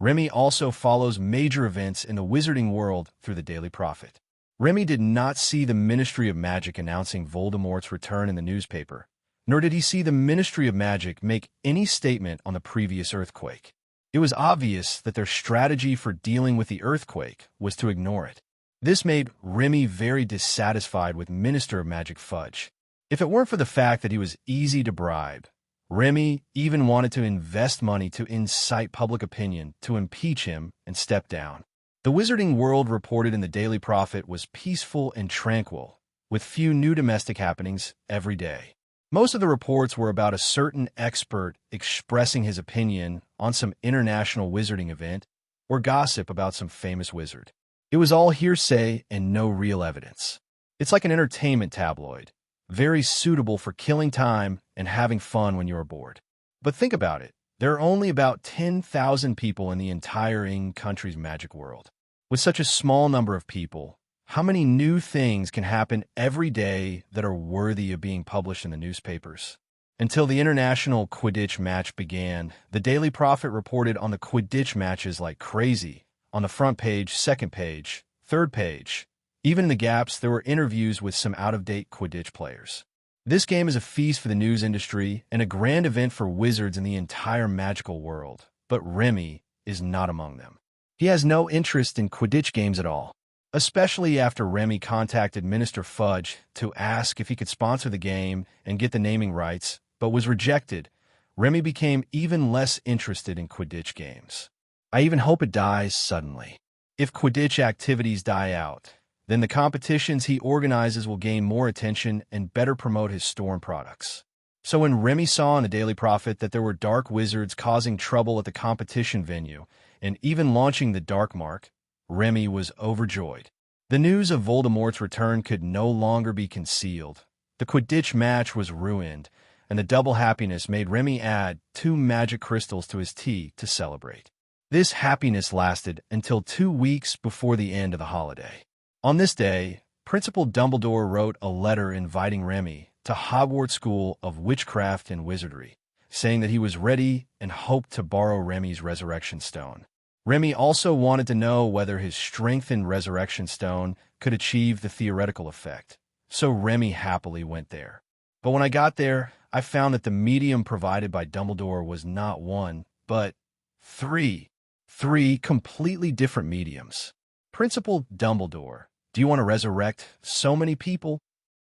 Remy also follows major events in the wizarding world through the Daily Prophet. Remy did not see the Ministry of Magic announcing Voldemort's return in the newspaper, nor did he see the Ministry of Magic make any statement on the previous earthquake. It was obvious that their strategy for dealing with the earthquake was to ignore it. This made Remy very dissatisfied with Minister of Magic Fudge. If it weren't for the fact that he was easy to bribe, Remy even wanted to invest money to incite public opinion to impeach him and step down. The wizarding world reported in the Daily Prophet was peaceful and tranquil, with few new domestic happenings every day. Most of the reports were about a certain expert expressing his opinion on some international wizarding event or gossip about some famous wizard. It was all hearsay and no real evidence. It's like an entertainment tabloid, very suitable for killing time and having fun when you're bored. But think about it. There are only about 10,000 people in the entire country's magic world. With such a small number of people, how many new things can happen every day that are worthy of being published in the newspapers? Until the international Quidditch match began, the Daily Prophet reported on the Quidditch matches like crazy. On the front page, second page, third page. Even in the gaps, there were interviews with some out-of-date Quidditch players. This game is a feast for the news industry and a grand event for wizards in the entire magical world, but Remy is not among them. He has no interest in Quidditch games at all, especially after Remy contacted Minister Fudge to ask if he could sponsor the game and get the naming rights, but was rejected. Remy became even less interested in Quidditch games. I even hope it dies suddenly. If Quidditch activities die out, then the competitions he organizes will gain more attention and better promote his store and products. So when Remy saw in the Daily Prophet that there were dark wizards causing trouble at the competition venue and even launching the Dark Mark, Remy was overjoyed. The news of Voldemort's return could no longer be concealed. The Quidditch match was ruined, and the double happiness made Remy add 2 magic crystals to his tea to celebrate. This happiness lasted until 2 weeks before the end of the holiday. On this day, Principal Dumbledore wrote a letter inviting Remy to Hogwarts School of Witchcraft and Wizardry, saying that he was ready and hoped to borrow Remy's Resurrection Stone. Remy also wanted to know whether his strengthened Resurrection Stone could achieve the theoretical effect, so Remy happily went there. But when I got there, I found that the medium provided by Dumbledore was not 1, but 3. 3 completely different mediums. Principal Dumbledore, do you want to resurrect so many people?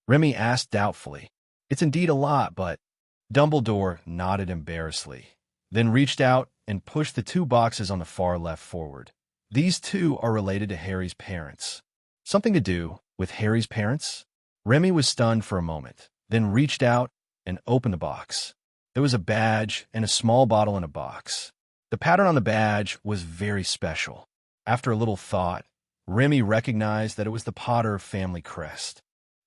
Remy asked doubtfully. It's indeed a lot, but Dumbledore nodded embarrassedly, then reached out and pushed the 2 boxes on the far left forward. These 2 are related to Harry's parents. Something to do with Harry's parents? Remy was stunned for a moment, then reached out and opened the box. There was a badge and a small bottle in a box. The pattern on the badge was very special. After a little thought, Remy recognized that it was the Potter family crest.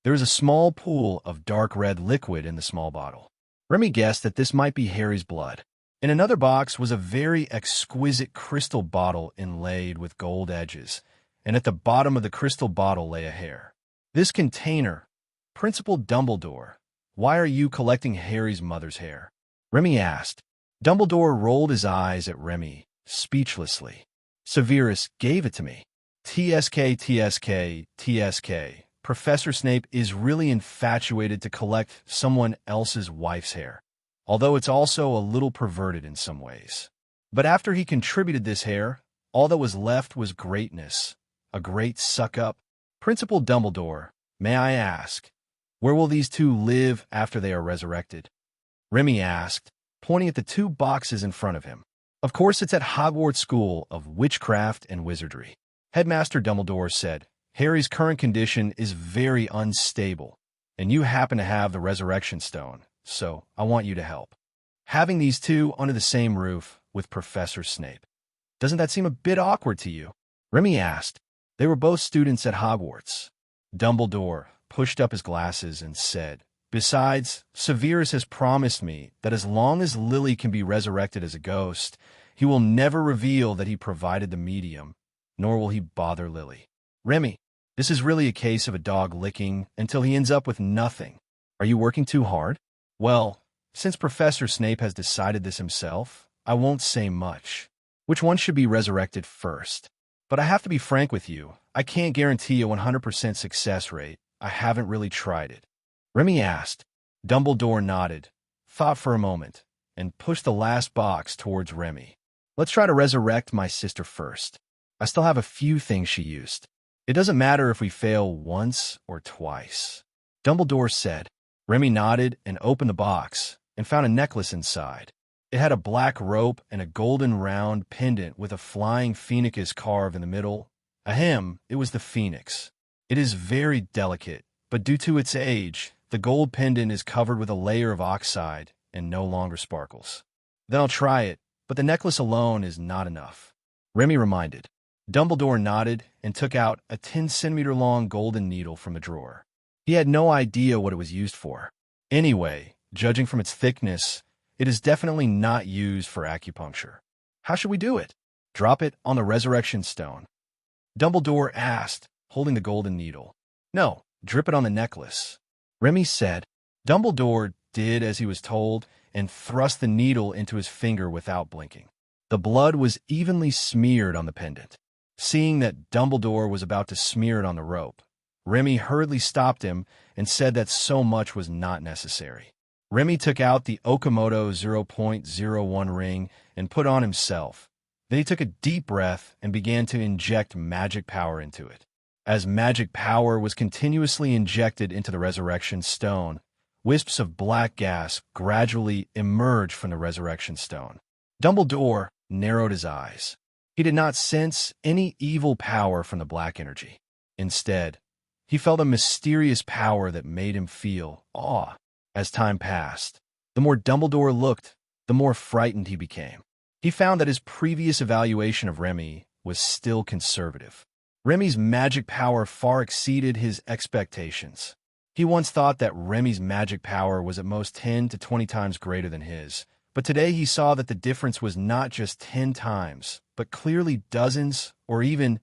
There was a small pool of dark red liquid in the small bottle. Remy guessed that this might be Harry's blood. In another box was a very exquisite crystal bottle inlaid with gold edges, and at the bottom of the crystal bottle lay a hair. This container, Principal Dumbledore, why are you collecting Harry's mother's hair? Remy asked. Dumbledore rolled his eyes at Remy, speechlessly. Severus gave it to me. TSK. Professor Snape is really infatuated to collect someone else's wife's hair, although it's also a little perverted in some ways. But after he contributed this hair, all that was left was greatness, a great suck-up. Principal Dumbledore, may I ask, where will these 2 live after they are resurrected? Remy asked, pointing at the 2 boxes in front of him. Of course it's at Hogwarts School of Witchcraft and Wizardry. Headmaster Dumbledore said, Harry's current condition is very unstable, and you happen to have the Resurrection Stone, so I want you to help. Having these two under the same roof with Professor Snape. Doesn't that seem a bit awkward to you? Remy asked. They were both students at Hogwarts. Dumbledore pushed up his glasses and said, Besides, Severus has promised me that as long as Lily can be resurrected as a ghost, he will never reveal that he provided the medium, nor will he bother Lily. Remy, this is really a case of a dog licking until he ends up with nothing. Are you working too hard? Well, since Professor Snape has decided this himself, I won't say much. Which one should be resurrected first? But I have to be frank with you, I can't guarantee a 100% success rate. I haven't really tried it. Remy asked. Dumbledore nodded, thought for a moment, and pushed the last box towards Remy. Let's try to resurrect my sister first. I still have a few things she used. It doesn't matter if we fail once or twice. Dumbledore said. Remy nodded and opened the box and found a necklace inside. It had a black rope and a golden round pendant with a flying phoenix carved in the middle. Ahem, it was the phoenix. It is very delicate, but due to its age, the gold pendant is covered with a layer of oxide and no longer sparkles. Then I'll try it, but the necklace alone is not enough. Remy reminded. Dumbledore nodded and took out a 10-centimeter-long golden needle from the drawer. He had no idea what it was used for. Anyway, judging from its thickness, it is definitely not used for acupuncture. How should we do it? Drop it on the Resurrection Stone. Dumbledore asked, holding the golden needle. No, drip it on the necklace. Remy said. Dumbledore did as he was told and thrust the needle into his finger without blinking. The blood was evenly smeared on the pendant. Seeing that Dumbledore was about to smear it on the rope, Remy hurriedly stopped him and said that so much was not necessary. Remy took out the Okamoto 0.01 ring and put on himself. Then he took a deep breath and began to inject magic power into it. As magic power was continuously injected into the Resurrection Stone, wisps of black gas gradually emerged from the Resurrection Stone. Dumbledore narrowed his eyes. He did not sense any evil power from the black energy. Instead, he felt a mysterious power that made him feel awe. As time passed, the more Dumbledore looked, the more frightened he became. He found that his previous evaluation of Remy was still conservative. Remy's magic power far exceeded his expectations. He once thought that Remy's magic power was at most 10 to 20 times greater than his, but today he saw that the difference was not just 10 times, but clearly dozens or even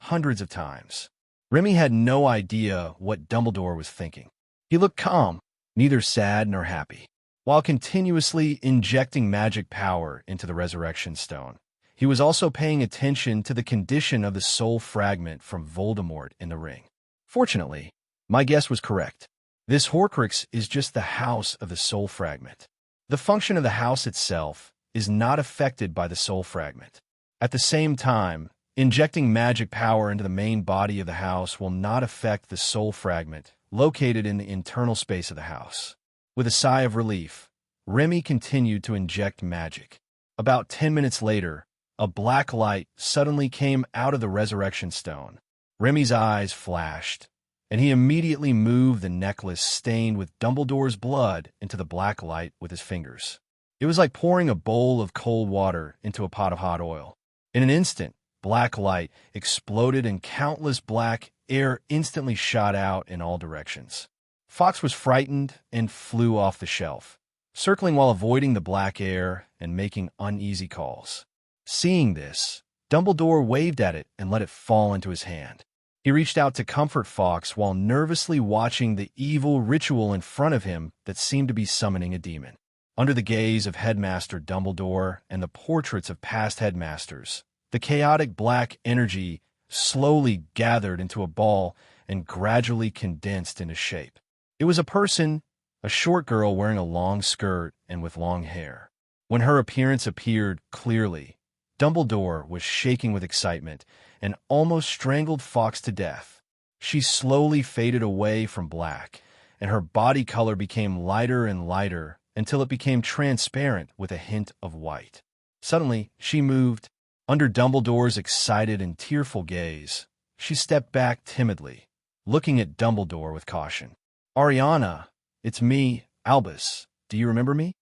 hundreds of times. Remy had no idea what Dumbledore was thinking. He looked calm, neither sad nor happy. While continuously injecting magic power into the Resurrection Stone, he was also paying attention to the condition of the soul fragment from Voldemort in the ring. Fortunately, my guess was correct. This Horcrux is just the house of the soul fragment. The function of the house itself is not affected by the soul fragment. At the same time, injecting magic power into the main body of the house will not affect the soul fragment located in the internal space of the house. With a sigh of relief, Remy continued to inject magic. About 10 minutes later, a black light suddenly came out of the Resurrection Stone. Remy's eyes flashed, and he immediately moved the necklace stained with Dumbledore's blood into the black light with his fingers. It was like pouring a bowl of cold water into a pot of hot oil. In an instant, black light exploded and countless black air instantly shot out in all directions. Fawkes was frightened and flew off the shelf, circling while avoiding the black air and making uneasy calls. Seeing this, Dumbledore waved at it and let it fall into his hand. He reached out to comfort Fawkes while nervously watching the evil ritual in front of him that seemed to be summoning a demon. Under the gaze of Headmaster Dumbledore and the portraits of past headmasters, the chaotic black energy slowly gathered into a ball and gradually condensed into shape. It was a person, a short girl wearing a long skirt and with long hair. When her appearance appeared clearly, Dumbledore was shaking with excitement and almost strangled Fawkes to death. She slowly faded away from black, and her body color became lighter and lighter until it became transparent with a hint of white. Suddenly, she moved. Under Dumbledore's excited and tearful gaze, she stepped back timidly, looking at Dumbledore with caution. "Ariana, it's me, Albus. Do you remember me?"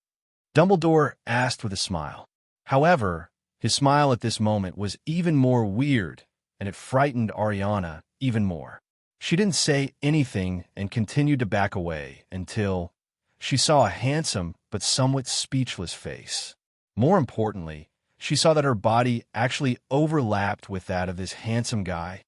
Dumbledore asked with a smile. However, his smile at this moment was even more weird, and it frightened Ariana even more. She didn't say anything and continued to back away until she saw a handsome but somewhat speechless face. More importantly, she saw that her body actually overlapped with that of this handsome guy.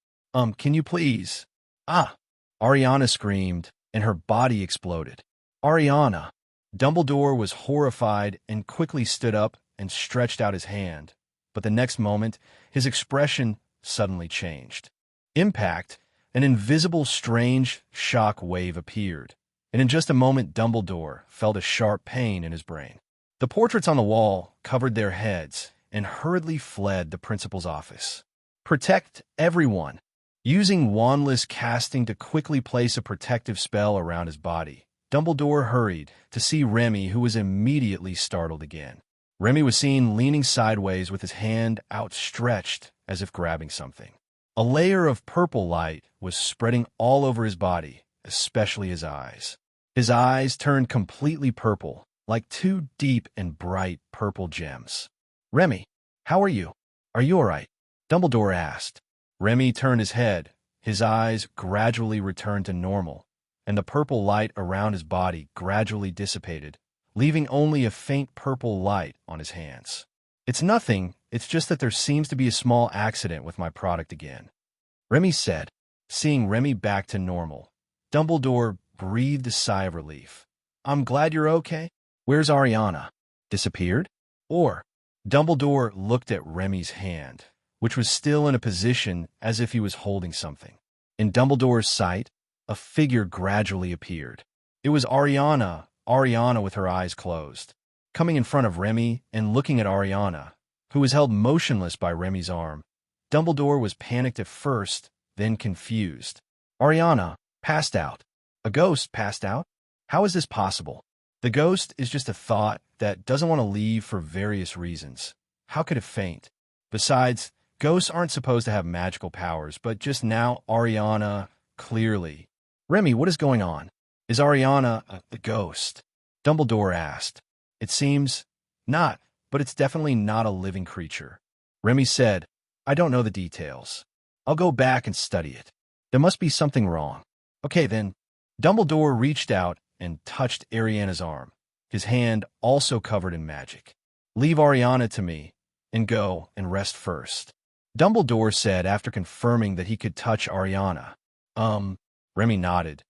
Can you please?" "Ah!" Ariana screamed, and her body exploded. "Ariana!" Dumbledore was horrified and quickly stood up and stretched out his hand, but the next moment, his expression suddenly changed. Impact, an invisible strange shock wave appeared, and in just a moment Dumbledore felt a sharp pain in his brain. The portraits on the wall covered their heads and hurriedly fled the principal's office. "Protect everyone!" Using wandless casting to quickly place a protective spell around his body, Dumbledore hurried to see Remy, who was immediately startled again. Remy was seen leaning sideways with his hand outstretched as if grabbing something. A layer of purple light was spreading all over his body, especially his eyes. His eyes turned completely purple, like two deep and bright purple gems. "Remy, how are you? Are you all right?" Dumbledore asked. Remy turned his head. His eyes gradually returned to normal, and the purple light around his body gradually dissipated, leaving only a faint purple light on his hands. "It's nothing, it's just that there seems to be a small accident with my product again," Remy said. Seeing Remy back to normal, Dumbledore breathed a sigh of relief. "I'm glad you're okay. Where's Ariana? Disappeared?" Or, Dumbledore looked at Remy's hand, which was still in a position as if he was holding something. In Dumbledore's sight, a figure gradually appeared. It was Ariana with her eyes closed, coming in front of Remy and looking at Ariana, who was held motionless by Remy's arm. Dumbledore was panicked at first, then confused. "Ariana passed out. A ghost passed out? How is this possible? The ghost is just a thought that doesn't want to leave for various reasons. How could it faint? Besides, ghosts aren't supposed to have magical powers, but just now Ariana, clearly. Remy, what is going on? Is Ariana a ghost?" Dumbledore asked. "It seems not, but it's definitely not a living creature." Remy said, "I don't know the details. I'll go back and study it. There must be something wrong." "Okay, then." Dumbledore reached out and touched Ariana's arm, his hand also covered in magic. "Leave Ariana to me, and go and rest first," Dumbledore said after confirming that he could touch Ariana. Remy nodded,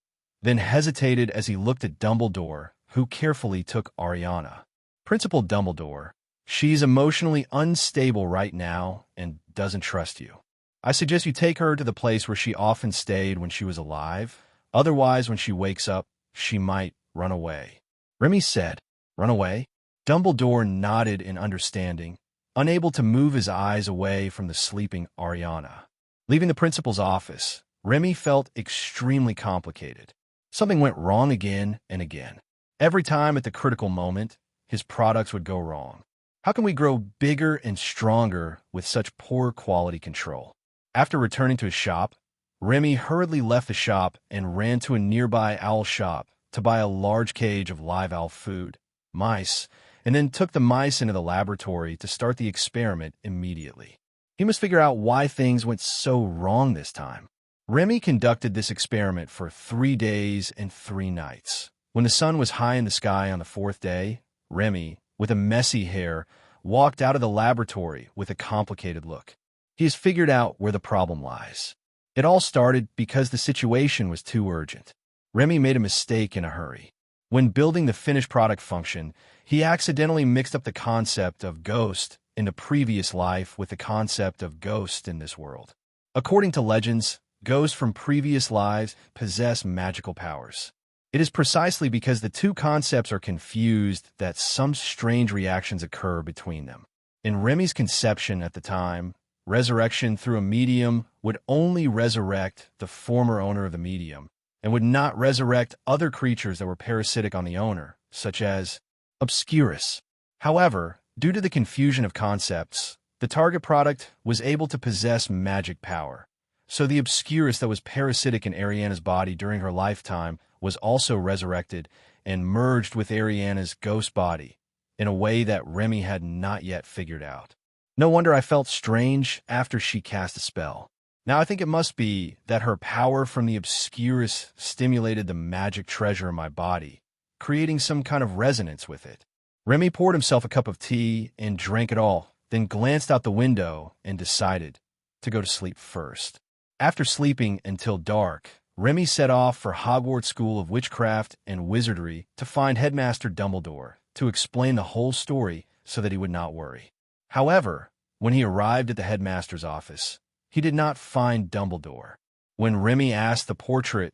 then hesitated as he looked at Dumbledore, who carefully took Ariana. "Principal Dumbledore, she's emotionally unstable right now and doesn't trust you. I suggest you take her to the place where she often stayed when she was alive. Otherwise, when she wakes up, she might run away." Remy said, "Run away?" Dumbledore nodded in understanding, unable to move his eyes away from the sleeping Ariana. Leaving the principal's office, Remy felt extremely complicated. Something went wrong again and again. Every time at the critical moment, his products would go wrong. How can we grow bigger and stronger with such poor quality control? After returning to his shop, Remy hurriedly left the shop and ran to a nearby owl shop to buy a large cage of live owl food, mice, and then took the mice into the laboratory to start the experiment immediately. He must figure out why things went so wrong this time. Remy conducted this experiment for 3 days and 3 nights. When the sun was high in the sky on the 4th day, Remy, with a messy hair, walked out of the laboratory with a complicated look. He has figured out where the problem lies. It all started because the situation was too urgent. Remy made a mistake in a hurry. When building the finished product function, he accidentally mixed up the concept of ghost in the previous life with the concept of ghost in this world. According to legends, ghosts from previous lives possess magical powers. It is precisely because the two concepts are confused that some strange reactions occur between them. In Remy's conception at the time, resurrection through a medium would only resurrect the former owner of the medium, and would not resurrect other creatures that were parasitic on the owner, such as Obscurus. However, due to the confusion of concepts, the target product was able to possess magic power, So the obscurus that was parasitic in Ariana's body during her lifetime was also resurrected and merged with Ariana's ghost body in a way that Remy had not yet figured out. No wonder I felt strange after she cast a spell. Now I think it must be that her power from the obscurus stimulated the magic treasure in my body, creating some kind of resonance with it. Remy poured himself a cup of tea and drank it all, then glanced out the window and decided to go to sleep first. After sleeping until dark, Remy set off for Hogwarts School of Witchcraft and Wizardry to find Headmaster Dumbledore to explain the whole story so that he would not worry. However, when he arrived at the headmaster's office, he did not find Dumbledore. When Remy asked the portrait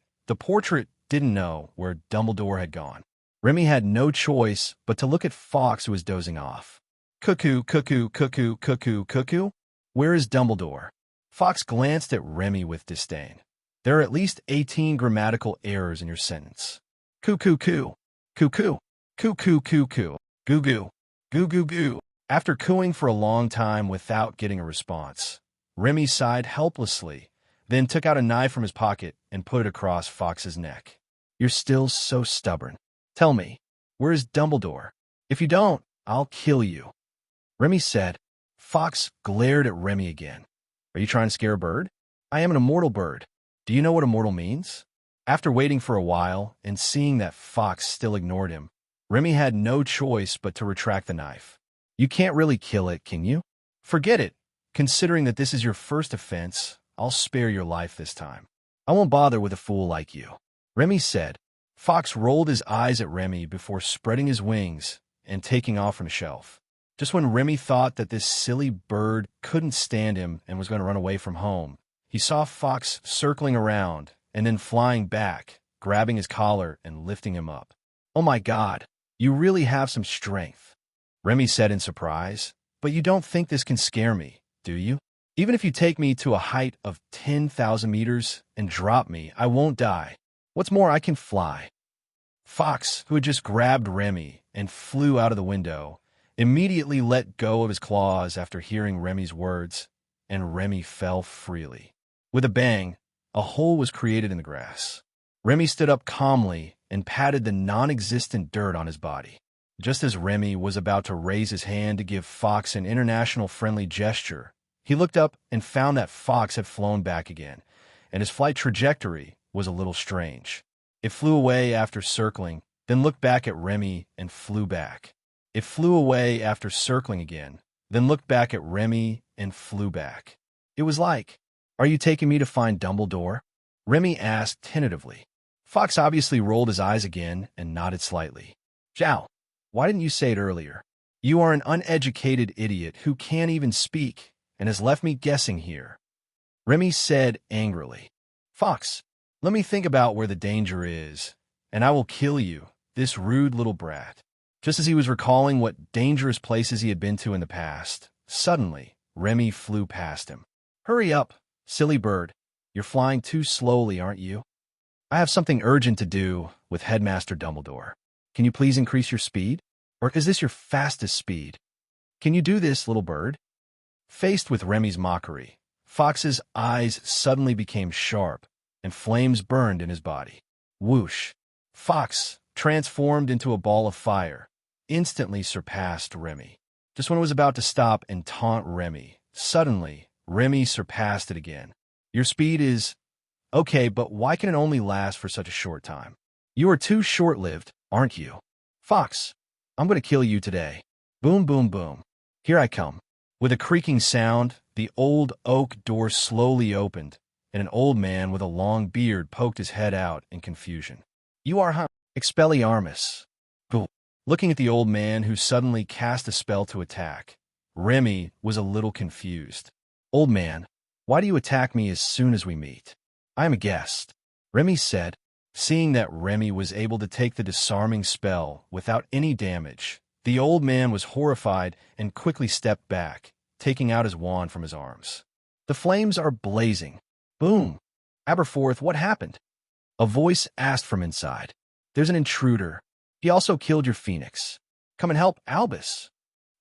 didn't know where Dumbledore had gone. Remy had no choice but to look at Fawkes, who was dozing off. Cuckoo, cuckoo, cuckoo, cuckoo, cuckoo. Where is Dumbledore? Fawkes glanced at Remy with disdain. There are at least 18 grammatical errors in your sentence. Cuckoo, coo, cuckoo, cuckoo, cuckoo, goo goo, goo goo goo. After cooing for a long time without getting a response, Remy sighed helplessly, then took out a knife from his pocket and put it across Fawkes' neck. You're still so stubborn. Tell me, where is Dumbledore? If you don't, I'll kill you. Remy said. Fawkes glared at Remy again. Are you trying to scare a bird? I am an immortal bird. Do you know what immortal means? After waiting for a while and seeing that Fawkes still ignored him, Remy had no choice but to retract the knife. You can't really kill it, can you? Forget it. Considering that this is your first offense, I'll spare your life this time. I won't bother with a fool like you. Remy said. Fawkes rolled his eyes at Remy before spreading his wings and taking off from the shelf. Just when Remy thought that this silly bird couldn't stand him and was going to run away from home, he saw Fawkes circling around and then flying back, grabbing his collar and lifting him up. Oh my God, you really have some strength, Remy said in surprise. But you don't think this can scare me, do you? Even if you take me to a height of 10,000 meters and drop me, I won't die. What's more, I can fly. Fawkes, who had just grabbed Remy and flew out of the window, immediately let go of his claws after hearing Remy's words, and Remy fell freely. With a bang, a hole was created in the grass. Remy stood up calmly and patted the non-existent dirt on his body. Just as Remy was about to raise his hand to give Fawkes an international friendly gesture, he looked up and found that Fawkes had flown back again, and his flight trajectory was a little strange. It flew away after circling, then looked back at Remy and flew back. It flew away after circling again, then looked back at Remy and flew back. It was like, "Are you taking me to find Dumbledore?" Remy asked tentatively. Fawkes obviously rolled his eyes again and nodded slightly. Zhao, why didn't you say it earlier? You are an uneducated idiot who can't even speak and has left me guessing here. Remy said angrily. Fawkes, let me think about where the danger is, and I will kill you, this rude little brat. Just as he was recalling what dangerous places he had been to in the past, suddenly, Remy flew past him. Hurry up, silly bird. You're flying too slowly, aren't you? I have something urgent to do with Headmaster Dumbledore. Can you please increase your speed? Or is this your fastest speed? Can you do this, little bird? Faced with Remy's mockery, Fawkes' eyes suddenly became sharp, and flames burned in his body. Whoosh! Fawkes, transformed into a ball of fire, instantly surpassed Remy. Just when it was about to stop and taunt Remy, suddenly, Remy surpassed it again. Your speed is... Okay, but why can it only last for such a short time? You are too short-lived, aren't you? Fawkes, I'm going to kill you today. Boom, boom, boom. Here I come. With a creaking sound, the old oak door slowly opened, and an old man with a long beard poked his head out in confusion. You are Expelliarmus. Boom. Looking at the old man who suddenly cast a spell to attack, Remy was a little confused. Old man, why do you attack me as soon as we meet? I am a guest, Remy said. Seeing that Remy was able to take the disarming spell without any damage, the old man was horrified and quickly stepped back, taking out his wand from his arms. The flames are blazing. Boom! Aberforth, what happened? A voice asked from inside. There's an intruder. He also killed your phoenix. Come and help Albus,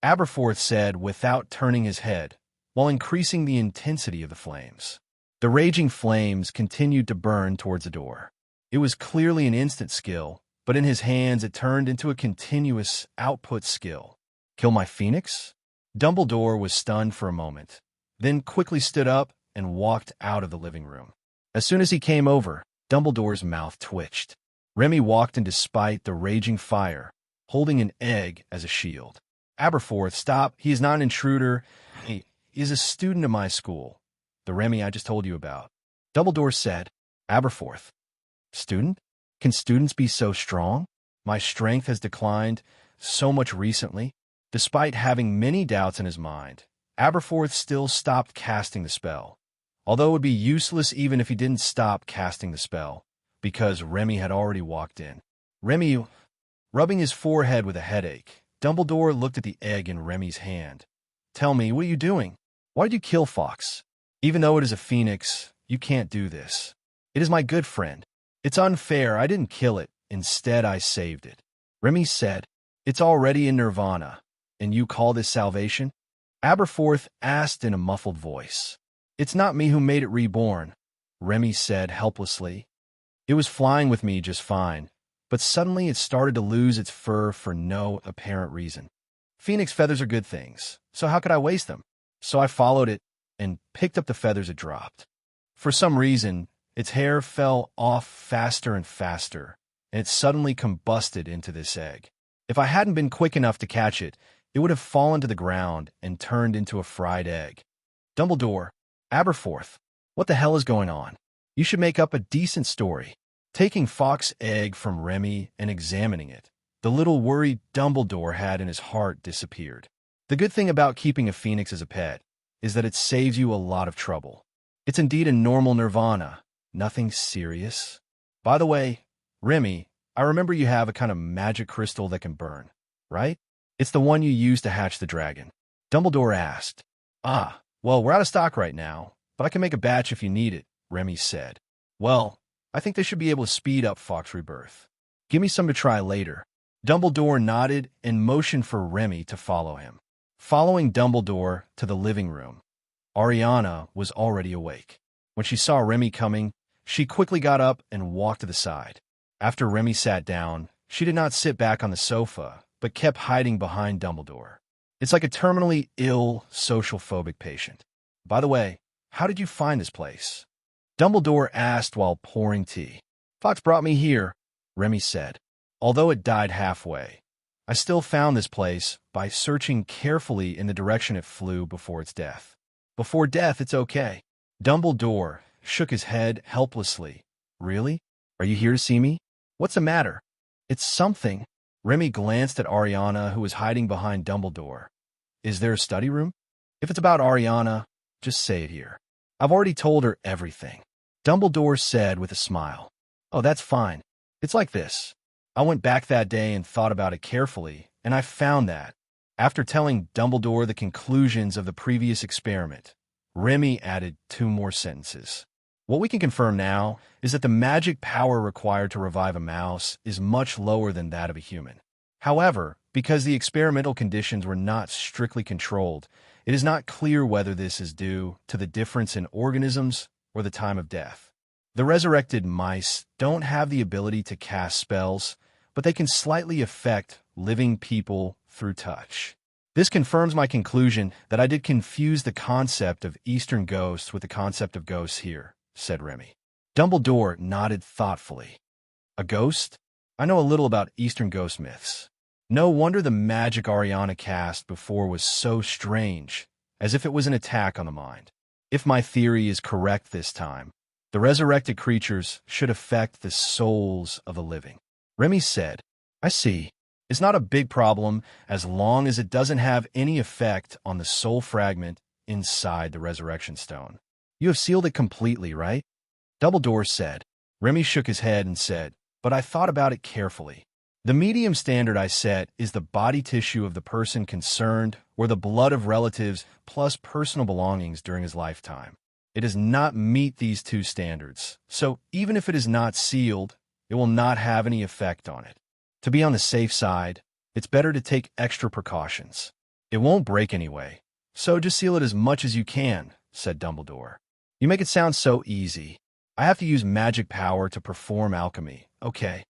Aberforth said without turning his head, while increasing the intensity of the flames. The raging flames continued to burn towards the door. It was clearly an instant skill, but in his hands it turned into a continuous output skill. Kill my phoenix? Dumbledore was stunned for a moment, then quickly stood up and walked out of the living room. As soon as he came over, Dumbledore's mouth twitched. Remy walked in despite the raging fire, holding an egg as a shield. Aberforth, stop. He is not an intruder. He is a student of my school. The Remy I just told you about. Dumbledore said, Aberforth. Student? Can students be so strong? My strength has declined so much recently. Despite having many doubts in his mind, Aberforth still stopped casting the spell. Although it would be useless even if he didn't stop casting the spell, because Remy had already walked in. Remy, rubbing his forehead with a headache, Dumbledore looked at the egg in Remy's hand. Tell me, what are you doing? Why did you kill Fawkes? Even though it is a phoenix, you can't do this. It is my good friend. It's unfair. I didn't kill it. Instead, I saved it. Remy said, It's already in Nirvana, and you call this salvation? Aberforth asked in a muffled voice. It's not me who made it reborn, Remy said helplessly. It was flying with me just fine, but suddenly it started to lose its fur for no apparent reason. Phoenix feathers are good things, so how could I waste them? So I followed it and picked up the feathers it dropped. For some reason, its hair fell off faster and faster, and it suddenly combusted into this egg. If I hadn't been quick enough to catch it, it would have fallen to the ground and turned into a fried egg. Dumbledore, Aberforth, what the hell is going on? You should make up a decent story. Taking Fawkes' egg from Remy and examining it, the little worry Dumbledore had in his heart disappeared. The good thing about keeping a phoenix as a pet is that it saves you a lot of trouble. It's indeed a normal nirvana, nothing serious. By the way, Remy, I remember you have a kind of magic crystal that can burn, right? It's the one you used to hatch the dragon. Dumbledore asked. Ah, well, we're out of stock right now, but I can make a batch if you need it, Remy said. Well, I think they should be able to speed up Fawkes' rebirth. Give me some to try later. Dumbledore nodded and motioned for Remy to follow him. Following Dumbledore to the living room, Ariana was already awake. When she saw Remy coming, she quickly got up and walked to the side. After Remy sat down, she did not sit back on the sofa, but kept hiding behind Dumbledore. It's like a terminally ill, social phobic patient. By the way, how did you find this place? Dumbledore asked while pouring tea. Fawkes brought me here, Remy said. Although it died halfway, I still found this place by searching carefully in the direction it flew before its death. Before death, it's okay. Dumbledore shook his head helplessly. Really? Are you here to see me? What's the matter? It's something. Remy glanced at Ariana, who was hiding behind Dumbledore. Is there a study room? If it's about Ariana, just say it here. I've already told her everything. Dumbledore said with a smile. Oh, that's fine. It's like this. I went back that day and thought about it carefully, and I found that. After telling Dumbledore the conclusions of the previous experiment, Remy added 2 more sentences. What we can confirm now is that the magic power required to revive a mouse is much lower than that of a human. However, because the experimental conditions were not strictly controlled, it is not clear whether this is due to the difference in organisms or the time of death. The resurrected mice don't have the ability to cast spells, but they can slightly affect living people through touch. This confirms my conclusion that I did confuse the concept of Eastern ghosts with the concept of ghosts here, said Remy. Dumbledore nodded thoughtfully. A ghost? I know a little about Eastern ghost myths. No wonder the magic Ariana cast before was so strange, as if it was an attack on the mind. If my theory is correct this time, the resurrected creatures should affect the souls of the living. Remy said, I see. It's not a big problem as long as it doesn't have any effect on the soul fragment inside the resurrection stone. You have sealed it completely, right? Dumbledore said. Remy shook his head and said, but I thought about it carefully. The medium standard I set is the body tissue of the person concerned or the blood of relatives plus personal belongings during his lifetime. It does not meet these 2 standards, so even if it is not sealed, it will not have any effect on it. To be on the safe side, it's better to take extra precautions. It won't break anyway, so just seal it as much as you can, said Dumbledore. You make it sound so easy. I have to use magic power to perform alchemy. Okay.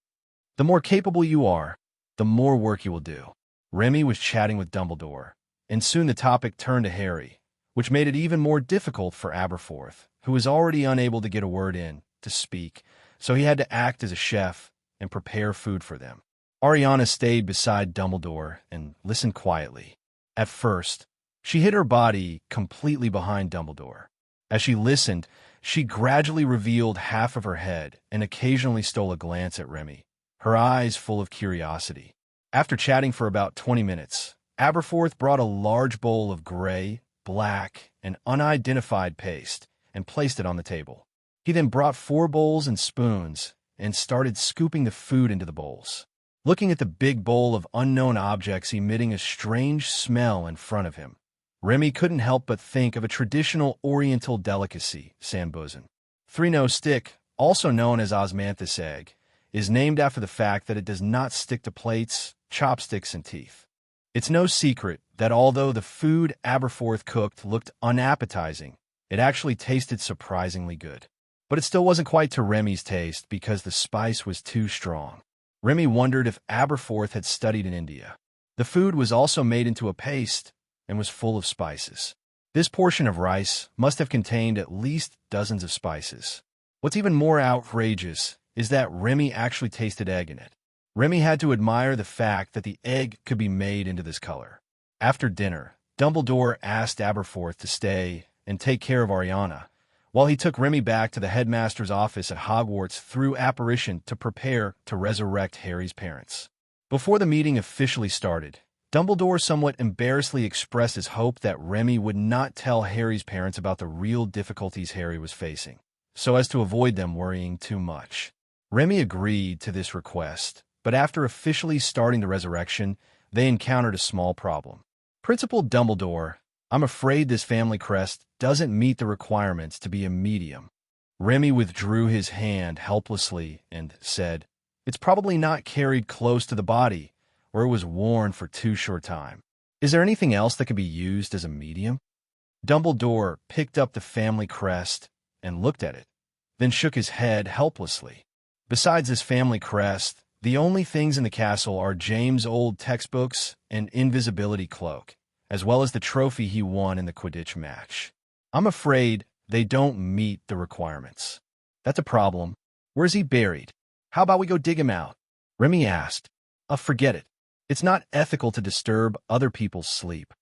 The more capable you are, the more work you will do. Remy was chatting with Dumbledore, and soon the topic turned to Harry, which made it even more difficult for Aberforth, who was already unable to get a word in, to speak, so he had to act as a chef and prepare food for them. Ariana stayed beside Dumbledore and listened quietly. At first, she hid her body completely behind Dumbledore. As she listened, she gradually revealed half of her head and occasionally stole a glance at Remy, her eyes full of curiosity. After chatting for about 20 minutes, Aberforth brought a large bowl of gray, black, and unidentified paste and placed it on the table. He then brought 4 bowls and spoons and started scooping the food into the bowls. Looking at the big bowl of unknown objects emitting a strange smell in front of him, Remy couldn't help but think of a traditional oriental delicacy, sambusan. Three-nose stick, also known as osmanthus egg, is named after the fact that it does not stick to plates, chopsticks, and teeth. It's no secret that although the food Aberforth cooked looked unappetizing, it actually tasted surprisingly good. But it still wasn't quite to Remy's taste because the spice was too strong. Remy wondered if Aberforth had studied in India. The food was also made into a paste and was full of spices. This portion of rice must have contained at least dozens of spices. What's even more outrageous is that Remy actually tasted egg in it. Remy had to admire the fact that the egg could be made into this color. After dinner, Dumbledore asked Aberforth to stay and take care of Ariana, while he took Remy back to the headmaster's office at Hogwarts through apparition to prepare to resurrect Harry's parents. Before the meeting officially started, Dumbledore somewhat embarrassedly expressed his hope that Remy would not tell Harry's parents about the real difficulties Harry was facing, so as to avoid them worrying too much. Remy agreed to this request, but after officially starting the resurrection, they encountered a small problem. Principal Dumbledore, I'm afraid this family crest doesn't meet the requirements to be a medium. Remy withdrew his hand helplessly and said, It's probably not carried close to the body, or it was worn for too short time. Is there anything else that could be used as a medium? Dumbledore picked up the family crest and looked at it, then shook his head helplessly. Besides this family crest, the only things in the castle are James' old textbooks and invisibility cloak, as well as the trophy he won in the Quidditch match. I'm afraid they don't meet the requirements. That's a problem. Where's he buried? How about we go dig him out? Remy asked. Forget it. It's not ethical to disturb other people's sleep.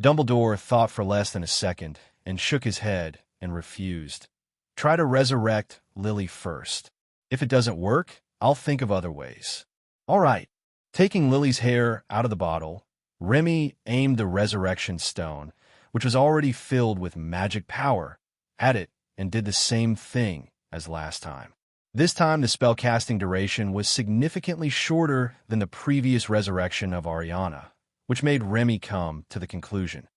Dumbledore thought for less than a second and shook his head and refused. Try to resurrect Lily first. If it doesn't work, I'll think of other ways. All right. Taking Lily's hair out of the bottle, Remy aimed the resurrection stone, which was already filled with magic power, at it and did the same thing as last time. This time, the spellcasting duration was significantly shorter than the previous resurrection of Ariana, which made Remy come to the conclusion.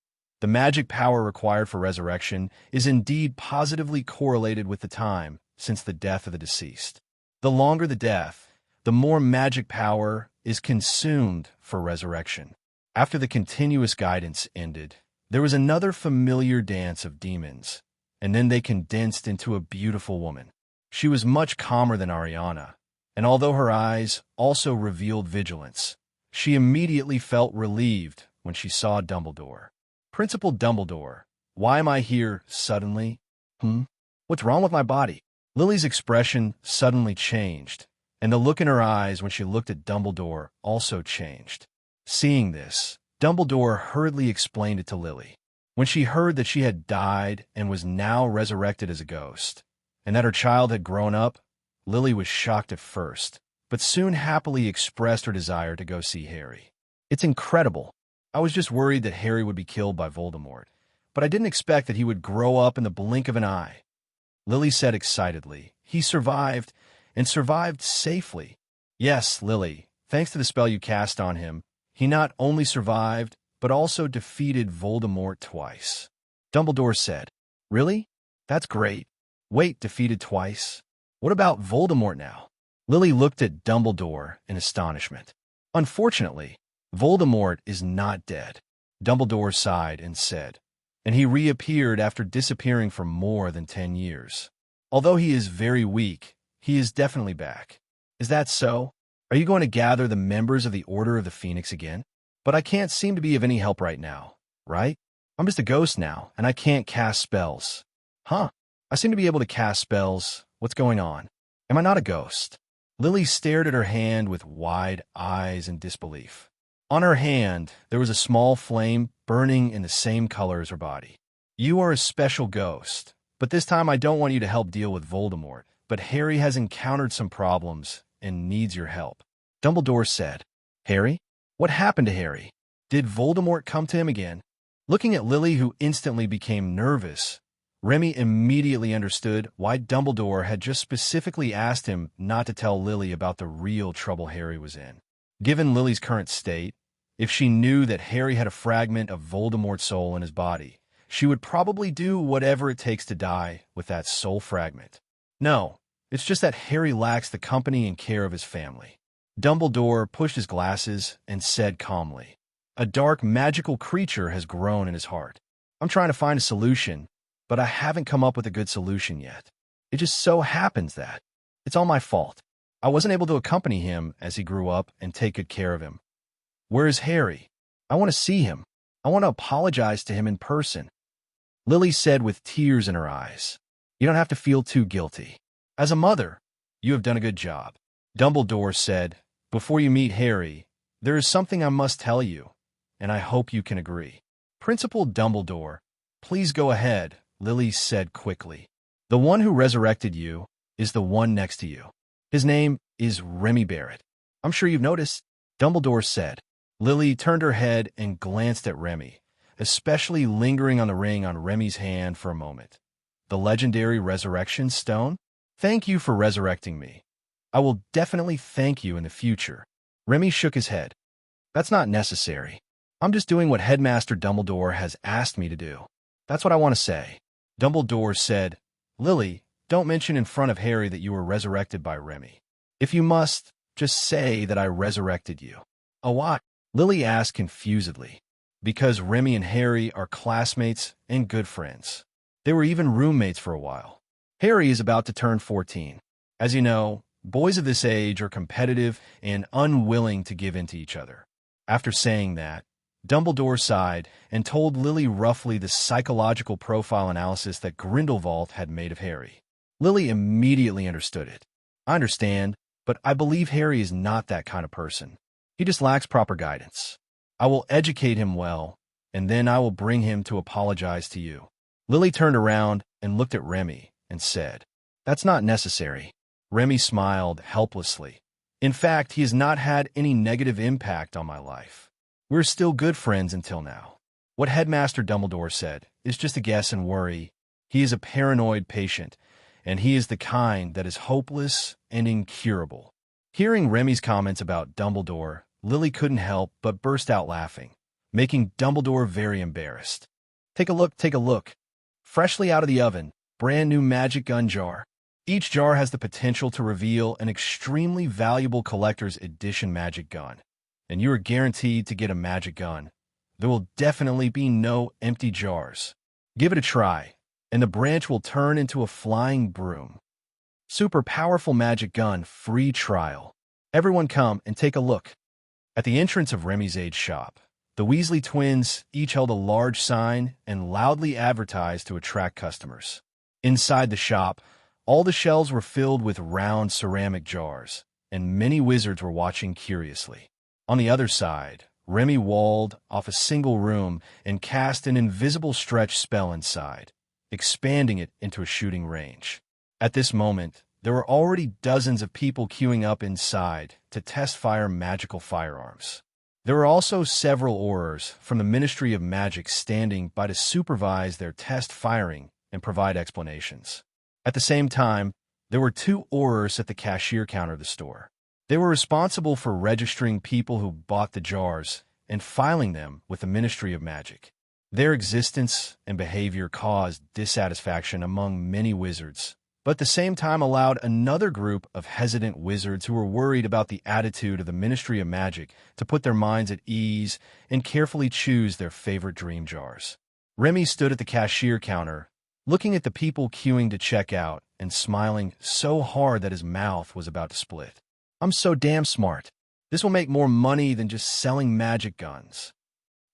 The magic power required for resurrection is indeed positively correlated with the time since the death of the deceased. The longer the death, the more magic power is consumed for resurrection. After the continuous guidance ended, there was another familiar dance of demons, and then they condensed into a beautiful woman. She was much calmer than Ariana, and although her eyes also revealed vigilance, she immediately felt relieved when she saw Dumbledore. Principal Dumbledore, why am I here suddenly? What's wrong with my body? Lily's expression suddenly changed, and the look in her eyes when she looked at Dumbledore also changed. Seeing this, Dumbledore hurriedly explained it to Lily. When she heard that she had died and was now resurrected as a ghost, and that her child had grown up, Lily was shocked at first, but soon happily expressed her desire to go see Harry. It's incredible. I was just worried that Harry would be killed by Voldemort, but I didn't expect that he would grow up in the blink of an eye. Lily said excitedly, He survived, and survived safely. Yes, Lily, thanks to the spell you cast on him, he not only survived, but also defeated Voldemort twice. Dumbledore said, Really? That's great. Wait, defeated twice? What about Voldemort now? Lily looked at Dumbledore in astonishment. Unfortunately, Voldemort is not dead. Dumbledore sighed and said, and he reappeared after disappearing for more than 10 years. Although he is very weak, he is definitely back. Is that so? Are you going to gather the members of the Order of the Phoenix again? But I can't seem to be of any help right now, right? I'm just a ghost now, and I can't cast spells. Huh? I seem to be able to cast spells. What's going on? Am I not a ghost? Lily stared at her hand with wide eyes in disbelief. On her hand, there was a small flame burning in the same color as her body. You are a special ghost, but this time I don't want you to help deal with Voldemort, but Harry has encountered some problems and needs your help. Dumbledore said. Harry? What happened to Harry? Did Voldemort come to him again? Looking at Lily, who instantly became nervous, Remy immediately understood why Dumbledore had just specifically asked him not to tell Lily about the real trouble Harry was in. Given Lily's current state, if she knew that Harry had a fragment of Voldemort's soul in his body, she would probably do whatever it takes to die with that soul fragment. No, it's just that Harry lacks the company and care of his family. Dumbledore pushed his glasses and said calmly, a dark magical creature has grown in his heart. I'm trying to find a solution, but I haven't come up with a good solution yet. It just so happens that it's all my fault. I wasn't able to accompany him as he grew up and take good care of him. Where is Harry? I want to see him. I want to apologize to him in person. Lily said with tears in her eyes. You don't have to feel too guilty. As a mother, you have done a good job. Dumbledore said, before you meet Harry, there is something I must tell you, and I hope you can agree. Principal Dumbledore, please go ahead, Lily said quickly. The one who resurrected you is the one next to you. His name is Remy Barrett. I'm sure you've noticed, Dumbledore said. Lily turned her head and glanced at Remy, especially lingering on the ring on Remy's hand for a moment. The legendary resurrection stone? Thank you for resurrecting me. I will definitely thank you in the future. Remy shook his head. That's not necessary. I'm just doing what Headmaster Dumbledore has asked me to do. That's what I want to say. Dumbledore said, Lily, don't mention in front of Harry that you were resurrected by Remy. If you must, just say that I resurrected you. A what? Lily asked confusedly. Because Remy and Harry are classmates and good friends. They were even roommates for a while. Harry is about to turn 14. As you know, boys of this age are competitive and unwilling to give in to each other. After saying that, Dumbledore sighed and told Lily roughly the psychological profile analysis that Grindelwald had made of Harry. Lily immediately understood it. I understand, but I believe Harry is not that kind of person. He just lacks proper guidance. I will educate him well, and then I will bring him to apologize to you. Lily turned around and looked at Remy and said, That's not necessary. Remy smiled helplessly. In fact, he has not had any negative impact on my life. We're still good friends until now. What Headmaster Dumbledore said is just a guess and worry. He is a paranoid patient, and he is the kind that is hopeless and incurable. Hearing Remy's comments about Dumbledore, Lily couldn't help but burst out laughing, making Dumbledore very embarrassed. Take a look. Freshly out of the oven, brand new magic gun jar. Each jar has the potential to reveal an extremely valuable collector's edition magic gun, and you are guaranteed to get a magic gun. There will definitely be no empty jars. Give it a try, and the branch will turn into a flying broom. Super powerful magic gun free trial. Everyone come and take a look. At the entrance of Remy's age shop, the Weasley twins each held a large sign and loudly advertised to attract customers. Inside the shop, all the shelves were filled with round ceramic jars, and many wizards were watching curiously. On the other side, Remy walled off a single room and cast an invisible stretch spell inside, expanding it into a shooting range. At this moment, there were already dozens of people queuing up inside to test fire magical firearms. There were also several Aurors from the Ministry of Magic standing by to supervise their test firing and provide explanations. At the same time, there were 2 Aurors at the cashier counter of the store. They were responsible for registering people who bought the jars and filing them with the Ministry of Magic. Their existence and behavior caused dissatisfaction among many wizards, but at the same time allowed another group of hesitant wizards who were worried about the attitude of the Ministry of Magic to put their minds at ease and carefully choose their favorite dream jars. Remy stood at the cashier counter, looking at the people queuing to check out and smiling so hard that his mouth was about to split. I'm so damn smart. This will make more money than just selling magic guns.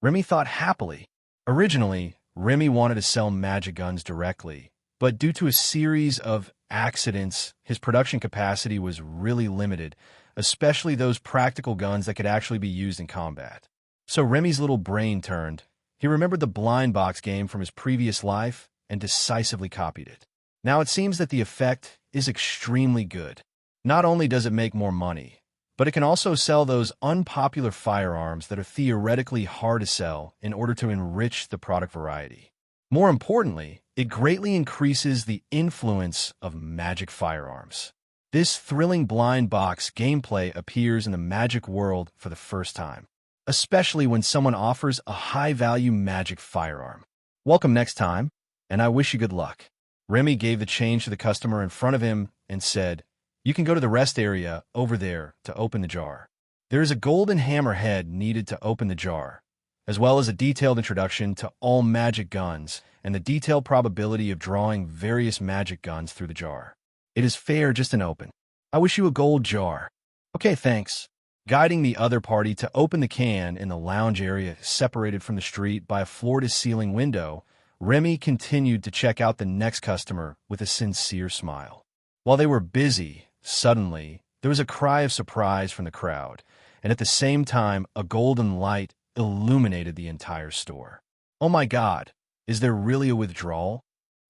Remy thought happily. Originally, Remy wanted to sell magic guns directly, but due to a series of accidents, his production capacity was really limited, especially those practical guns that could actually be used in combat. So Remy's little brain turned. He remembered the blind box game from his previous life and decisively copied it. Now it seems that the effect is extremely good. Not only does it make more money, but it can also sell those unpopular firearms that are theoretically hard to sell in order to enrich the product variety. More importantly, it greatly increases the influence of magic firearms. This thrilling blind box gameplay appears in the magic world for the first time, especially when someone offers a high-value magic firearm. Welcome next time, and I wish you good luck. Remy gave the change to the customer in front of him and said, "You can go to the rest area over there to open the jar. There is a golden hammerhead needed to open the jar, as well as a detailed introduction to all magic guns and the detailed probability of drawing various magic guns through the jar. It is fair just an open. I wish you a gold jar." "Okay, thanks." Guiding the other party to open the can in the lounge area separated from the street by a floor-to-ceiling window, Remy continued to check out the next customer with a sincere smile. While they were busy, suddenly, there was a cry of surprise from the crowd, and at the same time, a golden light illuminated the entire store. "Oh my God, is there really a withdrawal?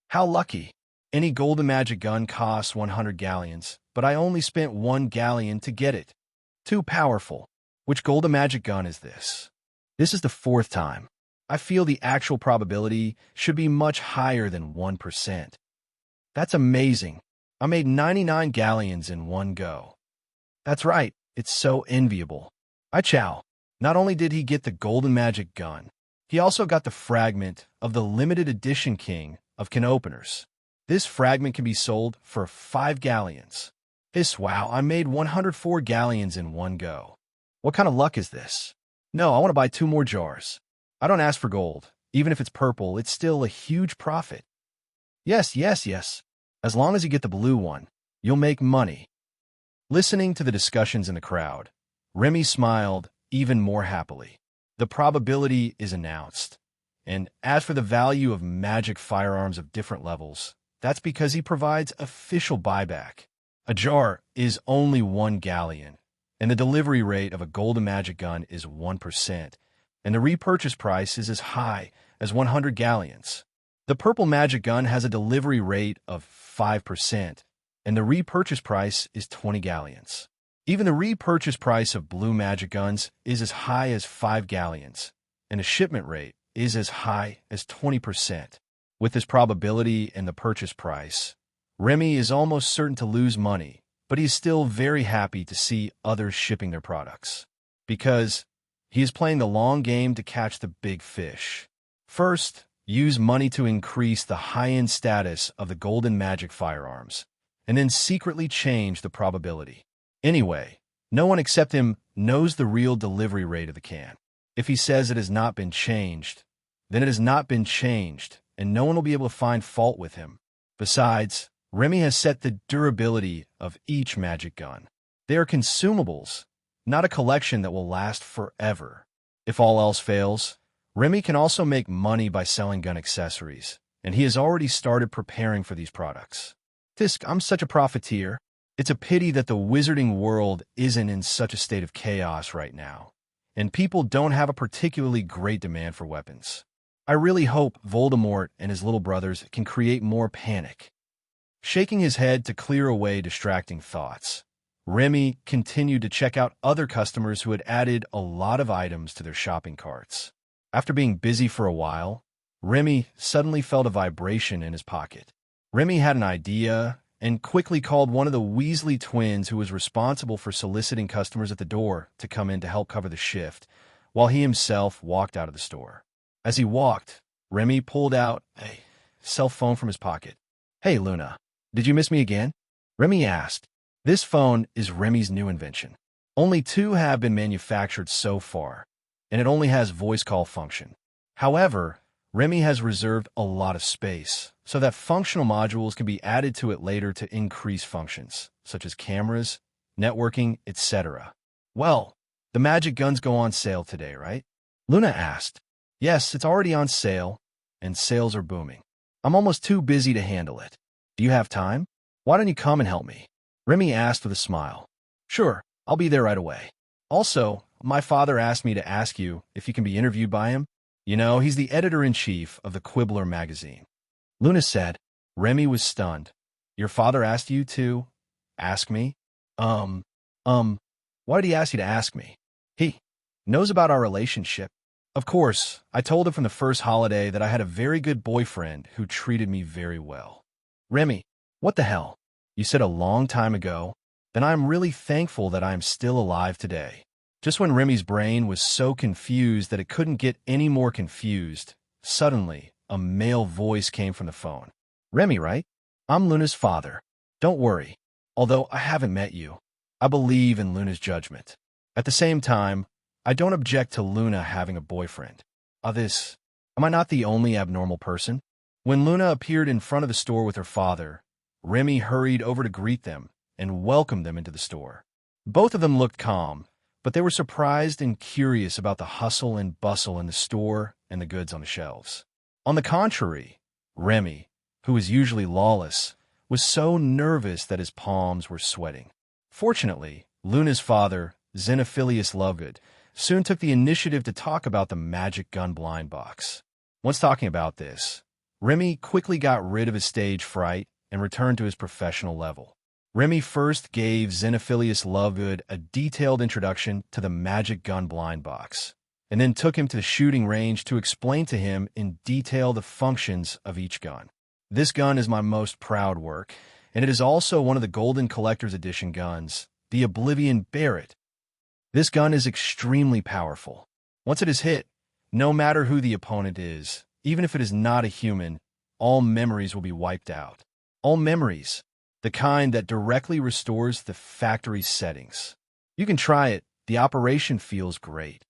How lucky! Any golden magic gun costs 100 galleons, but I only spent 1 galleon to get it. Too powerful. Which golden magic gun is this? This is the 4th time. I feel the actual probability should be much higher than 1%. That's amazing. I made 99 galleons in one go. That's right, it's so enviable. Chow. Not only did he get the golden magic gun, he also got the fragment of the limited edition king of can openers. This fragment can be sold for 5 galleons. Wow, I made 104 galleons in one go. What kind of luck is this? No, I want to buy 2 more jars. I don't ask for gold. Even if it's purple, it's still a huge profit. Yes. As long as you get the blue one, you'll make money. Listening to the discussions in the crowd, Remy smiled even more happily. The probability is announced. And as for the value of magic firearms of different levels, that's because he provides official buyback. A jar is only 1 galleon, and the delivery rate of a golden magic gun is 1%, and the repurchase price is as high as 100 galleons. The purple magic gun has a delivery rate of 5%, and the repurchase price is 20 galleons. Even the repurchase price of blue magic guns is as high as 5 galleons, and the shipment rate is as high as 20%. With this probability and the purchase price, Remy is almost certain to lose money, but he's still very happy to see others shipping their products, because he is playing the long game to catch the big fish. First, use money to increase the high-end status of the golden magic firearms, and then secretly change the probability. Anyway, no one except him knows the real delivery rate of the can. If he says it has not been changed, then it has not been changed, and no one will be able to find fault with him. Besides, Remy has set the durability of each magic gun. They are consumables, not a collection that will last forever. If all else fails, Remy can also make money by selling gun accessories, and he has already started preparing for these products. I'm such a profiteer. It's a pity that the wizarding world isn't in such a state of chaos right now, and people don't have a particularly great demand for weapons. I really hope Voldemort and his little brothers can create more panic. Shaking his head to clear away distracting thoughts, Remy continued to check out other customers who had added a lot of items to their shopping carts. After being busy for a while, Remy suddenly felt a vibration in his pocket. Remy had an idea and quickly called one of the Weasley twins who was responsible for soliciting customers at the door to come in to help cover the shift, while he himself walked out of the store. As he walked, Remy pulled out a cell phone from his pocket. "Hey, Luna. Did you miss me again?" Remy asked. This phone is Remy's new invention. Only 2 have been manufactured so far, and it only has voice call function. However, Remy has reserved a lot of space so that functional modules can be added to it later to increase functions, such as cameras, networking, etc. Well, the magic guns go on sale today, right? Luna asked. Yes, it's already on sale, and sales are booming. I'm almost too busy to handle it. Do you have time? Why don't you come and help me? Remy asked with a smile. Sure, I'll be there right away. Also, my father asked me to ask you if you can be interviewed by him. You know, he's the editor-in-chief of the Quibbler magazine. Luna said. Remy was stunned. Your father asked you to ask me? Why did he ask you to ask me? He knows about our relationship. Of course, I told him from the first holiday that I had a very good boyfriend who treated me very well. Remy, what the hell? You said a long time ago. Then I'm really thankful that I'm still alive today. Just when Remy's brain was so confused that it couldn't get any more confused, suddenly, a male voice came from the phone. Remy, right? I'm Luna's father. Don't worry. Although I haven't met you, I believe in Luna's judgment. At the same time, I don't object to Luna having a boyfriend. Am I not the only abnormal person? When Luna appeared in front of the store with her father, Remy hurried over to greet them and welcomed them into the store. Both of them looked calm, but they were surprised and curious about the hustle and bustle in the store and the goods on the shelves. On the contrary, Remy, who is usually lawless, was so nervous that his palms were sweating. Fortunately, Luna's father, Xenophilius Lovegood, soon took the initiative to talk about the magic gun blind box. Once talking about this, Remy quickly got rid of his stage fright and returned to his professional level. Remy first gave Xenophilius Lovegood a detailed introduction to the magic gun blind box, and then took him to the shooting range to explain to him in detail the functions of each gun. This gun is my most proud work, and it is also one of the Golden Collector's Edition guns, the Oblivion Barrett. This gun is extremely powerful. Once it is hit, no matter who the opponent is, even if it is not a human, all memories will be wiped out. All memories. The kind that directly restores the factory settings. You can try it. The operation feels great.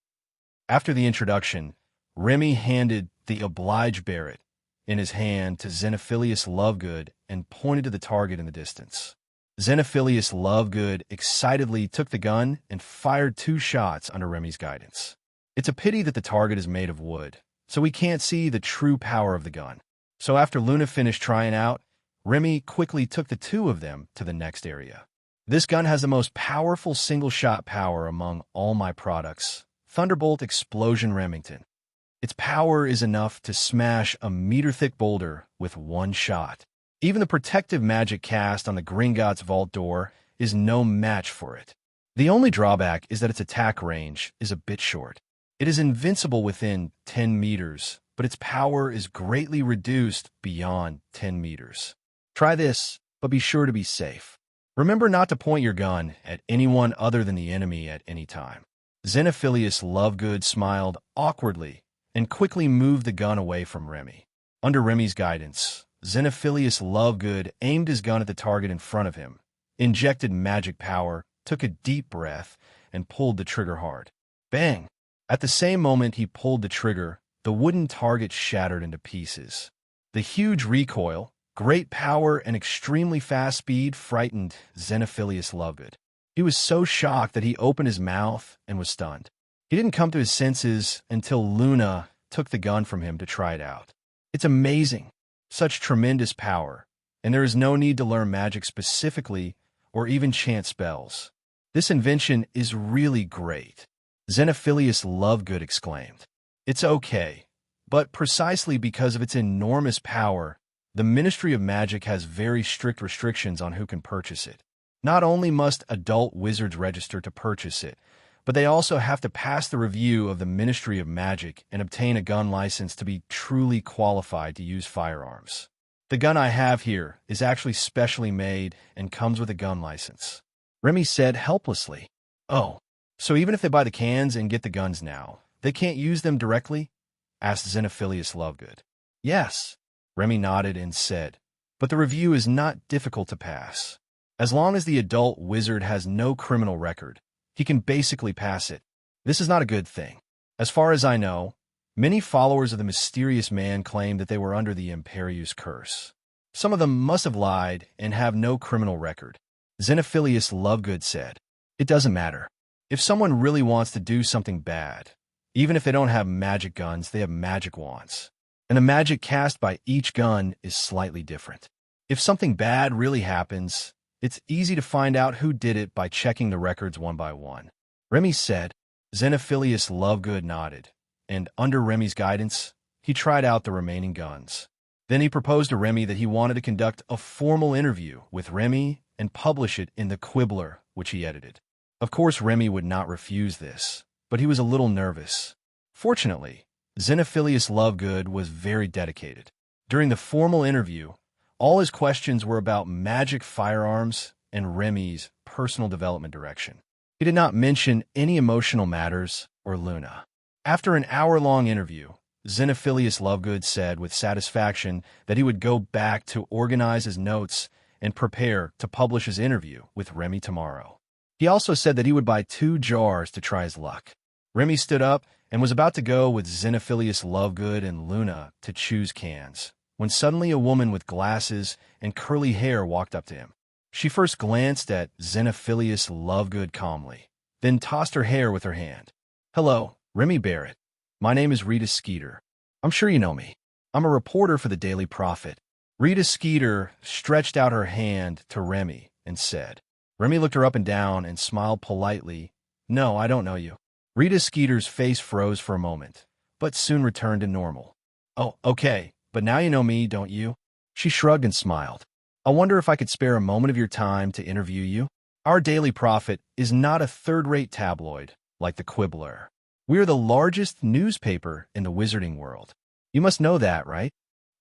After the introduction, Remy handed the Oblige Barrett in his hand to Xenophilius Lovegood and pointed to the target in the distance. Xenophilius Lovegood excitedly took the gun and fired 2 shots under Remy's guidance. It's a pity that the target is made of wood, so we can't see the true power of the gun. So after Luna finished trying out, Remy quickly took the 2 of them to the next area. This gun has the most powerful single-shot power among all my products, Thunderbolt Explosion Remington. Its power is enough to smash a meter-thick boulder with 1 shot. Even the protective magic cast on the Gringotts vault door is no match for it. The only drawback is that its attack range is a bit short. It is invincible within 10 meters, but its power is greatly reduced beyond 10 meters. Try this, but be sure to be safe. Remember not to point your gun at anyone other than the enemy at any time. Xenophilius Lovegood smiled awkwardly and quickly moved the gun away from Remy. Under Remy's guidance, Xenophilius Lovegood aimed his gun at the target in front of him, injected magic power, took a deep breath, and pulled the trigger hard. Bang! At the same moment he pulled the trigger, the wooden target shattered into pieces. The huge recoil, great power, and extremely fast speed frightened Xenophilius Lovegood. He was so shocked that he opened his mouth and was stunned. He didn't come to his senses until Luna took the gun from him to try it out. It's amazing. Such tremendous power, and there is no need to learn magic specifically or even chant spells. This invention is really great, Xenophilius Lovegood exclaimed. It's okay, but precisely because of its enormous power, the Ministry of Magic has very strict restrictions on who can purchase it. Not only must adult wizards register to purchase it, but they also have to pass the review of the Ministry of Magic and obtain a gun license to be truly qualified to use firearms. The gun I have here is actually specially made and comes with a gun license. Remy said helplessly. Oh, so even if they buy the cans and get the guns now, they can't use them directly? Asked Xenophilius Lovegood. Yes. Remy nodded and said, but the review is not difficult to pass. As long as the adult wizard has no criminal record, he can basically pass it. This is not a good thing. As far as I know, Many followers of the mysterious man claimed that they were under the Imperius curse. Some of them must have lied and have no criminal record. Xenophilius Lovegood said, "It doesn't matter. If someone really wants to do something bad, even if they don't have magic guns, they have magic wands. And the magic cast by each gun is slightly different. If something bad really happens, it's easy to find out who did it by checking the records one by one." Remy said. Xenophilius Lovegood nodded, and under Remy's guidance, he tried out the remaining guns. Then he proposed to Remy that he wanted to conduct a formal interview with Remy and publish it in the Quibbler, which he edited. Of course, Remy would not refuse this, but he was a little nervous. Fortunately, Xenophilius Lovegood was very dedicated. During the formal interview, all his questions were about magic firearms and Remy's personal development direction. He did not mention any emotional matters or Luna. After an hour-long interview, Xenophilius Lovegood said with satisfaction that he would go back to organize his notes and prepare to publish his interview with Remy tomorrow. He also said that he would buy 2 jars to try his luck. Remy stood up and was about to go with Xenophilius Lovegood and Luna to choose cans, when suddenly a woman with glasses and curly hair walked up to him. She first glanced at Xenophilius Lovegood calmly, then tossed her hair with her hand. "Hello, Remy Barrett. My name is Rita Skeeter. I'm sure you know me. I'm a reporter for the Daily Prophet." Rita Skeeter stretched out her hand to Remy and said. Remy looked her up and down and smiled politely. "No, I don't know you." Rita Skeeter's face froze for a moment, but soon returned to normal. "Oh, okay, but now you know me, don't you?" She shrugged and smiled. "I wonder if I could spare a moment of your time to interview you. Our Daily Prophet is not a third-rate tabloid like the Quibbler. We are the largest newspaper in the wizarding world. You must know that, right?"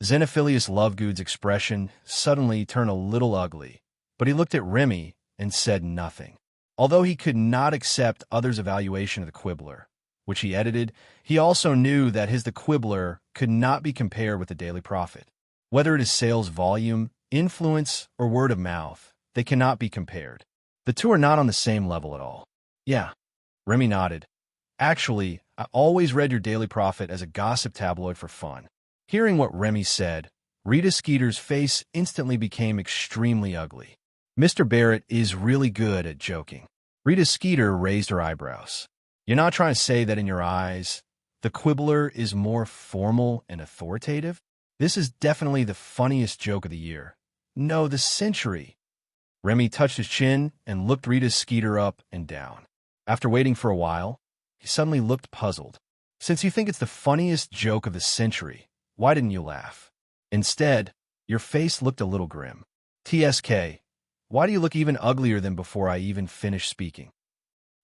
Xenophilius Lovegood's expression suddenly turned a little ugly, but he looked at Remy and said nothing. Although he could not accept others' evaluation of the Quibbler, which he edited, he also knew that The Quibbler could not be compared with the Daily Prophet. Whether it is sales volume, influence, or word of mouth, they cannot be compared. The two are not on the same level at all. "Yeah." Remy nodded. "Actually, I always read your Daily Prophet as a gossip tabloid for fun." Hearing what Remy said, Rita Skeeter's face instantly became extremely ugly. Mr. Barrett is really good at joking. Rita Skeeter raised her eyebrows. "You're not trying to say that in your eyes, the Quibbler is more formal and authoritative? This is definitely the funniest joke of the year. No, the century." Remy touched his chin and looked Rita Skeeter up and down. After waiting for a while, he suddenly looked puzzled. "Since you think it's the funniest joke of the century, why didn't you laugh? Instead, your face looked a little grim. TSK, why do you look even uglier than before I even finished speaking?"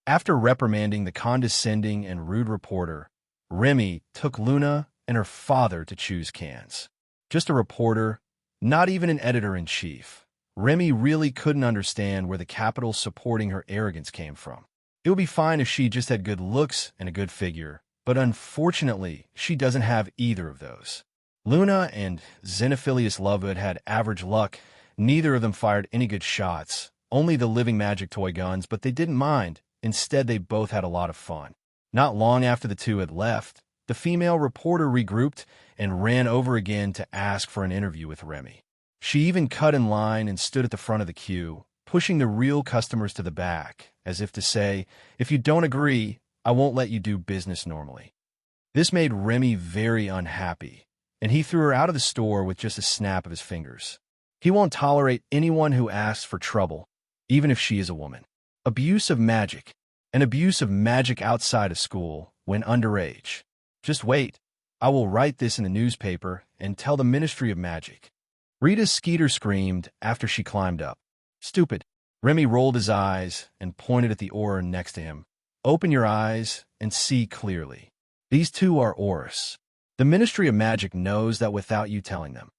After reprimanding the condescending and rude reporter, Remy took Luna and her father to choose cans. Just a reporter, not even an editor-in-chief. Remy really couldn't understand where the capital supporting her arrogance came from. It would be fine if she just had good looks and a good figure, but unfortunately, she doesn't have either of those. Luna and Xenophilius Lovegood had average luck. Neither of them fired any good shots, only the living magic toy guns, but they didn't mind. Instead, they both had a lot of fun. Not long after the two had left, the female reporter regrouped and ran over again to ask for an interview with Remy. She even cut in line and stood at the front of the queue, pushing the real customers to the back, as if to say, "If you don't agree, I won't let you do business normally." This made Remy very unhappy, and he threw her out of the store with just a snap of his fingers. He won't tolerate anyone who asks for trouble, even if she is a woman. Abuse of magic, and abuse of magic outside of school when underage. Just wait. I will write this in the newspaper and tell the Ministry of Magic. Rita Skeeter screamed after she climbed up. "Stupid." Remy rolled his eyes and pointed at the aura next to him. "Open your eyes and see clearly. These two are auras. The Ministry of Magic knows that without you telling them."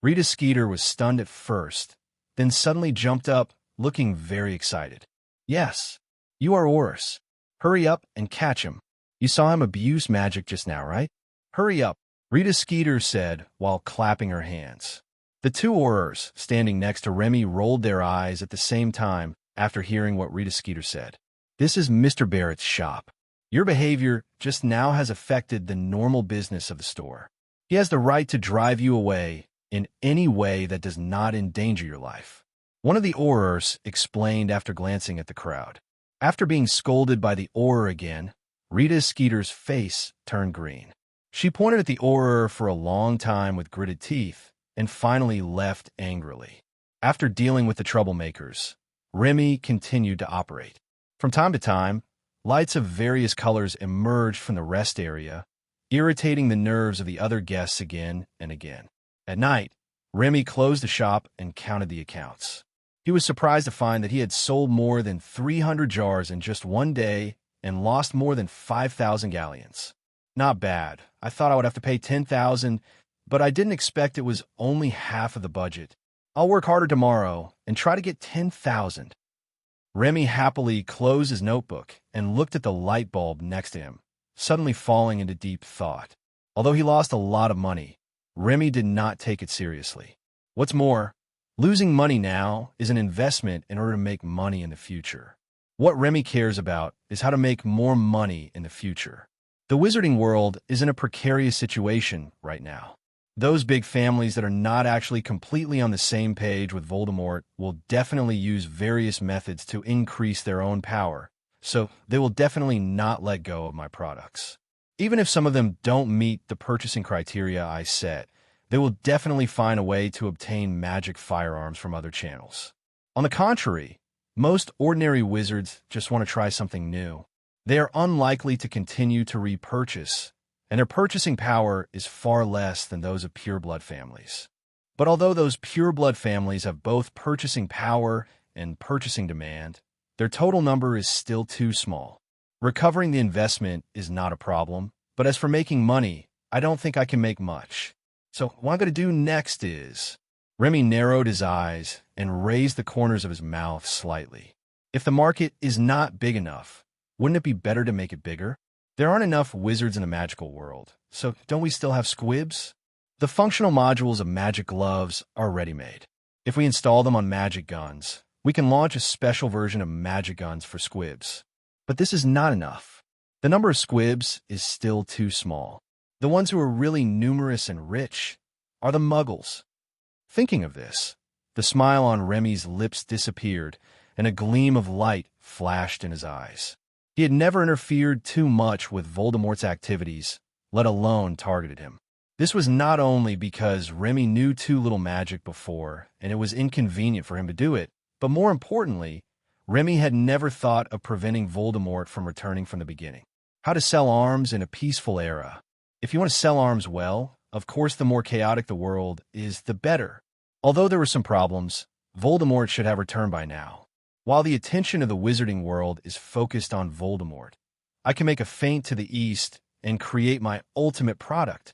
Rita Skeeter was stunned at first, then suddenly jumped up, looking very excited. "Yes, you are auras. Hurry up and catch him. You saw him abuse magic just now, right? Hurry up," Rita Skeeter said while clapping her hands. The two auras standing next to Remy rolled their eyes at the same time after hearing what Rita Skeeter said. "This is Mr. Barrett's shop. Your behavior just now has affected the normal business of the store. He has the right to drive you away in any way that does not endanger your life. One of the Aurors explained after glancing at the crowd. After being scolded by the Auror again, Rita Skeeter's face turned green. She pointed at the Auror for a long time with gritted teeth and finally left angrily. After dealing with the troublemakers, Remy continued to operate. From time to time, lights of various colors emerged from the rest area, irritating the nerves of the other guests again and again. At night, Remy closed the shop and counted the accounts. He was surprised to find that he had sold more than 300 jars in just one day and lost more than 5,000 galleons. Not bad. I thought I would have to pay 10,000, but I didn't expect it was only half of the budget. I'll work harder tomorrow and try to get 10,000. Remy happily closed his notebook and looked at the light bulb next to him, suddenly falling into deep thought. Although he lost a lot of money, Remy did not take it seriously. What's more, losing money now is an investment in order to make money in the future. What Remy cares about is how to make more money in the future. The wizarding world is in a precarious situation right now. Those big families that are not actually completely on the same page with Voldemort will definitely use various methods to increase their own power, so they will definitely not let go of my products. Even if some of them don't meet the purchasing criteria I set, they will definitely find a way to obtain magic firearms from other channels. On the contrary, most ordinary wizards just want to try something new. They are unlikely to continue to repurchase, and their purchasing power is far less than those of pureblood families. But although those pureblood families have both purchasing power and purchasing demand, their total number is still too small. Recovering the investment is not a problem, but as for making money, I don't think I can make much. So what I'm going to do next is... Remy narrowed his eyes and raised the corners of his mouth slightly. If the market is not big enough, wouldn't it be better to make it bigger? There aren't enough wizards in the magical world, so don't we still have squibs? The functional modules of magic gloves are ready-made. If we install them on magic guns, we can launch a special version of magic guns for squibs. But this is not enough. The number of squibs is still too small. The ones who are really numerous and rich are the muggles. Thinking of this, the smile on Remy's lips disappeared, and a gleam of light flashed in his eyes. He had never interfered too much with Voldemort's activities, let alone targeted him. This was not only because Remy knew too little magic before, and it was inconvenient for him to do it, but more importantly, Remy had never thought of preventing Voldemort from returning from the beginning. How to sell arms in a peaceful era. If you want to sell arms well, of course the more chaotic the world is, the better. Although there were some problems, Voldemort should have returned by now. While the attention of the wizarding world is focused on Voldemort, I can make a feint to the east and create my ultimate product.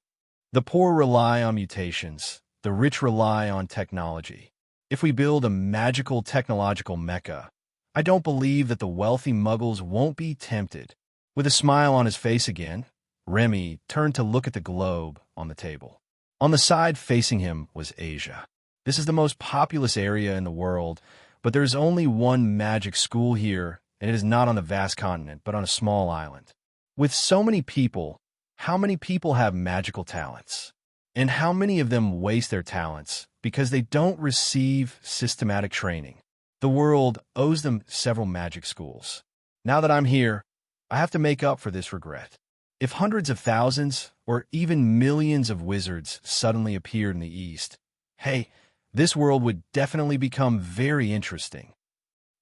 The poor rely on mutations, the rich rely on technology. If we build a magical technological mecca, I don't believe that the wealthy muggles won't be tempted. With a smile on his face again, Remy turned to look at the globe on the table. On the side facing him was Asia. This is the most populous area in the world, but there is only one magic school here, and it is not on the vast continent, but on a small island. With so many people, how many people have magical talents? And how many of them waste their talents because they don't receive systematic training? The world owes them several magic schools. Now that I'm here, I have to make up for this regret. If hundreds of thousands, or even millions of wizards suddenly appeared in the East, hey, this world would definitely become very interesting.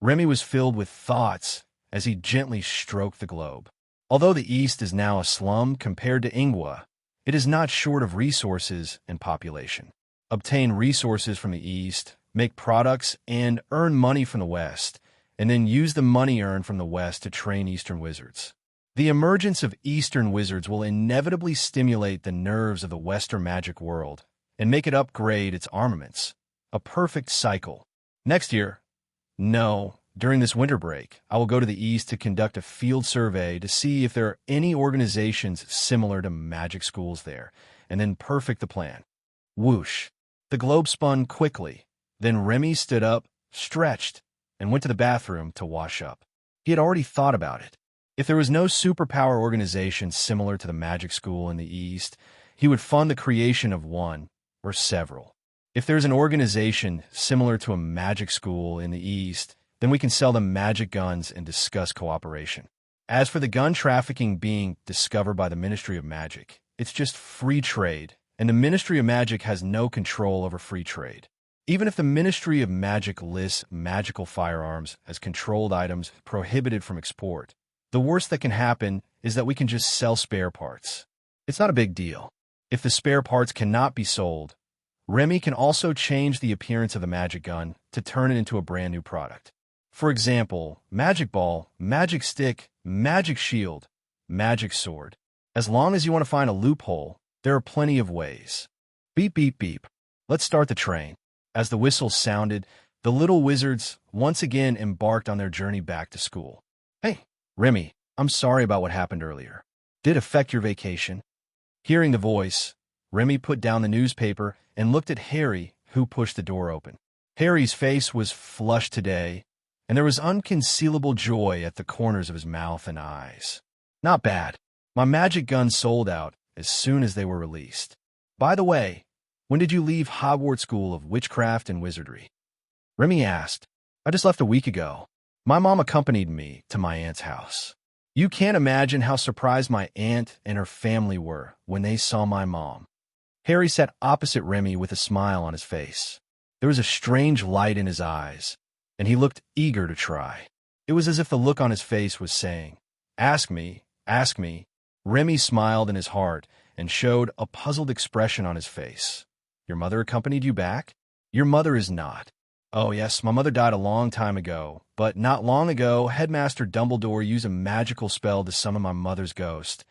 Remy was filled with thoughts as he gently stroked the globe. Although the East is now a slum compared to Ingwa, it is not short of resources and population. Obtain resources from the East, make products, and earn money from the West, and then use the money earned from the West to train Eastern wizards. The emergence of Eastern wizards will inevitably stimulate the nerves of the Western magic world and make it upgrade its armaments. A perfect cycle. Next year, during this winter break, I will go to the East to conduct a field survey to see if there are any organizations similar to magic schools there, and then perfect the plan. Whoosh. The globe spun quickly. Then Remy stood up, stretched, and went to the bathroom to wash up. He had already thought about it. If there was no superpower organization similar to the magic school in the East, he would fund the creation of one or several. If there's an organization similar to a magic school in the East, then we can sell them magic guns and discuss cooperation. As for the gun trafficking being discovered by the Ministry of Magic, it's just free trade, and the Ministry of Magic has no control over free trade. Even if the Ministry of Magic lists magical firearms as controlled items prohibited from export, the worst that can happen is that we can just sell spare parts. It's not a big deal. If the spare parts cannot be sold, Remy can also change the appearance of the magic gun to turn it into a brand new product. For example, magic ball, magic stick, magic shield, magic sword. As long as you want to find a loophole, there are plenty of ways. Beep, beep, beep. Let's start the train. As the whistle sounded, the little wizards once again embarked on their journey back to school. Hey, Remy, I'm sorry about what happened earlier. Did it affect your vacation? Hearing the voice, Remy put down the newspaper and looked at Harry, who pushed the door open. Harry's face was flushed today, and there was unconcealable joy at the corners of his mouth and eyes. Not bad. My magic guns sold out as soon as they were released. By the way, when did you leave Hogwarts School of Witchcraft and Wizardry? Remy asked. I just left a week ago. My mom accompanied me to my aunt's house. You can't imagine how surprised my aunt and her family were when they saw my mom. Harry sat opposite Remy with a smile on his face. There was a strange light in his eyes, and he looked eager to try. It was as if the look on his face was saying, Ask me, ask me. Remy smiled in his heart and showed a puzzled expression on his face. Your mother accompanied you back? Your mother is not. Oh yes, my mother died a long time ago, but not long ago, Headmaster Dumbledore used a magical spell to summon my mother's ghost.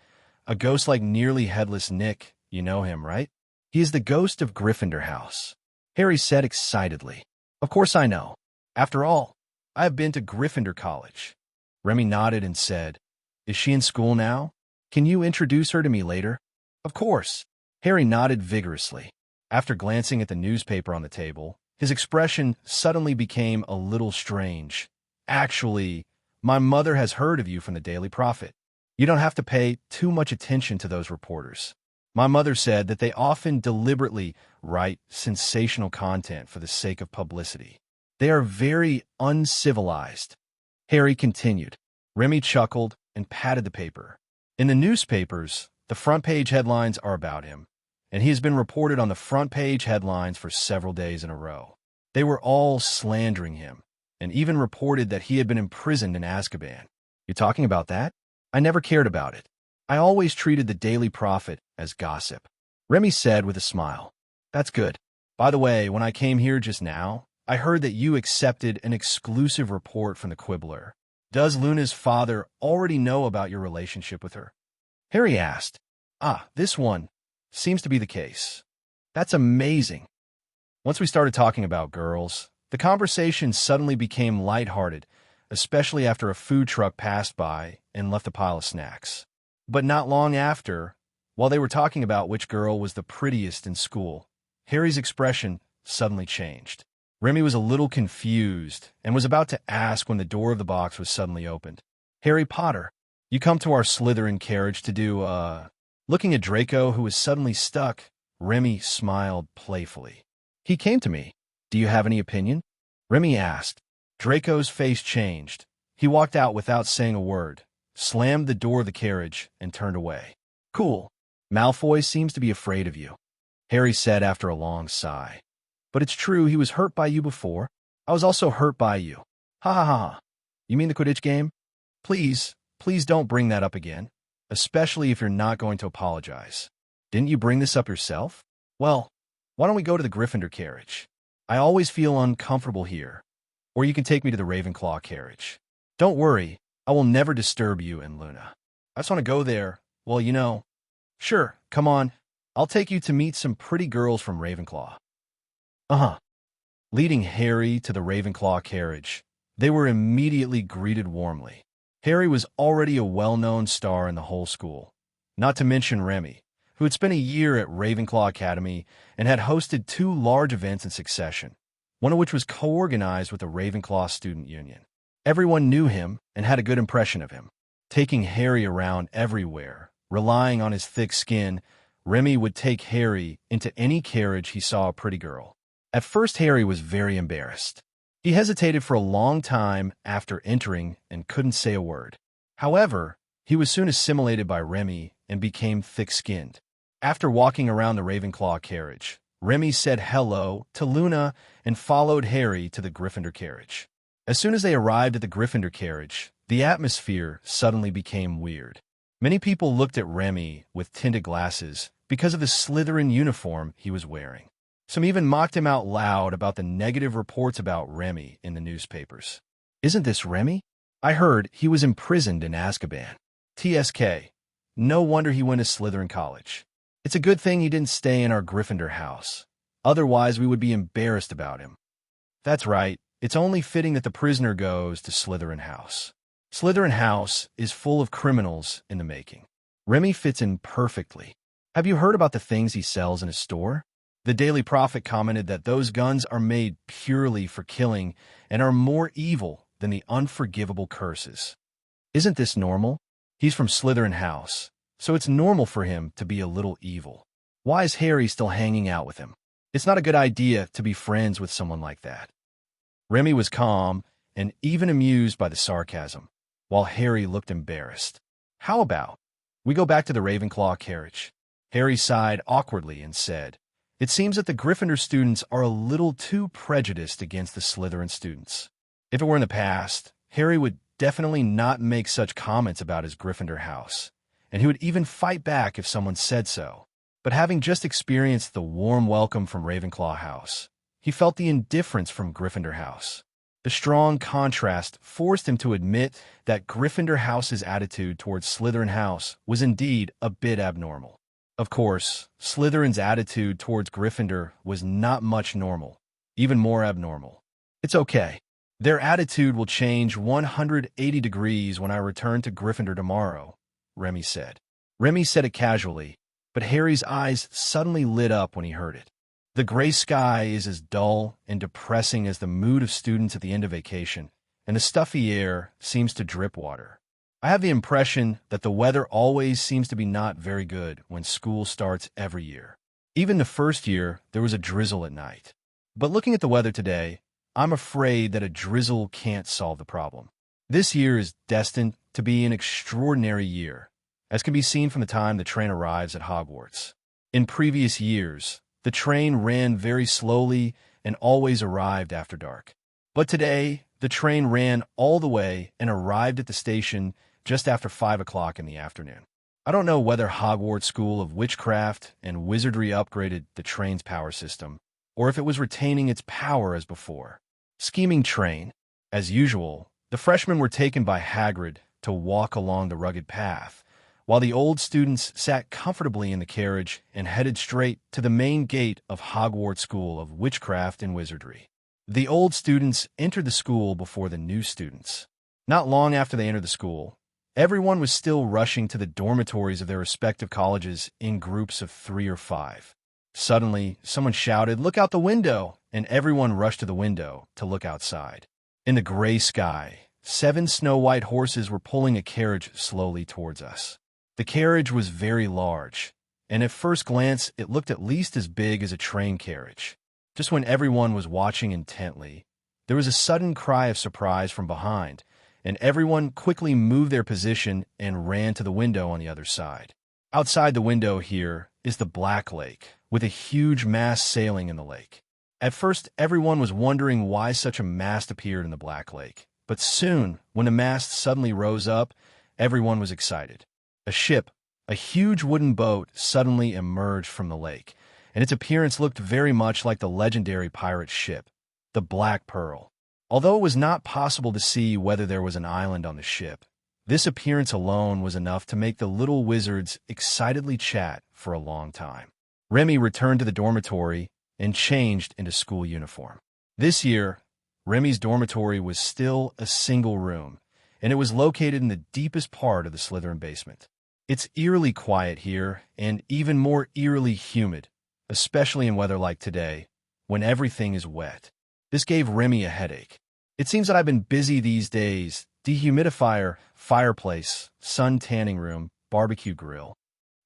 A ghost like nearly headless Nick, you know him, right? He is the ghost of Gryffindor House. Harry said excitedly. Of course I know. After all, I have been to Gryffindor College. Remy nodded and said, Is she in school now? Can you introduce her to me later? Of course. Harry nodded vigorously. After glancing at the newspaper on the table, his expression suddenly became a little strange. Actually, my mother has heard of you from the Daily Prophet. You don't have to pay too much attention to those reporters. My mother said that they often deliberately write sensational content for the sake of publicity. They are very uncivilized. Harry continued. Remy chuckled and patted the paper. In the newspapers, the front-page headlines are about him, and he has been reported on the front-page headlines for several days in a row. They were all slandering him, and even reported that he had been imprisoned in Azkaban. You talking about that? I never cared about it. I always treated the Daily Prophet as gossip. Remy said with a smile. That's good. By the way, when I came here just now, I heard that you accepted an exclusive report from the Quibbler. Does Luna's father already know about your relationship with her? Harry asked. This one seems to be the case. That's amazing. Once we started talking about girls, the conversation suddenly became lighthearted, especially after a food truck passed by and left a pile of snacks. But not long after, while they were talking about which girl was the prettiest in school, Harry's expression suddenly changed. Remy was a little confused and was about to ask when the door of the box was suddenly opened. Harry Potter, you come to our Slytherin carriage to do, Looking at Draco, who was suddenly stuck, Remy smiled playfully. He came to me. Do you have any opinion? Remy asked. Draco's face changed. He walked out without saying a word, slammed the door of the carriage, and turned away. Cool. Malfoy seems to be afraid of you, Harry said after a long sigh. But it's true he was hurt by you before. I was also hurt by you. Ha ha ha. You mean the Quidditch game? Please don't bring that up again. Especially if you're not going to apologize. Didn't you bring this up yourself? Well, why don't we go to the Gryffindor carriage? I always feel uncomfortable here. Or you can take me to the Ravenclaw carriage. Don't worry, I will never disturb you and Luna. I just want to go there. Well, you know. Sure, come on. I'll take you to meet some pretty girls from Ravenclaw. Leading Harry to the Ravenclaw carriage, they were immediately greeted warmly. Harry was already a well-known star in the whole school, not to mention Remy, who had spent a year at Ravenclaw Academy and had hosted 2 large events in succession, one of which was co-organized with the Ravenclaw Student Union. Everyone knew him and had a good impression of him. taking Harry around everywhere. Relying on his thick skin, Remy would take Harry into any carriage he saw a pretty girl. At first, Harry was very embarrassed. He hesitated for a long time after entering and couldn't say a word. However, he was soon assimilated by Remy and became thick-skinned. After walking around the Ravenclaw carriage, Remy said hello to Luna and followed Harry to the Gryffindor carriage. As soon as they arrived at the Gryffindor carriage, the atmosphere suddenly became weird. Many people looked at Remy with tinted glasses because of the Slytherin uniform he was wearing. Some even mocked him out loud about the negative reports about Remy in the newspapers. "Isn't this Remy? I heard he was imprisoned in Azkaban. TSK. No wonder he went to Slytherin College. It's a good thing he didn't stay in our Gryffindor house. Otherwise, we would be embarrassed about him." That's right. It's only fitting that the prisoner goes to Slytherin House. Slytherin House is full of criminals in the making. Remy fits in perfectly. Have you heard about the things he sells in his store? The Daily Prophet commented that those guns are made purely for killing and are more evil than the unforgivable curses. Isn't this normal? He's from Slytherin House, so it's normal for him to be a little evil. Why is Harry still hanging out with him? It's not a good idea to be friends with someone like that. Remy was calm and even amused by the sarcasm, while Harry looked embarrassed. How about we go back to the Ravenclaw carriage? Harry sighed awkwardly and said, "It seems that the Gryffindor students are a little too prejudiced against the Slytherin students." If it were in the past, Harry would definitely not make such comments about his Gryffindor house, and he would even fight back if someone said so. But having just experienced the warm welcome from Ravenclaw House, he felt the indifference from Gryffindor House. The strong contrast forced him to admit that Gryffindor House's attitude towards Slytherin House was indeed a bit abnormal. Of course, Slytherin's attitude towards Gryffindor was not much normal, even more abnormal. It's okay. Their attitude will change 180 degrees when I return to Gryffindor tomorrow, Remy said. Remy said it casually, but Harry's eyes suddenly lit up when he heard it. The gray sky is as dull and depressing as the mood of students at the end of vacation, and the stuffy air seems to drip water. I have the impression that the weather always seems to be not very good when school starts every year. Even the first year, there was a drizzle at night. But looking at the weather today, I'm afraid that a drizzle can't solve the problem. This year is destined to be an extraordinary year, as can be seen from the time the train arrives at Hogwarts. In previous years, the train ran very slowly and always arrived after dark. But today, the train ran all the way and arrived at the station just after 5 o'clock in the afternoon. I don't know whether Hogwarts School of Witchcraft and Wizardry upgraded the train's power system, or if it was retaining its power as before. Scheming train. As usual, the freshmen were taken by Hagrid to walk along the rugged path, while the old students sat comfortably in the carriage and headed straight to the main gate of Hogwarts School of Witchcraft and Wizardry. The old students entered the school before the new students. Not long after they entered the school, everyone was still rushing to the dormitories of their respective colleges in groups of 3 or 5. Suddenly, someone shouted, "Look out the window!" and everyone rushed to the window to look outside. In the gray sky, 7 snow-white horses were pulling a carriage slowly towards us. The carriage was very large, and at first glance it looked at least as big as a train carriage. Just when everyone was watching intently, there was a sudden cry of surprise from behind, and everyone quickly moved their position and ran to the window on the other side. Outside the window here is the Black Lake, with a huge mast sailing in the lake. At first, everyone was wondering why such a mast appeared in the Black Lake, but soon, when the mast suddenly rose up, everyone was excited. A ship, a huge wooden boat, suddenly emerged from the lake, and its appearance looked very much like the legendary pirate ship, the Black Pearl. Although it was not possible to see whether there was an island on the ship, this appearance alone was enough to make the little wizards excitedly chat for a long time. Remy returned to the dormitory and changed into school uniform. This year, Remy's dormitory was still a single room, and it was located in the deepest part of the Slytherin basement. It's eerily quiet here, and even more eerily humid, especially in weather like today, when everything is wet. This gave Remy a headache. It seems that I've been busy these days. Dehumidifier, fireplace, sun tanning room, barbecue grill.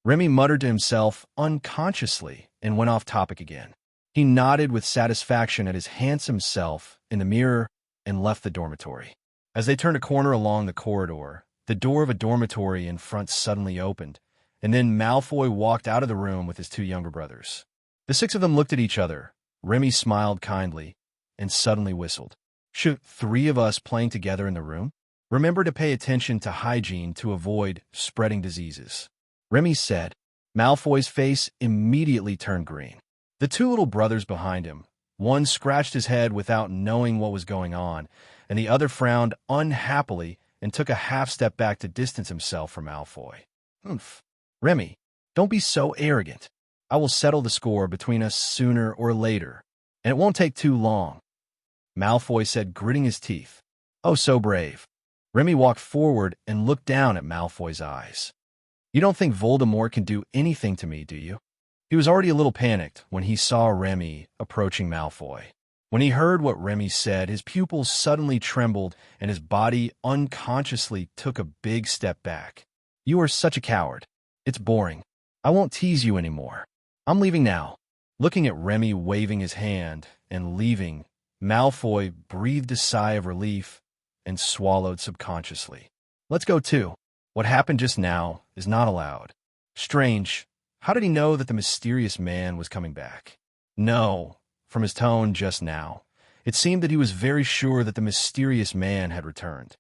Remy muttered to himself unconsciously and went off topic again. He nodded with satisfaction at his handsome self in the mirror and left the dormitory. As they turned a corner along the corridor, the door of a dormitory in front suddenly opened, and then Malfoy walked out of the room with his two younger brothers. The six of them looked at each other. Remy smiled kindly and suddenly whistled. Should three of us playing together in the room? Remember to pay attention to hygiene to avoid spreading diseases, Remy said. Malfoy's face immediately turned green. The two little brothers behind him, one scratched his head without knowing what was going on, and the other frowned unhappily and took a half step back to distance himself from Malfoy. Humph. Remy, don't be so arrogant. I will settle the score between us sooner or later, and it won't take too long, Malfoy said, gritting his teeth. Oh, so brave. Remy walked forward and looked down at Malfoy's eyes. You don't think Voldemort can do anything to me, do you? He was already a little panicked when he saw Remy approaching Malfoy. When he heard what Remy said, his pupils suddenly trembled and his body unconsciously took a big step back. You are such a coward. It's boring. I won't tease you anymore. I'm leaving now. Looking at Remy waving his hand and leaving, Malfoy breathed a sigh of relief and swallowed subconsciously. Let's go too. What happened just now is not allowed. Strange. How did he know that the mysterious man was coming back? No, from his tone just now, it seemed that he was very sure that the mysterious man had returned.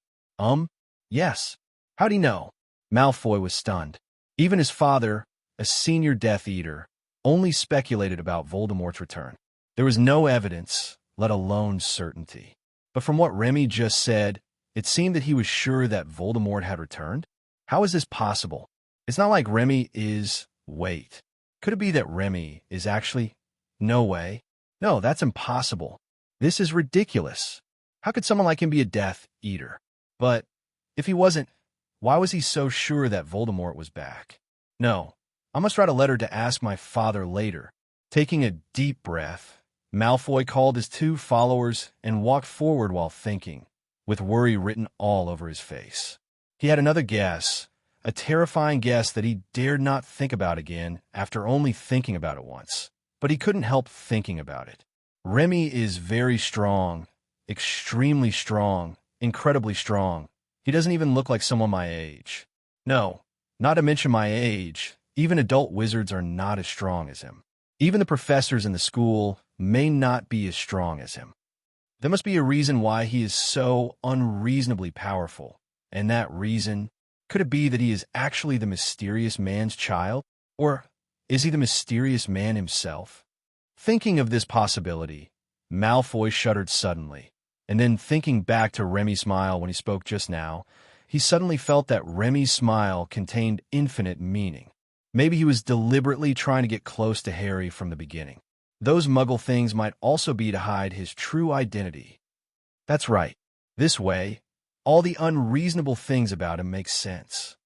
Yes. How'd he know? Malfoy was stunned. Even his father, a senior Death Eater, only speculated about Voldemort's return. There was no evidence, let alone certainty. But from what Remy just said, it seemed that he was sure that Voldemort had returned. How is this possible? It's not like Remy is... Wait. Could it be that Remy is actually... No way. No, that's impossible. This is ridiculous. How could someone like him be a Death Eater? But if he wasn't, why was he so sure that Voldemort was back? No, I must write a letter to ask my father later. Taking a deep breath, Malfoy called his two followers and walked forward while thinking, with worry written all over his face. He had another guess, a terrifying guess that he dared not think about again after only thinking about it once. But he couldn't help thinking about it. Remy is very strong, extremely strong, incredibly strong. He doesn't even look like someone my age. No, not to mention my age, even adult wizards are not as strong as him. Even the professors in the school may not be as strong as him. There must be a reason why he is so unreasonably powerful. And that reason, could it be that he is actually the mysterious man's child? Or is he the mysterious man himself? Thinking of this possibility, Malfoy shuddered suddenly, and then thinking back to Remy's smile when he spoke just now, he suddenly felt that Remy's smile contained infinite meaning. Maybe he was deliberately trying to get close to Harry from the beginning. Those muggle things might also be to hide his true identity. That's right. This way, all the unreasonable things about him make sense.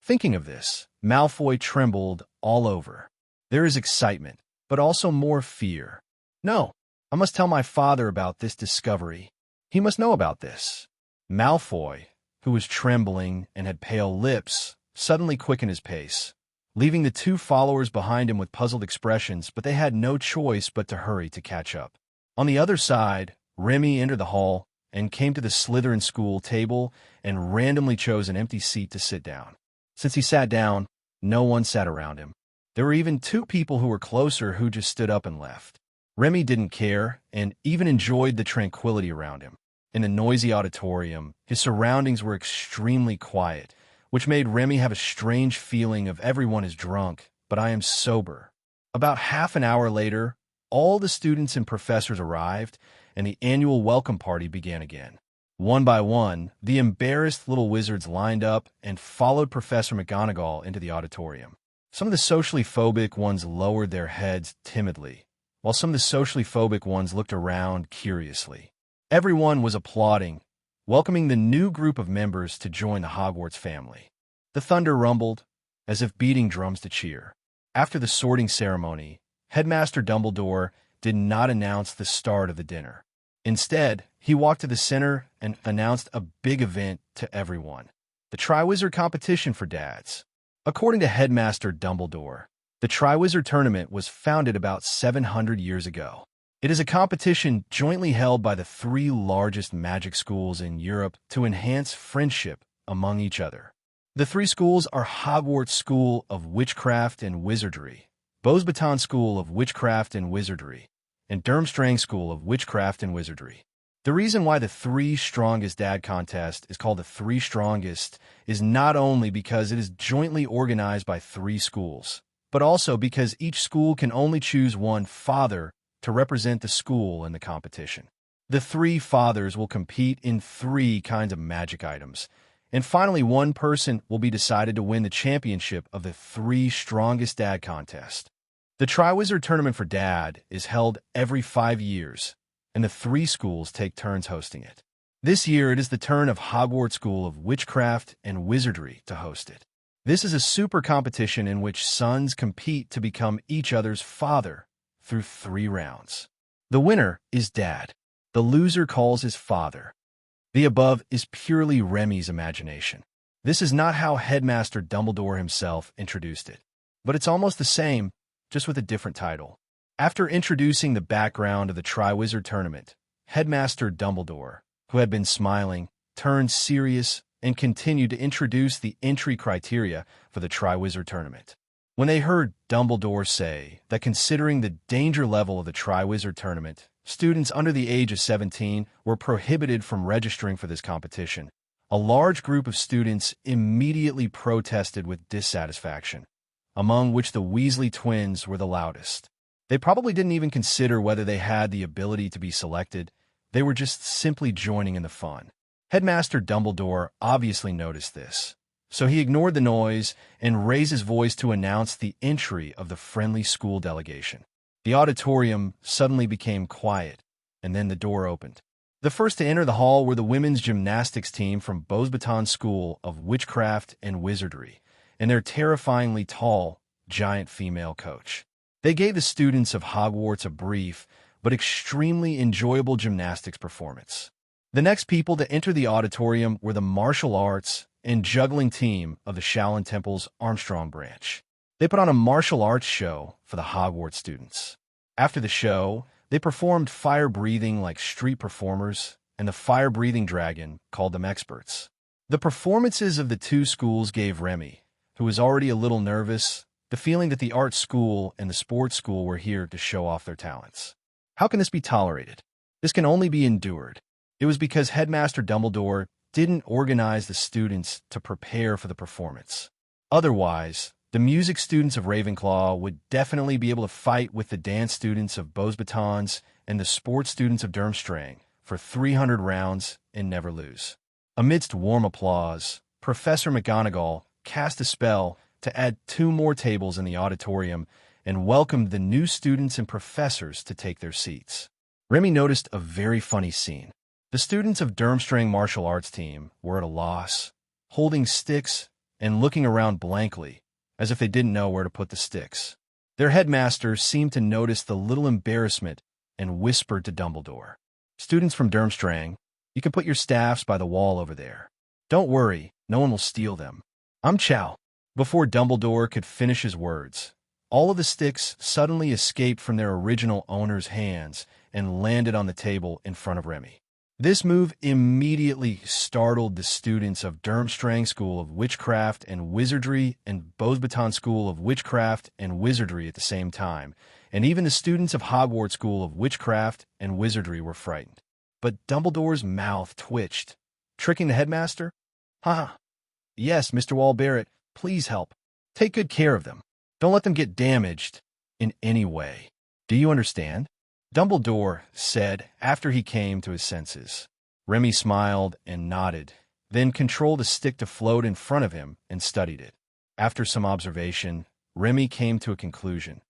Thinking of this, Malfoy trembled all over. There is excitement, but also more fear. No, I must tell my father about this discovery. He must know about this. Malfoy, who was trembling and had pale lips, suddenly quickened his pace, leaving the two followers behind him with puzzled expressions, but they had no choice but to hurry to catch up. On the other side, Remy entered the hall and came to the Slytherin school table and randomly chose an empty seat to sit down. Since he sat down, no one sat around him. There were even two people who were closer who just stood up and left. Remy didn't care and even enjoyed the tranquility around him. In the noisy auditorium, his surroundings were extremely quiet, which made Remy have a strange feeling of everyone is drunk, but I am sober. About half an hour later, all the students and professors arrived, and the annual welcome party began again. One by one, the embarrassed little wizards lined up and followed Professor McGonagall into the auditorium. Some of the socially phobic ones lowered their heads timidly, while some of the socially phobic ones looked around curiously. Everyone was applauding, welcoming the new group of members to join the Hogwarts family. The thunder rumbled, as if beating drums to cheer. After the sorting ceremony, Headmaster Dumbledore did not announce the start of the dinner. Instead, he walked to the center and announced a big event to everyone. The Triwizard Competition for Dads. According to Headmaster Dumbledore, the Triwizard Tournament was founded about 700 years ago. It is a competition jointly held by the three largest magic schools in Europe to enhance friendship among each other. The three schools are Hogwarts School of Witchcraft and Wizardry, Beauxbatons School of Witchcraft and Wizardry, and Durmstrang School of Witchcraft and Wizardry. The reason why the Three Strongest Dad contest is called the Three Strongest is not only because it is jointly organized by three schools, but also because each school can only choose one father to represent the school in the competition. The three fathers will compete in three kinds of magic items, and finally one person will be decided to win the championship of the Three Strongest Dad contest. The Triwizard Tournament for Dad is held every 5 years, and the three schools take turns hosting it. This year, it is the turn of Hogwarts School of Witchcraft and Wizardry to host it. This is a super competition in which sons compete to become each other's father through 3 rounds. The winner is Dad. The loser calls his father. The above is purely Remy's imagination. This is not how Headmaster Dumbledore himself introduced it, but it's almost the same, just with a different title. After introducing the background of the Triwizard Tournament, Headmaster Dumbledore, who had been smiling, turned serious and continued to introduce the entry criteria for the Triwizard Tournament. When they heard Dumbledore say that considering the danger level of the Triwizard Tournament, students under the age of 17 were prohibited from registering for this competition, a large group of students immediately protested with dissatisfaction, among which the Weasley twins were the loudest. They probably didn't even consider whether they had the ability to be selected. They were just simply joining in the fun. Headmaster Dumbledore obviously noticed this, so he ignored the noise and raised his voice to announce the entry of the friendly school delegation. The auditorium suddenly became quiet, and then the door opened. The first to enter the hall were the women's gymnastics team from Beauxbatons School of Witchcraft and Wizardry, and their terrifyingly tall, giant female coach. They gave the students of Hogwarts a brief but extremely enjoyable gymnastics performance. The next people to enter the auditorium were the martial arts and juggling team of the Shaolin Temple's Armstrong branch. They put on a martial arts show for the Hogwarts students. After the show, they performed fire-breathing like street performers, and the fire-breathing dragon called them experts. The performances of the two schools gave Remy, who was already a little nervous, the feeling that the art school and the sports school were here to show off their talents. How can this be tolerated? This can only be endured. It was because Headmaster Dumbledore didn't organize the students to prepare for the performance. Otherwise, the music students of Ravenclaw would definitely be able to fight with the dance students of Beauxbatons and the sports students of Durmstrang for 300 rounds and never lose. Amidst warm applause, Professor McGonagall cast a spell to add 2 more tables in the auditorium and welcomed the new students and professors to take their seats. Remy noticed a very funny scene. The students of Durmstrang martial arts team were at a loss, holding sticks and looking around blankly, as if they didn't know where to put the sticks. Their headmaster seemed to notice the little embarrassment and whispered to Dumbledore, "Students from Durmstrang, you can put your staffs by the wall over there. Don't worry, no one will steal them. I'm Chow." Before Dumbledore could finish his words, all of the sticks suddenly escaped from their original owner's hands and landed on the table in front of Remy. This move immediately startled the students of Durmstrang School of Witchcraft and Wizardry and Beauxbatons School of Witchcraft and Wizardry at the same time, and even the students of Hogwarts School of Witchcraft and Wizardry were frightened. But Dumbledore's mouth twitched. Tricking the headmaster? "Huh. Yes, Mr. Walbarrett, please help. Take good care of them. Don't let them get damaged in any way. Do you understand?" Dumbledore said after he came to his senses. Remy smiled and nodded, then controlled a stick to float in front of him and studied it. After some observation, Remy came to a conclusion.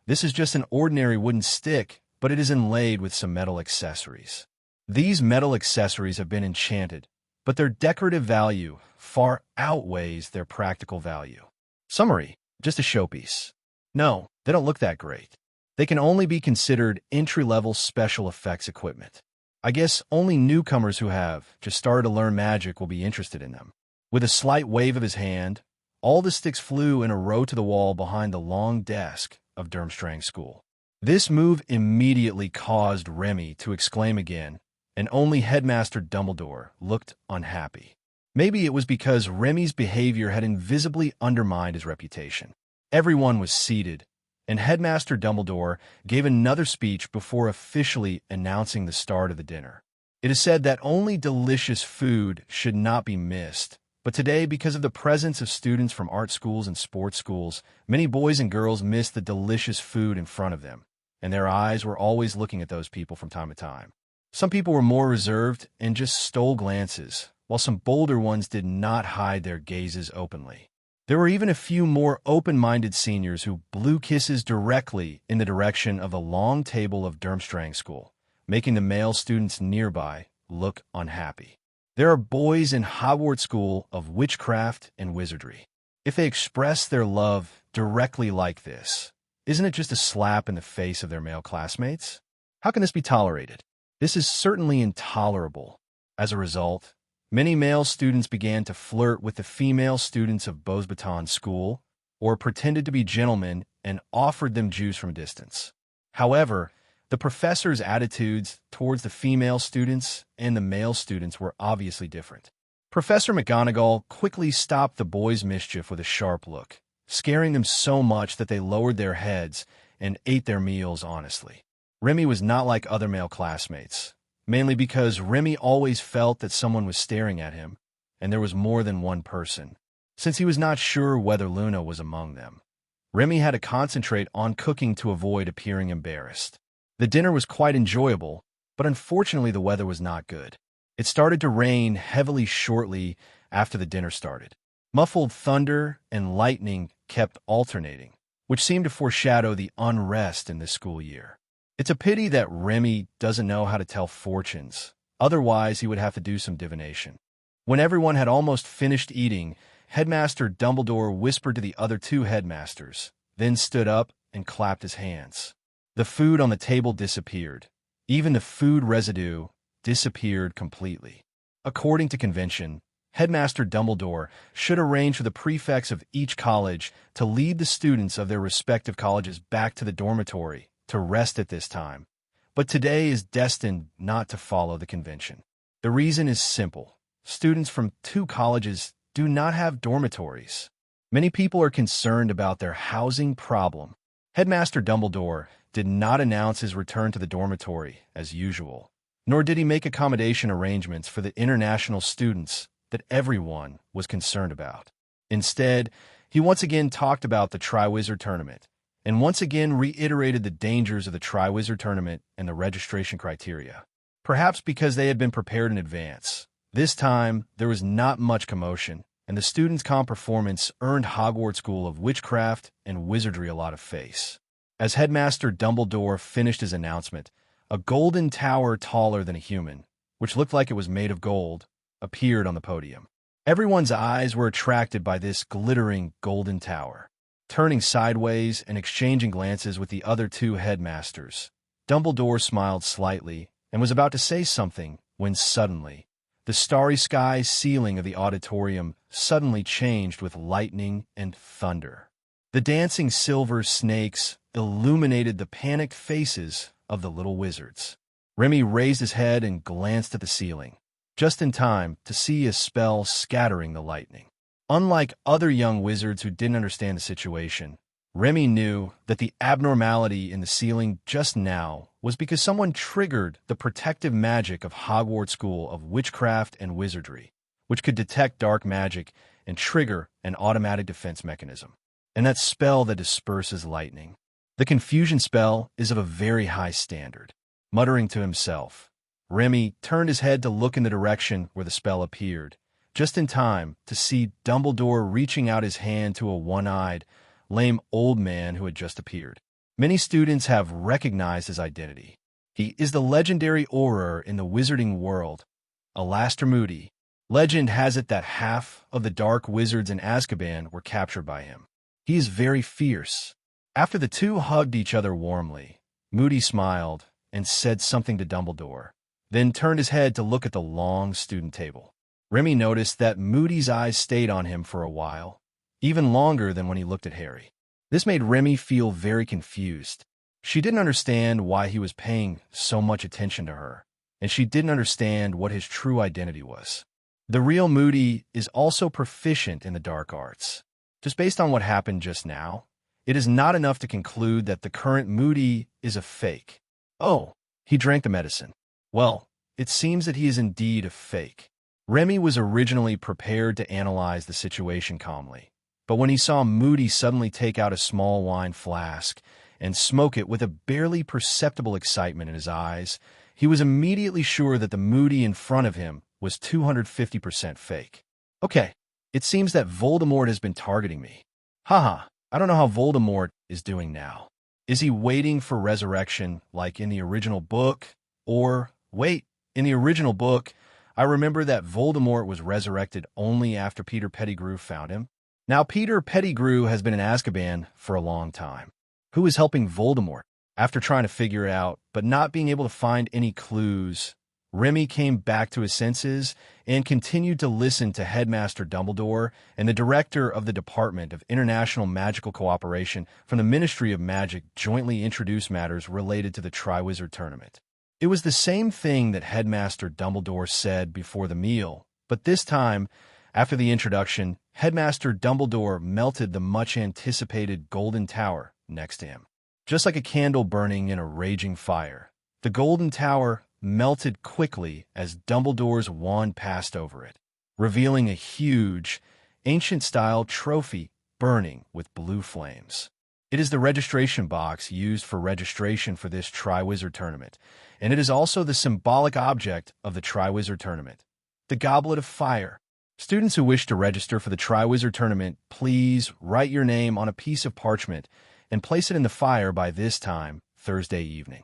This is just an ordinary wooden stick, but it is inlaid with some metal accessories. These metal accessories have been enchanted, but their decorative value far outweighs their practical value. Summary: just a showpiece. No, they don't look that great. They can only be considered entry-level special effects equipment. I guess only newcomers who have just started to learn magic will be interested in them. With a slight wave of his hand, all the sticks flew in a row to the wall behind the long desk of Durmstrang School. This move immediately caused Remy to exclaim again, and only Headmaster Dumbledore looked unhappy. Maybe it was because Remy's behavior had invisibly undermined his reputation. Everyone was seated, and Headmaster Dumbledore gave another speech before officially announcing the start of the dinner. It is said that only delicious food should not be missed, but today, because of the presence of students from art schools and sports schools, many boys and girls missed the delicious food in front of them, and their eyes were always looking at those people from time to time. Some people were more reserved and just stole glances, while some bolder ones did not hide their gazes openly. There were even a few more open-minded seniors who blew kisses directly in the direction of the long table of Durmstrang School, making the male students nearby look unhappy. There are boys in Hogwarts School of Witchcraft and Wizardry. If they express their love directly like this, isn't it just a slap in the face of their male classmates? How can this be tolerated? This is certainly intolerable. As a result, many male students began to flirt with the female students of Beauxbatons School, or pretended to be gentlemen and offered them juice from a distance. However, the professor's attitudes towards the female students and the male students were obviously different. Professor McGonagall quickly stopped the boys' mischief with a sharp look, scaring them so much that they lowered their heads and ate their meals honestly. Remy was not like other male classmates, mainly because Remy always felt that someone was staring at him, and there was more than one person, since he was not sure whether Luna was among them. Remy had to concentrate on cooking to avoid appearing embarrassed. The dinner was quite enjoyable, but unfortunately the weather was not good. It started to rain heavily shortly after the dinner started. Muffled thunder and lightning kept alternating, which seemed to foreshadow the unrest in this school year. It's a pity that Remy doesn't know how to tell fortunes, otherwise he would have to do some divination. When everyone had almost finished eating, Headmaster Dumbledore whispered to the other two headmasters, then stood up and clapped his hands. The food on the table disappeared. Even the food residue disappeared completely. According to convention, Headmaster Dumbledore should arrange for the prefects of each college to lead the students of their respective colleges back to the dormitory to rest at this time. But today is destined not to follow the convention. The reason is simple. Students from two colleges do not have dormitories. Many people are concerned about their housing problem. Headmaster Dumbledore did not announce his return to the dormitory as usual, nor did he make accommodation arrangements for the international students that everyone was concerned about. Instead, he once again talked about the Triwizard Tournament, and once again reiterated the dangers of the Triwizard Tournament and the registration criteria. Perhaps because they had been prepared in advance, this time there was not much commotion, and the students' comp performance earned Hogwarts School of Witchcraft and Wizardry a lot of face. As Headmaster Dumbledore finished his announcement, a golden tower taller than a human, which looked like it was made of gold, appeared on the podium. Everyone's eyes were attracted by this glittering golden tower. Turning sideways and exchanging glances with the other two headmasters, Dumbledore smiled slightly and was about to say something when suddenly, the starry sky ceiling of the auditorium suddenly changed with lightning and thunder. The dancing silver snakes illuminated the panicked faces of the little wizards. Remy raised his head and glanced at the ceiling, just in time to see a spell scattering the lightning. Unlike other young wizards who didn't understand the situation, Remy knew that the abnormality in the ceiling just now was because someone triggered the protective magic of Hogwarts School of Witchcraft and Wizardry, which could detect dark magic and trigger an automatic defense mechanism. And that spell that disperses lightning. The confusion spell is of a very high standard. Muttering to himself, Remy turned his head to look in the direction where the spell appeared, just in time to see Dumbledore reaching out his hand to a one-eyed, lame old man who had just appeared. Many students have recognized his identity. He is the legendary Auror in the wizarding world, Alastair Moody. Legend has it that half of the dark wizards in Azkaban were captured by him. He is very fierce. After the two hugged each other warmly, Moody smiled and said something to Dumbledore, then turned his head to look at the long student table. Remy noticed that Moody's eyes stayed on him for a while, even longer than when he looked at Harry. This made Remy feel very confused. She didn't understand why he was paying so much attention to her, and she didn't understand what his true identity was. The real Moody is also proficient in the dark arts. Just based on what happened just now, it is not enough to conclude that the current Moody is a fake. Oh, he drank the medicine. Well, it seems that he is indeed a fake. Remy was originally prepared to analyze the situation calmly, but when he saw Moody suddenly take out a small wine flask and smoke it with a barely perceptible excitement in his eyes, he was immediately sure that the Moody in front of him was 250% fake. Okay, it seems that Voldemort has been targeting me. Haha, I don't know how Voldemort is doing now. Is he waiting for resurrection like in the original book? Or, wait, in the original book, I remember that Voldemort was resurrected only after Peter Pettigrew found him. Now, Peter Pettigrew has been in Azkaban for a long time. Who is helping Voldemort? After trying to figure it out, but not being able to find any clues, Remy came back to his senses and continued to listen to Headmaster Dumbledore and the director of the Department of International Magical Cooperation from the Ministry of Magic jointly introduce matters related to the Triwizard Tournament. It was the same thing that Headmaster Dumbledore said before the meal, but this time, after the introduction, Headmaster Dumbledore melted the much-anticipated Golden Tower next to him. Just like a candle burning in a raging fire, the Golden Tower melted quickly as Dumbledore's wand passed over it, revealing a huge, ancient-style trophy burning with blue flames. It is the registration box used for registration for this Triwizard Tournament, and it is also the symbolic object of the Triwizard Tournament, the Goblet of Fire. Students who wish to register for the Triwizard Tournament, please write your name on a piece of parchment and place it in the fire by this time, Thursday evening.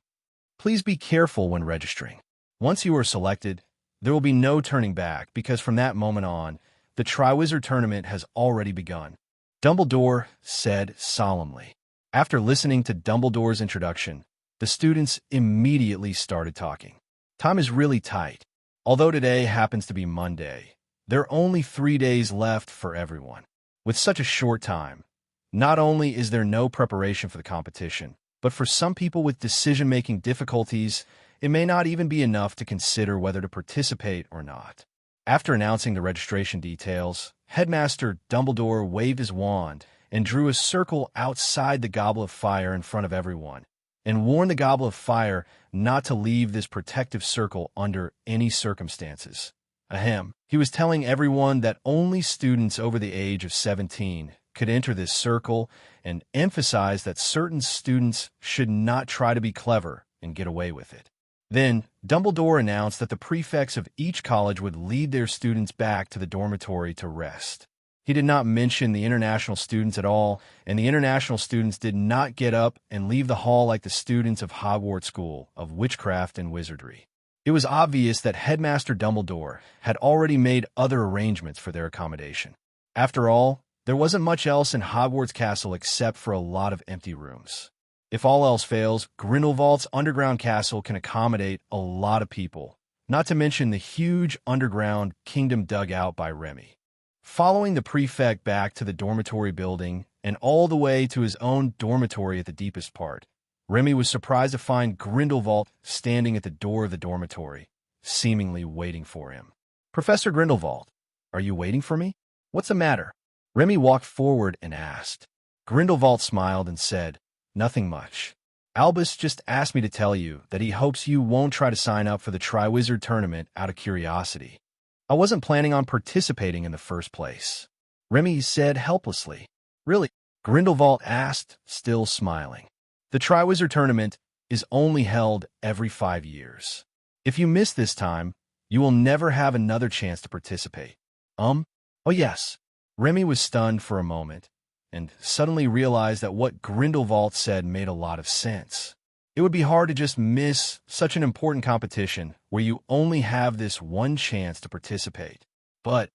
Please be careful when registering. Once you are selected, there will be no turning back because from that moment on, the Triwizard Tournament has already begun. Dumbledore said solemnly. After listening to Dumbledore's introduction, the students immediately started talking. Time is really tight. Although today happens to be Monday, there are only 3 days left for everyone. With such a short time, not only is there no preparation for the competition, but for some people with decision-making difficulties, it may not even be enough to consider whether to participate or not. After announcing the registration details, Headmaster Dumbledore waved his wand and drew a circle outside the Goblet of Fire in front of everyone, and warned the Goblet of Fire not to leave this protective circle under any circumstances. Ahem. He was telling everyone that only students over the age of 17 could enter this circle and emphasized that certain students should not try to be clever and get away with it. Then, Dumbledore announced that the prefects of each college would lead their students back to the dormitory to rest. He did not mention the international students at all, and the international students did not get up and leave the hall like the students of Hogwarts School of Witchcraft and Wizardry. It was obvious that Headmaster Dumbledore had already made other arrangements for their accommodation. After all, there wasn't much else in Hogwarts Castle except for a lot of empty rooms. If all else fails, Grindelwald's underground castle can accommodate a lot of people, not to mention the huge underground kingdom dug out by Remy. Following the prefect back to the dormitory building and all the way to his own dormitory at the deepest part, Remy was surprised to find Grindelwald standing at the door of the dormitory, seemingly waiting for him. "Professor Grindelwald, are you waiting for me? What's the matter?" Remy walked forward and asked. Grindelwald smiled and said, "Nothing much. Albus just asked me to tell you that he hopes you won't try to sign up for the Triwizard Tournament out of curiosity. I wasn't planning on participating in the first place," Remy said helplessly. "Really?" Grindelwald asked, still smiling. "The Triwizard Tournament is only held every 5 years. If you miss this time, you will never have another chance to participate." Oh yes. Remy was stunned for a moment, and suddenly realized that what Grindelwald said made a lot of sense. It would be hard to just miss such an important competition where you only have this one chance to participate. But,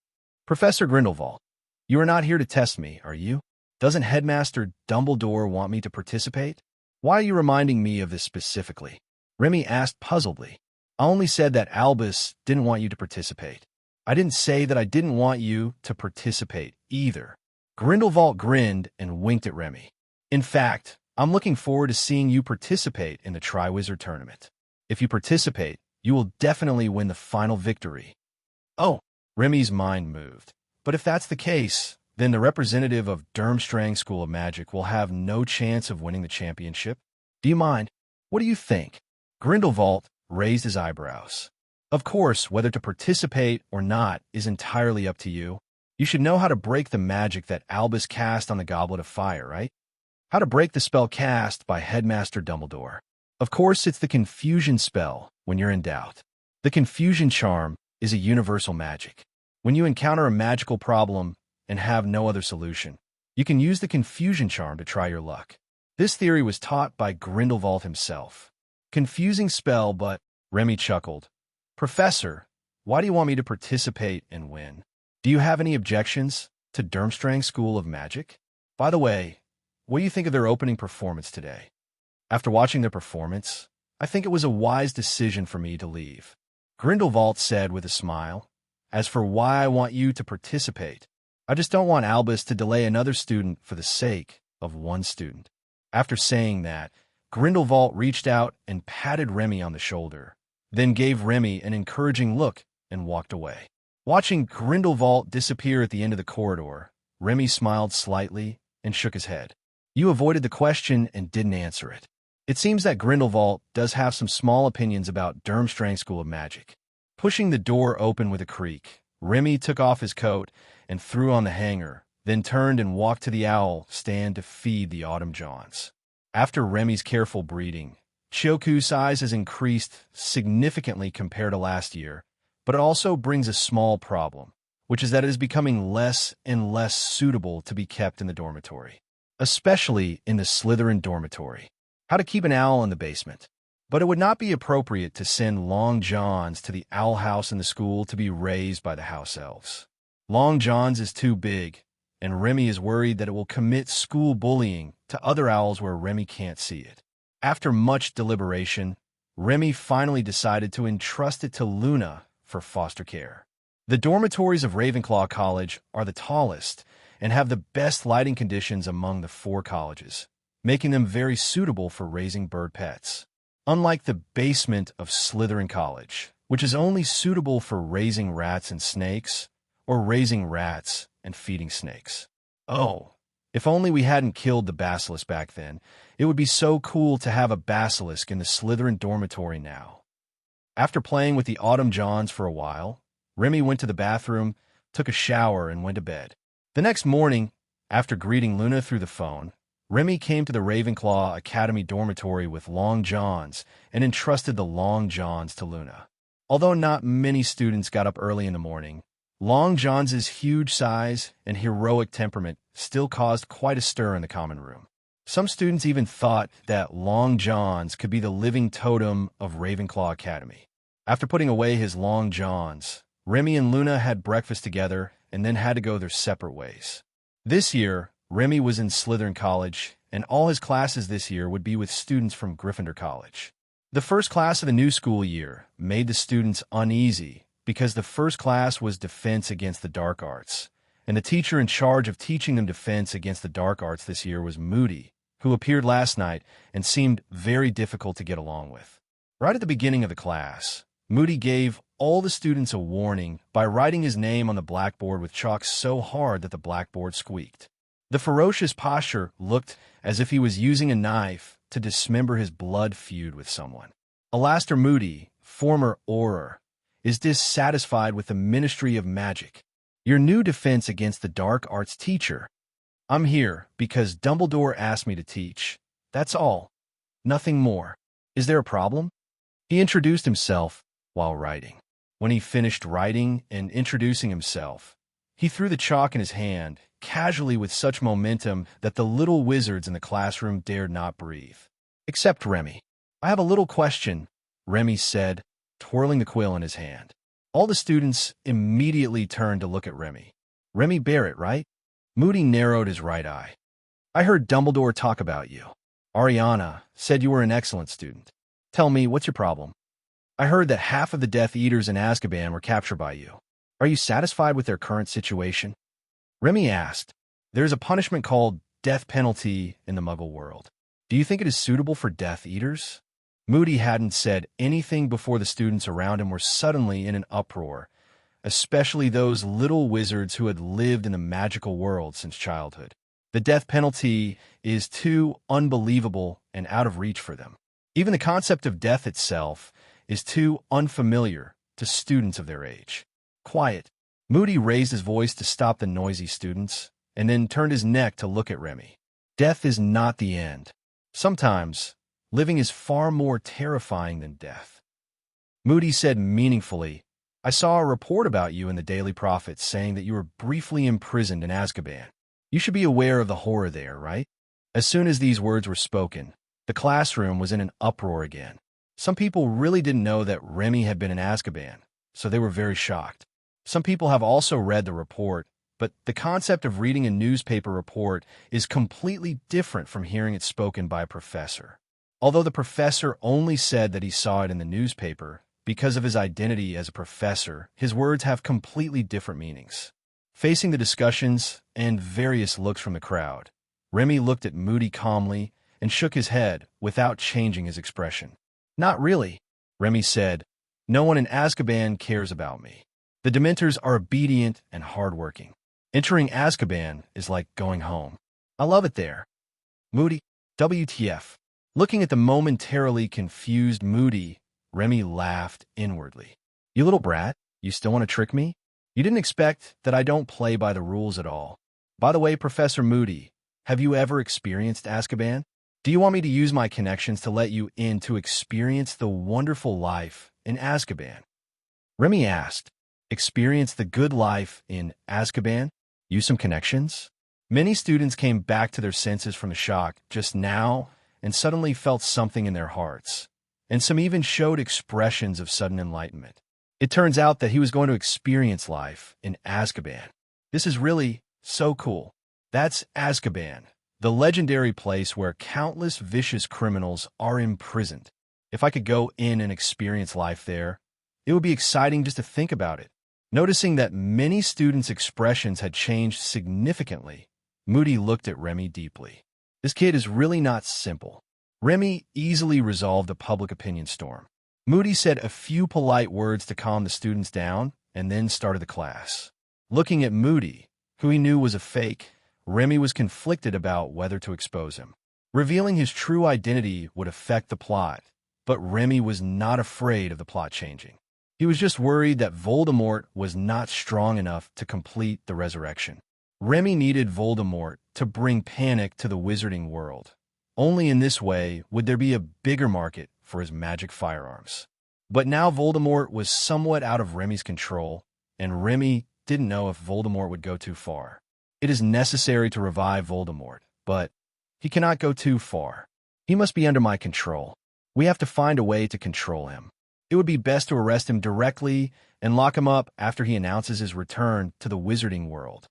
Professor Grindelwald, you are not here to test me, are you? Doesn't Headmaster Dumbledore want me to participate? Why are you reminding me of this specifically? Remy asked puzzledly. I only said that Albus didn't want you to participate. I didn't say that I didn't want you to participate either. Grindelwald grinned and winked at Remy. In fact, I'm looking forward to seeing you participate in the Triwizard Tournament. If you participate, you will definitely win the final victory. Oh, Remy's mind moved. But if that's the case, then the representative of Durmstrang School of Magic will have no chance of winning the championship? Do you mind? What do you think? Grindelwald raised his eyebrows. Of course, whether to participate or not is entirely up to you. You should know how to break the magic that Albus cast on the Goblet of Fire, right? How to break the spell cast by Headmaster Dumbledore. Of course, it's the confusion spell when you're in doubt. The confusion charm is a universal magic. When you encounter a magical problem and have no other solution, you can use the confusion charm to try your luck. This theory was taught by Grindelwald himself. Confusing spell, but Remy chuckled. Professor, why do you want me to participate and win? Do you have any objections to Durmstrang School of Magic? By the way, what do you think of their opening performance today? After watching their performance, I think it was a wise decision for me to leave. Grindelwald said with a smile. As for why I want you to participate, I just don't want Albus to delay another student for the sake of one student. After saying that, Grindelwald reached out and patted Remy on the shoulder, then gave Remy an encouraging look and walked away. Watching Grindelwald disappear at the end of the corridor, Remy smiled slightly and shook his head. You avoided the question and didn't answer it. It seems that Grindelwald does have some small opinions about Durmstrang School of Magic. Pushing the door open with a creak, Remy took off his coat and threw on the hanger, then turned and walked to the owl stand to feed the autumn Johns. After Remy's careful breeding, Choku's size has increased significantly compared to last year, but it also brings a small problem, which is that it is becoming less and less suitable to be kept in the dormitory, especially in the Slytherin dormitory. How to keep an owl in the basement. But it would not be appropriate to send Long John's to the owl house in the school to be raised by the house elves. Long John's is too big, and Remy is worried that it will commit school bullying to other owls where Remy can't see it. After much deliberation, Remy finally decided to entrust it to Luna for foster care. The dormitories of Ravenclaw College are the tallest and have the best lighting conditions among the 4 colleges, making them very suitable for raising bird pets. Unlike the basement of Slytherin College, which is only suitable for raising rats and snakes, or raising rats and feeding snakes. Oh, if only we hadn't killed the basilisk back then. It would be so cool to have a basilisk in the Slytherin dormitory now. After playing with the autumn Johns for a while, Remy went to the bathroom, took a shower, and went to bed. The next morning, after greeting Luna through the phone, Remy came to the Ravenclaw Academy dormitory with Long Johns and entrusted the Long Johns to Luna. Although not many students got up early in the morning, Long Johns' huge size and heroic temperament still caused quite a stir in the common room. Some students even thought that Long Johns could be the living totem of Ravenclaw Academy. After putting away his Long Johns, Remy and Luna had breakfast together and then had to go their separate ways. This year, Remy was in Slytherin College, and all his classes this year would be with students from Gryffindor College. The first class of the new school year made the students uneasy because the first class was Defense Against the Dark Arts, and the teacher in charge of teaching them Defense Against the Dark Arts this year was Moody, who appeared last night and seemed very difficult to get along with. Right at the beginning of the class, Moody gave all the students a warning by writing his name on the blackboard with chalk so hard that the blackboard squeaked. The ferocious posture looked as if he was using a knife to dismember his blood feud with someone. Alastair Moody, former Auror, is dissatisfied with the Ministry of Magic. Your new Defense Against the Dark Arts teacher. I'm here because Dumbledore asked me to teach. That's all. Nothing more. Is there a problem? He introduced himself while writing. When he finished writing and introducing himself, he threw the chalk in his hand, casually with such momentum that the little wizards in the classroom dared not breathe. Except Remy. I have a little question, Remy said, twirling the quill in his hand. All the students immediately turned to look at Remy. Remy Barrett, right? Moody narrowed his right eye. I heard Dumbledore talk about you. Ariana said you were an excellent student. Tell me, what's your problem? I heard that half of the Death Eaters in Azkaban were captured by you. Are you satisfied with their current situation? Remy asked. There's a punishment called death penalty in the Muggle world. Do you think it is suitable for Death Eaters? Moody hadn't said anything before the students around him were suddenly in an uproar, especially those little wizards who had lived in the magical world since childhood. The death penalty is too unbelievable and out of reach for them. Even the concept of death itself is too unfamiliar to students of their age. Quiet. Moody raised his voice to stop the noisy students, and then turned his neck to look at Remy. Death is not the end. Sometimes, living is far more terrifying than death. Moody said meaningfully, I saw a report about you in the Daily Prophet saying that you were briefly imprisoned in Azkaban. You should be aware of the horror there, right? As soon as these words were spoken, the classroom was in an uproar again. Some people really didn't know that Remy had been in Azkaban, so they were very shocked. Some people have also read the report, but the concept of reading a newspaper report is completely different from hearing it spoken by a professor. Although the professor only said that he saw it in the newspaper, because of his identity as a professor, his words have completely different meanings. Facing the discussions and various looks from the crowd, Remy looked at Moody calmly and shook his head without changing his expression. Not really, Remy said. No one in Azkaban cares about me. The Dementors are obedient and hardworking. Entering Azkaban is like going home. I love it there. Moody, WTF. Looking at the momentarily confused Moody, Remy laughed inwardly. You little brat, you still want to trick me? You didn't expect that I don't play by the rules at all. By the way, Professor Moody, have you ever experienced Azkaban? Do you want me to use my connections to let you in to experience the wonderful life in Azkaban? Remy asked. Experience the good life in Azkaban? Use some connections? Many students came back to their senses from the shock just now and suddenly felt something in their hearts, and some even showed expressions of sudden enlightenment. It turns out that he was going to experience life in Azkaban. This is really so cool. That's Azkaban, the legendary place where countless vicious criminals are imprisoned. If I could go in and experience life there, it would be exciting just to think about it. Noticing that many students' expressions had changed significantly, Moody looked at Remy deeply. This kid is really not simple. Remy easily resolved a public opinion storm. Moody said a few polite words to calm the students down and then started the class. Looking at Moody, who he knew was a fake, Remy was conflicted about whether to expose him. Revealing his true identity would affect the plot, but Remy was not afraid of the plot changing. He was just worried that Voldemort was not strong enough to complete the resurrection. Remy needed Voldemort to bring panic to the wizarding world. Only in this way would there be a bigger market for his magic firearms. But now Voldemort was somewhat out of Remy's control, and Remy didn't know if Voldemort would go too far. It is necessary to revive Voldemort, but he cannot go too far. He must be under my control. We have to find a way to control him. It would be best to arrest him directly and lock him up after he announces his return to the wizarding world.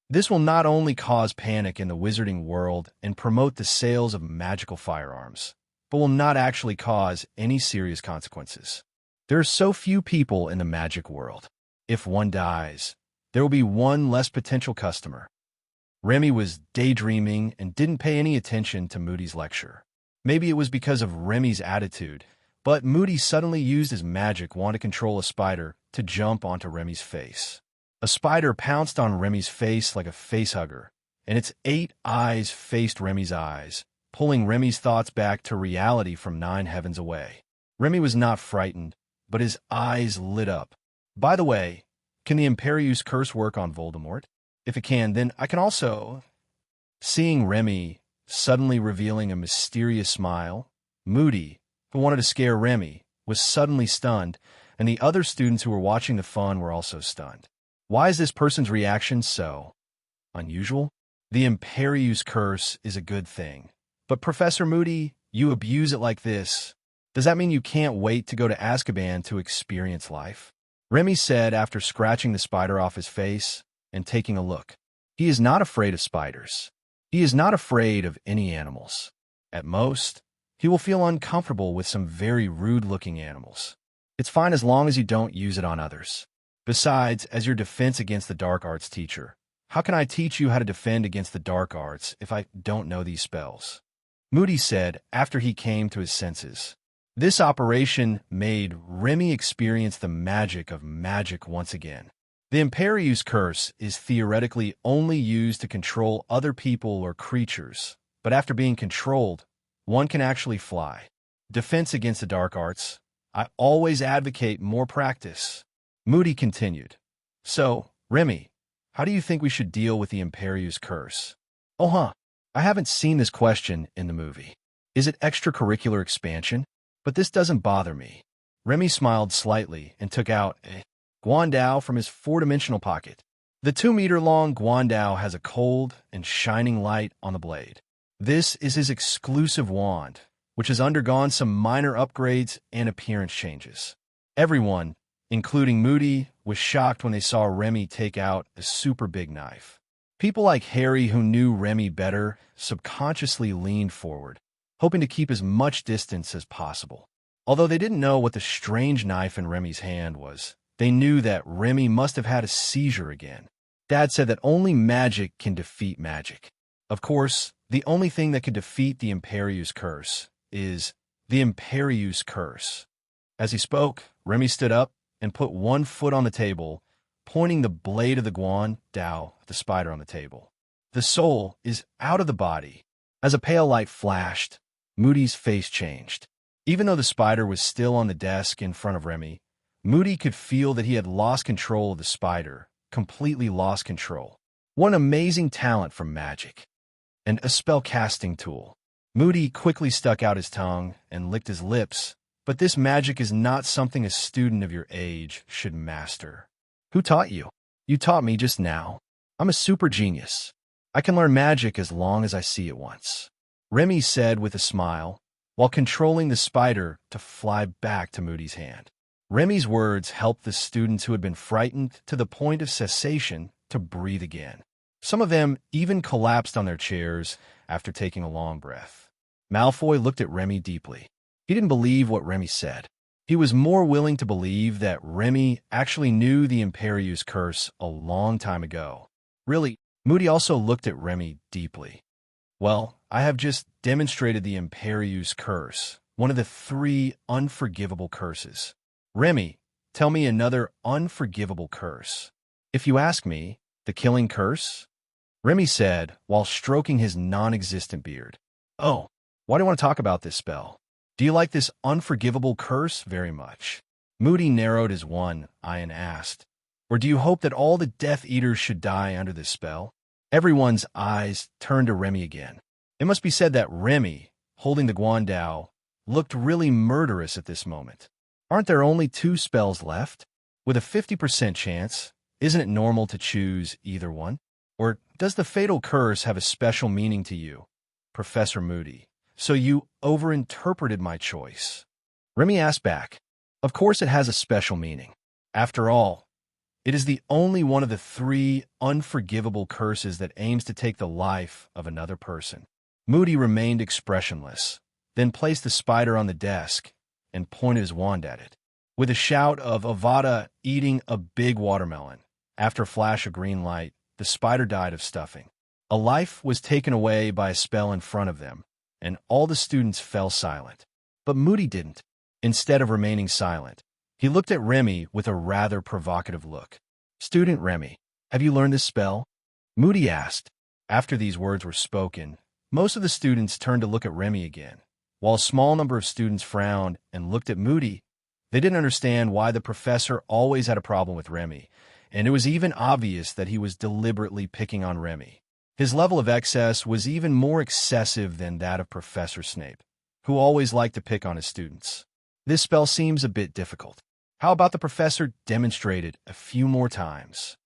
This will not only cause panic in the wizarding world and promote the sales of magical firearms, but will not actually cause any serious consequences. There are so few people in the magic world. If one dies, there will be one less potential customer. Remy was daydreaming and didn't pay any attention to Moody's lecture. Maybe it was because of Remy's attitude, but Moody suddenly used his magic wand to control a spider to jump onto Remy's face. A spider pounced on Remy's face like a facehugger, and its 8 eyes faced Remy's eyes, pulling Remy's thoughts back to reality from 9 heavens away. Remy was not frightened, but his eyes lit up. By the way, can the Imperius curse work on Voldemort? If it can, then I can also... Seeing Remy suddenly revealing a mysterious smile, Moody, who wanted to scare Remy, was suddenly stunned, and the other students who were watching the fun were also stunned. Why is this person's reaction so unusual? The Imperius curse is a good thing. But Professor Moody, you abuse it like this. Does that mean you can't wait to go to Azkaban to experience life? Remy said after scratching the spider off his face and taking a look. He is not afraid of spiders. He is not afraid of any animals. At most, he will feel uncomfortable with some very rude-looking animals. It's fine as long as you don't use it on others. Besides, as your defense against the dark arts teacher, how can I teach you how to defend against the dark arts if I don't know these spells? Moody said after he came to his senses. This operation made Remy experience the magic of magic once again. The Imperius Curse is theoretically only used to control other people or creatures, but after being controlled, one can actually fly. Defense against the dark arts. I always advocate more practice. Moody continued. So, Remy, how do you think we should deal with the Imperius Curse? Oh, I haven't seen this question in the movie. Is it extracurricular expansion? But this doesn't bother me. Remy smiled slightly and took out a guandao from his four-dimensional pocket. The 2-meter-long guandao has a cold and shining light on the blade. This is his exclusive wand, which has undergone some minor upgrades and appearance changes. Everyone, including Moody, was shocked when they saw Remy take out a super big knife. People like Harry, who knew Remy better, subconsciously leaned forward, hoping to keep as much distance as possible. Although they didn't know what the strange knife in Remy's hand was, they knew that Remy must have had a seizure again. Dad said that only magic can defeat magic. Of course, the only thing that could defeat the Imperius Curse is the Imperius Curse. As he spoke, Remy stood up and put one foot on the table, pointing the blade of the guandao at the spider on the table. The soul is out of the body. As a pale light flashed, Moody's face changed. Even though the spider was still on the desk in front of Remy, Moody could feel that he had lost control of the spider, completely lost control. What an amazing talent from magic. And a spell-casting tool. Moody quickly stuck out his tongue and licked his lips, but this magic is not something a student of your age should master. Who taught you? You taught me just now. I'm a super genius. I can learn magic as long as I see it once. Remy said with a smile, while controlling the spider to fly back to Moody's hand. Remy's words helped the students who had been frightened to the point of cessation to breathe again. Some of them even collapsed on their chairs after taking a long breath. Malfoy looked at Remy deeply. He didn't believe what Remy said. He was more willing to believe that Remy actually knew the Imperius Curse a long time ago. Really, Moody also looked at Remy deeply. Well, I have just demonstrated the Imperius Curse, one of the 3 unforgivable curses. Remy, tell me another unforgivable curse. If you ask me, the killing curse? Remy said, while stroking his non-existent beard. Oh, why do you want to talk about this spell? Do you like this unforgivable curse very much? Moody narrowed his one eye and asked, or do you hope that all the Death Eaters should die under this spell? Everyone's eyes turned to Remy again. It must be said that Remy, holding the guandao, looked really murderous at this moment. Aren't there only 2 spells left? With a 50% chance, isn't it normal to choose either one? Or does the fatal curse have a special meaning to you, Professor Moody? So you overinterpreted my choice. Remy asked back. Of course it has a special meaning. After all, it is the only one of the 3 unforgivable curses that aims to take the life of another person. Moody remained expressionless, then placed the spider on the desk and pointed his wand at it. With a shout of Avada eating a big watermelon, after a flash of green light, the spider died of stuffing. A life was taken away by a spell in front of them, and all the students fell silent. But Moody didn't. Instead of remaining silent, he looked at Remy with a rather provocative look. Student Remy, have you learned this spell? Moody asked. After these words were spoken, most of the students turned to look at Remy again. While a small number of students frowned and looked at Moody, they didn't understand why the professor always had a problem with Remy, and it was even obvious that he was deliberately picking on Remy. His level of excess was even more excessive than that of Professor Snape, who always liked to pick on his students. This spell seems a bit difficult. How about the professor demonstrate it a few more times?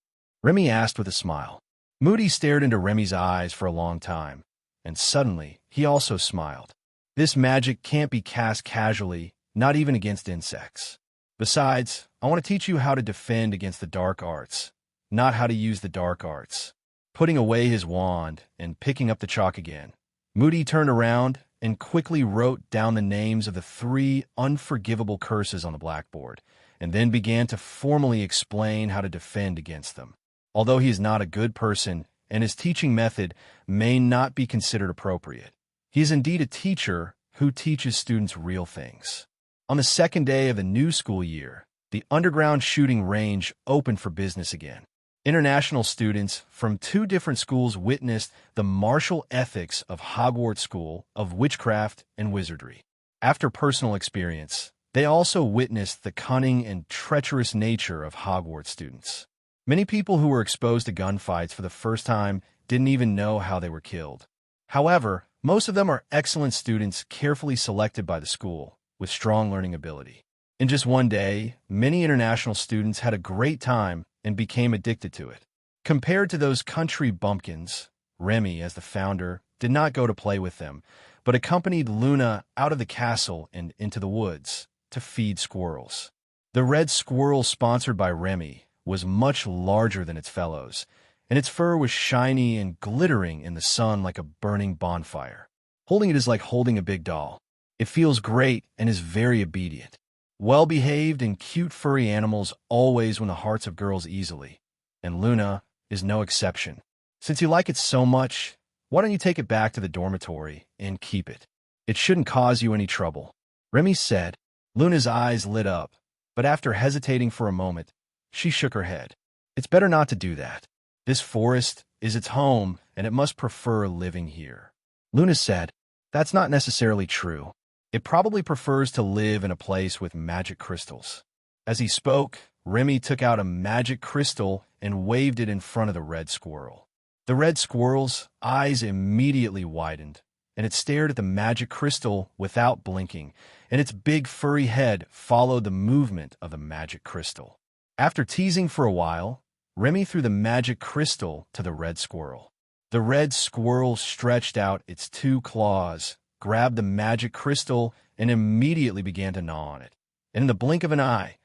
Remy asked with a smile. Moody stared into Remy's eyes for a long time, and suddenly he also smiled. This magic can't be cast casually, not even against insects. Besides, I want to teach you how to defend against the dark arts, not how to use the dark arts. Putting away his wand and picking up the chalk again, Moody turned around and quickly wrote down the names of the 3 unforgivable curses on the blackboard. and then began to formally explain how to defend against them. Although he is not a good person and his teaching method may not be considered appropriate, he is indeed a teacher who teaches students real things. On the second day of the new school year, the underground shooting range opened for business again. International students from 2 different schools witnessed the martial ethics of Hogwarts School of Witchcraft and Wizardry. After personal experience, they also witnessed the cunning and treacherous nature of Hogwarts students. Many people who were exposed to gunfights for the first time didn't even know how they were killed. However, most of them are excellent students carefully selected by the school, with strong learning ability. In just one day, many international students had a great time and became addicted to it. Compared to those country bumpkins, Remy, as the founder, did not go to play with them, but accompanied Luna out of the castle and into the woods to feed squirrels. The red squirrel sponsored by Remy was much larger than its fellows, and its fur was shiny and glittering in the sun like a burning bonfire. Holding it is like holding a big doll. It feels great and is very obedient. Well-behaved and cute furry animals always win the hearts of girls easily, and Luna is no exception. Since you like it so much, why don't you take it back to the dormitory and keep it? It shouldn't cause you any trouble, Remy said. Luna's eyes lit up, but after hesitating for a moment, she shook her head. It's better not to do that. This forest is its home, and it must prefer living here. Luna said, That's not necessarily true. It probably prefers to live in a place with magic crystals. As he spoke, Remy took out a magic crystal and waved it in front of the red squirrel. The red squirrel's eyes immediately widened, and it stared at the magic crystal without blinking, and its big furry head followed the movement of the magic crystal. After teasing for a while, Remy threw the magic crystal to the red squirrel. The red squirrel stretched out its 2 claws, grabbed the magic crystal, and immediately began to gnaw on it. And in the blink of an eye,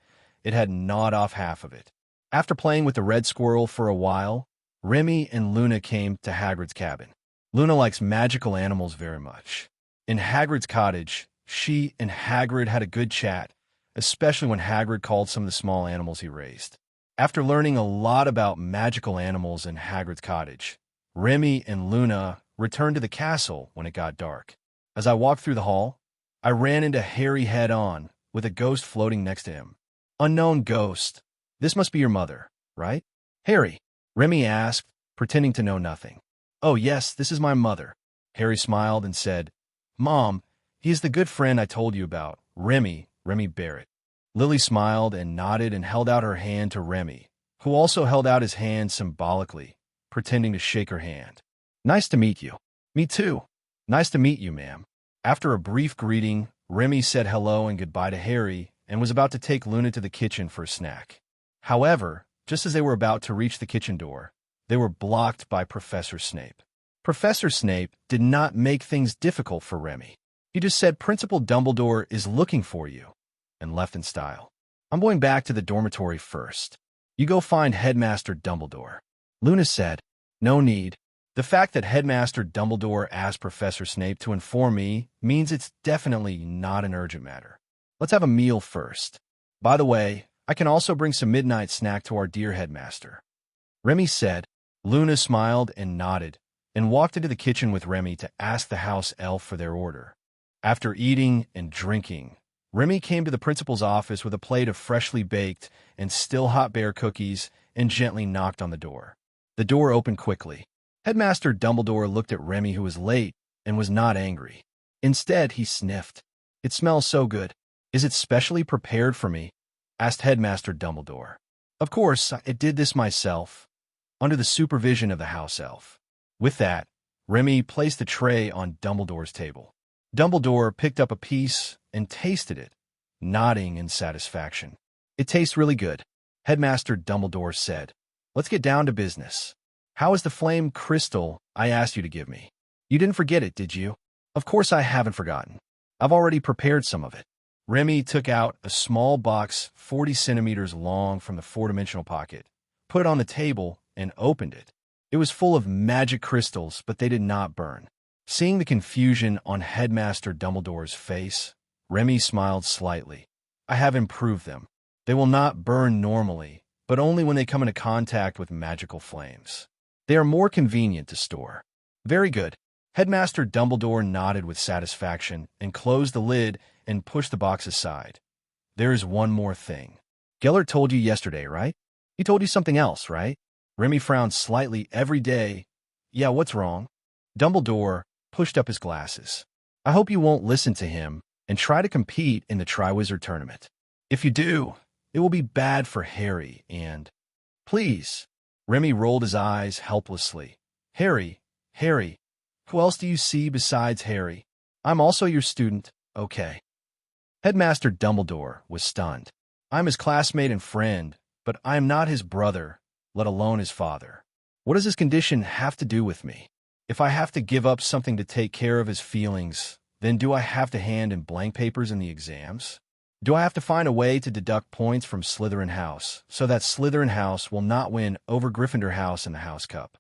it had gnawed off half of it. After playing with the red squirrel for a while, Remy and Luna came to Hagrid's cabin. Luna likes magical animals very much. In Hagrid's cottage, she and Hagrid had a good chat, especially when Hagrid called some of the small animals he raised. After learning a lot about magical animals in Hagrid's cottage, Remy and Luna returned to the castle when it got dark. As I walked through the hall, I ran into Harry head-on, with a ghost floating next to him. Unknown ghost. This must be your mother, right? Harry, Remy asked, pretending to know nothing. Oh yes, this is my mother. Harry smiled and said, Mom, he is the good friend I told you about, Remy Barrett. Lily smiled and nodded and held out her hand to Remy, who also held out his hand symbolically, pretending to shake her hand. Nice to meet you. Me too. Nice to meet you, ma'am. After a brief greeting, Remy said hello and goodbye to Harry and was about to take Luna to the kitchen for a snack. However, just as they were about to reach the kitchen door, they were blocked by Professor Snape. Professor Snape did not make things difficult for Remy. He just said Principal Dumbledore is looking for you, and left in style. I'm going back to the dormitory first. You go find Headmaster Dumbledore. Luna said, No need. The fact that Headmaster Dumbledore asked Professor Snape to inform me means it's definitely not an urgent matter. Let's have a meal first. By the way, I can also bring some midnight snack to our dear headmaster. Remy said. Luna smiled and nodded, and walked into the kitchen with Remy to ask the house elf for their order. After eating and drinking, Remy came to the principal's office with a plate of freshly baked and still hot bear cookies and gently knocked on the door. The door opened quickly. Headmaster Dumbledore looked at Remy, who was late, and was not angry. Instead, he sniffed. It smells so good. Is it specially prepared for me? Asked Headmaster Dumbledore. Of course, I did this myself, under the supervision of the house elf. With that, Remy placed the tray on Dumbledore's table. Dumbledore picked up a piece and tasted it, nodding in satisfaction. It tastes really good, Headmaster Dumbledore said. Let's get down to business. How is the flame crystal I asked you to give me? You didn't forget it, did you? Of course I haven't forgotten. I've already prepared some of it. Remy took out a small box 40 centimeters long from the four-dimensional pocket, put it on the table, and opened it. It was full of magic crystals, but they did not burn. Seeing the confusion on Headmaster Dumbledore's face, Remy smiled slightly. I have improved them. They will not burn normally, but only when they come into contact with magical flames. They are more convenient to store. Very good. Headmaster Dumbledore nodded with satisfaction and closed the lid and pushed the box aside. There is one more thing. Gellert told you yesterday, right? He told you something else, right? Remy frowned slightly every day. Yeah, what's wrong? Dumbledore pushed up his glasses. I hope you won't listen to him and try to compete in the Triwizard Tournament. If you do, it will be bad for Harry and... Please. Remy rolled his eyes helplessly. Harry, who else do you see besides Harry? I'm also your student, okay. Headmaster Dumbledore was stunned. I'm his classmate and friend, but I am not his brother, let alone his father. What does his condition have to do with me? If I have to give up something to take care of his feelings, then do I have to hand in blank papers in the exams? Do I have to find a way to deduct points from Slytherin House so that Slytherin House will not win over Gryffindor House in the House Cup?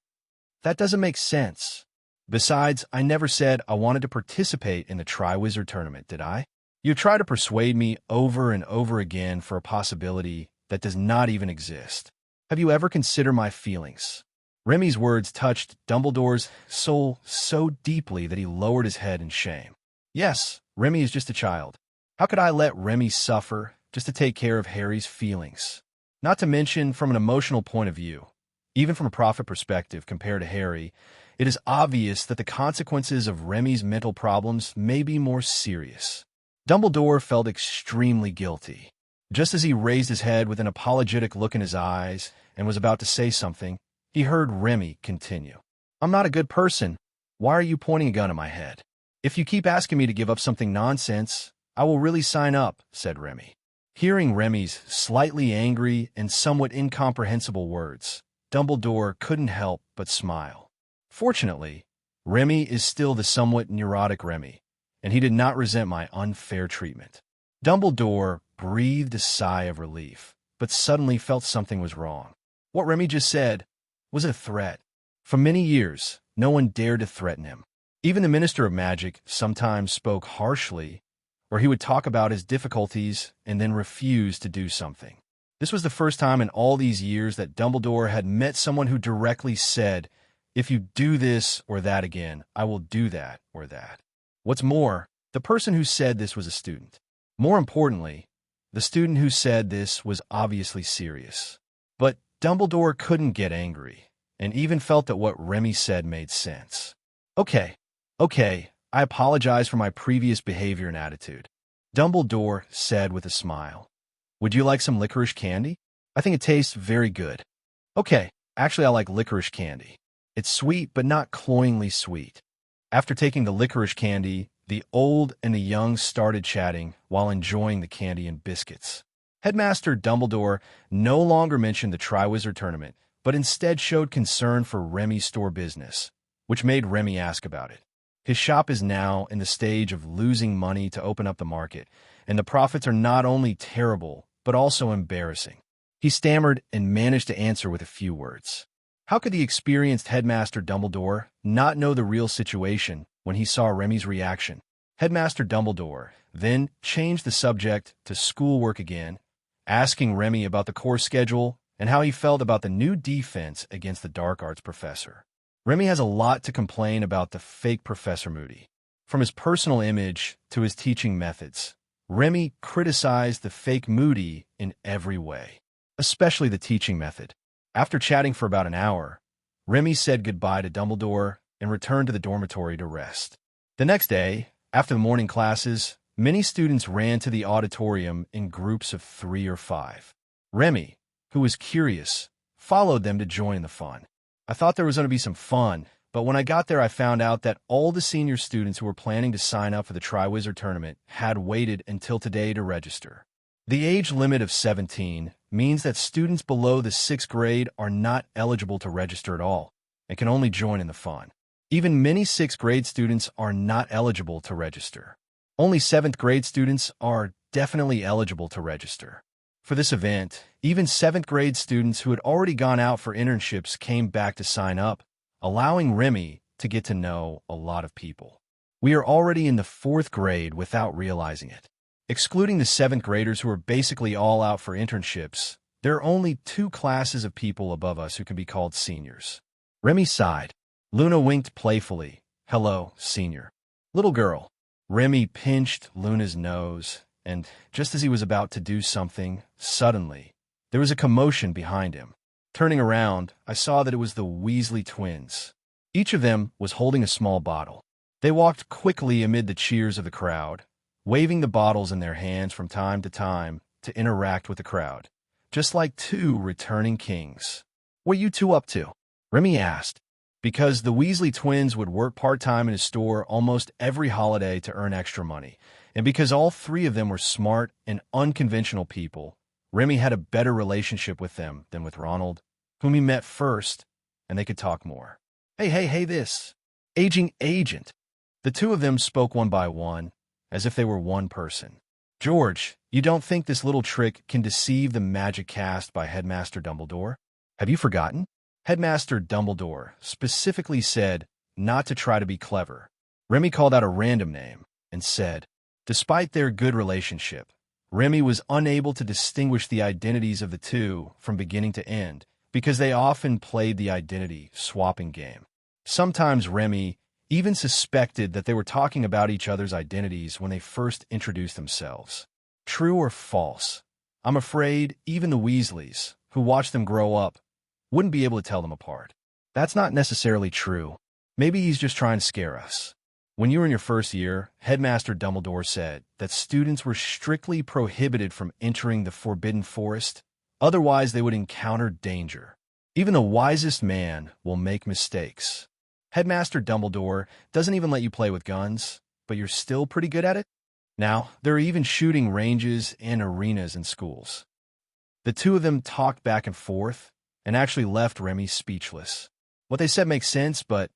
That doesn't make sense. Besides, I never said I wanted to participate in the Triwizard Tournament, did I? You try to persuade me over and over again for a possibility that does not even exist. Have you ever considered my feelings? Remy's words touched Dumbledore's soul so deeply that he lowered his head in shame. Yes, Remy is just a child. How could I let Remy suffer just to take care of Harry's feelings? Not to mention from an emotional point of view, even from a profit perspective compared to Harry, it is obvious that the consequences of Remy's mental problems may be more serious. Dumbledore felt extremely guilty. Just as he raised his head with an apologetic look in his eyes and was about to say something, he heard Remy continue. I'm not a good person. Why are you pointing a gun at my head? If you keep asking me to give up something nonsense, I will really sign up, said Remy. Hearing Remy's slightly angry and somewhat incomprehensible words, Dumbledore couldn't help but smile. Fortunately, Remy is still the somewhat neurotic Remy, and he did not resent my unfair treatment. Dumbledore breathed a sigh of relief, but suddenly felt something was wrong. What Remy just said was a threat. For many years, no one dared to threaten him. Even the Minister of Magic sometimes spoke harshly, or he would talk about his difficulties and then refuse to do something. This was the first time in all these years that Dumbledore had met someone who directly said, if you do this or that again, I will do that or that. What's more, the person who said this was a student. More importantly, the student who said this was obviously serious. But Dumbledore couldn't get angry, and even felt that what Remy said made sense. Okay, I apologize for my previous behavior and attitude, Dumbledore said with a smile. Would you like some licorice candy? I think it tastes very good. Okay, actually I like licorice candy. It's sweet but not cloyingly sweet. After taking the licorice candy, the old and the young started chatting while enjoying the candy and biscuits. Headmaster Dumbledore no longer mentioned the Triwizard Tournament, but instead showed concern for Remy's store business, which made Remy ask about it. His shop is now in the stage of losing money to open up the market, and the profits are not only terrible, but also embarrassing. He stammered and managed to answer with a few words. How could the experienced Headmaster Dumbledore not know the real situation when he saw Remy's reaction? Headmaster Dumbledore then changed the subject to schoolwork again, asking Remy about the course schedule and how he felt about the new defense against the dark arts professor. Remy has a lot to complain about the fake Professor Moody. From his personal image to his teaching methods, Remy criticized the fake Moody in every way, especially the teaching method. After chatting for about an hour, Remy said goodbye to Dumbledore and returned to the dormitory to rest. The next day, after the morning classes, many students ran to the auditorium in groups of 3 or 5. Remy, who was curious, followed them to join the fun. I thought there was going to be some fun, but when I got there I found out that all the senior students who were planning to sign up for the Triwizard Tournament had waited until today to register. The age limit of 17 means that students below the 6th grade are not eligible to register at all and can only join in the fun. Even many 6th grade students are not eligible to register. Only 7th grade students are definitely eligible to register. For this event, even 7th grade students who had already gone out for internships came back to sign up, allowing Remy to get to know a lot of people. We are already in the 4th grade without realizing it. Excluding the 7th graders who are basically all out for internships, there are only 2 classes of people above us who can be called seniors. Remy sighed. Luna winked playfully. Hello, senior. Little girl. Remy pinched Luna's nose, and just as he was about to do something, suddenly, there was a commotion behind him. Turning around, I saw that it was the Weasley twins. Each of them was holding a small bottle. They walked quickly amid the cheers of the crowd, waving the bottles in their hands from time to time to interact with the crowd, just like 2 returning kings. What are you 2 up to? Remy asked, because the Weasley twins would work part-time in his store almost every holiday to earn extra money, and because all 3 of them were smart and unconventional people, Remy had a better relationship with them than with Ronald, whom he met first, and they could talk more. Hey, this. Aging agent. The 2 of them spoke one by one, as if they were one person. George, you don't think this little trick can deceive the magic cast by Headmaster Dumbledore? Have you forgotten? Headmaster Dumbledore specifically said not to try to be clever. Remy called out a random name and said, despite their good relationship, Remy was unable to distinguish the identities of the 2 from beginning to end because they often played the identity-swapping game. Sometimes Remy even suspected that they were talking about each other's identities when they first introduced themselves. True or false? I'm afraid even the Weasleys, who watched them grow up, wouldn't be able to tell them apart. That's not necessarily true. Maybe he's just trying to scare us. When you were in your first year, Headmaster Dumbledore said that students were strictly prohibited from entering the Forbidden Forest, otherwise they would encounter danger. Even the wisest man will make mistakes. Headmaster Dumbledore doesn't even let you play with guns, but you're still pretty good at it? Now, there are even shooting ranges and arenas in schools. The 2 of them talked back and forth, and actually left Remy speechless. What they said makes sense, but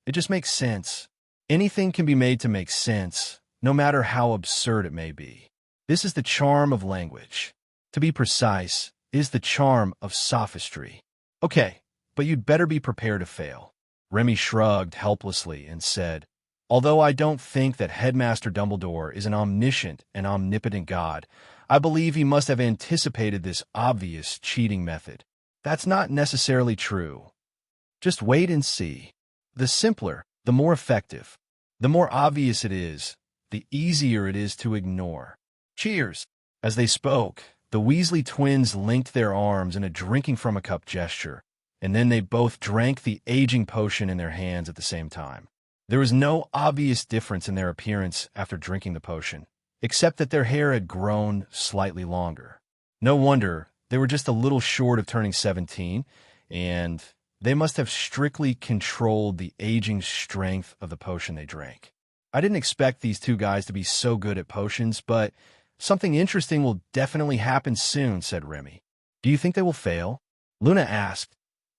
it just makes sense. Anything can be made to make sense, no matter how absurd it may be. This is the charm of language. To be precise, is the charm of sophistry. Okay, but you'd better be prepared to fail. Remy shrugged helplessly and said, although I don't think that Headmaster Dumbledore is an omniscient and omnipotent god, I believe he must have anticipated this obvious cheating method. That's not necessarily true. Just wait and see. The simpler, the more effective. The more obvious it is, the easier it is to ignore. Cheers! As they spoke, the Weasley twins linked their arms in a drinking from a cup gesture, and then they both drank the aging potion in their hands at the same time. There was no obvious difference in their appearance after drinking the potion, except that their hair had grown slightly longer. No wonder. They were just a little short of turning 17, and they must have strictly controlled the aging strength of the potion they drank. I didn't expect these 2 guys to be so good at potions, but something interesting will definitely happen soon, said Remy. Do you think they will fail? Luna asked.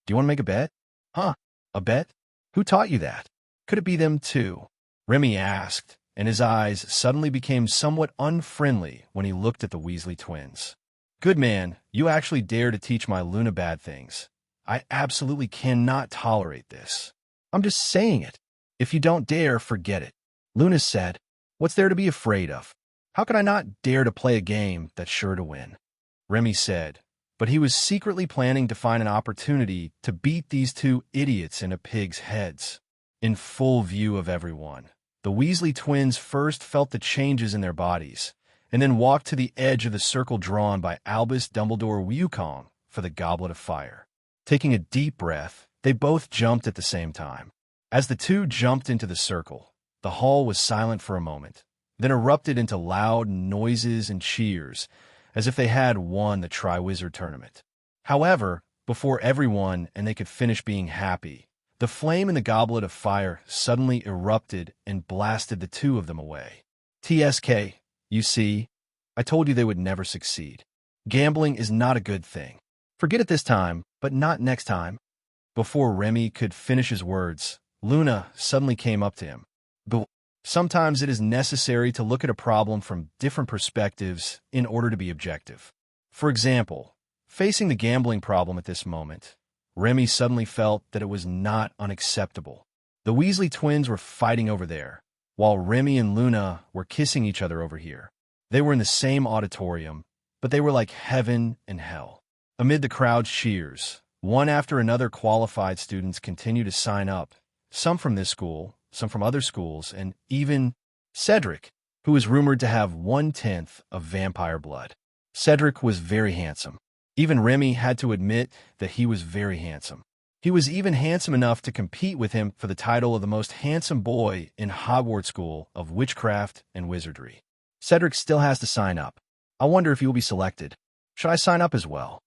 Do you want to make a bet? Huh? A bet? Who taught you that? Could it be them too? Remy asked, and his eyes suddenly became somewhat unfriendly when he looked at the Weasley twins. Good man, you actually dare to teach my Luna bad things. I absolutely cannot tolerate this. I'm just saying it. If you don't dare, forget it. Luna said, what's there to be afraid of? How could I not dare to play a game that's sure to win? Remy said, but he was secretly planning to find an opportunity to beat these 2 idiots into pigs' heads. In full view of everyone, the Weasley twins first felt the changes in their bodies, and then walked to the edge of the circle drawn by Albus Dumbledore Wukong for the Goblet of Fire. Taking a deep breath, they both jumped at the same time. As the 2 jumped into the circle, the hall was silent for a moment, then erupted into loud noises and cheers, as if they had won the Triwizard Tournament. However, before everyone and they could finish being happy, the flame in the Goblet of Fire suddenly erupted and blasted the 2 of them away. TSK. You see, I told you they would never succeed. Gambling is not a good thing. Forget it this time, but not next time. Before Remy could finish his words, Luna suddenly came up to him. But sometimes it is necessary to look at a problem from different perspectives in order to be objective. For example, facing the gambling problem at this moment, Remy suddenly felt that it was not unacceptable. The Weasley twins were fighting over there, while Remy and Luna were kissing each other over here. They were in the same auditorium, but they were like heaven and hell. Amid the crowd's cheers, one after another qualified students continued to sign up, some from this school, some from other schools, and even Cedric, who was rumored to have 1/10 of vampire blood. Cedric was very handsome. Even Remy had to admit that he was very handsome. He was even handsome enough to compete with him for the title of the most handsome boy in Hogwarts School of Witchcraft and Wizardry. Cedric still has to sign up. I wonder if he will be selected. Should I sign up as well?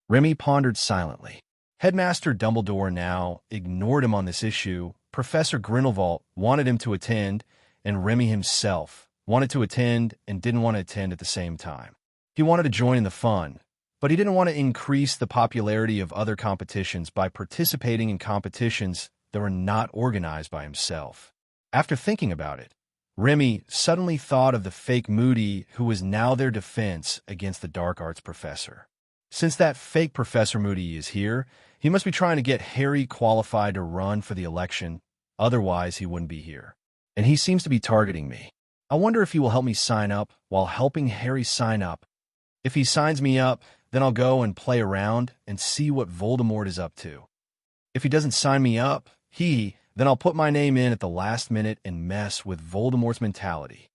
Remy pondered silently. Headmaster Dumbledore now ignored him on this issue. Professor Grindelwald wanted him to attend, and Remy himself wanted to attend and didn't want to attend at the same time. He wanted to join in the fun, but he didn't want to increase the popularity of other competitions by participating in competitions that were not organized by himself. After thinking about it, Remy suddenly thought of the fake Moody who was now their defense against the dark arts professor. Since that fake Professor Moody is here, he must be trying to get Harry qualified to run for the election, otherwise he wouldn't be here. And he seems to be targeting me. I wonder if he will help me sign up while helping Harry sign up. If he signs me up, then I'll go and play around and see what Voldemort is up to. If he doesn't sign me up, then I'll put my name in at the last minute and mess with Voldemort's mentality.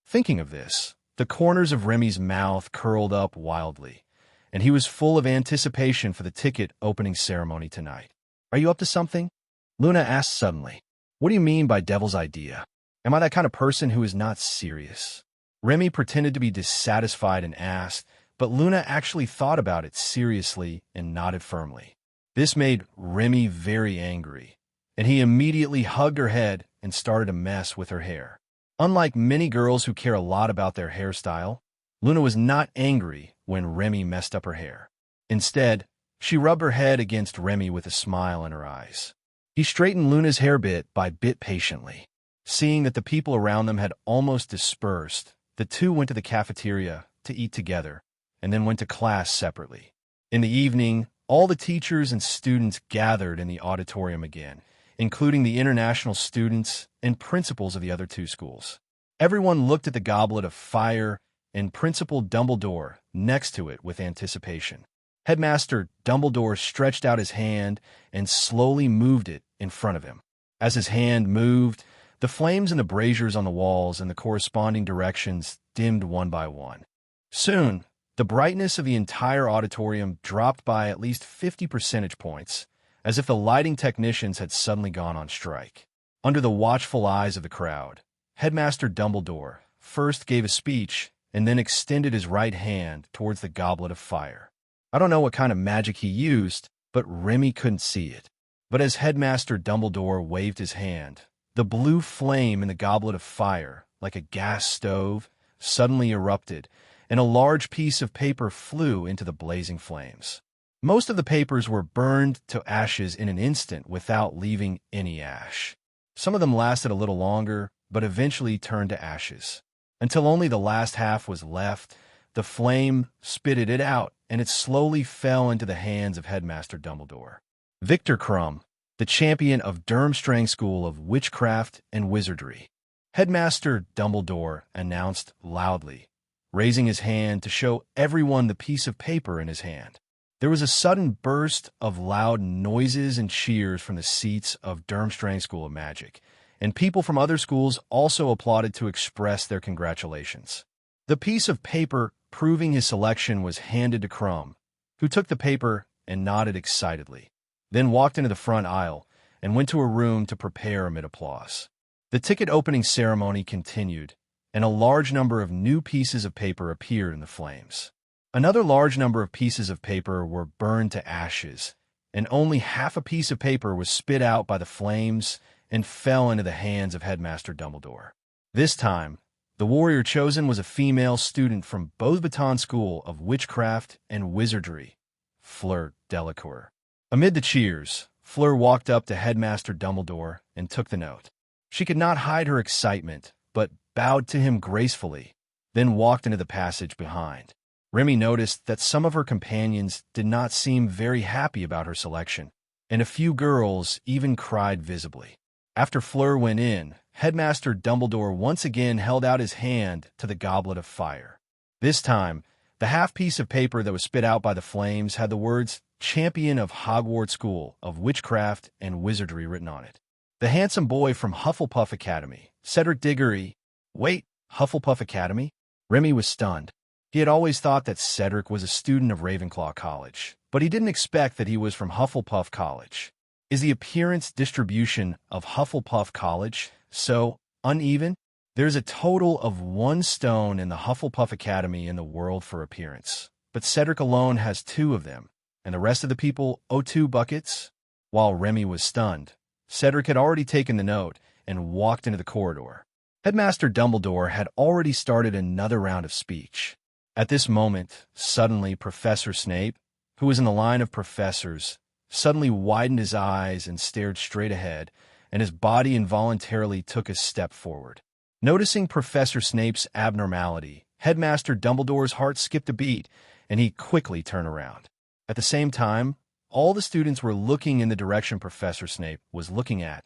Thinking of this, the corners of Remy's mouth curled up wildly, and he was full of anticipation for the ticket opening ceremony tonight. Are you up to something? Luna asked suddenly. What do you mean by devil's idea? Am I that kind of person who is not serious? Remy pretended to be dissatisfied and asked, but Luna actually thought about it seriously and nodded firmly. This made Remy very angry, and he immediately hugged her head and started to mess with her hair. Unlike many girls who care a lot about their hairstyle, Luna was not angry when Remy messed up her hair. Instead, she rubbed her head against Remy with a smile in her eyes. He straightened Luna's hair bit by bit patiently. Seeing that the people around them had almost dispersed, the two went to the cafeteria to eat together, and then went to class separately. In the evening, all the teachers and students gathered in the auditorium again, including the international students and principals of the other two schools. Everyone looked at the goblet of fire and Principal Dumbledore next to it with anticipation. Headmaster Dumbledore stretched out his hand and slowly moved it in front of him. As his hand moved, the flames in the braziers on the walls and the corresponding directions dimmed one by one. Soon, the brightness of the entire auditorium dropped by at least 50 percentage points, as if the lighting technicians had suddenly gone on strike. Under the watchful eyes of the crowd, Headmaster Dumbledore first gave a speech and then extended his right hand towards the goblet of fire. I don't know what kind of magic he used, but Remy couldn't see it. But as Headmaster Dumbledore waved his hand, the blue flame in the goblet of fire, like a gas stove, suddenly erupted, and a large piece of paper flew into the blazing flames. Most of the papers were burned to ashes in an instant without leaving any ash. Some of them lasted a little longer, but eventually turned to ashes. Until only the last half was left, the flame spitted it out, and it slowly fell into the hands of Headmaster Dumbledore. Victor Crumb, the champion of Durmstrang School of Witchcraft and Wizardry. Headmaster Dumbledore announced loudly, raising his hand to show everyone the piece of paper in his hand. There was a sudden burst of loud noises and cheers from the seats of Durmstrang School of Magic, and people from other schools also applauded to express their congratulations. The piece of paper proving his selection was handed to Crumb, who took the paper and nodded excitedly, then walked into the front aisle and went to a room to prepare amid applause. The ticket opening ceremony continued, and a large number of new pieces of paper appeared in the flames. Another large number of pieces of paper were burned to ashes, and only half a piece of paper was spit out by the flames and fell into the hands of Headmaster Dumbledore. This time, the warrior chosen was a female student from Beauxbatons School of Witchcraft and Wizardry, Fleur Delacour. Amid the cheers, Fleur walked up to Headmaster Dumbledore and took the note. She could not hide her excitement, but bowed to him gracefully, then walked into the passage behind. Remy noticed that some of her companions did not seem very happy about her selection, and a few girls even cried visibly. After Fleur went in, Headmaster Dumbledore once again held out his hand to the goblet of fire. This time, the half piece of paper that was spit out by the flames had the words Champion of Hogwarts School of Witchcraft and Wizardry written on it. The handsome boy from Hufflepuff Academy, Cedric Diggory. Wait, Hufflepuff Academy? Remy was stunned. He had always thought that Cedric was a student of Ravenclaw College, but he didn't expect that he was from Hufflepuff College. Is the appearance distribution of Hufflepuff College so uneven? There's a total of 1 stone in the Hufflepuff Academy in the world for appearance, but Cedric alone has 2 of them, and the rest of the people owe 2 buckets? While Remy was stunned, Cedric had already taken the note and walked into the corridor. Headmaster Dumbledore had already started another round of speech. At this moment, suddenly Professor Snape, who was in the line of professors, suddenly widened his eyes and stared straight ahead, and his body involuntarily took a step forward. Noticing Professor Snape's abnormality, Headmaster Dumbledore's heart skipped a beat, and he quickly turned around. At the same time, all the students were looking in the direction Professor Snape was looking at,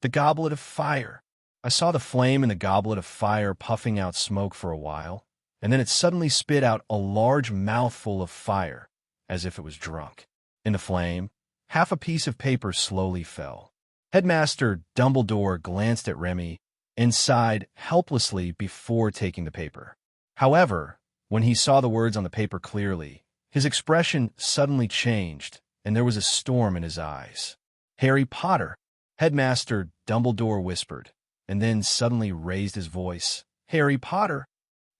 the Goblet of Fire. I saw the flame in the Goblet of Fire puffing out smoke for a while, and then it suddenly spit out a large mouthful of fire, as if it was drunk. In the flame, half a piece of paper slowly fell. Headmaster Dumbledore glanced at Remy and sighed helplessly before taking the paper. However, when he saw the words on the paper clearly, his expression suddenly changed, and there was a storm in his eyes. Harry Potter, Headmaster Dumbledore whispered, and then suddenly raised his voice. Harry Potter.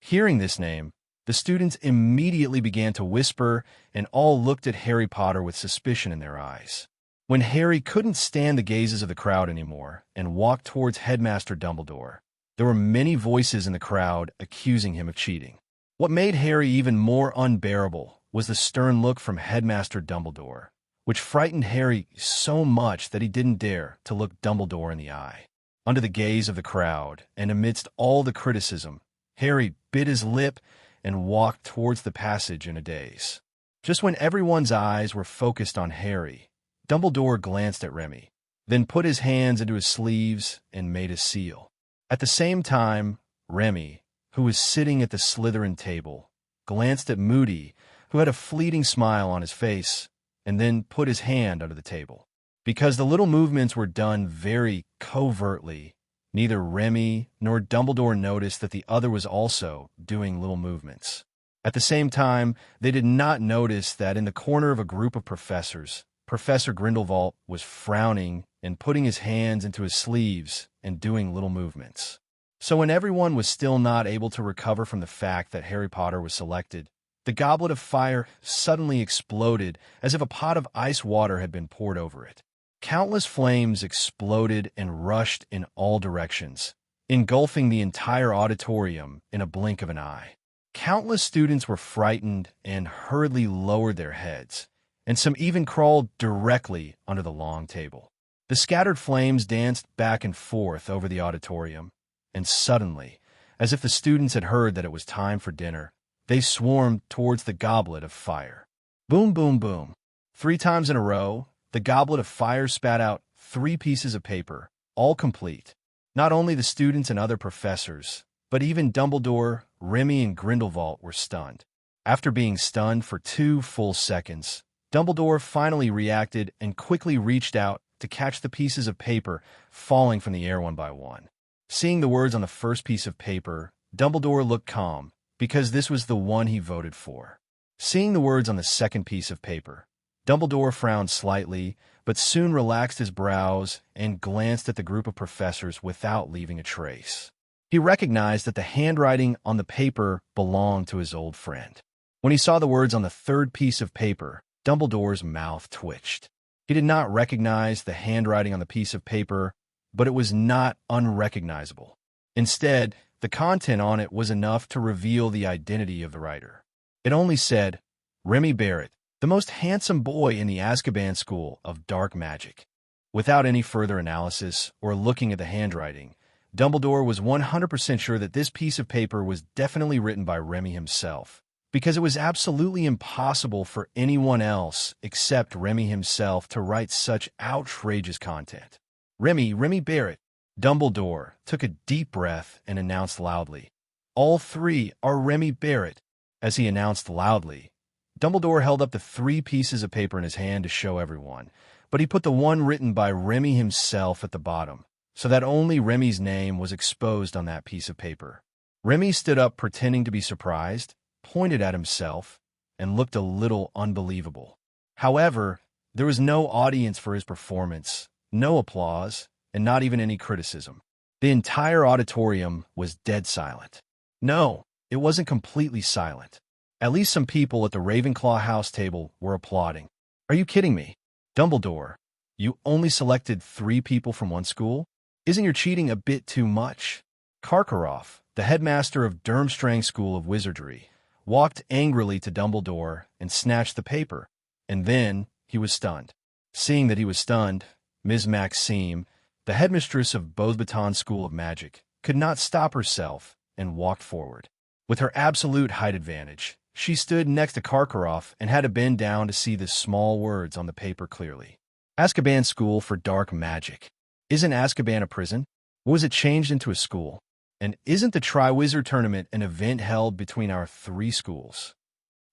Hearing this name, the students immediately began to whisper, and all looked at Harry Potter with suspicion in their eyes. When Harry couldn't stand the gazes of the crowd anymore and walked towards Headmaster Dumbledore, there were many voices in the crowd accusing him of cheating. What made Harry even more unbearable was the stern look from Headmaster Dumbledore, which frightened Harry so much that he didn't dare to look Dumbledore in the eye. Under the gaze of the crowd, and amidst all the criticism, Harry bit his lip and walked towards the passage in a daze. Just when everyone's eyes were focused on Harry, Dumbledore glanced at Remy, then put his hands into his sleeves and made a seal. At the same time, Remy, who was sitting at the Slytherin table, glanced at Moody, who had a fleeting smile on his face, and then put his hand under the table. Because the little movements were done very covertly, neither Remy nor Dumbledore noticed that the other was also doing little movements. At the same time, they did not notice that in the corner of a group of professors, Professor Grindelwald was frowning and putting his hands into his sleeves and doing little movements. So when everyone was still not able to recover from the fact that Harry Potter was selected, the Goblet of Fire suddenly exploded as if a pot of ice water had been poured over it. Countless flames exploded and rushed in all directions, engulfing the entire auditorium in a blink of an eye. Countless students were frightened and hurriedly lowered their heads, and some even crawled directly under the long table. The scattered flames danced back and forth over the auditorium, and suddenly, as if the students had heard that it was time for dinner, they swarmed towards the Goblet of Fire. Boom, boom, boom. 3 times in a row, the Goblet of Fire spat out 3 pieces of paper, all complete. Not only the students and other professors, but even Dumbledore, Remy, and Grindelwald were stunned. After being stunned for 2 full seconds, Dumbledore finally reacted and quickly reached out to catch the pieces of paper falling from the air one by one. Seeing the words on the first piece of paper, Dumbledore looked calm, because this was the one he voted for. Seeing the words on the second piece of paper, Dumbledore frowned slightly, but soon relaxed his brows and glanced at the group of professors without leaving a trace. He recognized that the handwriting on the paper belonged to his old friend. When he saw the words on the third piece of paper, Dumbledore's mouth twitched. He did not recognize the handwriting on the piece of paper, but it was not unrecognizable. Instead, the content on it was enough to reveal the identity of the writer. It only said, Remy Barrett, the most handsome boy in the Azkaban School of Dark Magic. Without any further analysis or looking at the handwriting, Dumbledore was 100% sure that this piece of paper was definitely written by Remy himself, because it was absolutely impossible for anyone else except Remy himself to write such outrageous content. Remy Barrett, Dumbledore took a deep breath and announced loudly, "All three are Remy Barrett." As he announced loudly, Dumbledore held up the 3 pieces of paper in his hand to show everyone, but he put the one written by Remy himself at the bottom, so that only Remy's name was exposed on that piece of paper. Remy stood up pretending to be surprised, pointed at himself, and looked a little unbelievable. However, there was no audience for his performance, no applause, and not even any criticism. The entire auditorium was dead silent. No, it wasn't completely silent. At least some people at the Ravenclaw house table were applauding. "Are you kidding me? Dumbledore, you only selected 3 people from one school? Isn't your cheating a bit too much?" Karkaroff, the headmaster of Durmstrang School of Wizardry, walked angrily to Dumbledore and snatched the paper, and then he was stunned. Seeing that he was stunned, Ms. Maxime, the headmistress of Beauxbatons School of Magic, could not stop herself and walked forward. With her absolute height advantage, she stood next to Karkaroff and had to bend down to see the small words on the paper clearly. Azkaban School for Dark Magic. Isn't Azkaban a prison? Was it changed into a school? And isn't the Triwizard Tournament an event held between our 3 schools?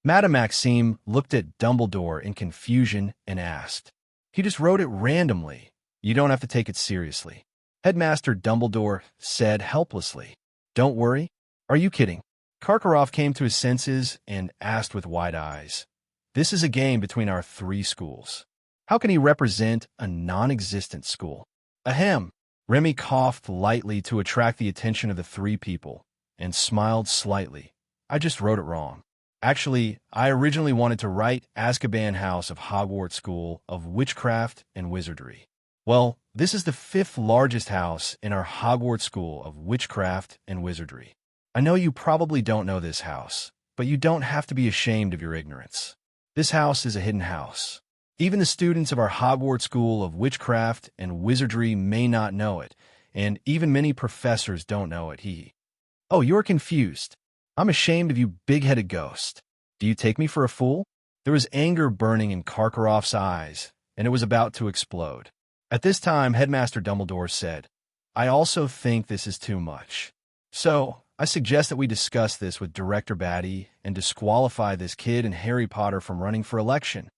Madame Maxime looked at Dumbledore in confusion and asked, "He just wrote it randomly. You don't have to take it seriously." Headmaster Dumbledore said helplessly, "Don't worry. Are you kidding?" Karkaroff came to his senses and asked with wide eyes, "This is a game between our 3 schools. How can he represent a non-existent school?" Ahem. Remy coughed lightly to attract the attention of the 3 people and smiled slightly. "I just wrote it wrong. Actually, I originally wanted to write Azkaban House of Hogwarts School of Witchcraft and Wizardry. Well, this is the 5th largest house in our Hogwarts School of Witchcraft and Wizardry. I know you probably don't know this house, but you don't have to be ashamed of your ignorance. This house is a hidden house. Even the students of our Hogwarts School of Witchcraft and Wizardry may not know it, and even many professors don't know it. Oh, you're confused. I'm ashamed of you, big-headed ghost. Do you take me for a fool?" There was anger burning in Karkaroff's eyes, and it was about to explode. At this time, Headmaster Dumbledore said, "I also think this is too much. So, I suggest that we discuss this with Director Batty and disqualify this kid and Harry Potter from running for election."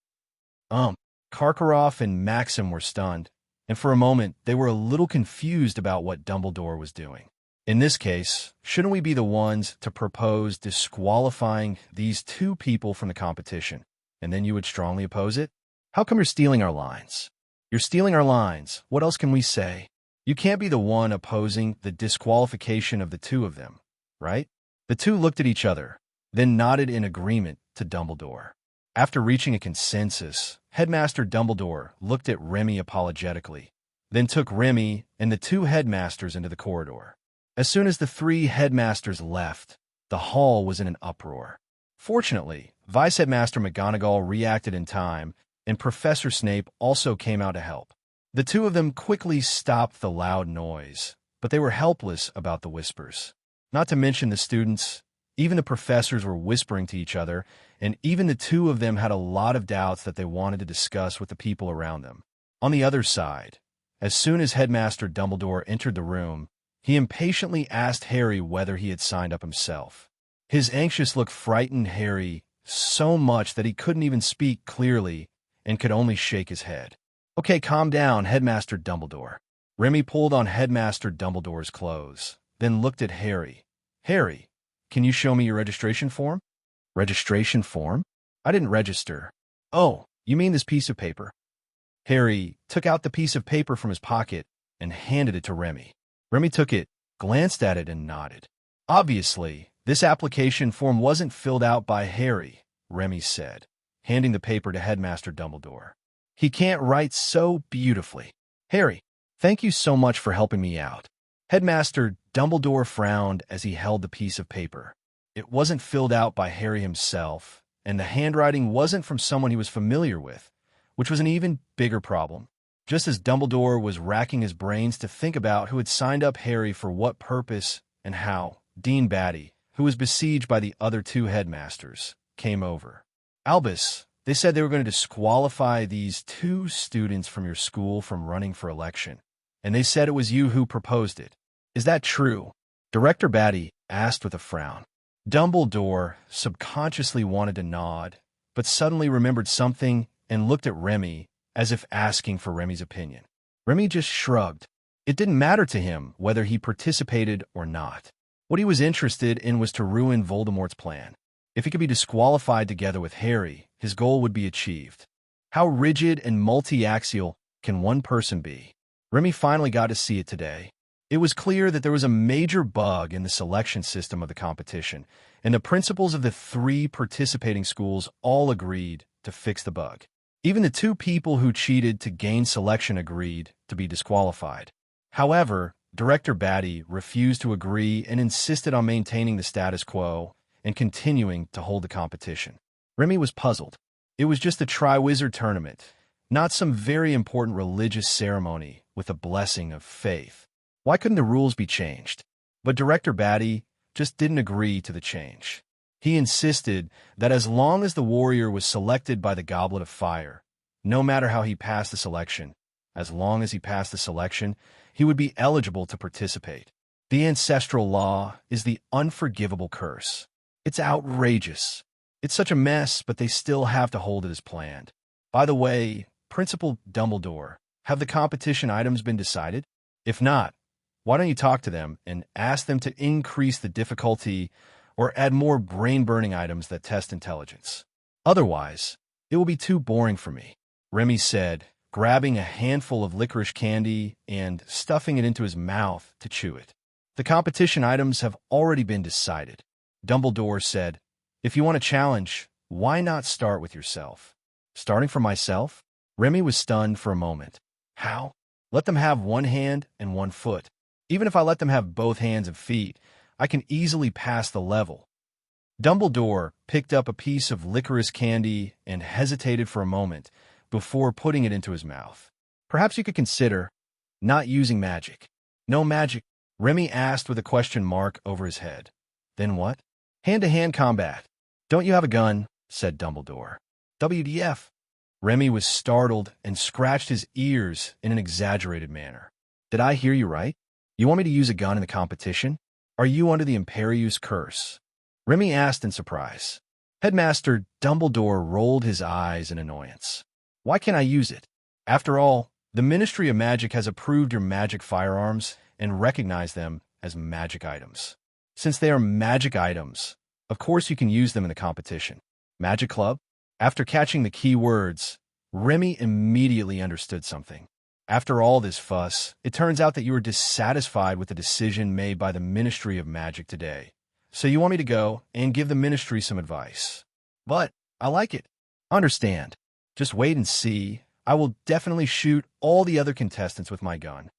Karkaroff and Maxim were stunned, and for a moment they were a little confused about what Dumbledore was doing. In this case, shouldn't we be the ones to propose disqualifying these 2 people from the competition, and then you would strongly oppose it? How come you're stealing our lines? You're stealing our lines. What else can we say? You can't be the one opposing the disqualification of the 2 of them, right? The 2 looked at each other, then nodded in agreement to Dumbledore. After reaching a consensus, Headmaster Dumbledore looked at Remy apologetically, then took Remy and the 2 headmasters into the corridor. As soon as the 3 headmasters left, the hall was in an uproar. Fortunately, Vice Headmaster McGonagall reacted in time, and Professor Snape also came out to help. The 2 of them quickly stopped the loud noise, but they were helpless about the whispers. Not to mention the students, even the professors were whispering to each other, and even the 2 of them had a lot of doubts that they wanted to discuss with the people around them. On the other side, as soon as Headmaster Dumbledore entered the room, he impatiently asked Harry whether he had signed up himself. His anxious look frightened Harry so much that he couldn't even speak clearly and could only shake his head. "Okay, calm down, Headmaster Dumbledore." Remy pulled on Headmaster Dumbledore's clothes, then looked at Harry. "Harry, can you show me your registration form?" "Registration form? I didn't register." "Oh, you mean this piece of paper?" Harry took out the piece of paper from his pocket and handed it to Remy. Remy took it, glanced at it, and nodded. "Obviously, this application form wasn't filled out by Harry," Remy said, handing the paper to Headmaster Dumbledore. "He can't write so beautifully. Harry, thank you so much for helping me out." Headmaster Dumbledore frowned as he held the piece of paper. It wasn't filled out by Harry himself, and the handwriting wasn't from someone he was familiar with, which was an even bigger problem. Just as Dumbledore was racking his brains to think about who had signed up Harry for what purpose and how, Dean Batty, who was besieged by the other 2 headmasters, came over. "Albus, they said they were going to disqualify these 2 students from your school from running for election. and they said it was you who proposed it. Is that true? Director Batty asked with a frown. Dumbledore subconsciously wanted to nod, but suddenly remembered something and looked at Remy as if asking for Remy's opinion. Remy just shrugged. It didn't matter to him whether he participated or not. What he was interested in was to ruin Voldemort's plan. If he could be disqualified together with Harry, his goal would be achieved. How rigid and multi-axial can one person be? Remy finally got to see it today. It was clear that there was a major bug in the selection system of the competition, and the principals of the 3 participating schools all agreed to fix the bug. Even the 2 people who cheated to gain selection agreed to be disqualified. However, Director Batty refused to agree and insisted on maintaining the status quo and continuing to hold the competition. Remy was puzzled. It was just a Triwizard tournament, not some very important religious ceremony with a blessing of faith. Why couldn't the rules be changed? But Director Batty just didn't agree to the change. He insisted that as long as the warrior was selected by the Goblet of Fire, no matter how he passed the selection, as long as he passed the selection, he would be eligible to participate. The ancestral law is the unforgivable curse. It's outrageous. It's such a mess, but they still have to hold it as planned. By the way, Principal Dumbledore, have the competition items been decided? If not, why don't you talk to them and ask them to increase the difficulty or add more brain-burning items that test intelligence? Otherwise, it will be too boring for me, Remy said, grabbing a handful of licorice candy and stuffing it into his mouth to chew it. The competition items have already been decided. Dumbledore said, if you want a challenge, why not start with yourself? Starting from myself? Remy was stunned for a moment. How? Let them have 1 hand and 1 foot. Even if I let them have both hands and feet, I can easily pass the level. Dumbledore picked up a piece of licorice candy and hesitated for a moment before putting it into his mouth. Perhaps you could consider not using magic. No magic? Remy asked with a question mark over his head. Then what? Hand-to-hand combat. Don't you have a gun? Said Dumbledore. WDF? Remy was startled and scratched his ears in an exaggerated manner. Did I hear you right? You want me to use a gun in the competition? Are you under the Imperius curse? Remy asked in surprise. Headmaster Dumbledore rolled his eyes in annoyance. Why can't I use it? After all, the Ministry of Magic has approved your magic firearms and recognized them as magic items. Since they are magic items, of course you can use them in the competition. Magic Club? After catching the key words, Remy immediately understood something. After all this fuss, it turns out that you were dissatisfied with the decision made by the Ministry of Magic today. So you want me to go and give the Ministry some advice. But I like it. Understand. Just wait and see. I will definitely shoot all the other contestants with my gun.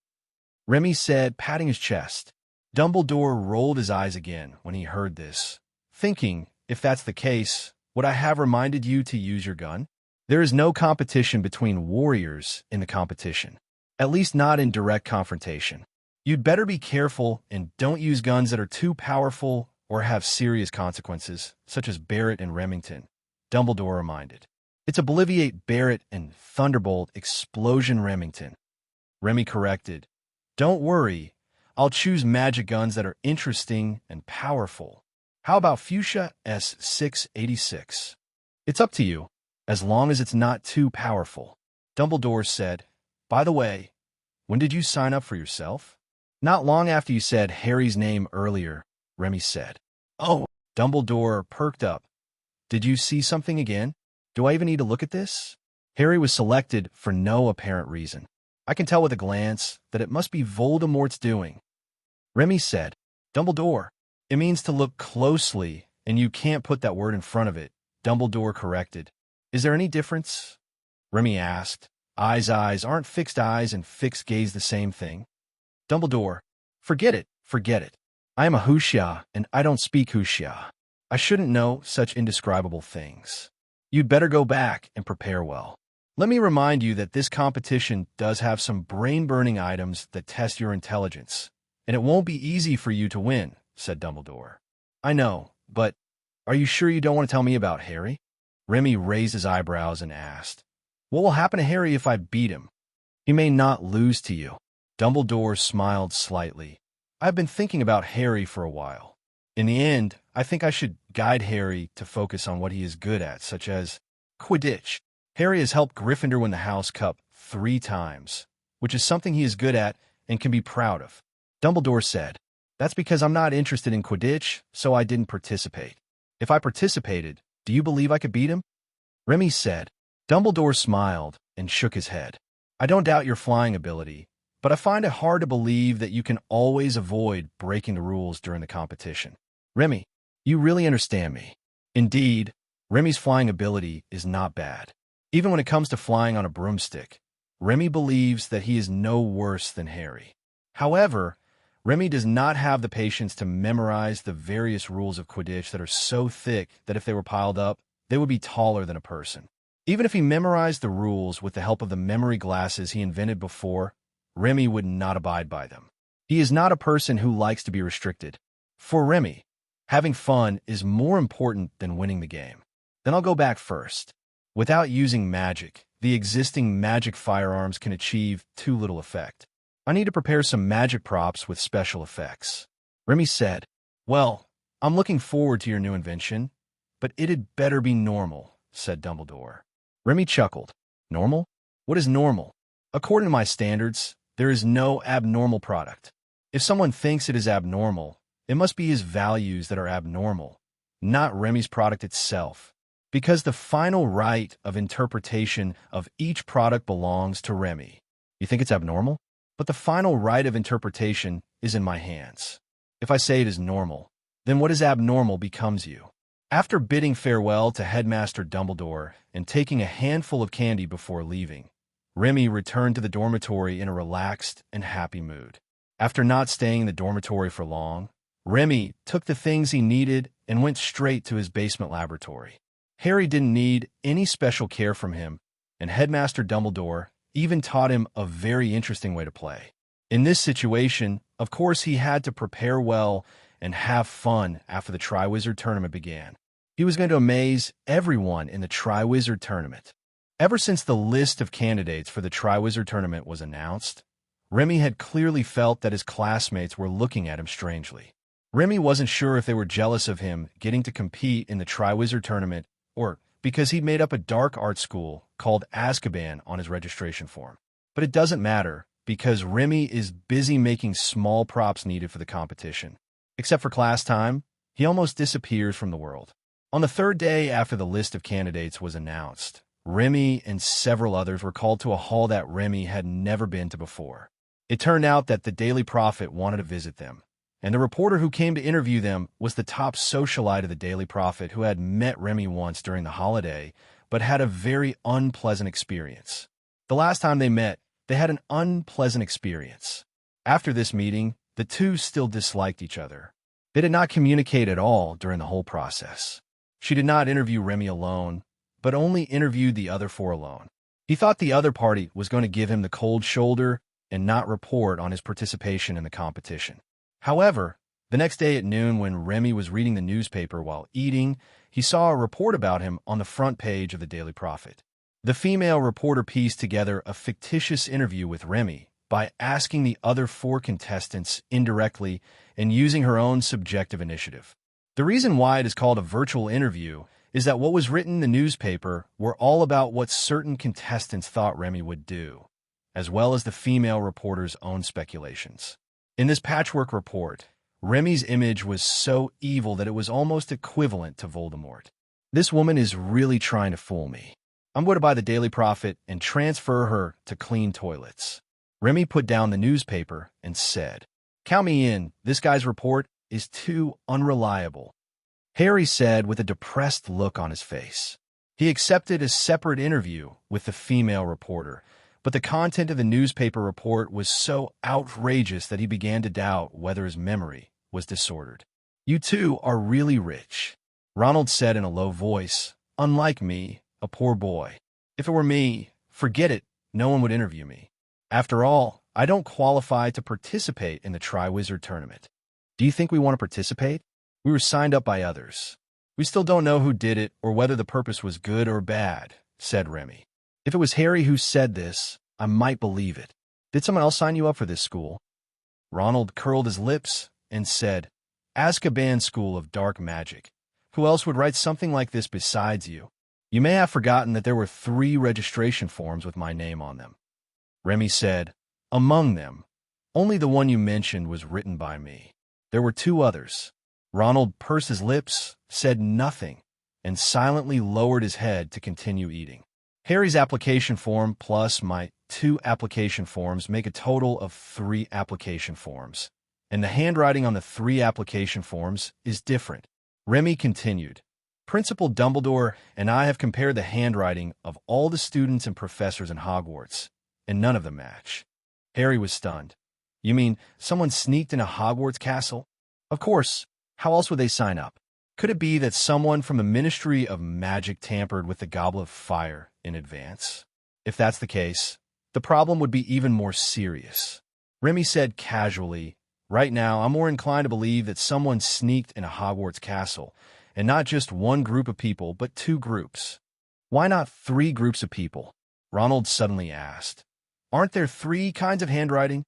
Remy said, patting his chest. Dumbledore rolled his eyes again when he heard this, thinking, if that's the case, would I have reminded you to use your gun? There is no competition between warriors in the competition, at least not in direct confrontation. You'd better be careful and don't use guns that are too powerful or have serious consequences, such as Barrett and Remington, Dumbledore reminded. It's Obliviate Barrett and Thunderbolt Explosion Remington. Remy corrected. Don't worry, I'll choose magic guns that are interesting and powerful. How about Fuchsia S686? It's up to you, as long as it's not too powerful. Dumbledore said, by the way, when did you sign up for yourself? Not long after you said Harry's name earlier, Remy said. Oh, Dumbledore perked up. Did you see something again? Do I even need to look at this? Harry was selected for no apparent reason. I can tell with a glance that it must be Voldemort's doing. Remy said, Dumbledore, it means to look closely, and you can't put that word in front of it, Dumbledore corrected. Is there any difference? Remy asked. Eyes aren't fixed eyes and fixed gaze the same thing? Dumbledore, forget it. I am a Huxia, and I don't speak Huxia. I shouldn't know such indescribable things. You'd better go back and prepare well. Let me remind you that this competition does have some brain-burning items that test your intelligence, and it won't be easy for you to win, said Dumbledore. I know, but are you sure you don't want to tell me about Harry? Remy raised his eyebrows and asked, what will happen to Harry if I beat him? He may not lose to you. Dumbledore smiled slightly. I've been thinking about Harry for a while. In the end, I think I should guide Harry to focus on what he is good at, such as Quidditch. Harry has helped Gryffindor win the House Cup 3 times, which is something he is good at and can be proud of. Dumbledore said, That's because I'm not interested in Quidditch, so I didn't participate. If I participated, do you believe I could beat him? Remy said. Dumbledore smiled and shook his head. I don't doubt your flying ability, but I find it hard to believe that you can always avoid breaking the rules during the competition. Remy, you really understand me. Indeed, Remy's flying ability is not bad. Even when it comes to flying on a broomstick, Remy believes that he is no worse than Harry. However, Remy does not have the patience to memorize the various rules of Quidditch that are so thick that if they were piled up, they would be taller than a person. Even if he memorized the rules with the help of the memory glasses he invented before, Remy would not abide by them. He is not a person who likes to be restricted. For Remy, having fun is more important than winning the game. Then I'll go back first. Without using magic, the existing magic firearms can achieve too little effect. I need to prepare some magic props with special effects. Remy said, Well, I'm looking forward to your new invention, but it'd better be normal, said Dumbledore. Remy chuckled. Normal? What is normal? According to my standards, there is no abnormal product. If someone thinks it is abnormal, it must be his values that are abnormal, not Remy's product itself. Because the final right of interpretation of each product belongs to Remy. You think it's abnormal? But the final right of interpretation is in my hands. If I say it is normal, then what is abnormal becomes you. After bidding farewell to Headmaster Dumbledore and taking a handful of candy before leaving, Remy returned to the dormitory in a relaxed and happy mood. After not staying in the dormitory for long, Remy took the things he needed and went straight to his basement laboratory. Harry didn't need any special care from him, and Headmaster Dumbledore even taught him a very interesting way to play. In this situation, of course, he had to prepare well and have fun after the Triwizard Tournament began. He was going to amaze everyone in the Triwizard Tournament. Ever since the list of candidates for the Triwizard Tournament was announced, Remy had clearly felt that his classmates were looking at him strangely. Remy wasn't sure if they were jealous of him getting to compete in the Triwizard Tournament or because he'd made up a dark art school called Azkaban on his registration form. But it doesn't matter, because Remy is busy making small props needed for the competition. Except for class time, he almost disappears from the world. On the 3rd day after the list of candidates was announced, Remy and several others were called to a hall that Remy had never been to before. It turned out that the Daily Prophet wanted to visit them, and the reporter who came to interview them was the top socialite of the Daily Prophet who had met Remy once during the holiday, but had a very unpleasant experience. The last time they met, they had an unpleasant experience. After this meeting, the two still disliked each other. They did not communicate at all during the whole process. She did not interview Remy alone, but only interviewed the other 4 alone. He thought the other party was going to give him the cold shoulder and not report on his participation in the competition. However, the next day at noon, when Remy was reading the newspaper while eating, he saw a report about him on the front page of the Daily Prophet. The female reporter pieced together a fictitious interview with Remy by asking the other 4 contestants indirectly and using her own subjective initiative. The reason why it is called a virtual interview is that what was written in the newspaper were all about what certain contestants thought Remy would do, as well as the female reporter's own speculations. In this patchwork report, Remy's image was so evil that it was almost equivalent to Voldemort. This woman is really trying to fool me. I'm going to buy the Daily Prophet and transfer her to clean toilets. Remy put down the newspaper and said, Count me in, this guy's report is too unreliable. Harry said with a depressed look on his face. He accepted a separate interview with the female reporter, but the content of the newspaper report was so outrageous that he began to doubt whether his memory was disordered. You two are really rich, Ronald said in a low voice, unlike me, a poor boy. If it were me, forget it, no one would interview me. After all, I don't qualify to participate in the Triwizard Tournament. Do you think we want to participate? We were signed up by others. We still don't know who did it or whether the purpose was good or bad, said Remy. If it was Harry who said this, I might believe it. Did someone else sign you up for this school? Ronald curled his lips and said, Azkaban School of Dark Magic. Who else would write something like this besides you? You may have forgotten that there were 3 registration forms with my name on them. Remy said, Among them, only the one you mentioned was written by me. There were 2 others. Ronald pursed his lips, said nothing, and silently lowered his head to continue eating. Harry's application form plus my 2 application forms make a total of 3 application forms, and the handwriting on the 3 application forms is different. Remy continued, Principal Dumbledore and I have compared the handwriting of all the students and professors in Hogwarts, and none of them match. Harry was stunned. You mean someone sneaked in a Hogwarts castle? Of course. How else would they sign up? Could it be that someone from the Ministry of Magic tampered with the Goblet of Fire in advance? If that's the case, the problem would be even more serious. Remy said casually, Right now, I'm more inclined to believe that someone sneaked in a Hogwarts castle, and not just one group of people, but 2 groups. Why not 3 groups of people? Ronald suddenly asked. Aren't there 3 kinds of handwriting?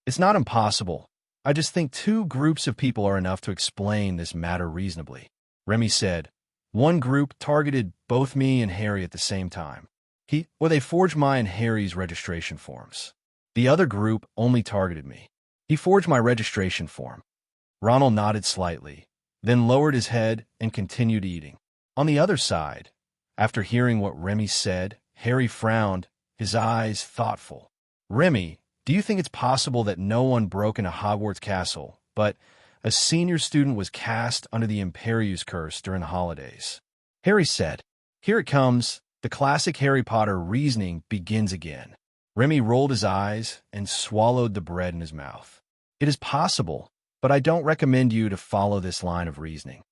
It's not impossible. I just think 2 groups of people are enough to explain this matter reasonably. Remy said, One group targeted both me and Harry at the same time. They forged mine and Harry's registration forms. The other group only targeted me. He forged my registration form. Ronald nodded slightly, then lowered his head and continued eating. On the other side, after hearing what Remy said, Harry frowned, his eyes thoughtful. Remy, do you think it's possible that no one broke into Hogwarts Castle, but a senior student was cast under the Imperius curse during the holidays? Harry said, Here it comes. The classic Harry Potter reasoning begins again. Remy rolled his eyes and swallowed the bread in his mouth. It is possible, but I don't recommend you to follow this line of reasoning.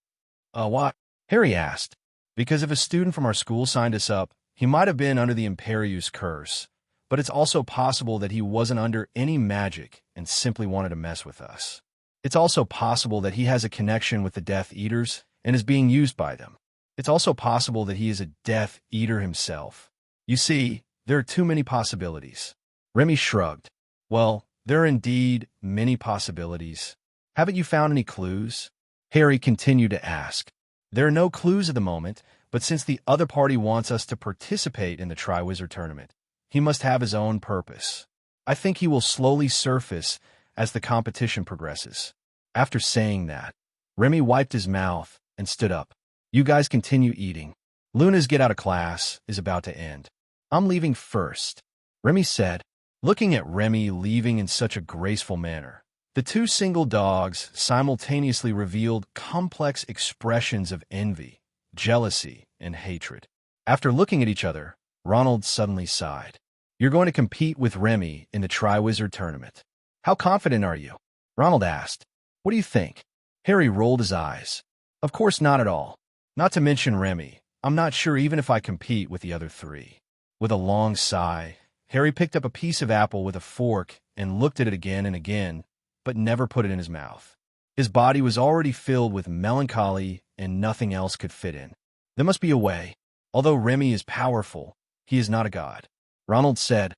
What? Harry asked. Because if a student from our school signed us up, he might have been under the Imperius curse, but it's also possible that he wasn't under any magic and simply wanted to mess with us. It's also possible that he has a connection with the Death Eaters and is being used by them. It's also possible that he is a Death Eater himself. You see, there are too many possibilities. Remy shrugged. Well, there are indeed many possibilities. Haven't you found any clues? Harry continued to ask. There are no clues at the moment, but since the other party wants us to participate in the Triwizard Tournament, he must have his own purpose. I think he will slowly surface as the competition progresses. After saying that, Remy wiped his mouth and stood up. You guys continue eating. Luna's get out of class is about to end. I'm leaving first, Remy said, looking at Remy leaving in such a graceful manner. The 2 single dogs simultaneously revealed complex expressions of envy, jealousy, and hatred. After looking at each other, Ronald suddenly sighed. You're going to compete with Remy in the Triwizard Tournament. How confident are you? Ronald asked. What do you think? Harry rolled his eyes. Of course not at all. Not to mention Remy. I'm not sure even if I compete with the other 3. With a long sigh, Harry picked up a piece of apple with a fork and looked at it again and again, but never put it in his mouth. His body was already filled with melancholy and nothing else could fit in. There must be a way. Although Remy is powerful, he is not a god. Ronald said,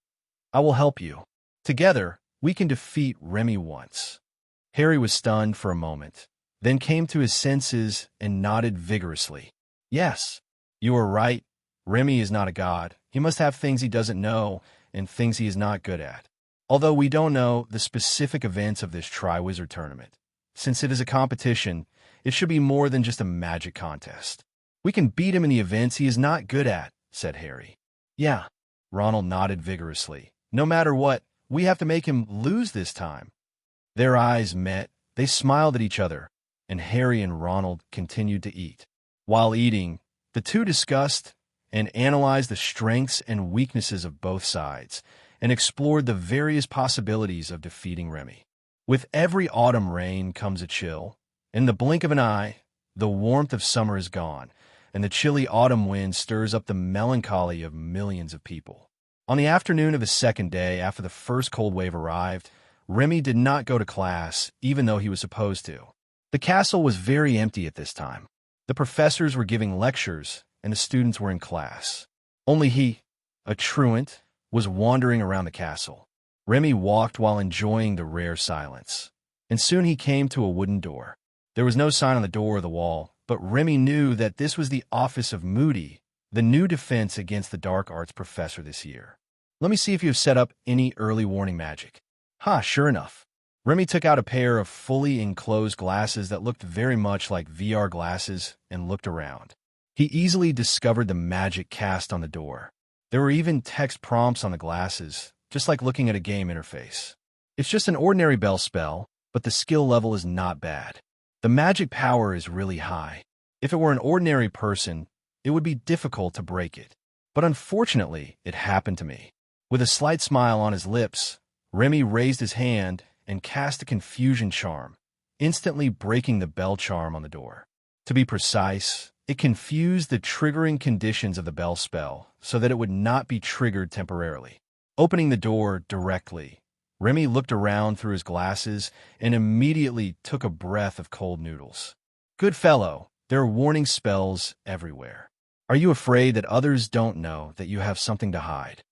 I will help you. Together, we can defeat Remy once. Harry was stunned for a moment, then came to his senses and nodded vigorously. Yes, you are right. Remy is not a god. He must have things he doesn't know and things he is not good at. Although we don't know the specific events of this Triwizard Tournament. Since it is a competition, it should be more than just a magic contest. We can beat him in the events he is not good at, said Harry. Yeah, Ronald nodded vigorously. No matter what, we have to make him lose this time. Their eyes met, they smiled at each other, and Harry and Ronald continued to eat. While eating, the 2 discussed and analyzed the strengths and weaknesses of both sides, and explored the various possibilities of defeating Remy. With every autumn rain comes a chill. In the blink of an eye, the warmth of summer is gone, and the chilly autumn wind stirs up the melancholy of millions of people. On the afternoon of the second day after the first cold wave arrived, Remy did not go to class, even though he was supposed to. The castle was very empty at this time. The professors were giving lectures, and the students were in class. Only he, a truant, was wandering around the castle. Remy walked while enjoying the rare silence, and soon he came to a wooden door. There was no sign on the door or the wall, but Remy knew that this was the office of Moody, the new defense against the dark arts professor this year. Let me see if you have set up any early warning magic. Sure enough. Remy took out a pair of fully enclosed glasses that looked very much like VR glasses and looked around. He easily discovered the magic cast on the door. There were even text prompts on the glasses, just like looking at a game interface. It's just an ordinary bell spell, but the skill level is not bad. The magic power is really high. If it were an ordinary person, it would be difficult to break it. But unfortunately, it happened to me. With a slight smile on his lips, Remy raised his hand and cast a confusion charm, instantly breaking the bell charm on the door. To be precise, it confused the triggering conditions of the bell spell so that it would not be triggered temporarily. Opening the door directly, Remy looked around through his glasses and immediately took a breath of cold noodles. Good fellow, there are warning spells everywhere. Are you afraid that others don't know that you have something to hide?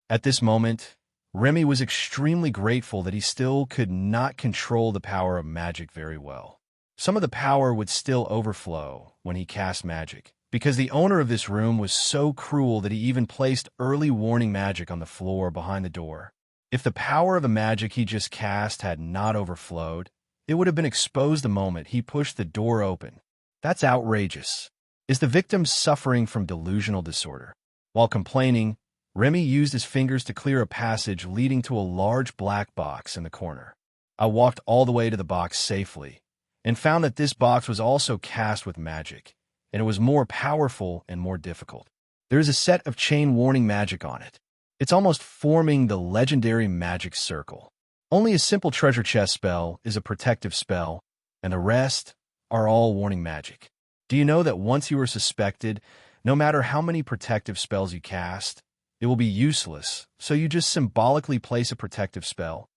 At this moment, Remy was extremely grateful that he still could not control the power of magic very well. Some of the power would still overflow when he cast magic, because the owner of this room was so cruel that he even placed early warning magic on the floor behind the door. If the power of the magic he just cast had not overflowed, it would have been exposed the moment he pushed the door open. That's outrageous. Is the victim suffering from delusional disorder? While complaining, Remy used his fingers to clear a passage leading to a large black box in the corner. I walked all the way to the box safely, and found that this box was also cast with magic, and it was more powerful and more difficult. There is a set of chain warning magic on it. It's almost forming the legendary magic circle. Only a simple treasure chest spell is a protective spell, and the rest are all warning magic. Do you know that once you are suspected, no matter how many protective spells you cast, it will be useless, so you just symbolically place a protective spell?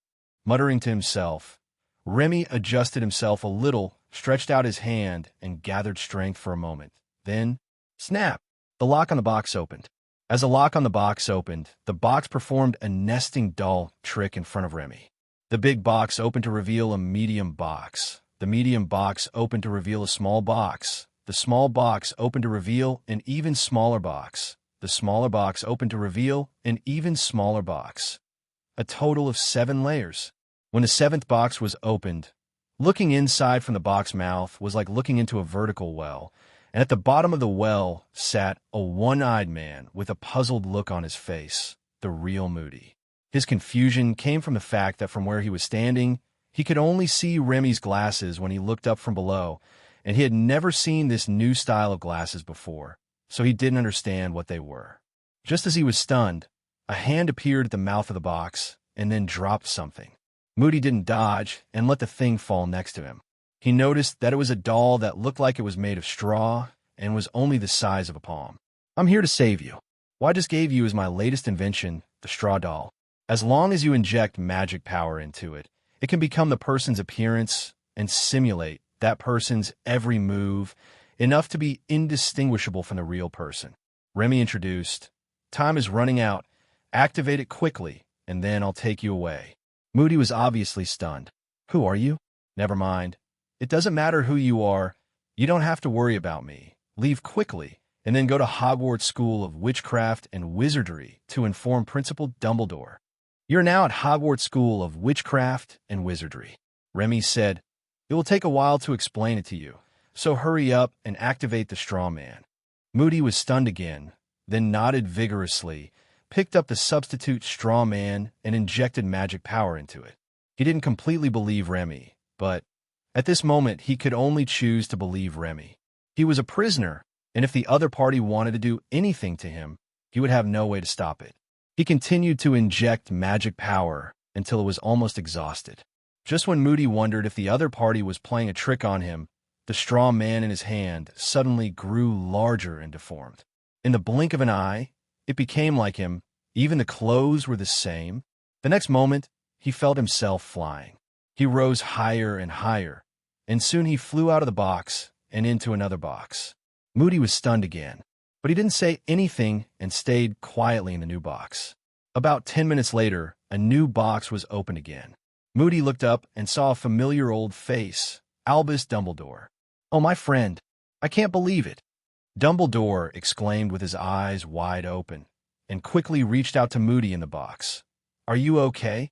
Muttering to himself, Remy adjusted himself a little, stretched out his hand, and gathered strength for a moment. Then, snap! The lock on the box opened. As the lock on the box opened, the box performed a nesting doll trick in front of Remy. The big box opened to reveal a medium box. The medium box opened to reveal a small box. The small box opened to reveal an even smaller box. The smaller box opened to reveal an even smaller box. A total of 7 layers. When the 7th box was opened, looking inside from the box mouth was like looking into a vertical well, and at the bottom of the well sat a one-eyed man with a puzzled look on his face, the real Moody. His confusion came from the fact that from where he was standing, he could only see Remy's glasses when he looked up from below, and he had never seen this new style of glasses before, so he didn't understand what they were. Just as he was stunned, a hand appeared at the mouth of the box and then dropped something. Moody didn't dodge and let the thing fall next to him. He noticed that it was a doll that looked like it was made of straw and was only the size of a palm. I'm here to save you. What I just gave you is my latest invention, the straw doll. As long as you inject magic power into it, it can become the person's appearance and simulate that person's every move, enough to be indistinguishable from the real person. Remy introduced, "Time is running out. Activate it quickly, and then I'll take you away." Moody was obviously stunned. "Who are you?" "Never mind. It doesn't matter who you are. You don't have to worry about me. Leave quickly, and then go to Hogwarts School of Witchcraft and Wizardry to inform Principal Dumbledore. You're now at Hogwarts School of Witchcraft and Wizardry." Remy said, "It will take a while to explain it to you, so hurry up and activate the straw man." Moody was stunned again, then nodded vigorously, picked up the substitute straw man, and injected magic power into it. He didn't completely believe Remy, but at this moment he could only choose to believe Remy. He was a prisoner, and if the other party wanted to do anything to him, he would have no way to stop it. He continued to inject magic power until it was almost exhausted. Just when Moody wondered if the other party was playing a trick on him, the straw man in his hand suddenly grew larger and deformed. In the blink of an eye, it became like him. Even the clothes were the same. The next moment, he felt himself flying. He rose higher and higher, and soon he flew out of the box and into another box. Moody was stunned again, but he didn't say anything and stayed quietly in the new box. About 10 minutes later, a new box was opened again. Moody looked up and saw a familiar old face, Albus Dumbledore. "Oh, my friend, I can't believe it!" Dumbledore exclaimed with his eyes wide open, and quickly reached out to Moody in the box. "Are you okay?"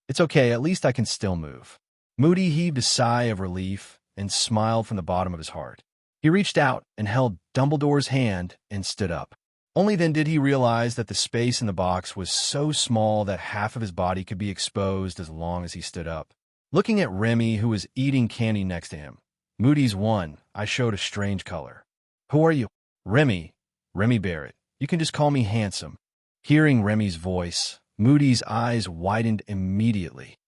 "It's okay, at least I can still move." Moody heaved a sigh of relief and smiled from the bottom of his heart. He reached out and held Dumbledore's hand and stood up. Only then did he realize that the space in the box was so small that half of his body could be exposed as long as he stood up. Looking at Remy, who was eating candy next to him, Moody's eye showed a strange color. "Who are you?" "Remy Barrett. You can just call me Handsome." Hearing Remy's voice, Moody's eyes widened immediately.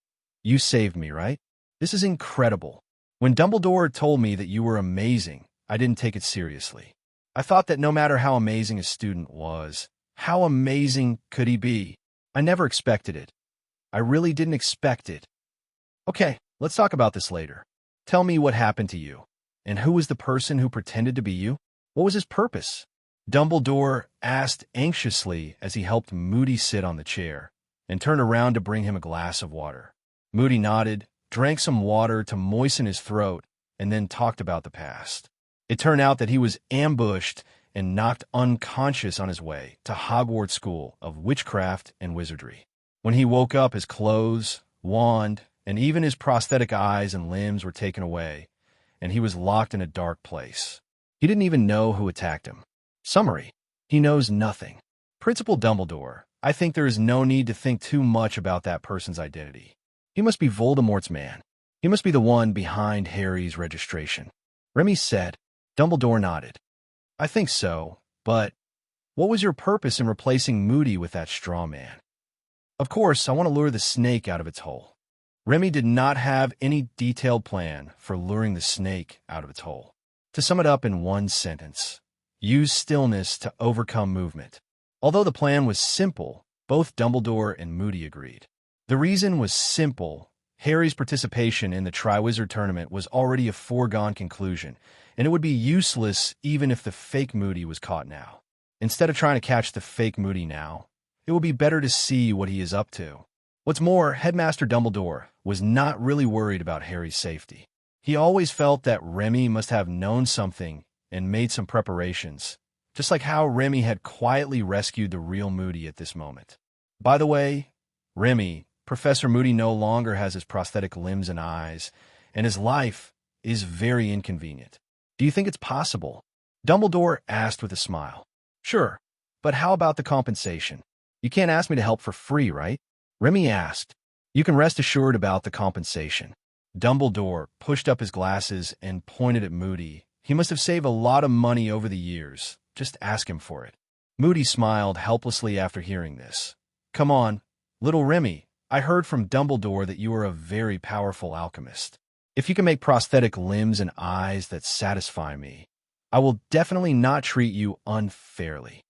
"You saved me, right? This is incredible. When Dumbledore told me that you were amazing, I didn't take it seriously. I thought that no matter how amazing a student was, how amazing could he be? I never expected it. I really didn't expect it." "Okay, let's talk about this later. Tell me what happened to you. And who was the person who pretended to be you? What was his purpose?" Dumbledore asked anxiously as he helped Moody sit on the chair and turned around to bring him a glass of water. Moody nodded, drank some water to moisten his throat, and then talked about the past. It turned out that he was ambushed and knocked unconscious on his way to Hogwarts School of Witchcraft and Wizardry. When he woke up, his clothes, wand, and even his prosthetic eyes and limbs were taken away, and he was locked in a dark place. He didn't even know who attacked him. Summary: he knows nothing. Principal Dumbledore, I think there is no need to think too much about that person's identity. He must be Voldemort's man. He must be the one behind Harry's registration." Remy said. Dumbledore nodded. "I think so, but what was your purpose in replacing Moody with that straw man?" "Of course, I want to lure the snake out of its hole." Remy did not have any detailed plan for luring the snake out of its hole. To sum it up in one sentence, use stillness to overcome movement. Although the plan was simple, both Dumbledore and Moody agreed. The reason was simple. Harry's participation in the Triwizard Tournament was already a foregone conclusion, and it would be useless even if the fake Moody was caught now. Instead of trying to catch the fake Moody now, it would be better to see what he is up to. What's more, Headmaster Dumbledore was not really worried about Harry's safety. He always felt that Remy must have known something and made some preparations, just like how Remy had quietly rescued the real Moody at this moment. By the way, Professor Moody no longer has his prosthetic limbs and eyes, and his life is very inconvenient. Do you think it's possible? Dumbledore asked with a smile. Sure, but how about the compensation? You can't ask me to help for free, right? Remy asked. You can rest assured about the compensation. Dumbledore pushed up his glasses and pointed at Moody. He must have saved a lot of money over the years. Just ask him for it. Moody smiled helplessly after hearing this. Come on, little Remy. I heard from Dumbledore that you are a very powerful alchemist. If you can make prosthetic limbs and eyes that satisfy me, I will definitely not treat you unfairly.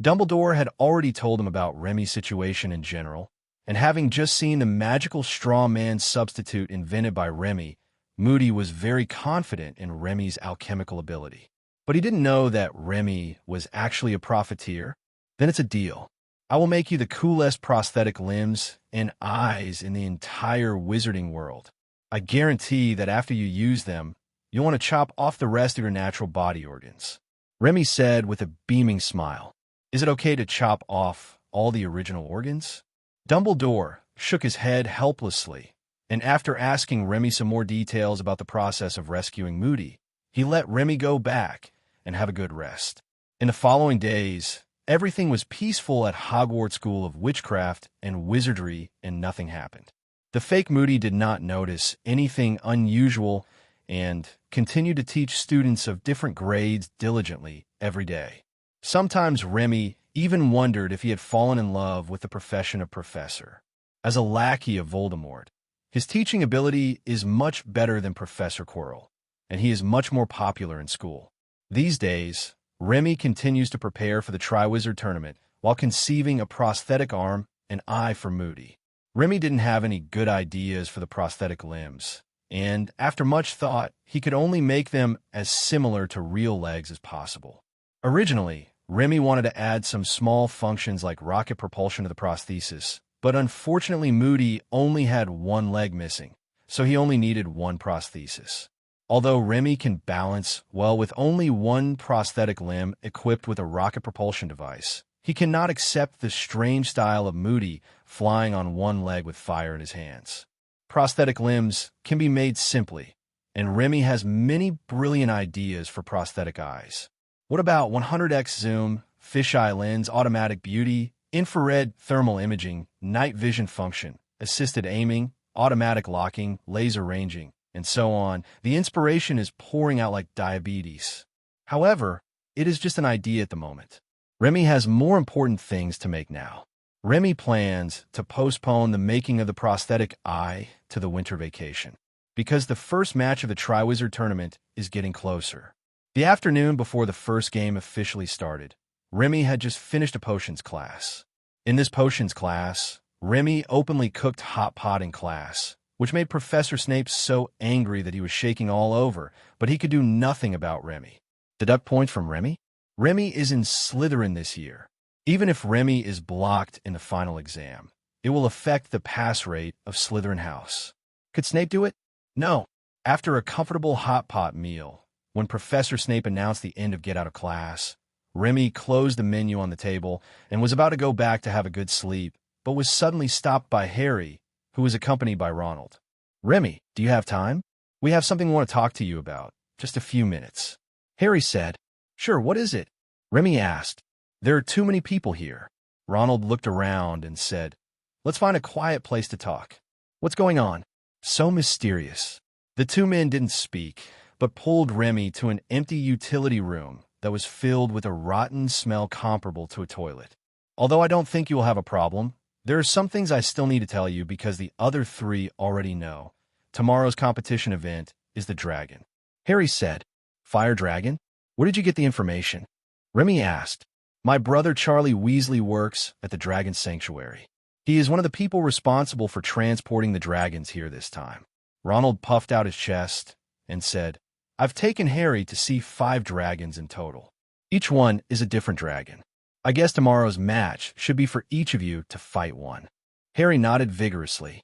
Dumbledore had already told him about Remy's situation in general, and having just seen the magical straw man substitute invented by Remy, Moody was very confident in Remy's alchemical ability. But he didn't know that Remy was actually a profiteer. Then it's a deal. I will make you the coolest prosthetic limbs and eyes in the entire wizarding world. I guarantee that after you use them, you'll want to chop off the rest of your natural body organs. Remy said with a beaming smile. Is it okay to chop off all the original organs? Dumbledore shook his head helplessly, and after asking Remy some more details about the process of rescuing Moody, he let Remy go back and have a good rest. In the following days, everything was peaceful at Hogwarts School of Witchcraft and Wizardry, and nothing happened. The fake Moody did not notice anything unusual and continued to teach students of different grades diligently every day. Sometimes Remy even wondered if he had fallen in love with the profession of professor. As a lackey of Voldemort, his teaching ability is much better than Professor Quirrell, and he is much more popular in school. These days, Remy continues to prepare for the Triwizard Tournament while conceiving a prosthetic arm and eye for Moody. Remy didn't have any good ideas for the prosthetic limbs, and after much thought, he could only make them as similar to real legs as possible. Originally, Remy wanted to add some small functions like rocket propulsion to the prosthesis, But unfortunately, Moody only had one leg missing, so he only needed one prosthesis. Although Remy can balance well with only one prosthetic limb equipped with a rocket propulsion device, he cannot accept the strange style of Moody flying on one leg with fire in his hands. Prosthetic limbs can be made simply, and Remy has many brilliant ideas for prosthetic eyes. What about 100x zoom, fisheye lens, automatic beauty, infrared thermal imaging, night vision function, assisted aiming, automatic locking, laser ranging, and so on? The inspiration is pouring out like diabetes. However, it is just an idea at the moment. Remy has more important things to make now. Remy plans to postpone the making of the prosthetic eye to the winter vacation, because the first match of the Triwizard Tournament is getting closer. The afternoon before the first game officially started, Remy had just finished a potions class. In this potions class, Remy openly cooked hot pot in class, which made Professor Snape so angry that he was shaking all over, but he could do nothing about Remy. Deduct points from Remy? Remy is in Slytherin this year. Even if Remy is blocked in the final exam, it will affect the pass rate of Slytherin House. Could Snape do it? No. After a comfortable hot pot meal, when Professor Snape announced the end of Get Out of Class, Remy closed the menu on the table and was about to go back to have a good sleep, but was suddenly stopped by Harry, who was accompanied by Ronald. Remy, do you have time? We have something we want to talk to you about. Just a few minutes. Harry said. Sure, what is it? Remy asked. There are too many people here. Ronald looked around and said, Let's find a quiet place to talk. What's going on? So mysterious. The two men didn't speak, but pulled Remy to an empty utility room that was filled with a rotten smell comparable to a toilet. Although I don't think you will have a problem, there are some things I still need to tell you because the other three already know. Tomorrow's competition event is the dragon. Harry said. Fire dragon? Where did you get the information? Remy asked. My brother Charlie Weasley works at the Dragon Sanctuary. He is one of the people responsible for transporting the dragons here this time. Ronald puffed out his chest and said, I've taken Harry to see 5 dragons in total. Each one is a different dragon. I guess tomorrow's match should be for each of you to fight one. Harry nodded vigorously.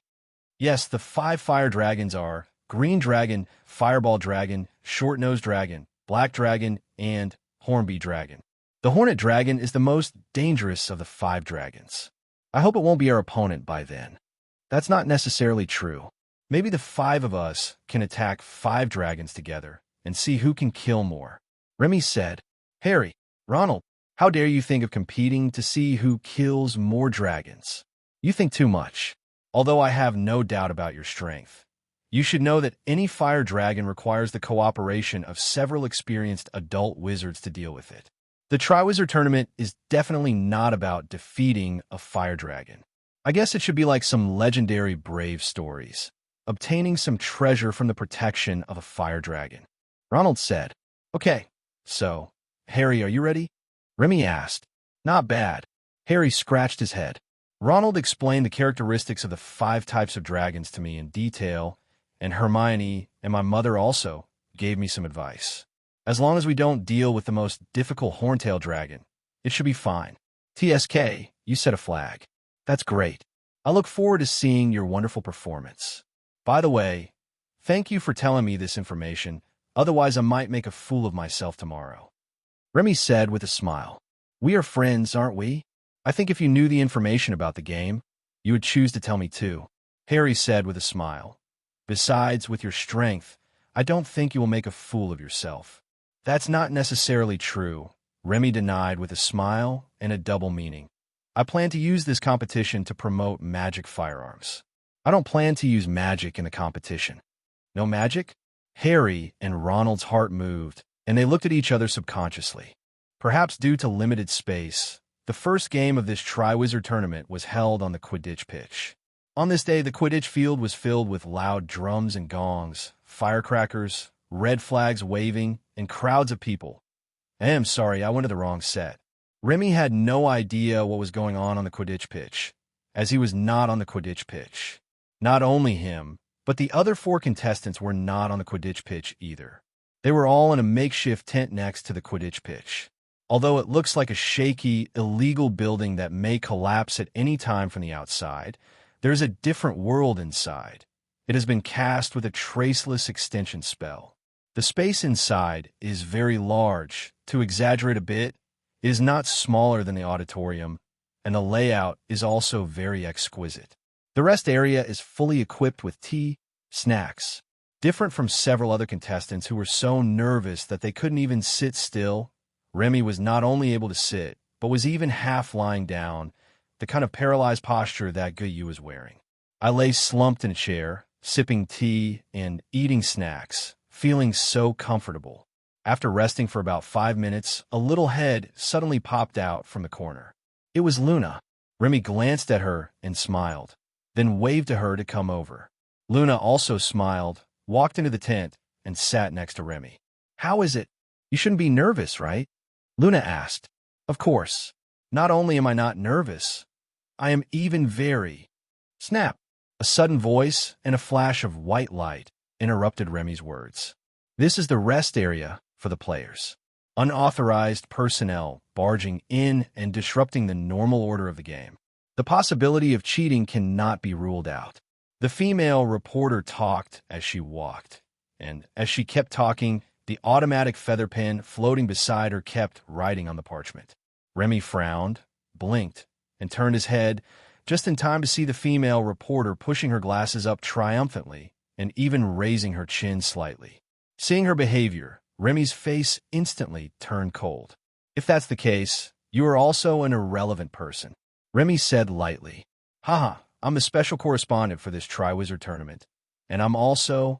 Yes, the 5 fire dragons are Green Dragon, Fireball Dragon, Short-Nosed Dragon, Black Dragon, and Hornby Dragon. The Hornet Dragon is the most dangerous of the 5 dragons. I hope it won't be our opponent by then. That's not necessarily true. Maybe the 5 of us can attack 5 dragons together and see who can kill more. Remy said, Harry, Ronald, how dare you think of competing to see who kills more dragons? You think too much. Although I have no doubt about your strength. You should know that any fire dragon requires the cooperation of several experienced adult wizards to deal with it. The Triwizard Tournament is definitely not about defeating a fire dragon. I guess it should be like some legendary brave stories, obtaining some treasure from the protection of a fire dragon. Ronald said, Okay, so, Harry, are you ready? Remy asked. Not bad. Harry scratched his head. Ronald explained the characteristics of the 5 types of dragons to me in detail, and Hermione and my mother also gave me some advice. As long as we don't deal with the most difficult horntail dragon, it should be fine. TSK, you set a flag. That's great. I look forward to seeing your wonderful performance. By the way, thank you for telling me this information, otherwise I might make a fool of myself tomorrow. Remy said with a smile. We are friends, aren't we? I think if you knew the information about the game, you would choose to tell me too. Harry said with a smile. Besides, with your strength, I don't think you will make a fool of yourself. That's not necessarily true, Remy denied with a smile and a double meaning. I plan to use this competition to promote magic firearms. I don't plan to use magic in the competition. No magic? Harry and Ronald's heart moved, and they looked at each other subconsciously. Perhaps due to limited space, the first game of this Triwizard Tournament was held on the Quidditch pitch. On this day, the Quidditch field was filled with loud drums and gongs, firecrackers, red flags waving, and crowds of people. I am sorry, I went to the wrong set. Remy had no idea what was going on the Quidditch pitch, as he was not on the Quidditch pitch. Not only him, but the other 4 contestants were not on the Quidditch pitch either. They were all in a makeshift tent next to the Quidditch pitch. Although it looks like a shaky, illegal building that may collapse at any time from the outside, there's a different world inside. It has been cast with a traceless extension spell. The space inside is very large. To exaggerate a bit, it is not smaller than the auditorium, and the layout is also very exquisite. The rest area is fully equipped with tea, snacks. Different from several other contestants who were so nervous that they couldn't even sit still, Remy was not only able to sit, but was even half lying down, the kind of paralyzed posture that Guyu was wearing. I lay slumped in a chair, sipping tea and eating snacks, feeling so comfortable. After resting for about 5 minutes, a little head suddenly popped out from the corner. It was Luna. Remy glanced at her and smiled, then waved to her to come over. Luna also smiled, walked into the tent, and sat next to Remy. "How is it? You shouldn't be nervous, right?" Luna asked. "Of course. Not only am I not nervous, I am even very—" Snap! A sudden voice and a flash of white light interrupted Remy's words. "This is the rest area for the players. Unauthorized personnel barging in and disrupting the normal order of the game. The possibility of cheating cannot be ruled out." The female reporter talked as she walked, and as she kept talking, the automatic feather pen floating beside her kept writing on the parchment. Remy frowned, blinked, and turned his head just in time to see the female reporter pushing her glasses up triumphantly and even raising her chin slightly. Seeing her behavior, Remy's face instantly turned cold. "If that's the case, you are also an irrelevant person," Remy said lightly. "Haha, I'm the special correspondent for this Triwizard tournament, and I'm also—"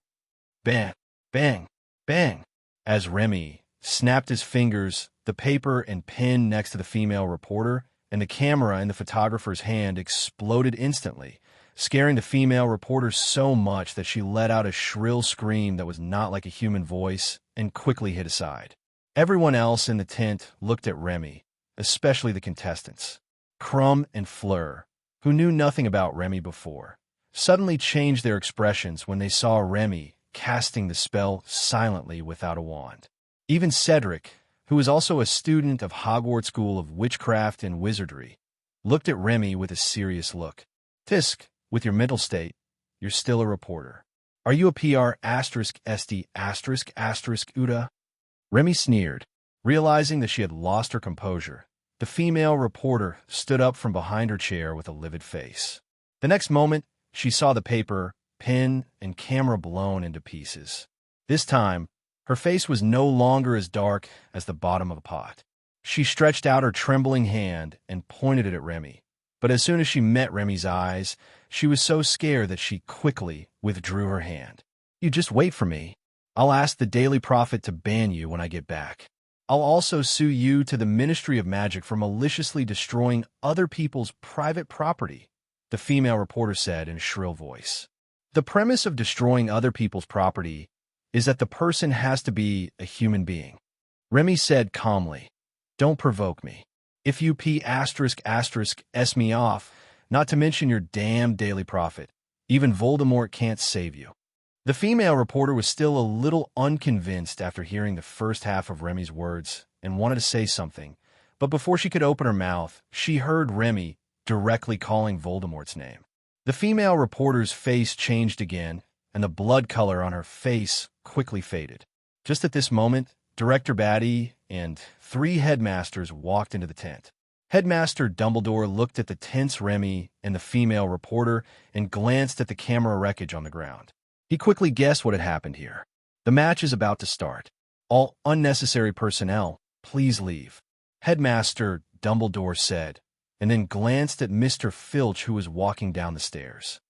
Bang, bang, bang. As Remy snapped his fingers, the paper and pen next to the female reporter and the camera in the photographer's hand exploded instantly, scaring the female reporter so much that she let out a shrill scream that was not like a human voice and quickly hid aside. Everyone else in the tent looked at Remy, especially the contestants. Crumb and Fleur, who knew nothing about Remy before, suddenly changed their expressions when they saw Remy casting the spell silently without a wand. Even Cedric, who was also a student of Hogwarts School of Witchcraft and Wizardry, looked at Remy with a serious look. "Tisk, with your mental state, you're still a reporter. Are you a PR *SD***** Uda?" Remy sneered, realizing that she had lost her composure. The female reporter stood up from behind her chair with a livid face. The next moment, she saw the paper, pen, and camera blown into pieces. This time, her face was no longer as dark as the bottom of a pot. She stretched out her trembling hand and pointed it at Remy. But as soon as she met Remy's eyes, she was so scared that she quickly withdrew her hand. "You just wait for me. I'll ask the Daily Prophet to ban you when I get back. I'll also sue you to the Ministry of Magic for maliciously destroying other people's private property," the female reporter said in a shrill voice. "The premise of destroying other people's property is that the person has to be a human being," Remy said calmly. "Don't provoke me. If you ****s me off, not to mention your damn Daily Prophet, even Voldemort can't save you." The female reporter was still a little unconvinced after hearing the first half of Remy's words and wanted to say something, but before she could open her mouth, she heard Remy directly calling Voldemort's name. The female reporter's face changed again, and the blood color on her face quickly faded. Just at this moment, Director Batty and 3 headmasters walked into the tent. Headmaster Dumbledore looked at the tense Remy and the female reporter and glanced at the camera wreckage on the ground. He quickly guessed what had happened here. "The match is about to start. All unnecessary personnel, please leave," Headmaster Dumbledore said, and then glanced at Mr. Filch, who was walking down the stairs.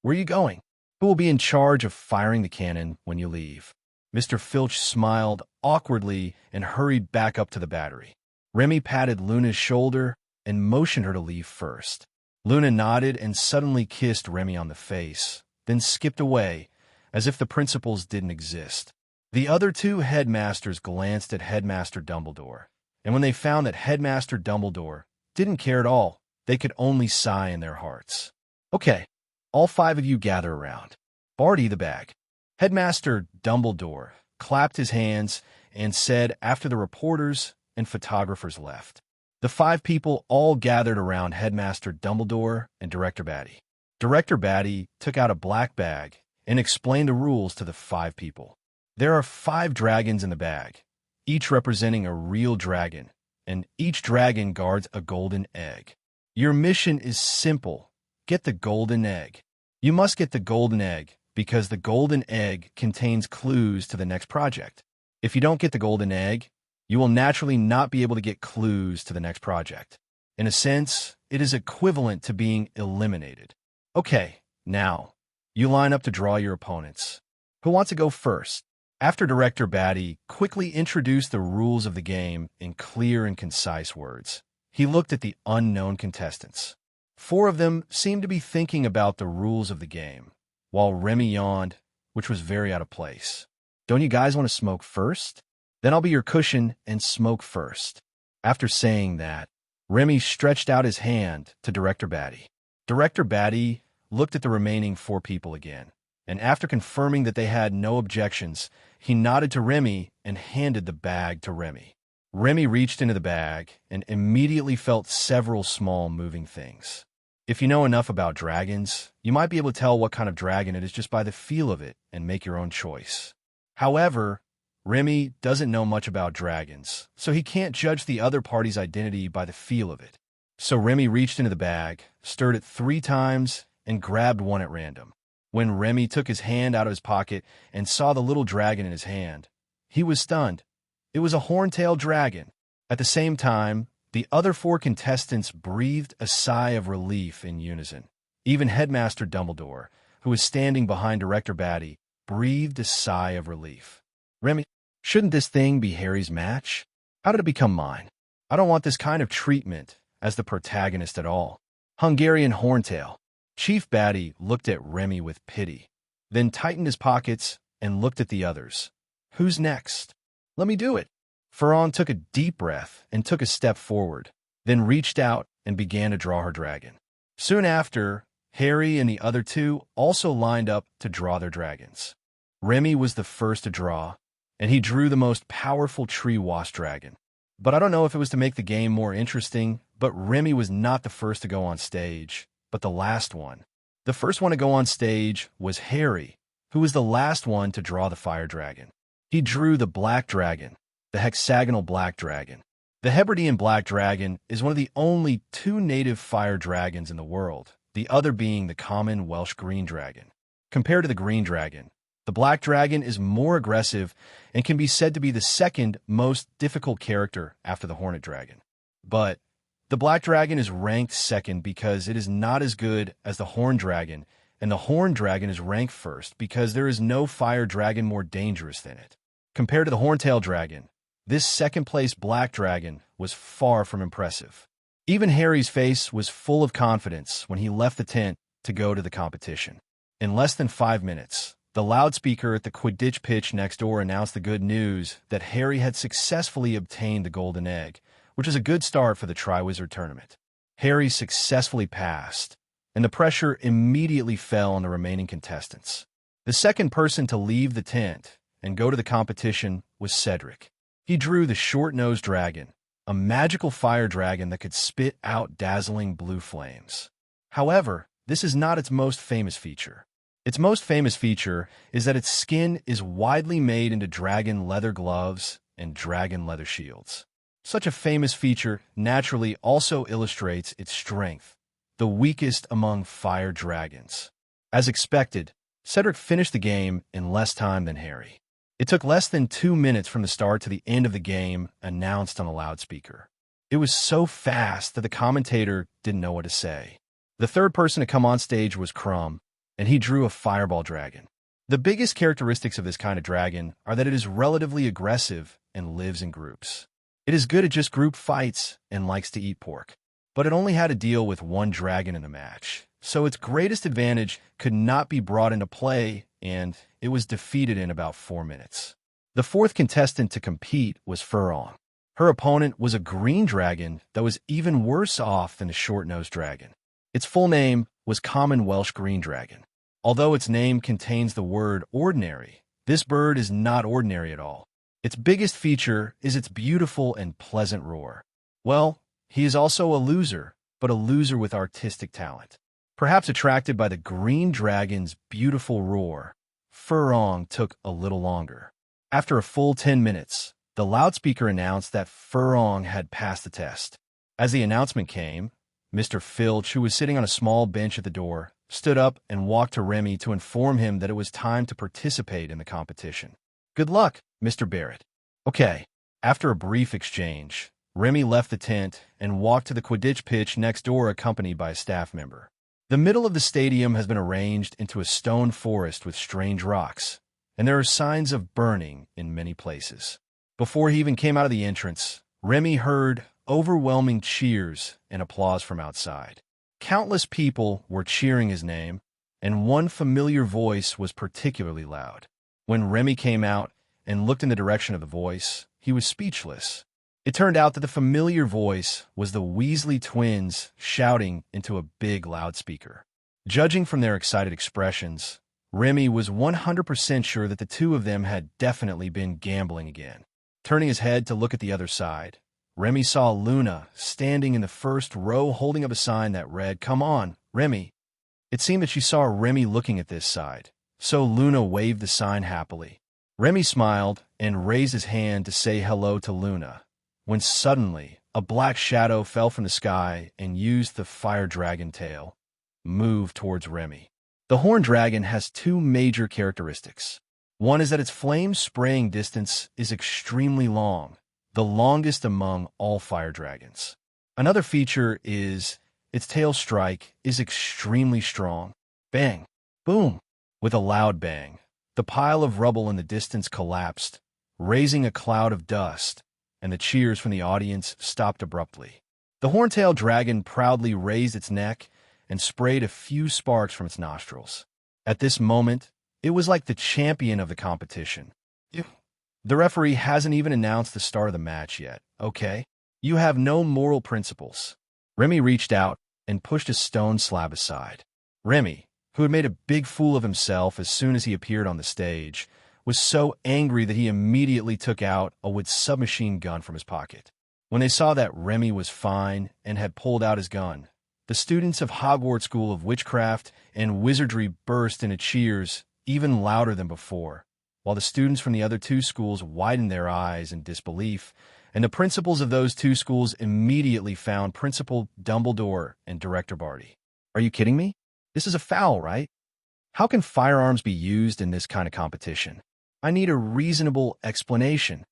"Where are you going? Who will be in charge of firing the cannon when you leave?" Mr. Filch smiled awkwardly and hurried back up to the battery. Remy patted Luna's shoulder and motioned her to leave first. Luna nodded and suddenly kissed Remy on the face, then skipped away, as if the principals didn't exist. The other 2 headmasters glanced at Headmaster Dumbledore, and when they found that Headmaster Dumbledore didn't care at all, they could only sigh in their hearts. "Okay, all 5 of you gather around. Barty the bag." Headmaster Dumbledore clapped his hands and said after the reporters and photographers left. The 5 people all gathered around Headmaster Dumbledore and Director Batty. Director Batty took out a black bag and explained the rules to the 5 people. There are 5 dragons in the bag, each representing a real dragon, and each dragon guards a golden egg. Your mission is simple. Get the golden egg. You must get the golden egg because the golden egg contains clues to the next project. If you don't get the golden egg, you will naturally not be able to get clues to the next project. In a sense, it is equivalent to being eliminated. Okay, now, you line up to draw your opponents. Who wants to go first? After Director Batty quickly introduced the rules of the game in clear and concise words, he looked at the unknown contestants. 4 of them seemed to be thinking about the rules of the game, while Remy yawned, which was very out of place. Don't you guys want to smoke first? Then I'll be your cushion and smoke first. After saying that, Remy stretched out his hand to Director Batty. Director Batty looked at the remaining 4 people again, and after confirming that they had no objections, he nodded to Remy and handed the bag to Remy. Remy reached into the bag and immediately felt several small moving things. If you know enough about dragons, you might be able to tell what kind of dragon it is just by the feel of it and make your own choice. However, Remy doesn't know much about dragons, so he can't judge the other party's identity by the feel of it. So Remy reached into the bag, stirred it 3 times, and grabbed one at random. When Remy took his hand out of his pocket and saw the little dragon in his hand, he was stunned. It was a horn-tailed dragon. At the same time, the other 4 contestants breathed a sigh of relief in unison. Even Headmaster Dumbledore, who was standing behind Director Batty, breathed a sigh of relief. Remy, shouldn't this thing be Harry's match? How did it become mine? I don't want this kind of treatment as the protagonist at all. Hungarian Horntail. Chief Batty looked at Remy with pity, then tightened his pockets and looked at the others. Who's next? Let me do it. Ferran took a deep breath and took a step forward, then reached out and began to draw her dragon. Soon after, Harry and the other 2 also lined up to draw their dragons. Remy was the first to draw, and he drew the most powerful tree wasp dragon. But I don't know if it was to make the game more interesting, but Remy was not the first to go on stage, but the last one. The first one to go on stage was Harry, who was the last one to draw the fire dragon. He drew the black dragon, the hexagonal black dragon. The Hebridean black dragon is one of the only 2 native fire dragons in the world, the other being the common Welsh green dragon. Compared to the green dragon, the black dragon is more aggressive and can be said to be the second most difficult character after the hornet dragon. But the black dragon is ranked second because it is not as good as the horn dragon, and the horn dragon is ranked first because there is no fire dragon more dangerous than it. Compared to the horntail dragon, this second-place black dragon was far from impressive. Even Harry's face was full of confidence when he left the tent to go to the competition. In less than 5 minutes, the loudspeaker at the Quidditch pitch next door announced the good news that Harry had successfully obtained the golden egg, which is a good start for the Triwizard Tournament. Harry successfully passed, and the pressure immediately fell on the remaining contestants. The second person to leave the tent and go to the competition was Cedric. He drew the short-nosed dragon, a magical fire dragon that could spit out dazzling blue flames. However, this is not its most famous feature. Its most famous feature is that its skin is widely made into dragon leather gloves and dragon leather shields. Such a famous feature naturally also illustrates its strength, the weakest among fire dragons. As expected, Cedric finished the game in less time than Harry. It took less than 2 minutes from the start to the end of the game, announced on the loudspeaker. It was so fast that the commentator didn't know what to say. The third person to come on stage was Crumb, and he drew a fireball dragon. The biggest characteristics of this kind of dragon are that it is relatively aggressive and lives in groups. It is good at just group fights and likes to eat pork. But it only had to deal with 1 dragon in the match, so its greatest advantage could not be brought into play, and it was defeated in about 4 minutes. The fourth contestant to compete was Ferran. Her opponent was a green dragon that was even worse off than the short-nosed dragon. Its full name was Common Welsh Green Dragon. Although its name contains the word ordinary, this bird is not ordinary at all. Its biggest feature is its beautiful and pleasant roar. Well, he is also a loser, but a loser with artistic talent. Perhaps attracted by the green dragon's beautiful roar, Furong took a little longer. After a full 10 minutes, the loudspeaker announced that Furong had passed the test. As the announcement came, Mr. Filch, who was sitting on a small bench at the door, stood up and walked to Remy to inform him that it was time to participate in the competition. Good luck, Mr. Barrett. Okay. After a brief exchange, Remy left the tent and walked to the Quidditch pitch next door accompanied by a staff member. The middle of the stadium has been arranged into a stone forest with strange rocks, and there are signs of burning in many places. Before he even came out of the entrance, Remy heard overwhelming cheers and applause from outside. Countless people were cheering his name, and one familiar voice was particularly loud. When Remy came out and looked in the direction of the voice, he was speechless. It turned out that the familiar voice was the Weasley twins shouting into a big loudspeaker. Judging from their excited expressions, Remy was 100% sure that the two of them had definitely been gambling again. Turning his head to look at the other side, Remy saw Luna standing in the first row holding up a sign that read, "Come on, Remy." It seemed that she saw Remy looking at this side, so Luna waved the sign happily. Remy smiled and raised his hand to say hello to Luna, when suddenly a black shadow fell from the sky and used the fire dragon tail, moved towards Remy. The horned dragon has two major characteristics. One is that its flame spraying distance is extremely long, the longest among all fire dragons. Another feature is its tail strike is extremely strong. Bang! Boom! With a loud bang, the pile of rubble in the distance collapsed, raising a cloud of dust, and the cheers from the audience stopped abruptly. The horntail dragon proudly raised its neck and sprayed a few sparks from its nostrils. At this moment, it was like the champion of the competition. The referee hasn't even announced the start of the match yet, okay? You have no moral principles. Remy reached out and pushed a stone slab aside. Remy, who had made a big fool of himself as soon as he appeared on the stage, was so angry that he immediately took out a wood submachine gun from his pocket. When they saw that Remy was fine and had pulled out his gun, the students of Hogwarts School of Witchcraft and Wizardry burst into cheers even louder than before, while the students from the other two schools widened their eyes in disbelief, and the principals of those two schools immediately found Principal Dumbledore and Director Barty. Are you kidding me? This is a foul, right? How can firearms be used in this kind of competition? I need a reasonable explanation.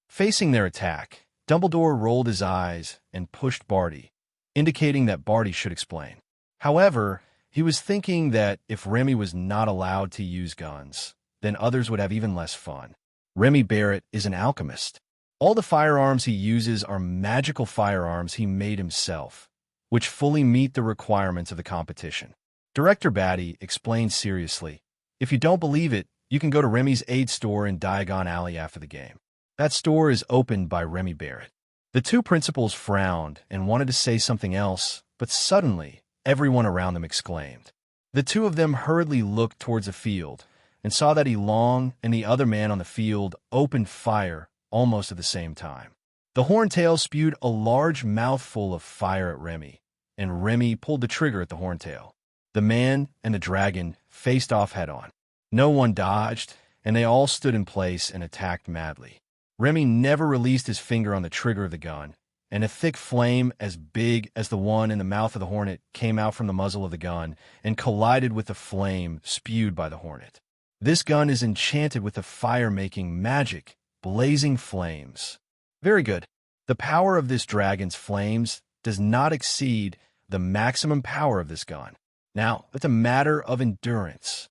Facing their attack, Dumbledore rolled his eyes and pushed Barty, indicating that Barty should explain. However, he was thinking that if Remy was not allowed to use guns, then others would have even less fun. Remy Barrett is an alchemist. All the firearms he uses are magical firearms he made himself, which fully meet the requirements of the competition. Director Batty explained seriously, "If you don't believe it, you can go to Remy's aid store in Diagon Alley after the game. That store is opened by Remy Barrett." The two principals frowned and wanted to say something else, but suddenly, everyone around them exclaimed. The two of them hurriedly looked towards the field and saw that Elong and the other man on the field opened fire almost at the same time. The horntail spewed a large mouthful of fire at Remy, and Remy pulled the trigger at the horntail. The man and the dragon faced off head-on. No one dodged, and they all stood in place and attacked madly. Remy never released his finger on the trigger of the gun, and a thick flame as big as the one in the mouth of the hornet came out from the muzzle of the gun and collided with the flame spewed by the hornet. This gun is enchanted with the fire-making magic, blazing flames. Very good. The power of this dragon's flames does not exceed the maximum power of this gun. Now, it's a matter of endurance.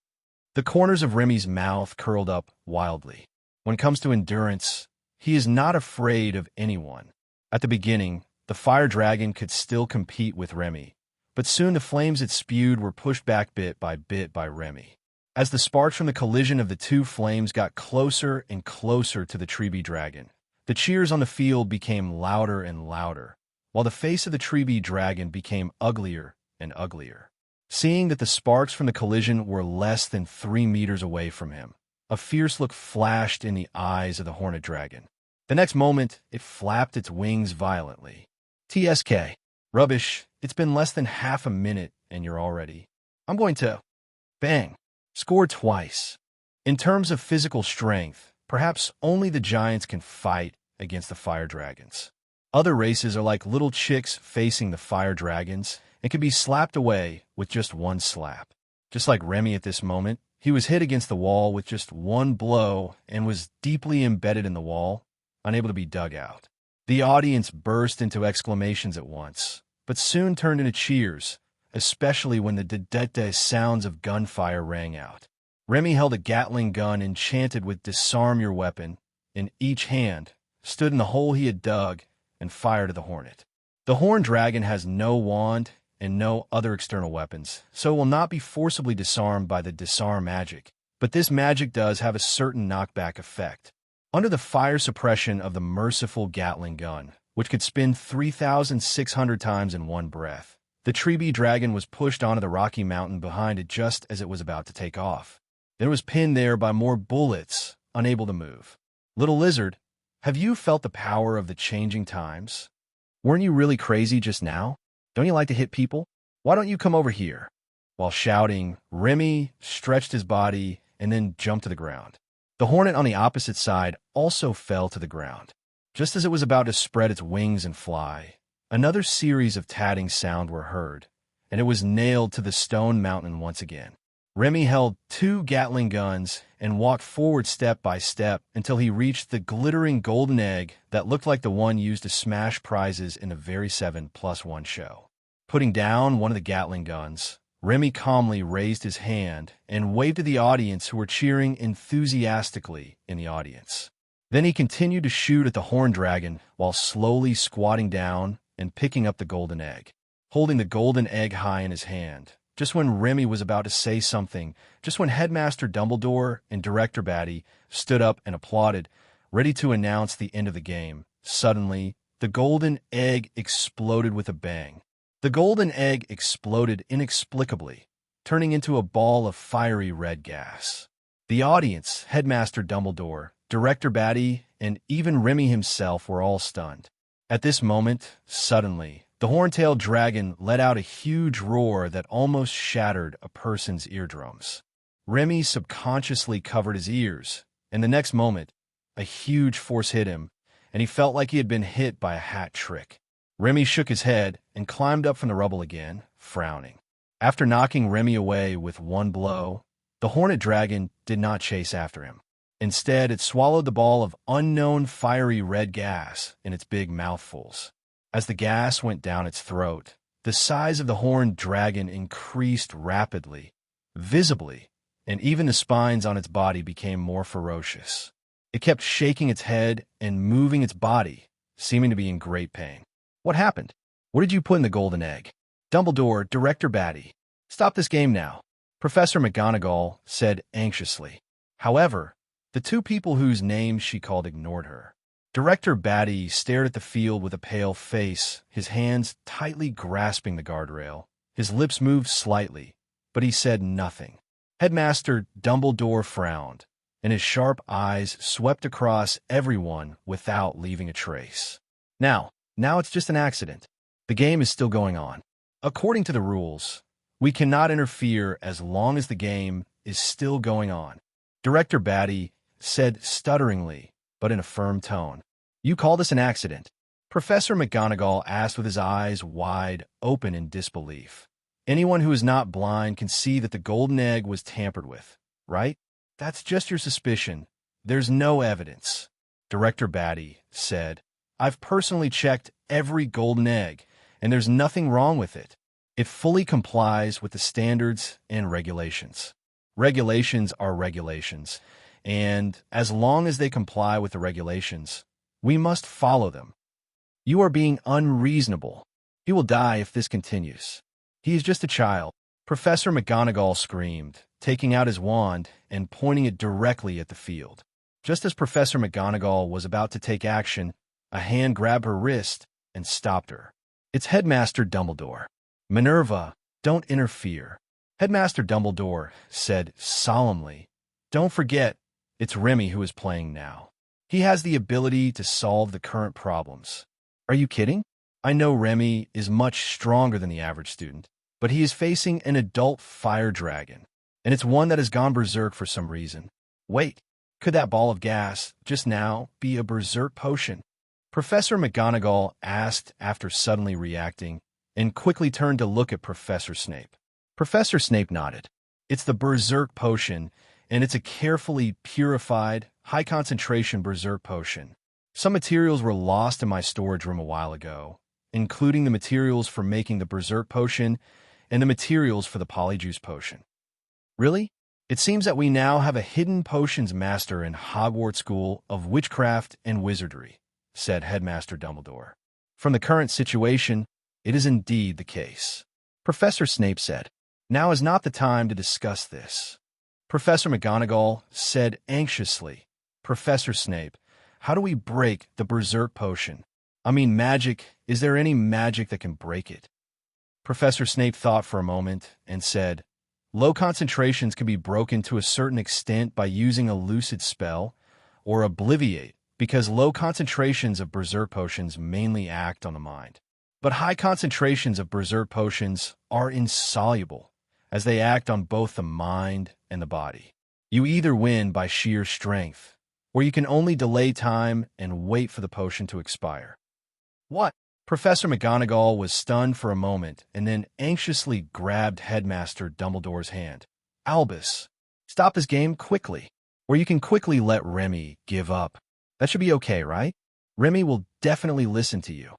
The corners of Remy's mouth curled up wildly. When it comes to endurance, he is not afraid of anyone. At the beginning, the fire dragon could still compete with Remy, but soon the flames it spewed were pushed back bit by Remy. As the sparks from the collision of the two flames got closer and closer to the Treebee dragon, the cheers on the field became louder and louder, while the face of the Treebee dragon became uglier and uglier. Seeing that the sparks from the collision were less than 3 meters away from him, A fierce look flashed in the eyes of the hornet dragon. The next moment, it flapped its wings violently. TSK. Rubbish. It's been less than half a minute and you're already. I'm going to. Bang. Score twice. In terms of physical strength, perhaps only the giants can fight against the fire dragons. Other races are like little chicks facing the fire dragons and can be slapped away with just one slap. Just like Remy at this moment, he was hit against the wall with just one blow and was deeply embedded in the wall, unable to be dug out. The audience burst into exclamations at once, but soon turned into cheers, especially when the de sounds of gunfire rang out. Remy held a Gatling gun enchanted with disarm your weapon in each hand, stood in the hole he had dug, and fired at the hornet. The horned dragon has no wand and no other external weapons, so it will not be forcibly disarmed by the disarm magic, but this magic does have a certain knockback effect. Under the fire suppression of the merciful Gatling gun, which could spin 3,600 times in one breath, the Tree dragon was pushed onto the rocky mountain behind it just as it was about to take off. Then it was pinned there by more bullets, unable to move. Little lizard, have you felt the power of the changing times? Weren't you really crazy just now? Don't you like to hit people? Why don't you come over here? While shouting, Remy stretched his body and then jumped to the ground. The hornet on the opposite side also fell to the ground. Just as it was about to spread its wings and fly, another series of tatting sounds were heard, and it was nailed to the stone mountain once again. Remy held 2 Gatling guns and walked forward step by step until he reached the glittering golden egg that looked like the one used to smash prizes in the very 7+1 show. Putting down one of the Gatling guns, Remy calmly raised his hand and waved to the audience who were cheering enthusiastically in the audience. Then he continued to shoot at the horned dragon while slowly squatting down and picking up the golden egg, holding the golden egg high in his hand. Just when Remy was about to say something, just when Headmaster Dumbledore and Director Batty stood up and applauded, ready to announce the end of the game, suddenly, the golden egg exploded with a bang. The golden egg exploded inexplicably, turning into a ball of fiery red gas. The audience, Headmaster Dumbledore, Director Batty, and even Remy himself were all stunned. At this moment, suddenly, the horn-tailed dragon let out a huge roar that almost shattered a person's eardrums. Remy subconsciously covered his ears, and the next moment, a huge force hit him, and he felt like he had been hit by a hat trick. Remy shook his head and climbed up from the rubble again, frowning. After knocking Remy away with one blow, the hornet dragon did not chase after him. Instead, it swallowed the ball of unknown fiery red gas in its big mouthfuls. As the gas went down its throat, the size of the horned dragon increased rapidly, visibly, and even the spines on its body became more ferocious. It kept shaking its head and moving its body, seeming to be in great pain. What happened? What did you put in the golden egg? Dumbledore, Director Batty. Stop this game now, Professor McGonagall said anxiously. However, the 2 people whose names she called ignored her. Director Batty stared at the field with a pale face, his hands tightly grasping the guardrail. His lips moved slightly, but he said nothing. Headmaster Dumbledore frowned, and his sharp eyes swept across everyone without leaving a trace. Now it's just an accident. The game is still going on. According to the rules, we cannot interfere as long as the game is still going on. Director Batty said stutteringly, but in a firm tone. You call this an accident? Professor McGonagall asked with his eyes wide open in disbelief. Anyone who is not blind can see that the golden egg was tampered with, right? That's just your suspicion. There's no evidence. Director Batty said, I've personally checked every golden egg, and there's nothing wrong with it. It fully complies with the standards and regulations. Regulations are regulations. And as long as they comply with the regulations, we must follow them. You are being unreasonable. He will die if this continues. He is just a child. Professor McGonagall screamed, taking out his wand and pointing it directly at the field. Just as Professor McGonagall was about to take action, a hand grabbed her wrist and stopped her. It's Headmaster Dumbledore. Minerva, don't interfere. Headmaster Dumbledore said solemnly, Don't forget, It's Remy who is playing now. He has the ability to solve the current problems. Are you kidding? I know Remy is much stronger than the average student, but he is facing an adult fire dragon, and it's one that has gone berserk for some reason. Wait, could that ball of gas just now be a berserk potion? Professor McGonagall asked after suddenly reacting, and quickly turned to look at Professor Snape. Professor Snape nodded. It's the berserk potion, and it's a carefully purified, high-concentration berserk potion. Some materials were lost in my storage room a while ago, including the materials for making the berserk potion and the materials for the polyjuice potion. Really? It seems that we now have a hidden potions master in Hogwarts School of Witchcraft and Wizardry, said Headmaster Dumbledore. From the current situation, it is indeed the case. Professor Snape said, now is not the time to discuss this. Professor McGonagall said anxiously, Professor Snape, how do we break the berserk potion? I mean magic, is there any magic that can break it? Professor Snape thought for a moment and said, low concentrations can be broken to a certain extent by using a lucid spell or obliviate, because low concentrations of berserk potions mainly act on the mind. But high concentrations of berserk potions are insoluble, as they act on both the mind and the body. You either win by sheer strength, or you can only delay time and wait for the potion to expire. What? Professor McGonagall was stunned for a moment and then anxiously grabbed Headmaster Dumbledore's hand. Albus, stop this game quickly, or you can quickly let Remy give up. That should be okay, right? Remy will definitely listen to you.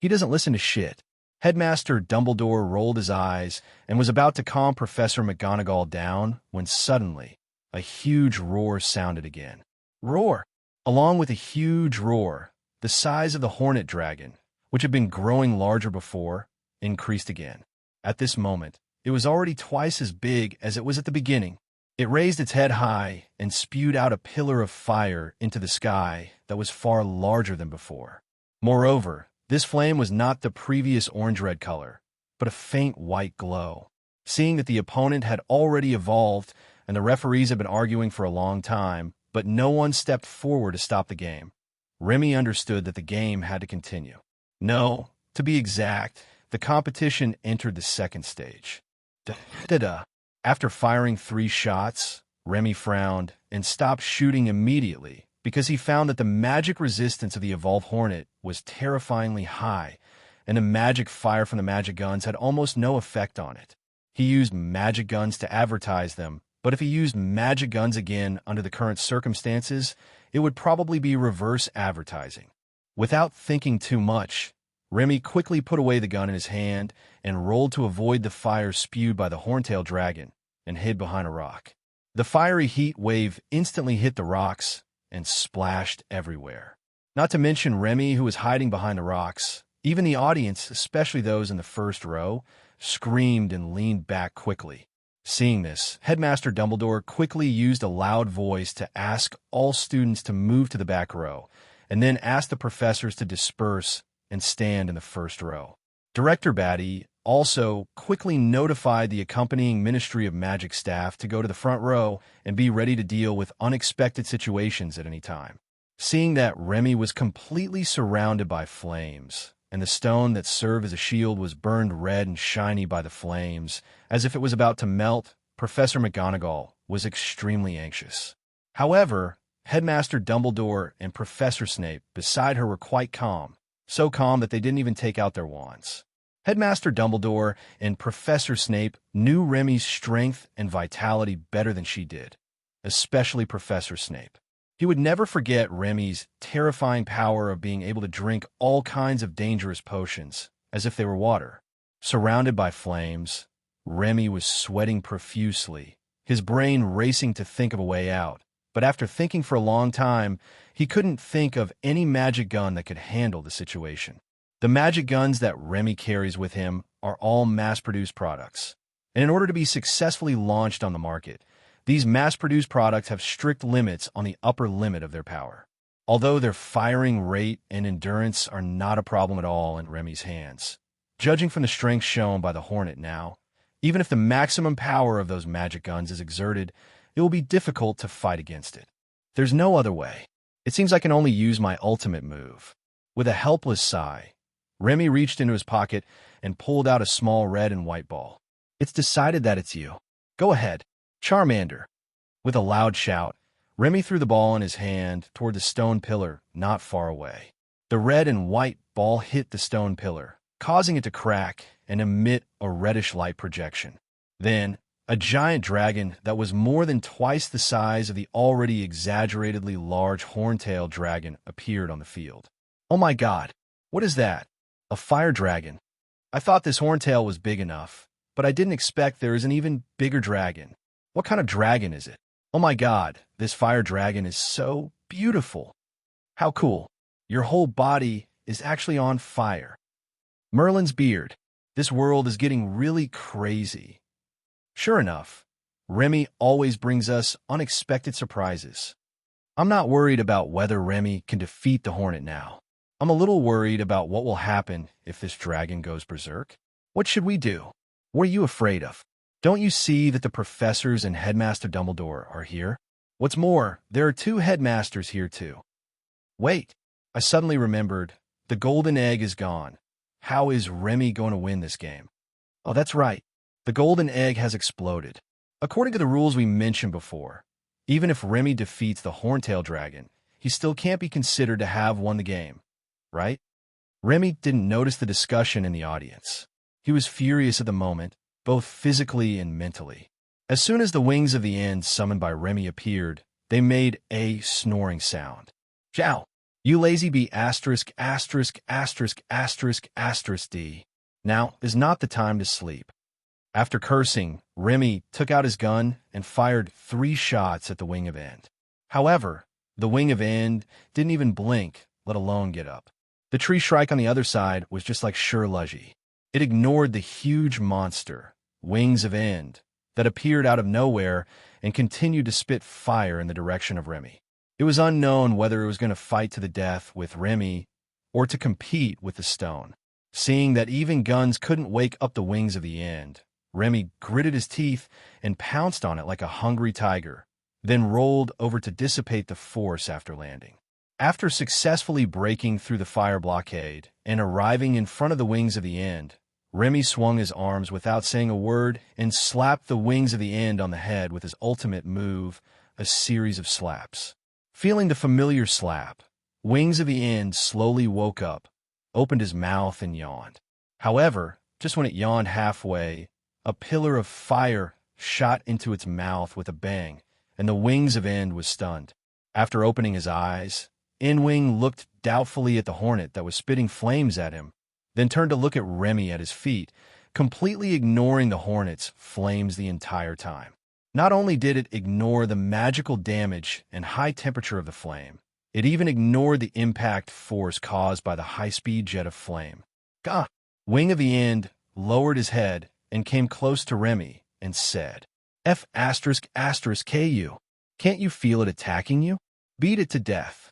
He doesn't listen to shit. Headmaster Dumbledore rolled his eyes and was about to calm Professor McGonagall down when suddenly a huge roar sounded again. Roar! Along with a huge roar, the size of the hornet dragon, which had been growing larger before, increased again. At this moment, it was already twice as big as it was at the beginning. It raised its head high and spewed out a pillar of fire into the sky that was far larger than before. Moreover, this flame was not the previous orange-red color, but a faint white glow. Seeing that the opponent had already evolved and the referees had been arguing for a long time, but no one stepped forward to stop the game, Remy understood that the game had to continue. No, to be exact, the competition entered the second stage. Da-da-da. After firing 3 shots, Remy frowned and stopped shooting immediately because he found that the magic resistance of the evolved hornet was terrifyingly high, and the magic fire from the magic guns had almost no effect on it. He used magic guns to advertise them, but if he used magic guns again under the current circumstances, it would probably be reverse advertising. Without thinking too much, Remy quickly put away the gun in his hand and rolled to avoid the fire spewed by the horntail dragon and hid behind a rock. The fiery heat wave instantly hit the rocks and splashed everywhere. Not to mention Remy, who was hiding behind the rocks. Even the audience, especially those in the first row, screamed and leaned back quickly. Seeing this, Headmaster Dumbledore quickly used a loud voice to ask all students to move to the back row, and then asked the professors to disperse and stand in the first row. Director Batty also quickly notified the accompanying Ministry of Magic staff to go to the front row and be ready to deal with unexpected situations at any time. Seeing that Remy was completely surrounded by flames, and the stone that served as a shield was burned red and shiny by the flames, as if it was about to melt, Professor McGonagall was extremely anxious. However, Headmaster Dumbledore and Professor Snape beside her were quite calm, so calm that they didn't even take out their wands. Headmaster Dumbledore and Professor Snape knew Remy's strength and vitality better than she did, especially Professor Snape. He would never forget Remy's terrifying power of being able to drink all kinds of dangerous potions, as if they were water. Surrounded by flames, Remy was sweating profusely, his brain racing to think of a way out. But after thinking for a long time, he couldn't think of any magic gun that could handle the situation. The magic guns that Remy carries with him are all mass-produced products. And in order to be successfully launched on the market, these mass-produced products have strict limits on the upper limit of their power. Although their firing rate and endurance are not a problem at all in Remy's hands. Judging from the strength shown by the Hornet now, even if the maximum power of those magic guns is exerted, it will be difficult to fight against it. There's no other way. It seems I can only use my ultimate move. With a helpless sigh, Remy reached into his pocket and pulled out a small red and white ball. It's decided that it's you. Go ahead, Charmander. With a loud shout, Remy threw the ball in his hand toward the stone pillar not far away. The red and white ball hit the stone pillar, causing it to crack and emit a reddish light projection. Then, a giant dragon that was more than twice the size of the already exaggeratedly large horntail dragon appeared on the field. Oh my god, what is that? A fire dragon. I thought this horntail was big enough, but I didn't expect there is an even bigger dragon. What kind of dragon is it? Oh my god, this fire dragon is so beautiful. How cool. Your whole body is actually on fire. Merlin's beard. This world is getting really crazy. Sure enough, Remy always brings us unexpected surprises. I'm not worried about whether Remy can defeat the Hornet now. I'm a little worried about what will happen if this dragon goes berserk. What should we do? What are you afraid of? Don't you see that the professors and Headmaster Dumbledore are here? What's more, there are 2 headmasters here too. Wait, I suddenly remembered. The golden egg is gone. How is Remy going to win this game? Oh, that's right. The golden egg has exploded. According to the rules we mentioned before, even if Remy defeats the Horntail Dragon, he still can't be considered to have won the game, right? Remy didn't notice the discussion in the audience. He was furious at the moment, both physically and mentally. As soon as the wings of the end summoned by Remy appeared, they made a snoring sound. Chow! You lazy bee asterisk asterisk asterisk asterisk asterisk D. Now is not the time to sleep. After cursing, Remy took out his gun and fired 3 shots at the wing of end. However, the wing of end didn't even blink, let alone get up. The tree shrike on the other side was just like Shurludgy. It ignored the huge monster, Wings of End, that appeared out of nowhere and continued to spit fire in the direction of Remy. It was unknown whether it was going to fight to the death with Remy or to compete with the stone. Seeing that even guns couldn't wake up the Wings of the End, Remy gritted his teeth and pounced on it like a hungry tiger, then rolled over to dissipate the force after landing. After successfully breaking through the fire blockade and arriving in front of the Wings of the End, Remy swung his arms without saying a word and slapped the Wings of the End on the head with his ultimate move, a series of slaps. Feeling the familiar slap, Wings of the End slowly woke up, opened his mouth and yawned. However, just when it yawned halfway, a pillar of fire shot into its mouth with a bang, and the Wings of End was stunned. After opening his eyes, Endwing looked doubtfully at the hornet that was spitting flames at him, then turned to look at Remy at his feet, completely ignoring the hornet's flames the entire time. Not only did it ignore the magical damage and high temperature of the flame, it even ignored the impact force caused by the high-speed jet of flame. Gah! Wing of the End lowered his head and came close to Remy and said, F asterisk asterisk KU. Can't you feel it attacking you? Beat it to death.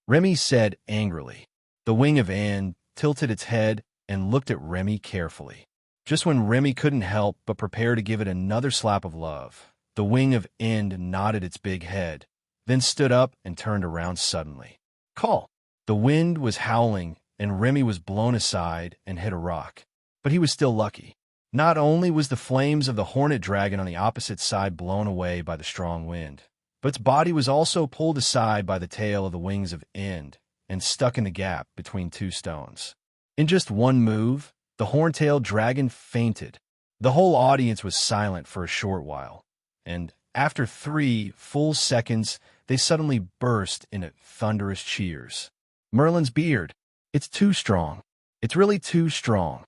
Remy said angrily. The Wing of End tilted its head and looked at Remy carefully. Just when Remy couldn't help but prepare to give it another slap of love, the Wing of End nodded its big head, then stood up and turned around suddenly. Call! The wind was howling and Remy was blown aside and hit a rock. But he was still lucky. Not only was the flames of the hornet dragon on the opposite side blown away by the strong wind, but its body was also pulled aside by the tail of the Wings of End and stuck in the gap between 2 stones. In just one move, the horntail dragon fainted. The whole audience was silent for a short while, and after 3 full seconds, they suddenly burst into thunderous cheers. Merlin's beard. It's too strong. It's really too strong.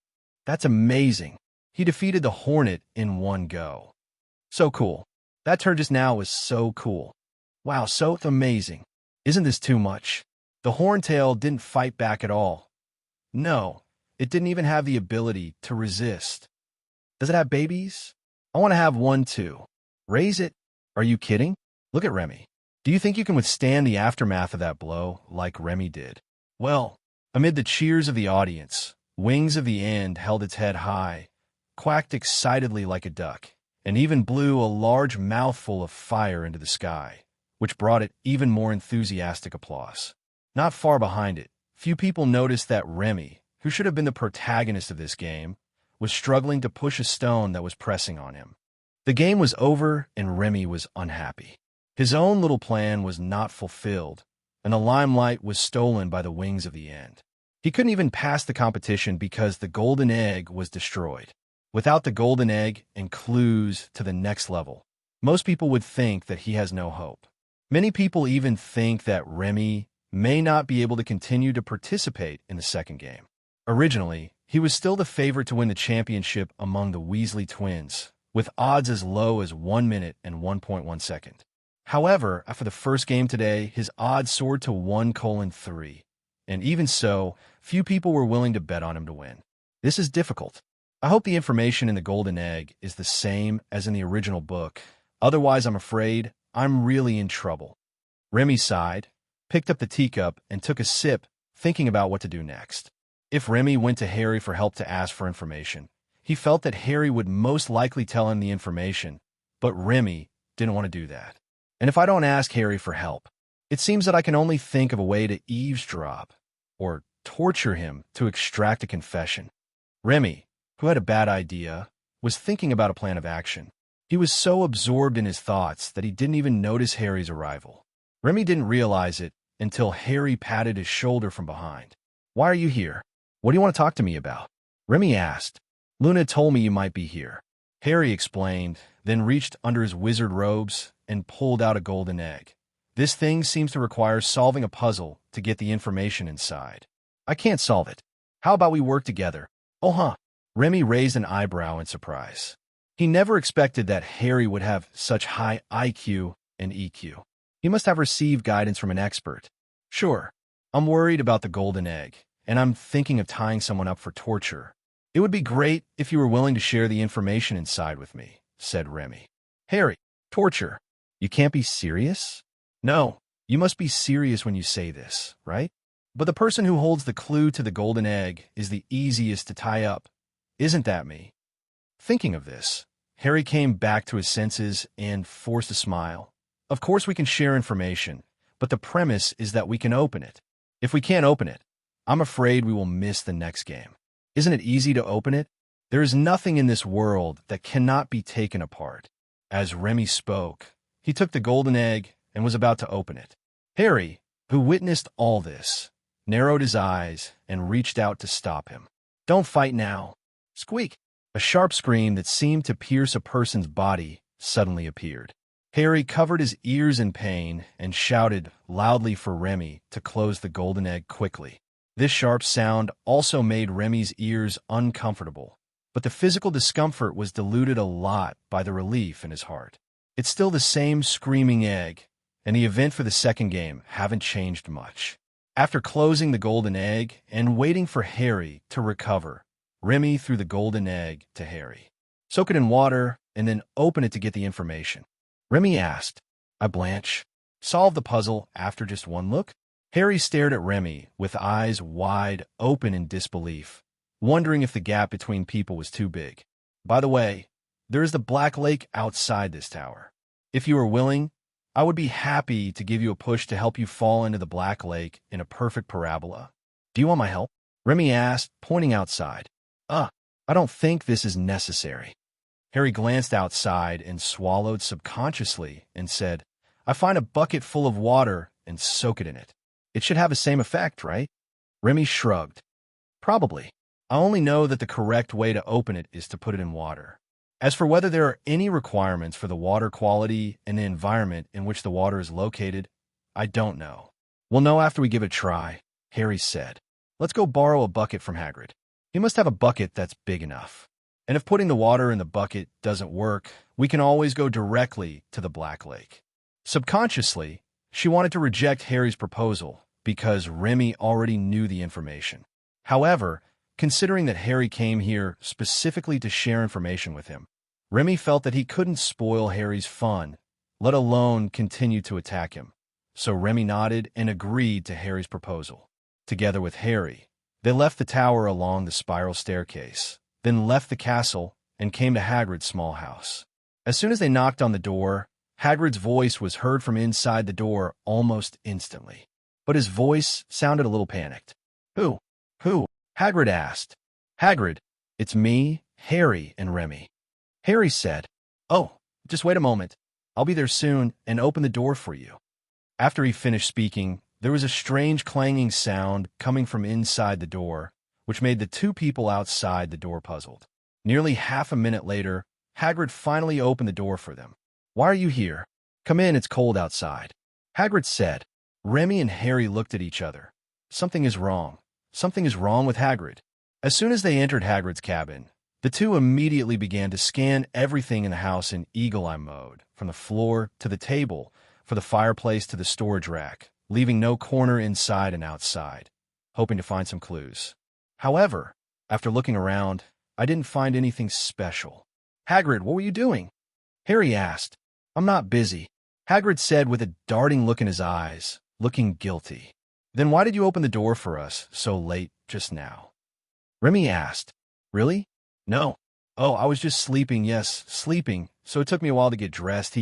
That's amazing. He defeated the hornet in one go. So cool. That turn just now was so cool. Wow, so amazing. Isn't this too much? The horntail didn't fight back at all. No, it didn't even have the ability to resist. Does it have babies? I want to have one too. Raise it? Are you kidding? Look at Remy. Do you think you can withstand the aftermath of that blow like Remy did? Well, amid the cheers of the audience, Wings of the End held its head high, quacked excitedly like a duck, and even blew a large mouthful of fire into the sky, which brought it even more enthusiastic applause. Not far behind it, few people noticed that Remy, who should have been the protagonist of this game, was struggling to push a stone that was pressing on him. The game was over and Remy was unhappy. His own little plan was not fulfilled, and the limelight was stolen by the wings of the end. He couldn't even pass the competition because the golden egg was destroyed. Without the golden egg and clues to the next level, most people would think that he has no hope. Many people even think that Remy may not be able to continue to participate in the second game. Originally, he was still the favorite to win the championship among the Weasley twins, with odds as low as 1 minute and 1.1 second. However, after the first game today, his odds soared to 1:3, and even so, few people were willing to bet on him to win. This is difficult. I hope the information in the golden egg is the same as in the original book. Otherwise, I'm afraid I'm really in trouble. Remy sighed, picked up the teacup, and took a sip, thinking about what to do next. If Remy went to Harry for help to ask for information, he felt that Harry would most likely tell him the information, but Remy didn't want to do that. And if I don't ask Harry for help, it seems that I can only think of a way to eavesdrop or torture him to extract a confession. Remy, who had a bad idea, was thinking about a plan of action. He was so absorbed in his thoughts that he didn't even notice Harry's arrival. Remy didn't realize it until Harry patted his shoulder from behind. "Why are you here? What do you want to talk to me about?" Remy asked. "Luna told me you might be here." Harry explained, then reached under his wizard robes and pulled out a golden egg. "This thing seems to require solving a puzzle to get the information inside. I can't solve it. How about we work together?" "Oh, huh." Remy raised an eyebrow in surprise. He never expected that Harry would have such high IQ and EQ. He must have received guidance from an expert. "Sure. I'm worried about the golden egg, and I'm thinking of tying someone up for torture. It would be great if you were willing to share the information inside with me," said Remy. "Harry, torture? You can't be serious?" "No, you must be serious when you say this, right? But the person who holds the clue to the golden egg is the easiest to tie up. Isn't that me?" Thinking of this, Harry came back to his senses and forced a smile. "Of course we can share information, but the premise is that we can open it. If we can't open it, I'm afraid we will miss the next game. Isn't it easy to open it? There is nothing in this world that cannot be taken apart." As Remy spoke, he took the golden egg and was about to open it. Harry, who witnessed all this, narrowed his eyes and reached out to stop him. "Don't fight now." Squeak! A sharp scream that seemed to pierce a person's body suddenly appeared. Harry covered his ears in pain and shouted loudly for Remy to close the golden egg quickly. This sharp sound also made Remy's ears uncomfortable, but the physical discomfort was diluted a lot by the relief in his heart. It's still the same screaming egg, and the event for the second game haven't changed much. After closing the golden egg and waiting for Harry to recover, Remy threw the golden egg to Harry. "Soak it in water and then open it to get the information." Remy asked. "I blanch. Solve the puzzle after just one look?" Harry stared at Remy with eyes wide open in disbelief, wondering if the gap between people was too big. "By the way, there is the Black Lake outside this tower. If you are willing, I would be happy to give you a push to help you fall into the Black Lake in a perfect parabola. Do you want my help?" Remy asked, pointing outside. I don't think this is necessary." Harry glanced outside and swallowed subconsciously and said, "I find a bucket full of water and soak it in it. It should have the same effect, right?" Remy shrugged. "Probably. I only know that the correct way to open it is to put it in water. As for whether there are any requirements for the water quality and the environment in which the water is located, I don't know. We'll know after we give it a try," Harry said. "Let's go borrow a bucket from Hagrid. He must have a bucket that's big enough. And if putting the water in the bucket doesn't work, we can always go directly to the Black Lake." Subconsciously, she wanted to reject Harry's proposal because Remy already knew the information. However, considering that Harry came here specifically to share information with him, Remy felt that he couldn't spoil Harry's fun, let alone continue to attack him. So Remy nodded and agreed to Harry's proposal. Together with Harry, they left the tower along the spiral staircase, then left the castle and came to Hagrid's small house. As soon as they knocked on the door, Hagrid's voice was heard from inside the door almost instantly. But his voice sounded a little panicked. Who? Who? Hagrid asked. Hagrid, it's me, Harry, and Remy. Harry said, Oh, just wait a moment. I'll be there soon and open the door for you. After he finished speaking, there was a strange clanging sound coming from inside the door, which made the two people outside the door puzzled. Nearly half a minute later, Hagrid finally opened the door for them. Why are you here? Come in, it's cold outside. Hagrid said. Remy and Harry looked at each other. Something is wrong. Something is wrong with Hagrid. As soon as they entered Hagrid's cabin, the two immediately began to scan everything in the house in eagle-eye mode, from the floor to the table, from the fireplace to the storage rack, leaving no corner inside and outside, hoping to find some clues. However, after looking around, I didn't find anything special. Hagrid, what were you doing? Harry asked. I'm not busy, Hagrid said with a darting look in his eyes, looking guilty. Then why did you open the door for us so late just now? Remy asked. Really? No. Oh, I was just sleeping, yes, sleeping, so it took me a while to get dressed,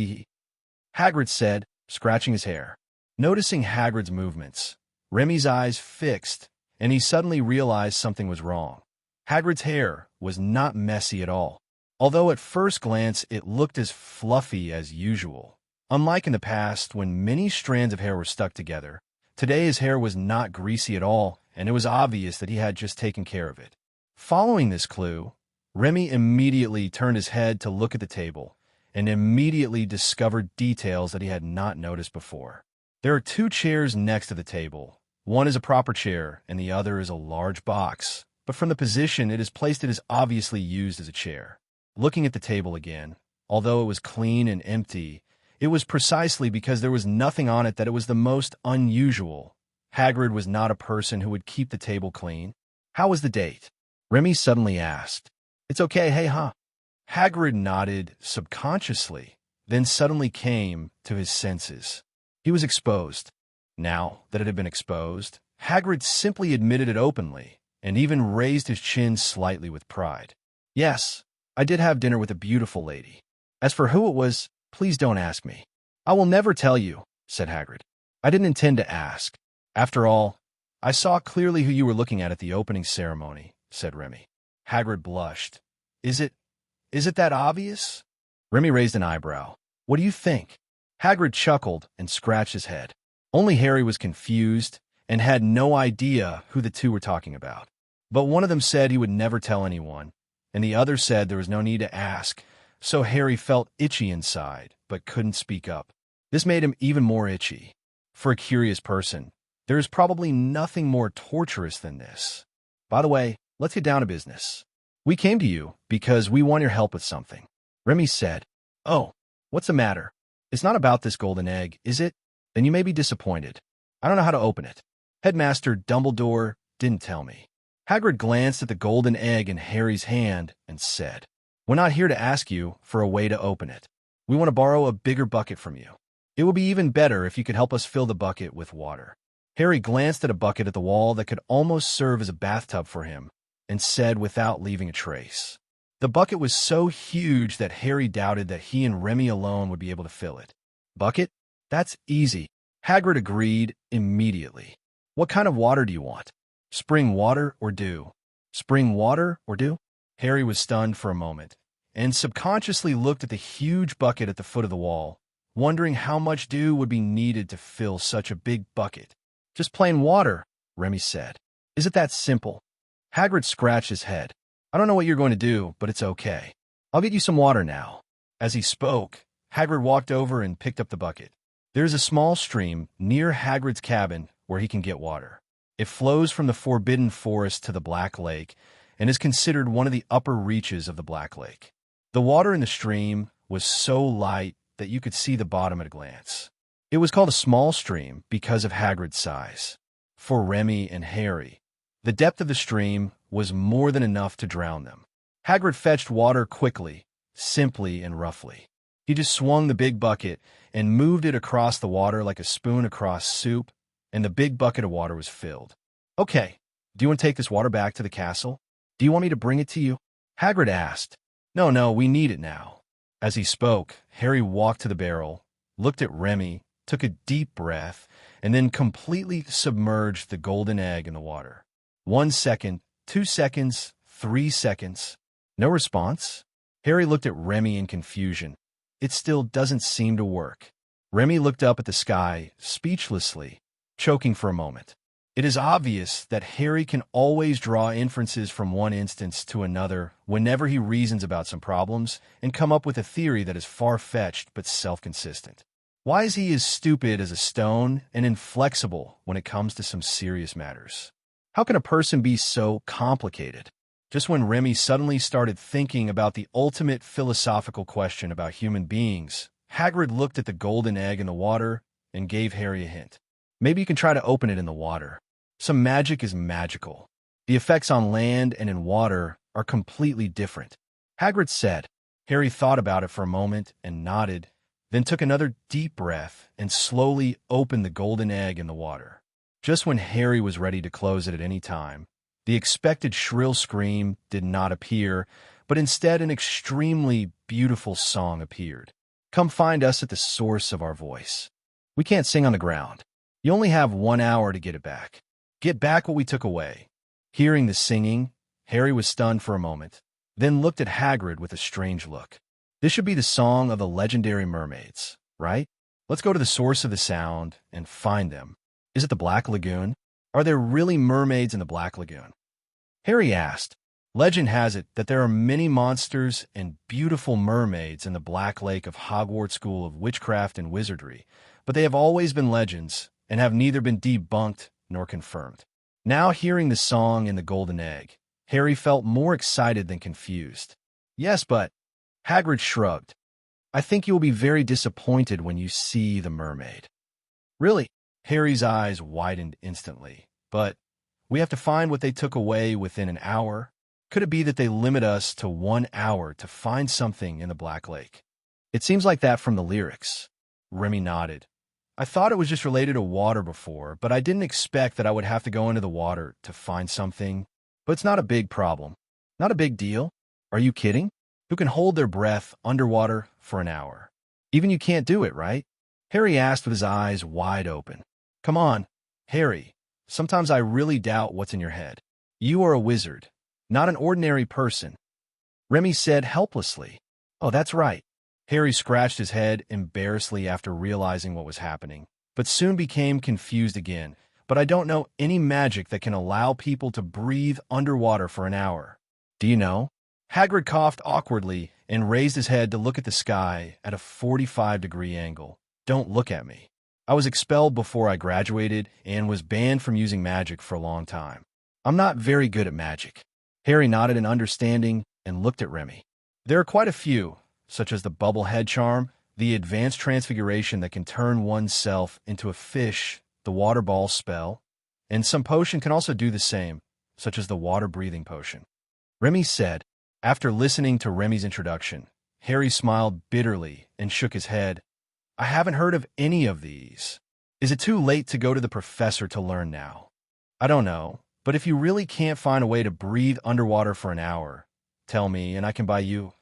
Hagrid said, scratching his hair. Noticing Hagrid's movements, Remy's eyes fixed, and he suddenly realized something was wrong. Hagrid's hair was not messy at all, although at first glance it looked as fluffy as usual. Unlike in the past when many strands of hair were stuck together, today his hair was not greasy at all, and it was obvious that he had just taken care of it. Following this clue, Remy immediately turned his head to look at the table, and immediately discovered details that he had not noticed before. There are two chairs next to the table. One is a proper chair, and the other is a large box, but from the position it is placed it is obviously used as a chair. Looking at the table again, although it was clean and empty, it was precisely because there was nothing on it that it was the most unusual. Hagrid was not a person who would keep the table clean. How was the date? Remy suddenly asked. It's okay, hey, huh? Hagrid nodded subconsciously, then suddenly came to his senses. He was exposed. Now that it had been exposed, Hagrid simply admitted it openly, and even raised his chin slightly with pride. Yes, I did have dinner with a beautiful lady. As for who it was, please don't ask me. I will never tell you, said Hagrid. I didn't intend to ask. After all, I saw clearly who you were looking at the opening ceremony, said Remy. Hagrid blushed. Is it that obvious? Remy raised an eyebrow. What do you think? Hagrid chuckled and scratched his head. Only Harry was confused and had no idea who the two were talking about. But one of them said he would never tell anyone, and the other said there was no need to ask, so Harry felt itchy inside, but couldn't speak up. This made him even more itchy. For a curious person, there is probably nothing more torturous than this. By the way, let's get down to business. We came to you because we want your help with something. Remy said. Oh, what's the matter? It's not about this golden egg, is it? Then you may be disappointed. I don't know how to open it. Headmaster Dumbledore didn't tell me. Hagrid glanced at the golden egg in Harry's hand and said, We're not here to ask you for a way to open it. We want to borrow a bigger bucket from you. It would be even better if you could help us fill the bucket with water. Harry glanced at a bucket at the wall that could almost serve as a bathtub for him and said without leaving a trace. The bucket was so huge that Harry doubted that he and Remy alone would be able to fill it. Bucket? That's easy. Hagrid agreed immediately. What kind of water do you want? Spring water or dew? Spring water or dew? Harry was stunned for a moment and subconsciously looked at the huge bucket at the foot of the wall, wondering how much dew would be needed to fill such a big bucket. Just plain water, Remy said. Is it that simple? Hagrid scratched his head. I don't know what you're going to do, but it's okay. I'll get you some water now. As he spoke, Hagrid walked over and picked up the bucket. There is a small stream near Hagrid's cabin where he can get water. It flows from the Forbidden Forest to the Black Lake and is considered one of the upper reaches of the Black Lake. The water in the stream was so light that you could see the bottom at a glance. It was called a small stream because of Hagrid's size. For Remy and Harry, the depth of the stream was more than enough to drown them. Hagrid fetched water quickly, simply and roughly. He just swung the big bucket and moved it across the water like a spoon across soup, and the big bucket of water was filled. Okay, do you want to take this water back to the castle? Do you want me to bring it to you? Hagrid asked. No, we need it now. As he spoke, Harry walked to the barrel, looked at Remy, took a deep breath, and then completely submerged the golden egg in the water. 1 second, 2 seconds, 3 seconds. No response? Harry looked at Remy in confusion. It still doesn't seem to work. Remy looked up at the sky, speechlessly, choking for a moment. It is obvious that Harry can always draw inferences from one instance to another whenever he reasons about some problems and come up with a theory that is far-fetched but self-consistent. Why is he as stupid as a stone and inflexible when it comes to some serious matters? How can a person be so complicated? Just when Remy suddenly started thinking about the ultimate philosophical question about human beings, Hagrid looked at the golden egg in the water and gave Harry a hint. Maybe you can try to open it in the water. Some magic is magical. The effects on land and in water are completely different. Hagrid said. Harry thought about it for a moment and nodded, then took another deep breath and slowly opened the golden egg in the water. Just when Harry was ready to close it at any time, the expected shrill scream did not appear, but instead an extremely beautiful song appeared. Come find us at the source of our voice. We can't sing on the ground. You only have 1 hour to get it back. Get back what we took away. Hearing the singing, Harry was stunned for a moment, then looked at Hagrid with a strange look. This should be the song of the legendary mermaids, right? Let's go to the source of the sound and find them. Is it the Black Lagoon? Are there really mermaids in the Black Lagoon? Harry asked. Legend has it that there are many monsters and beautiful mermaids in the Black Lake of Hogwarts School of Witchcraft and Wizardry, but they have always been legends and have neither been debunked nor confirmed. Now hearing the song in the golden egg, Harry felt more excited than confused. Yes, but... Hagrid shrugged. I think you will be very disappointed when you see the mermaid. Really? Harry's eyes widened instantly. But we have to find what they took away within an hour. Could it be that they limit us to 1 hour to find something in the Black Lake? It seems like that from the lyrics. Remy nodded. I thought it was just related to water before, but I didn't expect that I would have to go into the water to find something. But it's not a big problem. Not a big deal. Are you kidding? Who can hold their breath underwater for an hour? Even you can't do it, right? Harry asked with his eyes wide open. Come on, Harry. Sometimes I really doubt what's in your head. You are a wizard, not an ordinary person. Remy said helplessly. Oh, that's right. Harry scratched his head embarrassedly after realizing what was happening, but soon became confused again. But I don't know any magic that can allow people to breathe underwater for an hour. Do you know? Hagrid coughed awkwardly and raised his head to look at the sky at a 45-degree angle. Don't look at me. I was expelled before I graduated and was banned from using magic for a long time. I'm not very good at magic. Harry nodded in understanding and looked at Remy. There are quite a few, such as the bubble head charm, the advanced transfiguration that can turn oneself into a fish, the water ball spell, and some potion can also do the same, such as the water-breathing potion. Remy said. After listening to Remy's introduction, Harry smiled bitterly and shook his head. I haven't heard of any of these. Is it too late to go to the professor to learn now? I don't know, but if you really can't find a way to breathe underwater for an hour, tell me and I can buy you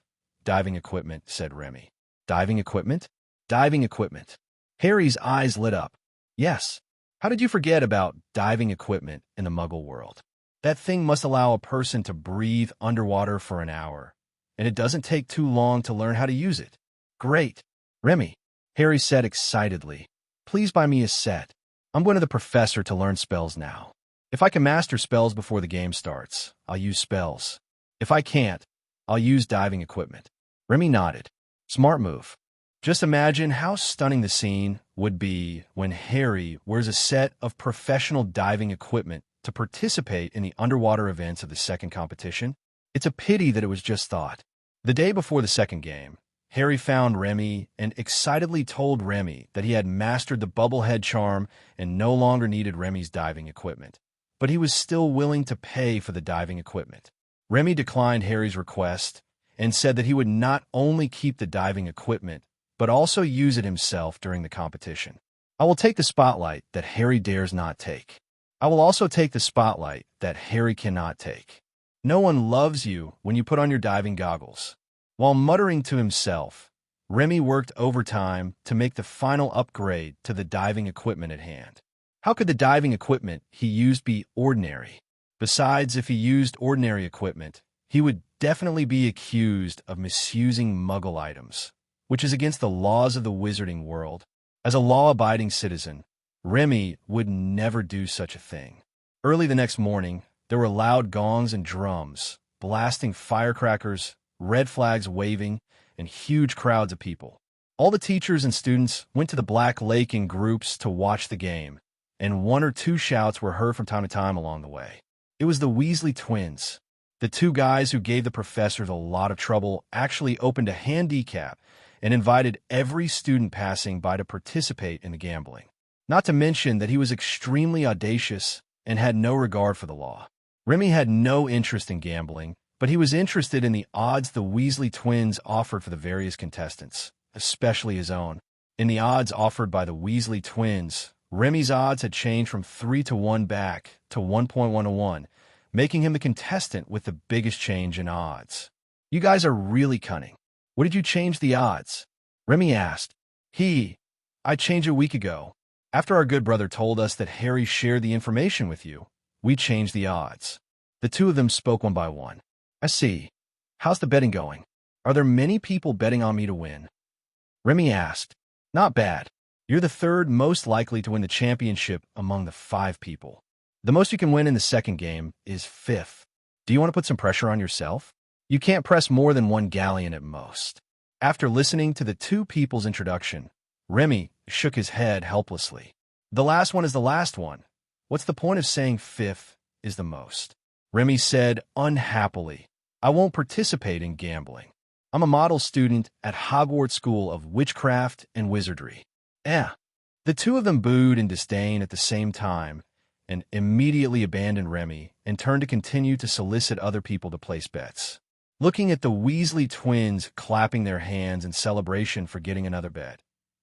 diving equipment, said Remy. Diving equipment? Diving equipment. Harry's eyes lit up. Yes. How did you forget about diving equipment in the Muggle world? That thing must allow a person to breathe underwater for an hour, and it doesn't take too long to learn how to use it. Great. Remy, Harry said excitedly. Please buy me a set. I'm going to the professor to learn spells now. If I can master spells before the game starts, I'll use spells. If I can't, I'll use diving equipment. Remy nodded. Smart move. Just imagine how stunning the scene would be when Harry wears a set of professional diving equipment to participate in the underwater events of the second competition. It's a pity that it was just thought. The day before the second game, Harry found Remy and excitedly told Remy that he had mastered the bubblehead charm and no longer needed Remy's diving equipment. But he was still willing to pay for the diving equipment. Remy declined Harry's request and said that he would not only keep the diving equipment, but also use it himself during the competition. I will take the spotlight that Harry dares not take. I will also take the spotlight that Harry cannot take. No one loves you when you put on your diving goggles. While muttering to himself, Remy worked overtime to make the final upgrade to the diving equipment at hand. How could the diving equipment he used be ordinary? Besides, if he used ordinary equipment, he would definitely be accused of misusing Muggle items, which is against the laws of the wizarding world. As a law-abiding citizen, Remy would never do such a thing. Early the next morning, there were loud gongs and drums, blasting firecrackers, red flags waving, and huge crowds of people. All the teachers and students went to the Black Lake in groups to watch the game, and one or two shouts were heard from time to time along the way. It was the Weasley twins. The two guys who gave the professors a lot of trouble actually opened a handicap and invited every student passing by to participate in the gambling. Not to mention that he was extremely audacious and had no regard for the law. Remy had no interest in gambling, but he was interested in the odds the Weasley twins offered for the various contestants, especially his own. In the odds offered by the Weasley twins, Remy's odds had changed from 3-1 back to 1.1-1, making him the contestant with the biggest change in odds. "You guys are really cunning. What did you change the odds?" Remy asked. I changed a week ago. After our good brother told us that Harry shared the information with you, we changed the odds." The two of them spoke one by one. "I see. How's the betting going? Are there many people betting on me to win?" Remy asked. "Not bad. You're the third most likely to win the championship among the 5 people. The most you can win in the second game is 5th. Do you want to put some pressure on yourself? You can't press more than 1 galleon at most." After listening to the two people's introduction, Remy shook his head helplessly. "The last one is the last one. What's the point of saying 5th is the most?" Remy said unhappily. "I won't participate in gambling. I'm a model student at Hogwarts School of Witchcraft and Wizardry." The two of them booed in disdain at the same time and immediately abandoned Remy and turned to continue to solicit other people to place bets. Looking at the Weasley twins clapping their hands in celebration for getting another bet,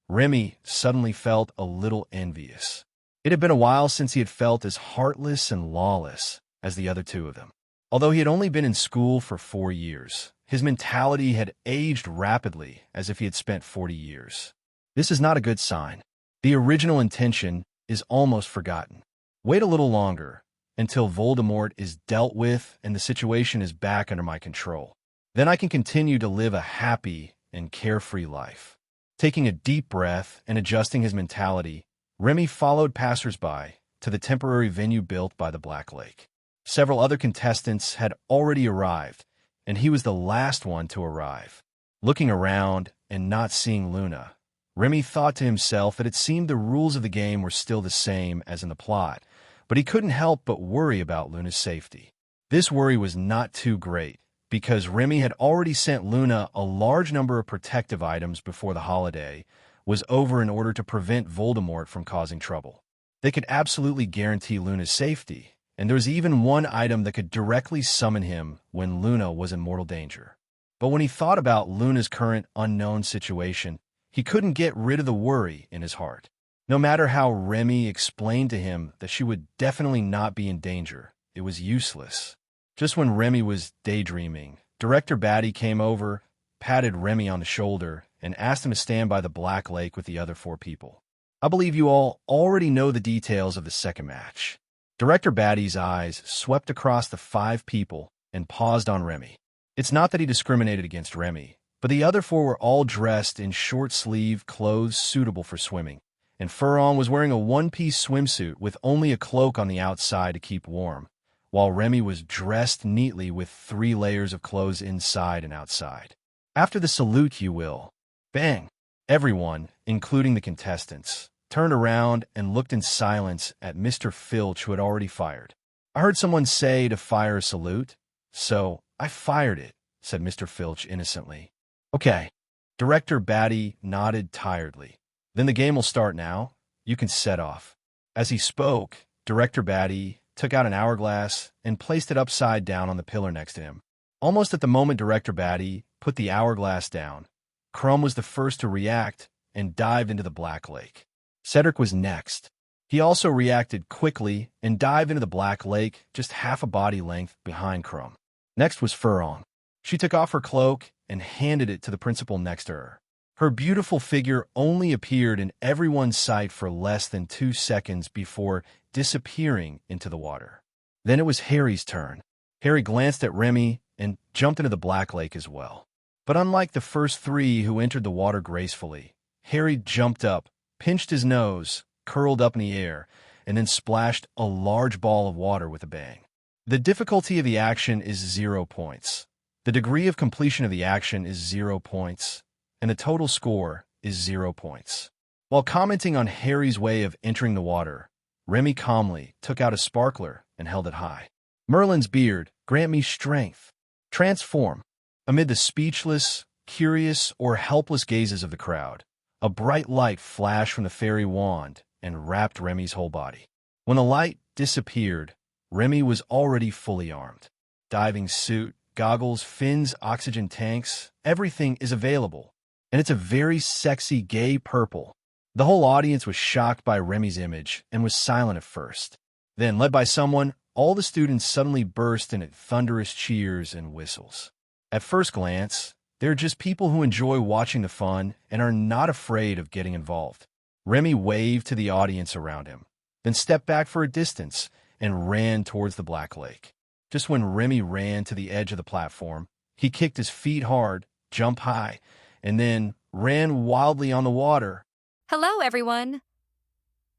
Remy suddenly felt a little envious. It had been a while since he had felt as heartless and lawless as the other two of them. Although he had only been in school for 4 years, his mentality had aged rapidly as if he had spent 40 years. This is not a good sign. The original intention is almost forgotten. Wait a little longer, until Voldemort is dealt with and the situation is back under my control. Then I can continue to live a happy and carefree life. Taking a deep breath and adjusting his mentality, Remy followed passers-by to the temporary venue built by the Black Lake. Several other contestants had already arrived, and he was the last one to arrive. Looking around and not seeing Luna, Remy thought to himself that it seemed the rules of the game were still the same as in the plot, but he couldn't help but worry about Luna's safety. This worry was not too great, because Remy had already sent Luna a large number of protective items before the holiday was over in order to prevent Voldemort from causing trouble. They could absolutely guarantee Luna's safety, and there was even one item that could directly summon him when Luna was in mortal danger. But when he thought about Luna's current unknown situation, he couldn't get rid of the worry in his heart. No matter how Remy explained to him that she would definitely not be in danger, it was useless. Just when Remy was daydreaming, Director Batty came over, patted Remy on the shoulder, and asked him to stand by the Black Lake with the other 4 people. "I believe you all already know the details of the second match." Director Batty's eyes swept across the 5 people and paused on Remy. It's not that he discriminated against Remy, but the other 4 were all dressed in short-sleeve clothes suitable for swimming, and Furon was wearing a one-piece swimsuit with only a cloak on the outside to keep warm, while Remy was dressed neatly with 3 layers of clothes inside and outside. After the salute, you will. Bang! Everyone, including the contestants, turned around and looked in silence at Mr. Filch, who had already fired. "I heard someone say to fire a salute, so I fired it," said Mr. Filch innocently. "Okay." Director Batty nodded tiredly. "Then the game will start now. You can set off." As he spoke, Director Batty took out an hourglass and placed it upside down on the pillar next to him. Almost at the moment Director Batty put the hourglass down, Crumb was the first to react and dived into the Black Lake. Cedric was next. He also reacted quickly and dived into the Black Lake just half a body length behind Crumb. Next was Furon. She took off her cloak and handed it to the principal next to her. Her beautiful figure only appeared in everyone's sight for less than 2 seconds before disappearing into the water. Then it was Harry's turn. Harry glanced at Remy and jumped into the Black Lake as well. But unlike the first three who entered the water gracefully, Harry jumped up, pinched his nose, curled up in the air, and then splashed a large ball of water with a bang. The difficulty of the action is 0 points. The degree of completion of the action is 0 points, and the total score is 0 points. While commenting on Harry's way of entering the water, Remy calmly took out a sparkler and held it high. Merlin's beard, grant me strength. Transform. Amid the speechless, curious, or helpless gazes of the crowd, a bright light flashed from the fairy wand and wrapped Remy's whole body. When the light disappeared, Remy was already fully armed. Diving suit, goggles, fins, oxygen tanks, everything is available. And it's a very sexy gay purple. The whole audience was shocked by Remy's image and was silent at first. Then, led by someone, all the students suddenly burst into thunderous cheers and whistles. At first glance, they're just people who enjoy watching the fun and are not afraid of getting involved. Remy waved to the audience around him, then stepped back for a distance and ran towards the Black Lake. Just when Remy ran to the edge of the platform, he kicked his feet hard, jumped high, and then ran wildly on the water. Hello, everyone.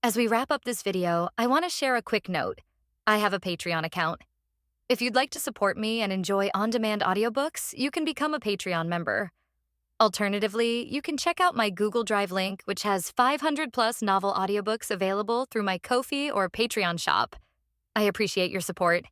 As we wrap up this video, I want to share a quick note. I have a Patreon account. If you'd like to support me and enjoy on-demand audiobooks, you can become a Patreon member. Alternatively, you can check out my Google Drive link, which has 500-plus novel audiobooks available through my Ko-fi or Patreon shop. I appreciate your support.